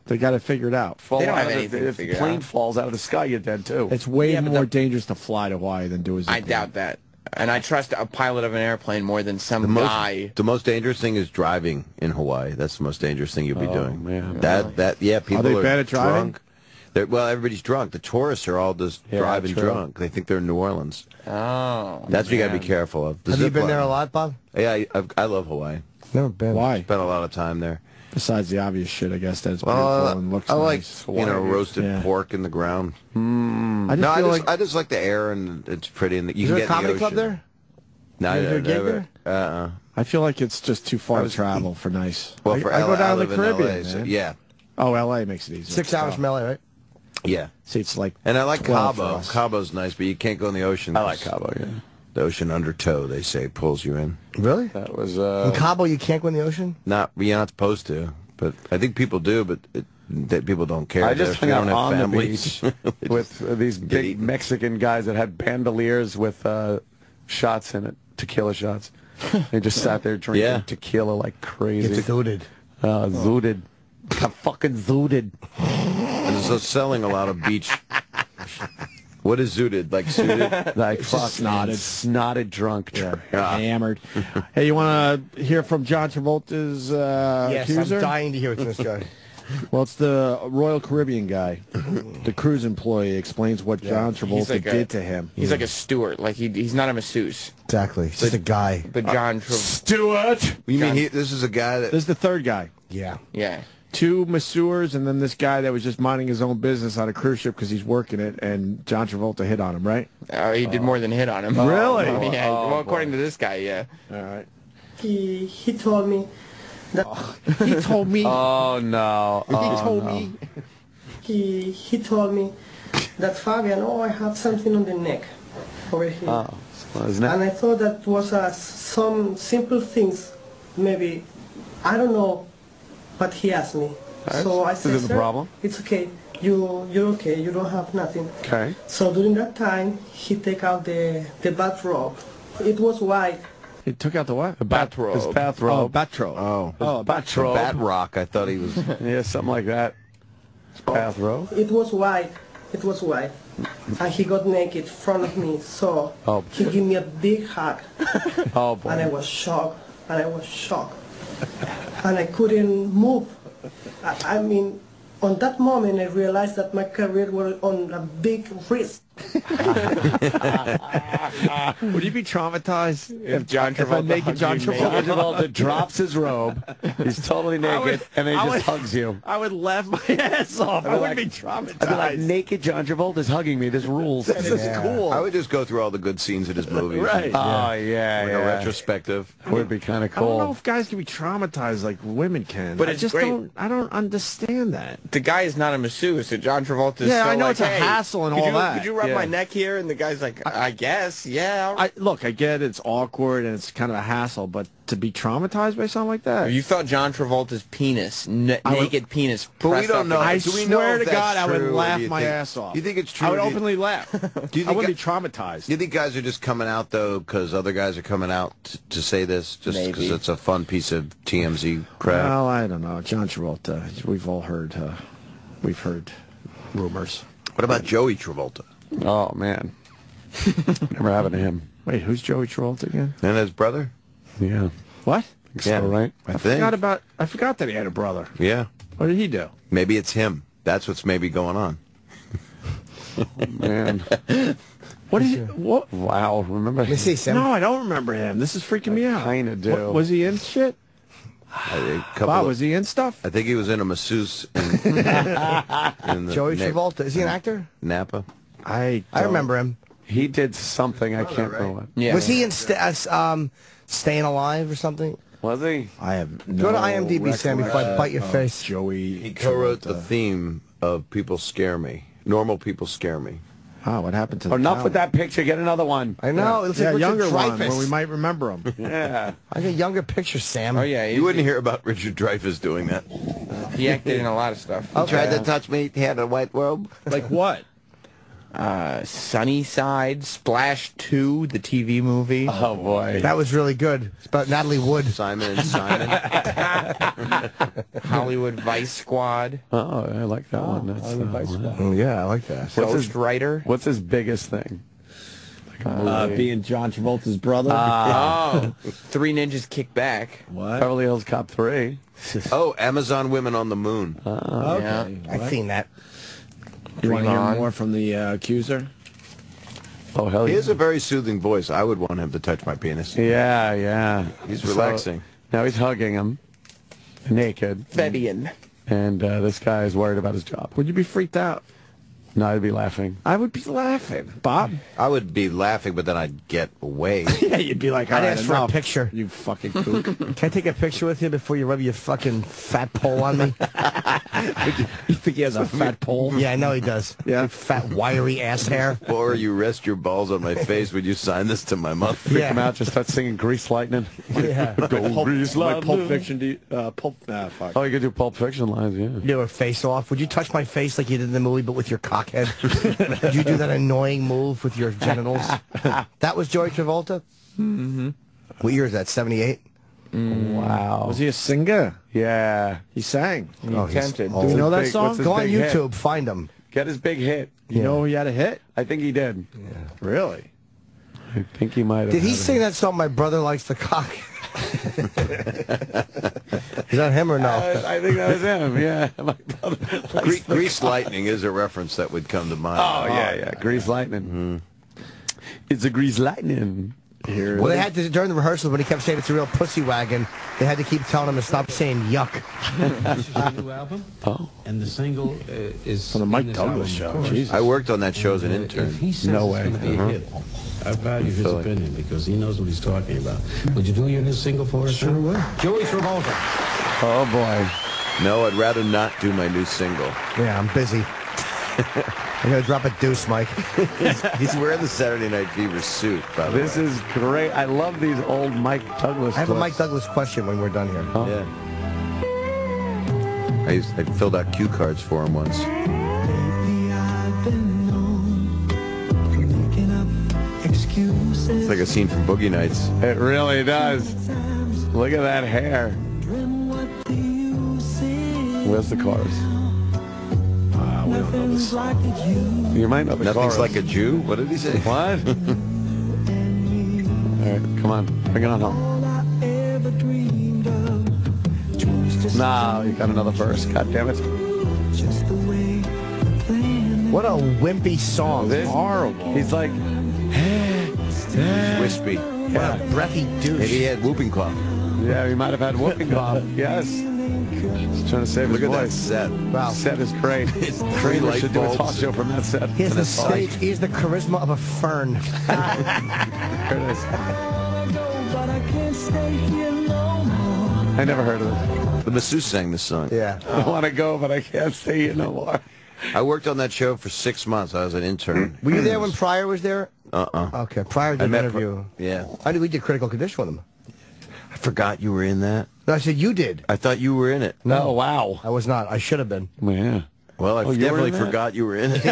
Speaker 3: They got to figure it out.
Speaker 1: They don't have anything
Speaker 4: If the plane falls out of the sky, you're dead, too.
Speaker 3: It's way more dangerous to fly to Hawaii than do a zip
Speaker 1: I
Speaker 3: line.
Speaker 1: doubt that. And I trust a pilot of an airplane more than some guy.
Speaker 18: The most dangerous thing is driving in Hawaii. That's the most dangerous thing you'll be doing.
Speaker 4: Man.
Speaker 18: People
Speaker 3: Are they bad at driving?
Speaker 18: Drunk. Well, everybody's drunk. The tourists are all just driving
Speaker 4: true.
Speaker 18: drunk. They think they're in New Orleans.
Speaker 1: Oh,
Speaker 18: That's what you got to be careful of.
Speaker 5: Have you been there a lot, Bob?
Speaker 18: Yeah, I love Hawaii.
Speaker 5: Never been.
Speaker 3: Why?
Speaker 18: Spent a lot of time there.
Speaker 3: Besides the obvious shit, I guess that's beautiful and looks
Speaker 18: I
Speaker 3: nice.
Speaker 18: like, roasted pork in the ground. I just like the air, and it's pretty. And you
Speaker 5: Is
Speaker 18: can
Speaker 5: there a
Speaker 18: get in the
Speaker 5: comedy club
Speaker 18: ocean.
Speaker 5: there?
Speaker 18: No,
Speaker 5: Is there a gig
Speaker 18: never.
Speaker 3: I feel like it's just too far to travel for nice.
Speaker 18: Well,
Speaker 3: I
Speaker 18: for
Speaker 3: go
Speaker 18: LA,
Speaker 3: down
Speaker 18: I
Speaker 3: to the
Speaker 18: live in
Speaker 3: Caribbean,
Speaker 18: LA, so
Speaker 3: man.
Speaker 18: yeah.
Speaker 3: Oh, L.A. makes it easy.
Speaker 5: 6 hours from LA, right?
Speaker 18: Yeah.
Speaker 3: See, it's like
Speaker 18: And I like
Speaker 3: 12 for
Speaker 18: Cabo.
Speaker 3: us.
Speaker 18: Cabo's nice, but you can't go in the ocean.
Speaker 4: I like Cabo, yeah.
Speaker 18: The ocean undertow, they say, pulls you in.
Speaker 5: Really?
Speaker 4: That was
Speaker 5: In Cabo, you can't go in the ocean?
Speaker 18: You're not supposed to, but I think people do, but that people don't care.
Speaker 4: I just hung out on the
Speaker 18: families.
Speaker 4: beach with these big Mexican guys that had bandoliers with shots in it, tequila shots. They just sat there drinking tequila like crazy.
Speaker 5: It's zooted.
Speaker 4: Zooted. I'm fucking zooted.
Speaker 18: And so selling a lot of beach. What is zooted? Like suited?
Speaker 4: Like fucking snotted drunk.
Speaker 3: Hammered. Hey, you want to hear from John Travolta's
Speaker 5: Yes,
Speaker 3: accuser?
Speaker 5: I'm dying to hear from this guy.
Speaker 3: Well, it's the Royal Caribbean guy. The cruise employee explains what John Travolta did to him.
Speaker 1: He's like a steward. Like he's not a masseuse.
Speaker 5: Exactly. He's just a guy.
Speaker 1: But John Travolta.
Speaker 3: Stewart!
Speaker 18: You mean this is a guy that...
Speaker 3: This is the third guy.
Speaker 5: Yeah.
Speaker 1: Yeah.
Speaker 3: 2 masseurs and then this guy that was just minding his own business on a cruise ship because he's working it, and John Travolta hit on him, right?
Speaker 1: He did more than hit on him.
Speaker 3: Really?
Speaker 1: Yeah. Well, according to this guy, yeah.
Speaker 3: All right.
Speaker 21: He told me that
Speaker 3: he told me.
Speaker 4: Oh no!
Speaker 3: He told me.
Speaker 21: he told me that Fabian, I have something on the neck over here.
Speaker 4: Oh, isn't it?
Speaker 21: And I thought that was some simple things, maybe, I don't know, but he asked me. So I said,
Speaker 4: Is it the problem?
Speaker 21: It's okay. You're okay. You don't have nothing.
Speaker 4: Okay.
Speaker 21: So during that time, he take out the bathrobe. It was white.
Speaker 3: He took out the what?
Speaker 4: The bathrobe. His bathrobe.
Speaker 3: Oh, bathrobe.
Speaker 18: Oh,
Speaker 4: bathrobe.
Speaker 18: Bat Rock. I thought he was...
Speaker 4: Yeah, something like that. His bathrobe.
Speaker 21: It was white. It was white. And he got naked in front of me. So he gave me a big hug.
Speaker 4: Oh, boy.
Speaker 21: And I was shocked. And I couldn't move. I mean, on that moment, I realized that my career was on a big risk.
Speaker 3: Would you be traumatized if
Speaker 1: John Travolta
Speaker 3: if a naked John
Speaker 4: Travolta drops his robe, he's totally naked, and then he just hugs you?
Speaker 3: I would laugh my ass off. I wouldn't be traumatized.
Speaker 4: I'd be like, naked John Travolta's hugging me. This rules.
Speaker 3: This is cool.
Speaker 18: I would just go through all the good scenes in his movies.
Speaker 3: Right.
Speaker 4: Oh, yeah,
Speaker 18: Like a retrospective.
Speaker 4: Would be kind of
Speaker 3: I don't know
Speaker 4: cool.
Speaker 3: if guys can be traumatized like women can.
Speaker 1: But
Speaker 3: I
Speaker 1: it's
Speaker 3: just
Speaker 1: great.
Speaker 3: I don't understand that.
Speaker 1: The guy is not a masseuse. So John Travolta is
Speaker 3: Yeah,
Speaker 1: still
Speaker 3: I know
Speaker 1: like,
Speaker 3: it's a
Speaker 1: hey,
Speaker 3: hassle and
Speaker 1: could
Speaker 3: all
Speaker 1: you,
Speaker 3: that.
Speaker 1: Could you rub
Speaker 3: Yeah.
Speaker 1: my neck here? And the guy's like, I guess, yeah.
Speaker 3: Look, I get it's awkward and it's kind of a hassle, but to be traumatized by something like that,
Speaker 1: You thought John Travolta's penis, naked penis,
Speaker 18: But we
Speaker 1: pressed
Speaker 18: don't
Speaker 1: up
Speaker 18: know.
Speaker 3: I
Speaker 1: against-
Speaker 18: Do we know
Speaker 3: swear
Speaker 18: if
Speaker 3: to
Speaker 18: that's
Speaker 3: God, I would
Speaker 18: true, or
Speaker 3: laugh
Speaker 18: do you
Speaker 3: my
Speaker 18: think-
Speaker 3: ass off.
Speaker 18: Do you think it's true?
Speaker 3: I would
Speaker 18: Do you-
Speaker 3: openly laugh.
Speaker 18: Do you
Speaker 3: I
Speaker 18: think
Speaker 3: wouldn't be traumatized.
Speaker 18: Do you think guys are just coming out, though, because other guys are coming out to say this, just because
Speaker 1: Maybe.
Speaker 18: it's a fun piece of TMZ crap?
Speaker 3: Well, I don't know. John Travolta. We've all heard. We've heard rumors.
Speaker 18: What about Joey Travolta?
Speaker 4: Oh, man. Never happened to him.
Speaker 3: Wait, who's Joey Travolta again?
Speaker 18: And his brother?
Speaker 4: Yeah.
Speaker 3: What?
Speaker 18: Yeah,
Speaker 4: So, right?
Speaker 18: I think.
Speaker 3: I forgot that he had a brother.
Speaker 18: Yeah.
Speaker 3: What did he do?
Speaker 18: Maybe it's him. That's what's maybe going on.
Speaker 4: Man.
Speaker 3: What is it? What?
Speaker 4: Wow. Remember?
Speaker 5: Let me see, Sam.
Speaker 3: No, I don't remember him. This is freaking me out.
Speaker 4: Kind of do.
Speaker 3: Was he in shit? Bob, was he in stuff?
Speaker 18: I think he was in a masseuse in the
Speaker 5: Joey Travolta. Is he an actor?
Speaker 18: Napa.
Speaker 3: I
Speaker 5: remember him.
Speaker 4: He did something. I can't remember what.
Speaker 1: Yeah.
Speaker 5: Was he in Staying Alive or something?
Speaker 4: Was he?
Speaker 3: I have no
Speaker 5: Go to IMDb, Sam, before I bite your face.
Speaker 3: Joey.
Speaker 18: He co-wrote the
Speaker 3: Travolta.
Speaker 18: theme of People Scare Me. Normal People Scare Me.
Speaker 3: Oh, what happened to the
Speaker 4: Enough
Speaker 3: town?
Speaker 4: with that picture. Get another one.
Speaker 5: I know. It looks
Speaker 3: Yeah,
Speaker 5: like Richard
Speaker 3: younger one
Speaker 5: Dreyfuss.
Speaker 3: where we might remember him.
Speaker 4: Yeah.
Speaker 5: I get younger pictures, Sam.
Speaker 1: Oh, yeah.
Speaker 18: You wouldn't hear about Richard Dreyfuss doing that.
Speaker 1: He acted in a lot of stuff.
Speaker 18: He tried to touch me. He had a white robe.
Speaker 3: Like what?
Speaker 1: Sunnyside, Splash 2, the TV movie.
Speaker 4: Oh, boy.
Speaker 5: That was really good. It's about Natalie Wood.
Speaker 18: Simon and Simon.
Speaker 1: Hollywood Vice Squad.
Speaker 4: Oh, I like that one. That's
Speaker 5: Oh, yeah, I like that.
Speaker 1: Ghostwriter.
Speaker 4: What's his biggest thing? Like a movie.
Speaker 3: Being John Travolta's brother.
Speaker 1: Oh, Three Ninjas Kick Back.
Speaker 3: What?
Speaker 4: Beverly Hills Cop 3.
Speaker 18: Oh, Amazon Women on the Moon.
Speaker 3: Okay.
Speaker 5: I've seen that.
Speaker 3: You want to hear
Speaker 1: on.
Speaker 3: more from the accuser?
Speaker 4: Oh, hell
Speaker 18: He
Speaker 4: yeah.
Speaker 18: has a very soothing voice. I would want him to touch my penis.
Speaker 4: Yeah, yeah.
Speaker 18: He's
Speaker 4: So,
Speaker 18: relaxing.
Speaker 4: now he's hugging him. naked.
Speaker 1: Fabian.
Speaker 4: And this guy is worried about his job.
Speaker 3: Would you be freaked out?
Speaker 4: No, I'd be laughing.
Speaker 3: I would be laughing. Bob?
Speaker 18: I would be laughing, but then I'd get away.
Speaker 3: Yeah, you'd be like,
Speaker 5: I'd ask for a picture.
Speaker 3: You fucking kook.
Speaker 5: Can I take a picture with you before you rub your fucking fat pole on me?
Speaker 3: You think he has a fat pole?
Speaker 5: Yeah, I know he does.
Speaker 3: Yeah.
Speaker 5: Fat, wiry ass hair.
Speaker 18: Or you rest your balls on my face. Would you sign this to my mother?
Speaker 4: Freak him out, just start singing Grease Lightning.
Speaker 5: Yeah.
Speaker 4: Go Grease Lightning.
Speaker 3: Pulp Fiction. Fuck.
Speaker 4: Oh, you could do Pulp Fiction lines, yeah.
Speaker 5: Do a face off. Would you touch my face like you did in the movie, but with your cockhead? Did you do that annoying move with your genitals? That was Joey Travolta?
Speaker 3: Mm-hmm.
Speaker 5: What year is that, 78?
Speaker 4: Wow.
Speaker 3: Was he a singer?
Speaker 4: Yeah.
Speaker 3: He sang.
Speaker 4: He attempted.
Speaker 3: Do you know that song?
Speaker 5: Go on YouTube, find him.
Speaker 4: Get his big hit.
Speaker 3: You know he had a hit?
Speaker 4: I think he did.
Speaker 3: Yeah. Really?
Speaker 4: I think he might have.
Speaker 5: Did he sing that song, My Brother Likes the Cock? Is that him or no?
Speaker 4: I think that was him, yeah. My brother
Speaker 18: Grease Lightning is a reference that would come to mind.
Speaker 4: Oh, yeah. Grease Lightning. It's a Grease Lightning.
Speaker 5: Well, they had to, during the rehearsals, when he kept saying it's a real pussy wagon, they had to keep telling him to stop saying yuck.
Speaker 2: This is a new album.
Speaker 4: Oh.
Speaker 2: And the single is
Speaker 3: from the Mike Douglas show. Jesus.
Speaker 18: I worked on that show as an intern.
Speaker 2: If he says
Speaker 4: No
Speaker 2: it's
Speaker 4: way.
Speaker 2: going to be a hit, I value his opinion because he knows what he's talking about. Would you do your new single for us? Sure would. Joey Travolta.
Speaker 4: Oh, boy.
Speaker 18: No, I'd rather not do my new single.
Speaker 5: Yeah, I'm busy. I'm going to drop a deuce, Mike.
Speaker 18: He's wearing the Saturday Night Fever suit, by the way.
Speaker 4: This is great. I love these old Mike Douglas
Speaker 5: I have a
Speaker 4: clips.
Speaker 5: Mike Douglas question when we're done here.
Speaker 4: Oh.
Speaker 18: Yeah. I filled out cue cards for him once. It's like a scene from Boogie Nights.
Speaker 4: It really does. Look at that hair. Where's the chorus?
Speaker 3: We don't know this song.
Speaker 4: You might know the
Speaker 18: Nothing's
Speaker 4: chorus.
Speaker 18: like a Jew? What did he say?
Speaker 4: What? All right, come on. Bring it on home. No, you got another verse. God damn it.
Speaker 5: What a wimpy song.
Speaker 4: This
Speaker 3: horrible.
Speaker 4: He's like,
Speaker 18: Wispy.
Speaker 5: what a breathy douche.
Speaker 18: Maybe he had whooping cough.
Speaker 4: yeah, he might have had whooping cough. Yes. He's trying to save
Speaker 18: Look
Speaker 4: his
Speaker 18: at that
Speaker 4: voice.
Speaker 18: set.
Speaker 5: Wow.
Speaker 4: Set is great.
Speaker 18: It's
Speaker 4: We
Speaker 18: three light
Speaker 4: should do a talk
Speaker 18: bulbs.
Speaker 4: show from that set.
Speaker 5: He has the stage. He has the charisma of a fern.
Speaker 4: There it is. I never heard of it.
Speaker 18: The masseuse sang this song.
Speaker 5: Yeah.
Speaker 4: I want to go, but I can't stay here no more.
Speaker 18: I worked on that show for 6 months. I was an intern.
Speaker 5: Were you there when Pryor was there?
Speaker 18: Uh-uh.
Speaker 5: Okay, Pryor did
Speaker 18: I
Speaker 5: an
Speaker 18: met
Speaker 5: interview.
Speaker 18: Yeah.
Speaker 5: We did Critical Condition with him.
Speaker 18: I forgot you were in that.
Speaker 5: No, I said you did.
Speaker 18: I thought you were in it.
Speaker 5: No,
Speaker 4: Oh, wow.
Speaker 5: I was not. I should have been.
Speaker 4: Yeah.
Speaker 18: Well, I
Speaker 4: Oh, you were
Speaker 18: definitely
Speaker 4: in that?
Speaker 18: forgot you were in it.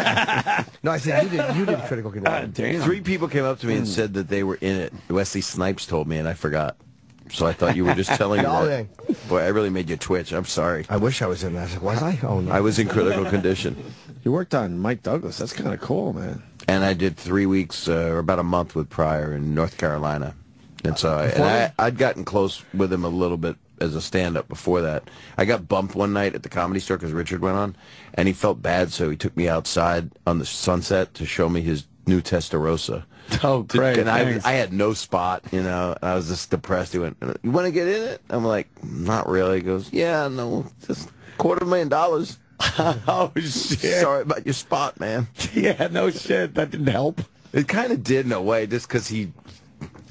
Speaker 5: No, I said you did. You did Critical Condition.
Speaker 4: Damn.
Speaker 18: 3 people came up to me and said that they were in it. Wesley Snipes told me, and I forgot. So I thought you were just telling me
Speaker 5: No,
Speaker 18: that. Boy, I really made you twitch. I'm sorry.
Speaker 5: I wish I was in that. Was I? Oh, no.
Speaker 18: I was in critical condition.
Speaker 3: You worked on Mike Douglas. That's kind of cool, man.
Speaker 18: And I did 3 weeks, or about a month with Pryor in North Carolina. And so I'd gotten close with him a little bit as a stand-up before that. I got bumped one night at the Comedy Store because Richard went on, and he felt bad, so he took me outside on the Sunset to show me his new Testarossa.
Speaker 4: Oh, great.
Speaker 18: And I had no spot, you know, and I was just depressed. He went, "You want to get in it?" I'm like, "Not really." He goes, "Yeah, no, just $250,000.
Speaker 4: Oh, shit.
Speaker 18: Sorry about your spot, man."
Speaker 4: Yeah, no shit. That didn't help.
Speaker 18: It kind of did in a way, just because I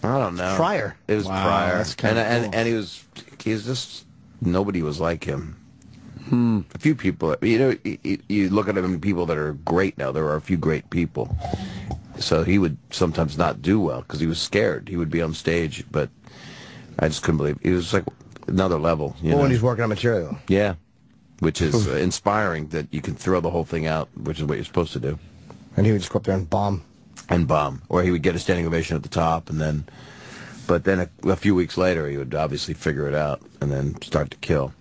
Speaker 18: don't know.
Speaker 5: Pryor.
Speaker 18: It was
Speaker 3: Wow,
Speaker 18: Pryor.
Speaker 3: that's kinda
Speaker 18: And he was just, nobody was like him. A few people, you know, you look at him, people that are great now. There are a few great people. So he would sometimes not do well because he was scared. He would be on stage, but I just couldn't believe it. He was like another level. You know?
Speaker 5: when he's working on material.
Speaker 18: Yeah, which is inspiring that you can throw the whole thing out, which is what you're supposed to do.
Speaker 5: And he would just go up there and bomb.
Speaker 18: Or he would get a standing ovation at the top, but then a few weeks later he would obviously figure it out and then start to kill.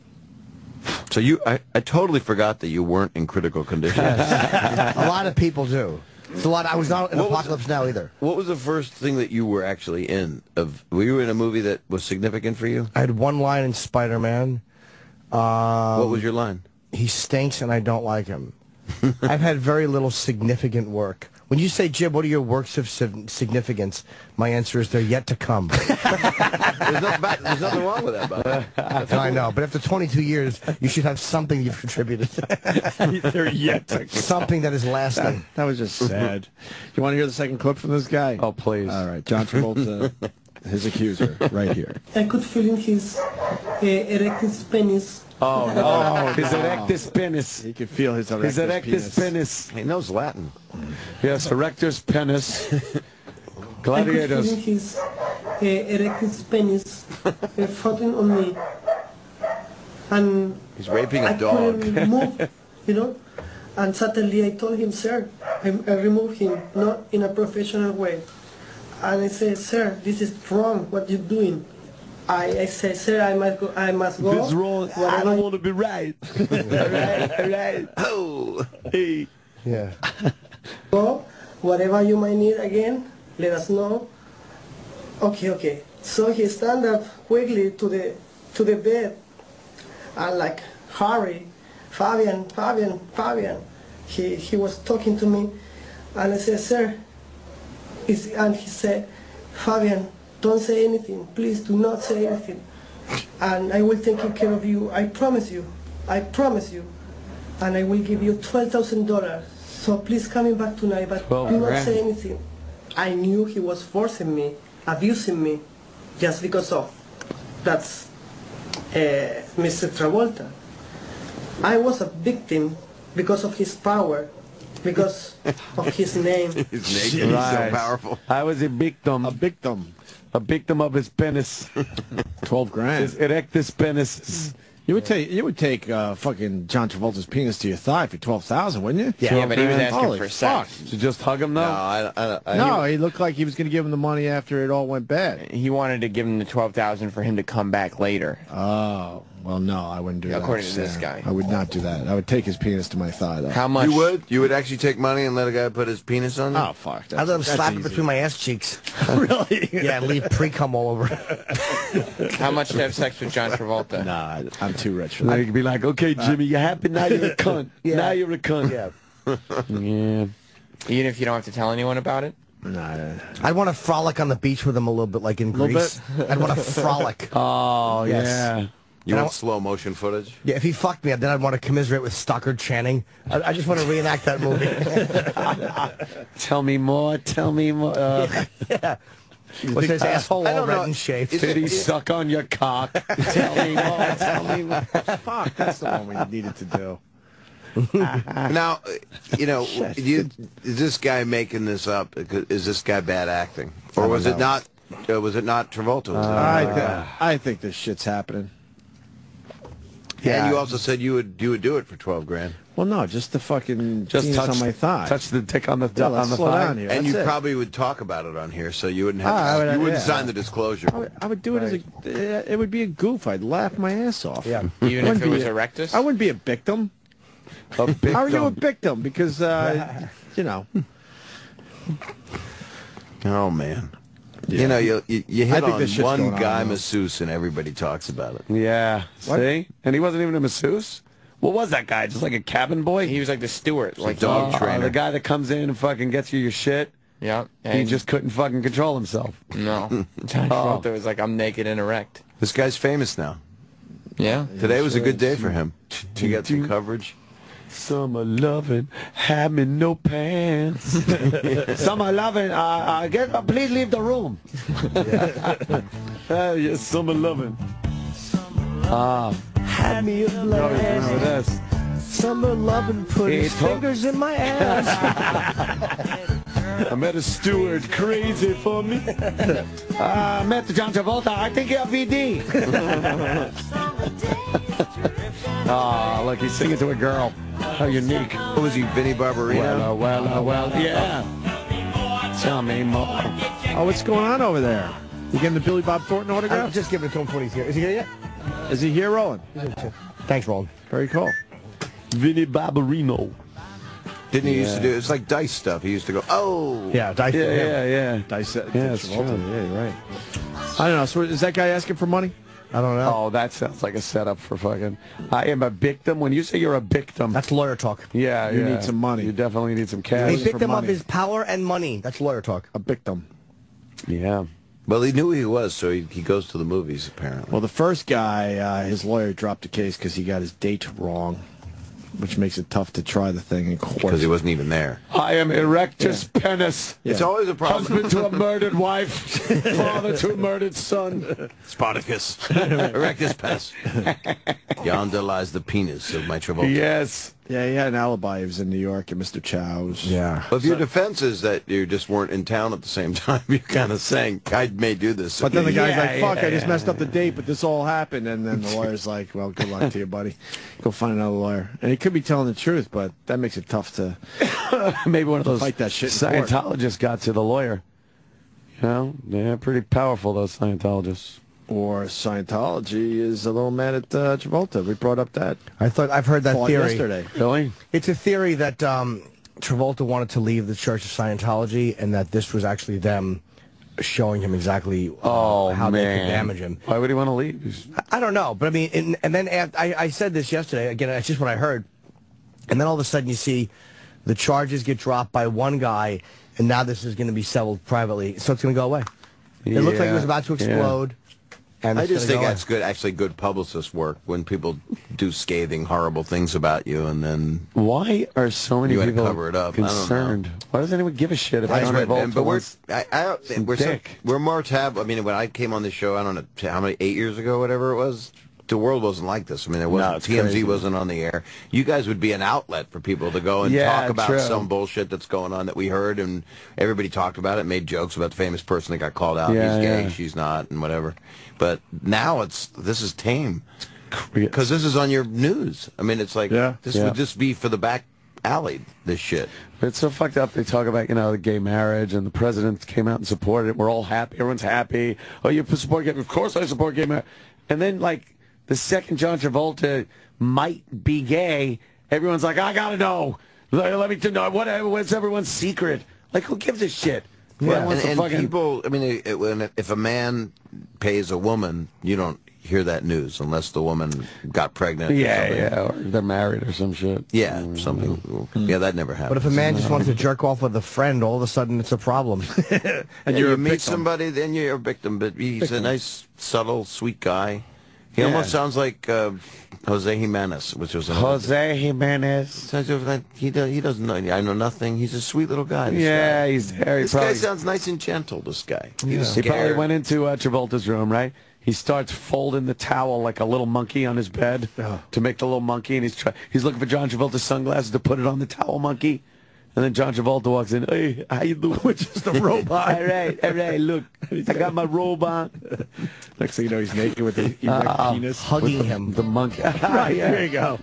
Speaker 18: So I totally forgot that you weren't in critical condition.
Speaker 5: A lot of people do. It's a lot. I was not in Apocalypse Now either.
Speaker 18: What was the first thing that you were actually in? Were you in a movie that was significant for you?
Speaker 5: I had one line in Spider-Man.
Speaker 18: What was your line?
Speaker 5: He stinks and I don't like him. I've had very little significant work. When you say, Jim, what are your works of significance? My answer is they're yet to come.
Speaker 18: There's nothing wrong with that, Bob.
Speaker 5: I know, but after 22 years, you should have something you've contributed.
Speaker 3: They're yet to come.
Speaker 5: Something that is lasting.
Speaker 3: That was just sad. You want to hear the second clip from this guy?
Speaker 4: Oh, please.
Speaker 3: All right, John Travolta, his accuser, right here.
Speaker 21: I could feel in his erectus penis.
Speaker 4: Oh, no. His erectus penis.
Speaker 3: He could feel his erectus
Speaker 4: penis.
Speaker 18: He knows Latin.
Speaker 4: Yes, erectus penis. Gladiators.
Speaker 21: I could feel his erectus penis floating on me. And
Speaker 18: he's raping a
Speaker 21: I
Speaker 18: dog.
Speaker 21: couldn't move, you know. And suddenly I told him, sir, I removed him, not in a professional way. And I said, sir, this is wrong, what you're doing. I said, sir, I must go.
Speaker 4: This is wrong. I don't want to be right.
Speaker 21: all right.
Speaker 18: Oh.
Speaker 4: Hey.
Speaker 5: Yeah.
Speaker 21: Go, whatever you might need again, let us know. Okay. So he stand up quickly to the bed, and like, hurry, Fabian. He was talking to me, and I said, sir, and he said, Fabian, don't say anything. Please do not say anything. And I will take care of you. I promise you. And I will give you $12,000. So please coming back tonight, but do not say anything. I knew he was forcing me, abusing me, just because of that's Mr. Travolta. I was a victim because of his power, because of his name.
Speaker 18: His name is so powerful.
Speaker 4: I was a victim. A victim of his penis.
Speaker 3: 12 grand.
Speaker 4: His erectus penis.
Speaker 3: You would take fucking John Travolta's penis to your thigh for 12,000, wouldn't you?
Speaker 1: Yeah, but he was asking
Speaker 3: Holy
Speaker 1: for sex.
Speaker 3: fuck.
Speaker 4: To just hug him, though?
Speaker 3: No, he looked like he was going to give him the money after it all went bad.
Speaker 1: He wanted to give him the $12,000 for him to come back later.
Speaker 3: Oh, well, no, I wouldn't do that.
Speaker 1: According to this guy.
Speaker 3: I would not do that. I would take his penis to my thigh, though.
Speaker 1: How much?
Speaker 18: You would? You would actually take money and let a guy put his penis on there?
Speaker 3: Oh, fuck.
Speaker 5: I'd let him slap it between my ass cheeks.
Speaker 3: Really?
Speaker 5: Yeah, leave pre-cum all over.
Speaker 1: How much to have sex with John Travolta?
Speaker 3: Nah, I'm too rich for
Speaker 4: Now
Speaker 3: that.
Speaker 4: you could be like, okay, Jimmy, you happy? Now you're a cunt.
Speaker 5: Yeah.
Speaker 4: Now you're a cunt.
Speaker 5: Yeah.
Speaker 4: Yeah.
Speaker 1: Even if you don't have to tell anyone about it?
Speaker 3: Nah.
Speaker 5: I'd want to frolic on the beach with him a little bit, like in Greece. I'd want to frolic.
Speaker 4: Oh,
Speaker 5: Yes.
Speaker 4: yeah.
Speaker 18: You want slow motion footage?
Speaker 5: Yeah, if he fucked me up, then I'd want to commiserate with Stockard Channing. I just want to reenact that movie.
Speaker 4: Tell me more.
Speaker 5: Yeah. What's his asshole all red and shaved?
Speaker 4: Titties suck on your cock. Tell me more.
Speaker 3: Fuck, that's the one we needed to do.
Speaker 18: Now, you know, is this guy making this up? Is this guy bad acting? Or was it not? Was it not Travolta?
Speaker 3: I think this shit's happening.
Speaker 18: Yeah. And you also said you would do it for 12 grand.
Speaker 3: Well, no, just the fucking
Speaker 4: Just
Speaker 3: penis
Speaker 4: touch
Speaker 3: on my thigh.
Speaker 4: Touch the dick on the
Speaker 3: Yeah, let's
Speaker 4: on the
Speaker 3: slow
Speaker 4: thigh.
Speaker 3: down here.
Speaker 18: And
Speaker 3: That's
Speaker 18: you
Speaker 3: it.
Speaker 18: probably would talk about it on here, so you wouldn't have. You wouldn't sign the disclosure.
Speaker 3: I would do it as a. It would be a goof. I'd laugh my ass off.
Speaker 5: Yeah.
Speaker 1: Even if it was erectus?
Speaker 3: I wouldn't be a victim.
Speaker 4: A victim.
Speaker 3: How are you a victim? Because you know.
Speaker 18: Oh man.
Speaker 3: Yeah.
Speaker 18: You know, you hit
Speaker 3: think
Speaker 18: on
Speaker 3: this shit's
Speaker 18: one
Speaker 3: going on,
Speaker 18: guy
Speaker 3: though.
Speaker 18: masseuse and everybody talks about it.
Speaker 4: Yeah.
Speaker 3: What?
Speaker 4: See? And he wasn't even a masseuse? What was that guy? Just like a cabin boy?
Speaker 1: He was like the steward. Like
Speaker 18: dog trainer.
Speaker 4: The guy that comes in and fucking gets you your shit.
Speaker 1: Yeah.
Speaker 4: He just couldn't fucking control himself.
Speaker 1: No. John Travolta was like, I'm naked and erect.
Speaker 18: This guy's famous now.
Speaker 1: Yeah.
Speaker 18: Today was a good day for him. He got some coverage.
Speaker 4: Summer loving, having no pants. Summer loving, please leave the room. Yes, summer loving.
Speaker 5: Had me a
Speaker 4: No, remember this.
Speaker 5: Summer loving, put his fingers in my ass.
Speaker 4: I met a steward, crazy for me. I met John Travolta, I think you're VD. Look, he's singing to a girl. How unique.
Speaker 18: What was he, Vinnie Barbarino?
Speaker 4: Well, yeah. Tell me more.
Speaker 3: Oh, what's going on over there? You getting the Billy Bob Thornton autograph?
Speaker 5: I'll just give it to him when he's here. Is he here yet?
Speaker 3: Is he here, Roland?
Speaker 5: Thanks, Roland.
Speaker 3: Very cool.
Speaker 4: Vinnie Barbarino.
Speaker 18: Didn't he used to do? It's like Dice stuff. He used to go, oh.
Speaker 5: Yeah, Dice.
Speaker 4: Yeah.
Speaker 3: Dice.
Speaker 4: Yeah, it's true.
Speaker 3: Yeah, you're right. I don't know. So is that guy asking for money?
Speaker 5: I don't know.
Speaker 4: Oh, that sounds like a setup for fucking... I am a victim. When you say you're a victim...
Speaker 5: That's lawyer talk.
Speaker 4: Yeah,
Speaker 3: You need some money.
Speaker 4: You definitely need some cash.
Speaker 5: A victim of his power and money. That's lawyer talk.
Speaker 3: A victim.
Speaker 4: Yeah.
Speaker 18: Well, he knew who he was, so he goes to the movies, apparently.
Speaker 3: Well, the first guy, his lawyer dropped the case because he got his date wrong, which makes it tough to try the thing in court.
Speaker 18: Because he wasn't even there.
Speaker 4: I am erectus penis.
Speaker 3: Yeah.
Speaker 18: It's always a problem.
Speaker 4: Husband to a murdered wife. Father to a murdered son.
Speaker 18: Spartacus. Erectus penis. Yonder lies the penis of my Travolta.
Speaker 4: Yes.
Speaker 3: Yeah, he had an alibi. He was in New York at Mr. Chow's.
Speaker 5: Yeah.
Speaker 18: Well, if your defense is that you just weren't in town at the same time, you're kind of saying, I may do this.
Speaker 3: But then the guy's like, fuck, I just messed up the date, but this all happened. And then the lawyer's like, well, good luck to you, buddy. Go find another lawyer. And he could be telling the truth, but that makes it tough to
Speaker 4: maybe one of those
Speaker 3: fight that shit in court.
Speaker 4: Scientologists got to the lawyer. You know, they're pretty powerful, those Scientologists.
Speaker 3: Or Scientology is a little mad at Travolta. We brought up that.
Speaker 5: I've heard that theory
Speaker 3: yesterday.
Speaker 4: Really?
Speaker 5: It's a theory that Travolta wanted to leave the Church of Scientology, and that this was actually them showing him exactly how they could damage him.
Speaker 4: Why would he want to leave?
Speaker 5: I don't know, but I mean, and then I said this yesterday. Again, it's just what I heard. And then all of a sudden you see the charges get dropped by one guy, and now this is going to be settled privately, so it's going to go away. It looked like it was about to explode. And
Speaker 18: I just think that's good, actually good publicist work when people do scathing, horrible things about you, and then
Speaker 4: why are so many people
Speaker 18: cover it up?
Speaker 4: concerned?
Speaker 18: I don't know.
Speaker 4: Why does anyone give a shit if I don't have
Speaker 18: But we're more tab. I mean, when I came on this show, I don't know how many, 8 years ago, whatever it was. The world wasn't like this. I mean, TMZ
Speaker 4: crazy.
Speaker 18: wasn't on the air. You guys would be an outlet for people to go and talk about some bullshit that's going on that we heard, and everybody talked about it, made jokes about the famous person that got called out. He's gay, she's not, and whatever. But now this is tame because this is on your news. I mean, it's like this would just be for the back alley. This shit.
Speaker 4: It's so fucked up. They talk about the gay marriage, and the president came out and supported it. We're all happy. Everyone's happy. Oh, you support gay? Of course, I support gay marriage. And then the second John Travolta might be gay, everyone's like, I gotta know. Let me know. What's everyone's secret? Like, who gives a shit?
Speaker 18: Yeah, and people, I mean, if a man pays a woman, you don't hear that news unless the woman got pregnant.
Speaker 4: Or they're married or some shit.
Speaker 18: Yeah, something. Yeah, that never happens.
Speaker 5: But if a man just wants to jerk off with a friend, all of a sudden it's a problem.
Speaker 18: And you meet somebody, then you're a victim. But he's a nice, subtle, sweet guy. He almost sounds like Jose Jimenez, which was
Speaker 4: Jose Jimenez.
Speaker 18: He doesn't know. I know nothing. He's a sweet little guy.
Speaker 4: He's very.
Speaker 18: This guy sounds nice and gentle. This guy.
Speaker 4: He probably went into Travolta's room, right? He starts folding the towel like a little monkey on his bed to make the little monkey, and he's looking for John Travolta's sunglasses to put it on the towel monkey. And then John Travolta walks in. Hey, how you doing?
Speaker 3: Which is the robot.
Speaker 4: all right, look. I got my robot.
Speaker 3: Next thing you know, he's naked with his penis.
Speaker 5: Hugging him.
Speaker 4: The monkey.
Speaker 3: Right, there you go.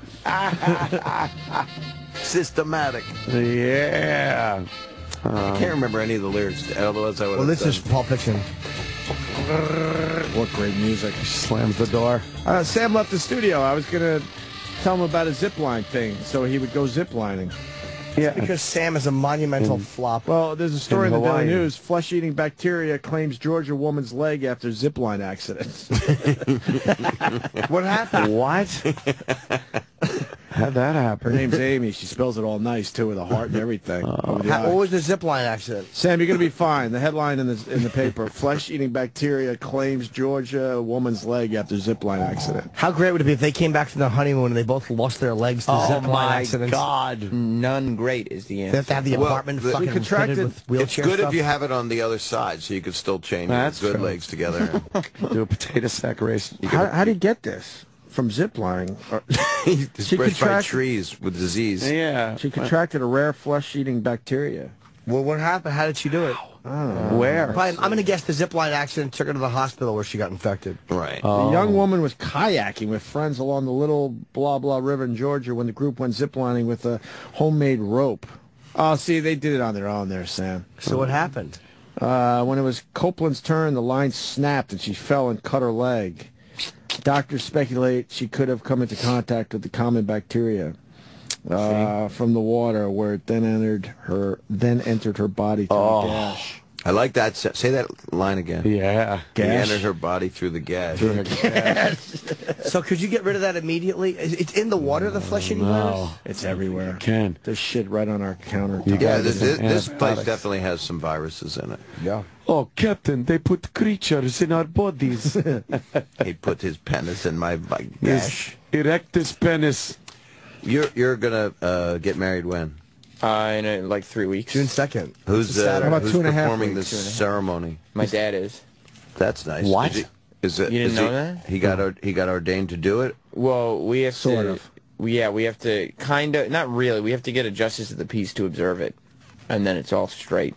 Speaker 18: Systematic.
Speaker 4: Yeah.
Speaker 18: I can't remember any of the lyrics, otherwise I would have
Speaker 5: this is Pulp Fiction.
Speaker 3: What great music.
Speaker 4: Slams the door.
Speaker 3: Sam left the studio. I was going to tell him about a zipline thing, so he would go ziplining.
Speaker 5: Yeah, because Sam is a monumental flop.
Speaker 3: Well, there's a story in the Daily News. Flesh-eating bacteria claims Georgia woman's leg after zipline accident.
Speaker 5: What happened?
Speaker 4: What? How'd that happen?
Speaker 3: Her name's Amy. She spells it all nice, too, with a heart and everything.
Speaker 5: What was the zipline accident?
Speaker 3: Sam, you're going to be fine. The headline in the paper, flesh-eating bacteria claims Georgia woman's leg after zipline accident.
Speaker 5: How great would it be if they came back from their honeymoon and they both lost their legs to zipline accidents?
Speaker 20: Oh, my God. None great is the answer.
Speaker 5: They have to have the apartment fucking fitted with wheelchair
Speaker 18: It's good
Speaker 5: stuff.
Speaker 18: if you have it on the other side, so you could still chain your good legs together.
Speaker 4: Do a potato sack race.
Speaker 3: How do you get this? From ziplining.
Speaker 18: She contracted trees with disease.
Speaker 4: Yeah.
Speaker 3: She contracted a rare flesh-eating bacteria.
Speaker 5: Well, what happened? How did she do it?
Speaker 4: Where?
Speaker 5: I'm going to guess the zipline accident took her to the hospital where she got infected.
Speaker 18: Right.
Speaker 3: The young woman was kayaking with friends along the Little Blah Blah River in Georgia when the group went ziplining with a homemade rope. Oh, see, they did it on their own there, Sam.
Speaker 5: So what happened?
Speaker 3: When it was Copeland's turn, the line snapped and she fell and cut her leg. Doctors speculate she could have come into contact with the common bacteria from the water, where it then entered her body through a gash.
Speaker 18: I like that. Say that line again.
Speaker 4: Yeah.
Speaker 18: He entered her body through the gash.
Speaker 5: So could you get rid of that immediately? It's in the water, the flesh-eating virus?
Speaker 3: It's everywhere.
Speaker 4: You can.
Speaker 3: There's shit right on our counter.
Speaker 18: Yeah, this place definitely has some viruses in it.
Speaker 5: Yeah.
Speaker 4: Oh, Captain, they put creatures in our bodies.
Speaker 18: He put his penis in my gash.
Speaker 4: Erectus penis.
Speaker 18: You're gonna get married when?
Speaker 20: In like 3 weeks.
Speaker 5: June 2nd.
Speaker 18: Who's
Speaker 3: about 2.5
Speaker 18: performing
Speaker 3: weeks?
Speaker 18: this ceremony?
Speaker 20: My dad is.
Speaker 18: That's nice.
Speaker 4: What?
Speaker 18: Is it?
Speaker 20: You didn't know that?
Speaker 18: He got ordained to do it.
Speaker 20: Well, we have
Speaker 3: Sort
Speaker 20: to.
Speaker 3: of.
Speaker 20: Yeah, we have to kind of. Not really. We have to get a justice of the peace to observe it, and then it's all straight.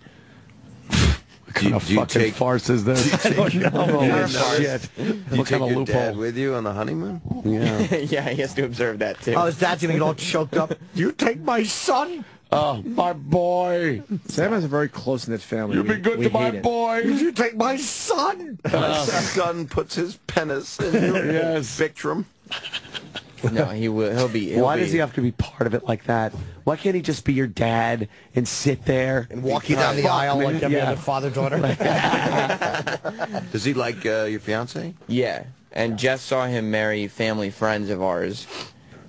Speaker 4: What kind of fucking farce is this? I don't know. Shit.
Speaker 18: Do you
Speaker 4: What
Speaker 18: take
Speaker 4: kind of
Speaker 18: your
Speaker 4: loophole?
Speaker 18: dad with you on the honeymoon?
Speaker 4: Yeah.
Speaker 20: Yeah, he has to observe that too.
Speaker 5: Oh, his dad's going to get all choked up. You take my son?
Speaker 4: Oh, my boy.
Speaker 3: Sam has a very close-knit family.
Speaker 4: You've been good to my boy.
Speaker 5: You take my son?
Speaker 18: My son puts his penis in your victrum.
Speaker 20: No, he will. He'll be.
Speaker 4: Why does he have to be part of it like that? Why can't he just be your dad and sit there
Speaker 5: And walk you down the aisle like every other father-daughter?
Speaker 18: Does he like your fiance?
Speaker 20: Yeah, and Jess saw him marry family friends of ours.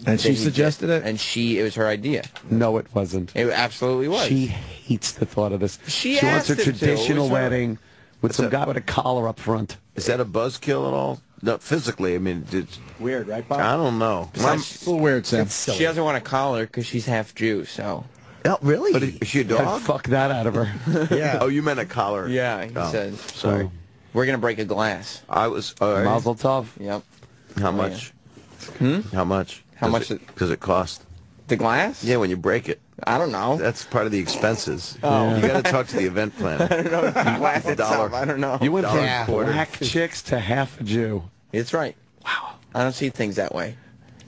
Speaker 3: And she suggested it?
Speaker 20: And it was her idea.
Speaker 4: No, it wasn't.
Speaker 20: It absolutely was.
Speaker 4: She hates the thought of this.
Speaker 20: She
Speaker 4: wants a
Speaker 20: asked him to.
Speaker 4: traditional
Speaker 20: It was her-
Speaker 4: wedding with some guy with a collar up front.
Speaker 18: Is that a buzzkill at all? No, physically, I mean, it's
Speaker 3: weird, right, Bob?
Speaker 18: I don't know.
Speaker 3: It's a little weird, Sam.
Speaker 20: She doesn't want a collar because she's half Jew, so.
Speaker 5: Oh, really?
Speaker 18: But is she a dog?
Speaker 4: Fuck that out of her.
Speaker 5: Yeah.
Speaker 18: Oh, you meant a collar.
Speaker 20: Yeah, he said.
Speaker 18: Sorry.
Speaker 20: We're going to break a glass.
Speaker 18: I was... All right.
Speaker 4: Mazel tov.
Speaker 20: Yep.
Speaker 18: How much?
Speaker 20: Hmm?
Speaker 18: How much?
Speaker 20: How much
Speaker 18: Does it cost?
Speaker 20: The glass?
Speaker 18: Yeah, when you break it.
Speaker 20: I don't know.
Speaker 18: That's part of the expenses.
Speaker 20: Oh.
Speaker 18: You got to talk to the event planner.
Speaker 20: I don't know. The glass itself, I don't know.
Speaker 4: You went from
Speaker 18: $1.25.
Speaker 4: black chicks to half a Jew.
Speaker 20: It's right. Wow. I don't see things that way.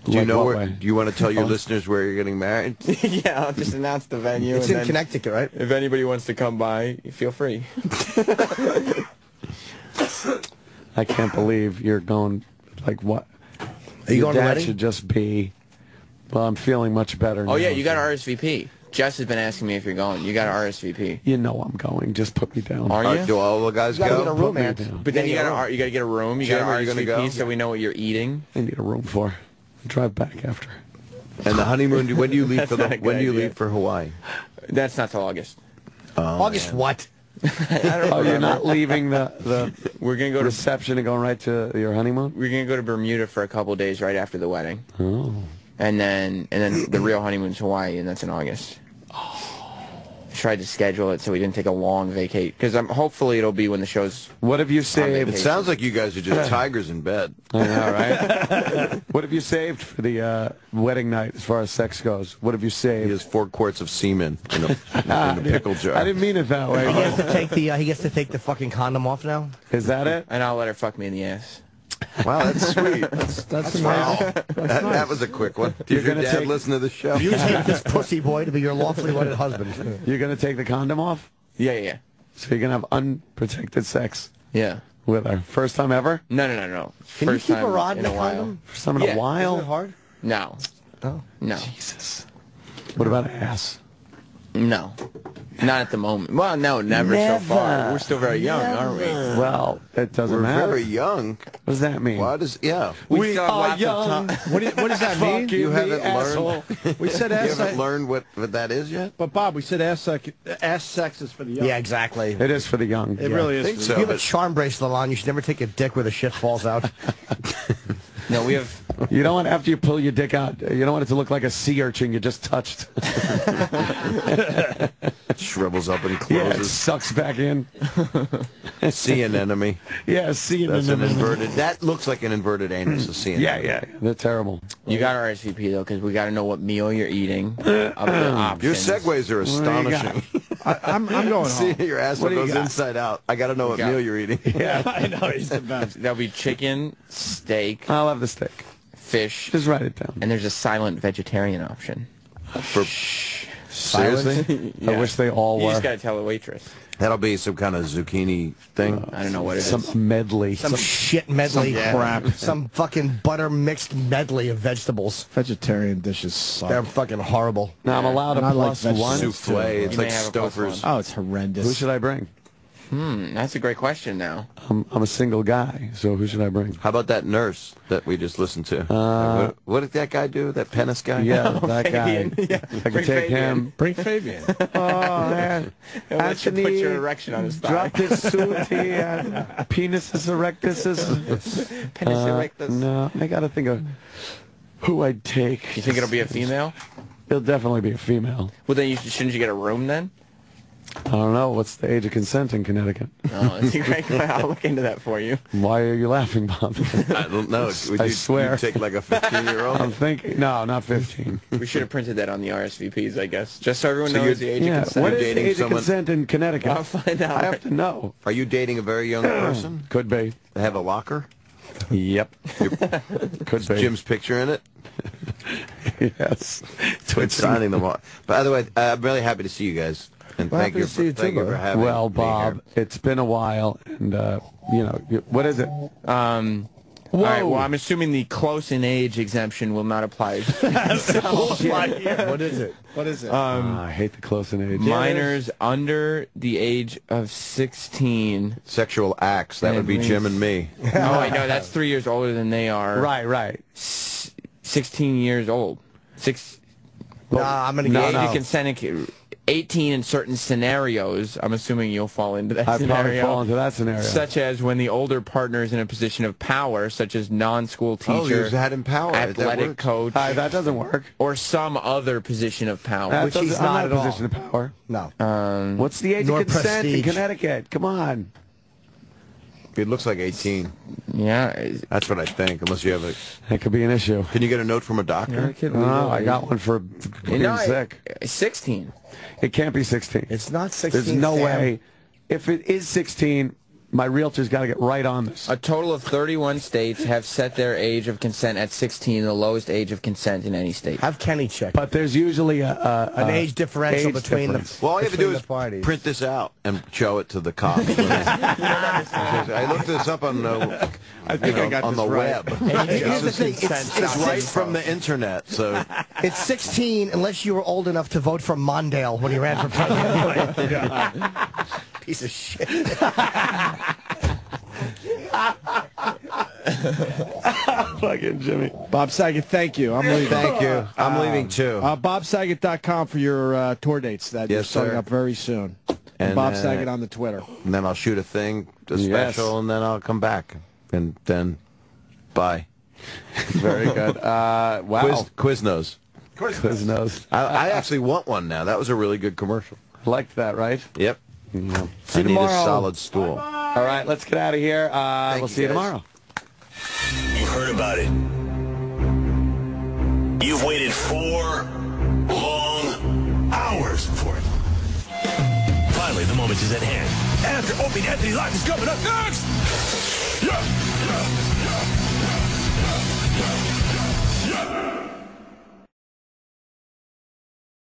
Speaker 18: Do you
Speaker 4: Like
Speaker 18: know
Speaker 4: what
Speaker 18: where?
Speaker 4: way?
Speaker 18: Do you want to tell your listeners where you're getting married?
Speaker 20: Yeah, I'll just announce the venue.
Speaker 5: It's
Speaker 20: and
Speaker 5: in Connecticut, right?
Speaker 20: If anybody wants to come by, feel free.
Speaker 4: I can't believe you're going, like, what?
Speaker 5: Are you
Speaker 4: Your
Speaker 5: going to
Speaker 4: dad
Speaker 5: wedding?
Speaker 4: should just be, well, I'm feeling much better now.
Speaker 20: Oh, yeah, you got to RSVP. Jess has been asking me if you're going. You got to RSVP.
Speaker 4: You know I'm going. Just put me down.
Speaker 20: Are you?
Speaker 18: Do all the guys
Speaker 5: You gotta
Speaker 18: go?
Speaker 5: get a room,
Speaker 4: me
Speaker 5: man.
Speaker 4: down.
Speaker 20: But then you got to get a room. You got
Speaker 18: Jim,
Speaker 20: to
Speaker 18: are you gonna
Speaker 20: RSVP
Speaker 18: go?
Speaker 20: so we know what you're eating.
Speaker 4: I need a room for. Drive back after.
Speaker 18: And the honeymoon. When do you leave
Speaker 20: That's
Speaker 18: for
Speaker 20: not a good
Speaker 18: When do you
Speaker 20: idea.
Speaker 18: leave for Hawaii?
Speaker 20: That's not till August.
Speaker 5: August what?
Speaker 20: I don't
Speaker 4: Oh, you're
Speaker 20: remember.
Speaker 4: not leaving the
Speaker 20: We're gonna go to
Speaker 4: reception and going right to your honeymoon?
Speaker 20: We're gonna go to Bermuda for a couple days right after the wedding,
Speaker 4: Oh.
Speaker 20: and then the real honeymoon's Hawaii, and that's in August. Tried to schedule it so we didn't take a long vacate because hopefully it'll be when the show's.
Speaker 4: What have you
Speaker 20: on
Speaker 4: saved?
Speaker 18: It sounds like you guys are just tigers in bed.
Speaker 4: I know, right? What have you saved for the wedding night as far as sex goes? What have you
Speaker 18: He
Speaker 4: saved?
Speaker 18: has 4 quarts of semen in a pickle jar.
Speaker 4: I didn't mean it that way.
Speaker 5: He gets to take he gets to take the fucking condom off now.
Speaker 4: Is that it?
Speaker 20: And I'll let her fuck me in the ass.
Speaker 18: Wow, that's sweet.
Speaker 3: That's
Speaker 18: Wow.
Speaker 3: amazing.
Speaker 18: That was a quick one. Did
Speaker 4: You're
Speaker 18: your
Speaker 4: gonna
Speaker 18: dad
Speaker 4: take-
Speaker 18: listen to the show?
Speaker 5: You take this pussy boy to be your lawfully wedded husband.
Speaker 4: You're going to take the condom off?
Speaker 20: Yeah.
Speaker 4: So you're going to have unprotected sex
Speaker 20: Yeah.
Speaker 4: with her? First time ever?
Speaker 20: No.
Speaker 5: Can
Speaker 20: First
Speaker 5: you keep
Speaker 20: time
Speaker 5: a rod in
Speaker 20: a
Speaker 5: a
Speaker 20: while.
Speaker 5: condom?
Speaker 4: First time in
Speaker 20: Yeah.
Speaker 4: a while?
Speaker 5: Is it hard?
Speaker 20: No.
Speaker 5: Oh.
Speaker 20: No.
Speaker 4: Jesus. What about ass?
Speaker 20: No. Not at the moment. Well, no, never so far. We're still very young, aren't we?
Speaker 4: Well, it doesn't
Speaker 18: We're
Speaker 4: matter.
Speaker 18: very young.
Speaker 4: What does that mean?
Speaker 18: Why does? Yeah.
Speaker 20: We still have
Speaker 4: are
Speaker 20: lots of
Speaker 4: young.
Speaker 20: time.
Speaker 3: What does that mean?
Speaker 4: Fucking
Speaker 18: You
Speaker 4: me,
Speaker 18: haven't
Speaker 4: asshole.
Speaker 18: learned.
Speaker 3: We said
Speaker 18: You
Speaker 3: ass
Speaker 18: haven't
Speaker 3: sex.
Speaker 18: learned what that is yet.
Speaker 3: But Bob, we said ass sex is for the young.
Speaker 5: Yeah, exactly.
Speaker 4: It is for the young.
Speaker 3: It really is.
Speaker 18: think
Speaker 3: for
Speaker 18: so.
Speaker 5: If you have a
Speaker 18: but-
Speaker 5: charm bracelet on, you should never take a dick where the shit falls out.
Speaker 20: No, we have.
Speaker 4: You don't want, after you pull your dick out, you don't want it to look like a sea urchin you just touched.
Speaker 18: It shrivels up and
Speaker 4: Yeah, it
Speaker 18: closes.
Speaker 4: sucks back in.
Speaker 18: Sea anemone.
Speaker 4: Yeah, sea
Speaker 18: That's an
Speaker 4: anemone.
Speaker 18: inverted. That looks like an inverted anus. A sea anemone.
Speaker 4: Yeah, they're terrible.
Speaker 20: You got RSVP though, because we got to know what meal you're eating. Other options.
Speaker 18: Your segues are astonishing.
Speaker 3: I'm going
Speaker 18: See,
Speaker 3: home.
Speaker 18: your asshole
Speaker 4: do you
Speaker 18: goes
Speaker 4: got?
Speaker 18: inside out. I got to know what
Speaker 20: got?
Speaker 18: meal you're eating.
Speaker 4: Yeah,
Speaker 3: I know, he's the best.
Speaker 20: There'll be chicken, steak,
Speaker 4: I'll have the steak.
Speaker 20: fish,
Speaker 4: Just write it down.
Speaker 20: and there's a silent vegetarian option.
Speaker 18: For, seriously?
Speaker 20: Yeah.
Speaker 4: I wish they all
Speaker 20: You
Speaker 4: were.
Speaker 20: just got to tell the waitress.
Speaker 18: That'll be some kind of zucchini thing.
Speaker 20: I don't know what it is.
Speaker 4: Some medley.
Speaker 5: Some shit medley.
Speaker 3: some crap.
Speaker 5: Some fucking butter mixed medley of vegetables.
Speaker 3: Vegetarian dishes suck.
Speaker 5: They're fucking horrible.
Speaker 4: Now I'm allowed a
Speaker 3: And I like
Speaker 4: plus
Speaker 3: vegetables
Speaker 4: one.
Speaker 3: too.
Speaker 18: Souffle. It's
Speaker 20: You
Speaker 18: like
Speaker 20: may have a plus
Speaker 18: Stouffer's.
Speaker 20: one.
Speaker 3: Oh, it's horrendous.
Speaker 4: Who should I bring?
Speaker 20: That's a great question now.
Speaker 4: I'm a single guy, so who should I bring?
Speaker 18: How about that nurse that we just listened to? What did that guy do? That Penis guy?
Speaker 4: Yeah, that
Speaker 20: Fabian.
Speaker 4: guy.
Speaker 20: Yeah.
Speaker 4: I could take him.
Speaker 3: Bring Fabian.
Speaker 4: Oh, man.
Speaker 20: Let you put your erection on his thigh.
Speaker 4: Drop his suit here. Penises erectuses.
Speaker 20: Penis erectus.
Speaker 4: No, I got to think of who I'd take.
Speaker 20: You think it'll be a female?
Speaker 4: It'll definitely be a female.
Speaker 20: Well, then shouldn't you get a room then?
Speaker 4: I don't know. What's the age of consent in Connecticut?
Speaker 20: Oh, that's a great question. I'll look into that for you.
Speaker 4: Why are you laughing, Bob?
Speaker 18: I don't know.
Speaker 4: I swear.
Speaker 18: You take like a 15-year-old?
Speaker 4: I'm thinking. No, not 15.
Speaker 20: We should have printed that on the RSVPs, I guess, just so everyone knows the age of consent.
Speaker 4: What is the age of consent in Connecticut?
Speaker 20: I'll find out.
Speaker 4: I have to know.
Speaker 18: Are you dating a very young person?
Speaker 4: Could be.
Speaker 18: They have a locker?
Speaker 4: Yep. Could be.
Speaker 18: Jim's picture in it?
Speaker 4: Yes.
Speaker 18: It's signing them all. By the way, I'm really happy to see you guys. And thank you for having me.
Speaker 4: Well, Bob, it's been a while, and you know, what is it?
Speaker 20: All right, well, I'm assuming the close in age exemption will not apply.
Speaker 3: What is it? What is it?
Speaker 4: I hate the close in age.
Speaker 20: Minors under the age of 16.
Speaker 18: Sexual acts. That would be Jim and me.
Speaker 20: Oh, I know. That's 3 years older than they are.
Speaker 4: Right.
Speaker 20: 16 years old.
Speaker 5: I'm going to
Speaker 20: get age of consent. 18 in certain scenarios. I'm assuming you'll fall into that scenario.
Speaker 4: I'd probably fall into that scenario.
Speaker 20: Such as when the older partner is in a position of power, such as non-school teacher,
Speaker 18: had in power.
Speaker 20: athletic coach.
Speaker 4: That doesn't work.
Speaker 20: Or some other position of power.
Speaker 5: Which he's not
Speaker 4: in
Speaker 5: at
Speaker 4: a position of power.
Speaker 5: No.
Speaker 4: What's the age of consent in Connecticut? Come on.
Speaker 18: It looks like 18.
Speaker 20: Yeah.
Speaker 18: That's what I think, unless you have a...
Speaker 4: That could be an issue.
Speaker 18: Can you get a note from a doctor?
Speaker 4: No, I got one for being sick.
Speaker 20: 16.
Speaker 4: It can't be 16.
Speaker 5: It's not 16,
Speaker 4: There's no
Speaker 5: Sam.
Speaker 4: way. If it is 16, my realtor's got to get right on this.
Speaker 20: A total of 31 states have set their age of consent at 16, the lowest age of consent in any state.
Speaker 5: Have Kenny check.
Speaker 4: But there's usually
Speaker 5: an age differential between the
Speaker 18: Well, all you have to do is
Speaker 5: parties.
Speaker 18: print this out and show it to the cops. I looked this up on the, on the web.
Speaker 5: Here's the thing.
Speaker 18: It's right from the internet. So
Speaker 5: it's 16 unless you were old enough to vote for Mondale when he ran for president. Piece of shit.
Speaker 4: Fucking Jimmy.
Speaker 3: Bob Saget, thank you. I'm leaving.
Speaker 18: Thank you. I'm leaving too.
Speaker 3: BobSaget.com for your tour dates that you're starting up very soon. And Bob Saget on the Twitter.
Speaker 18: And then I'll shoot a thing, a special, and then I'll come back. And then, bye.
Speaker 4: Very good. Wow.
Speaker 18: Quiznos.
Speaker 4: Quiznos.
Speaker 18: I actually want one now. That was a really good commercial.
Speaker 4: Liked that, right?
Speaker 18: Yep.
Speaker 4: Yeah.
Speaker 18: I need a solid stool.
Speaker 4: All right, let's get out of here. We'll see you tomorrow.
Speaker 17: You've heard about it. You've waited 4 long hours for it. Finally, the moment is at hand. After Opie and Anthony Live is coming up next! Yeah.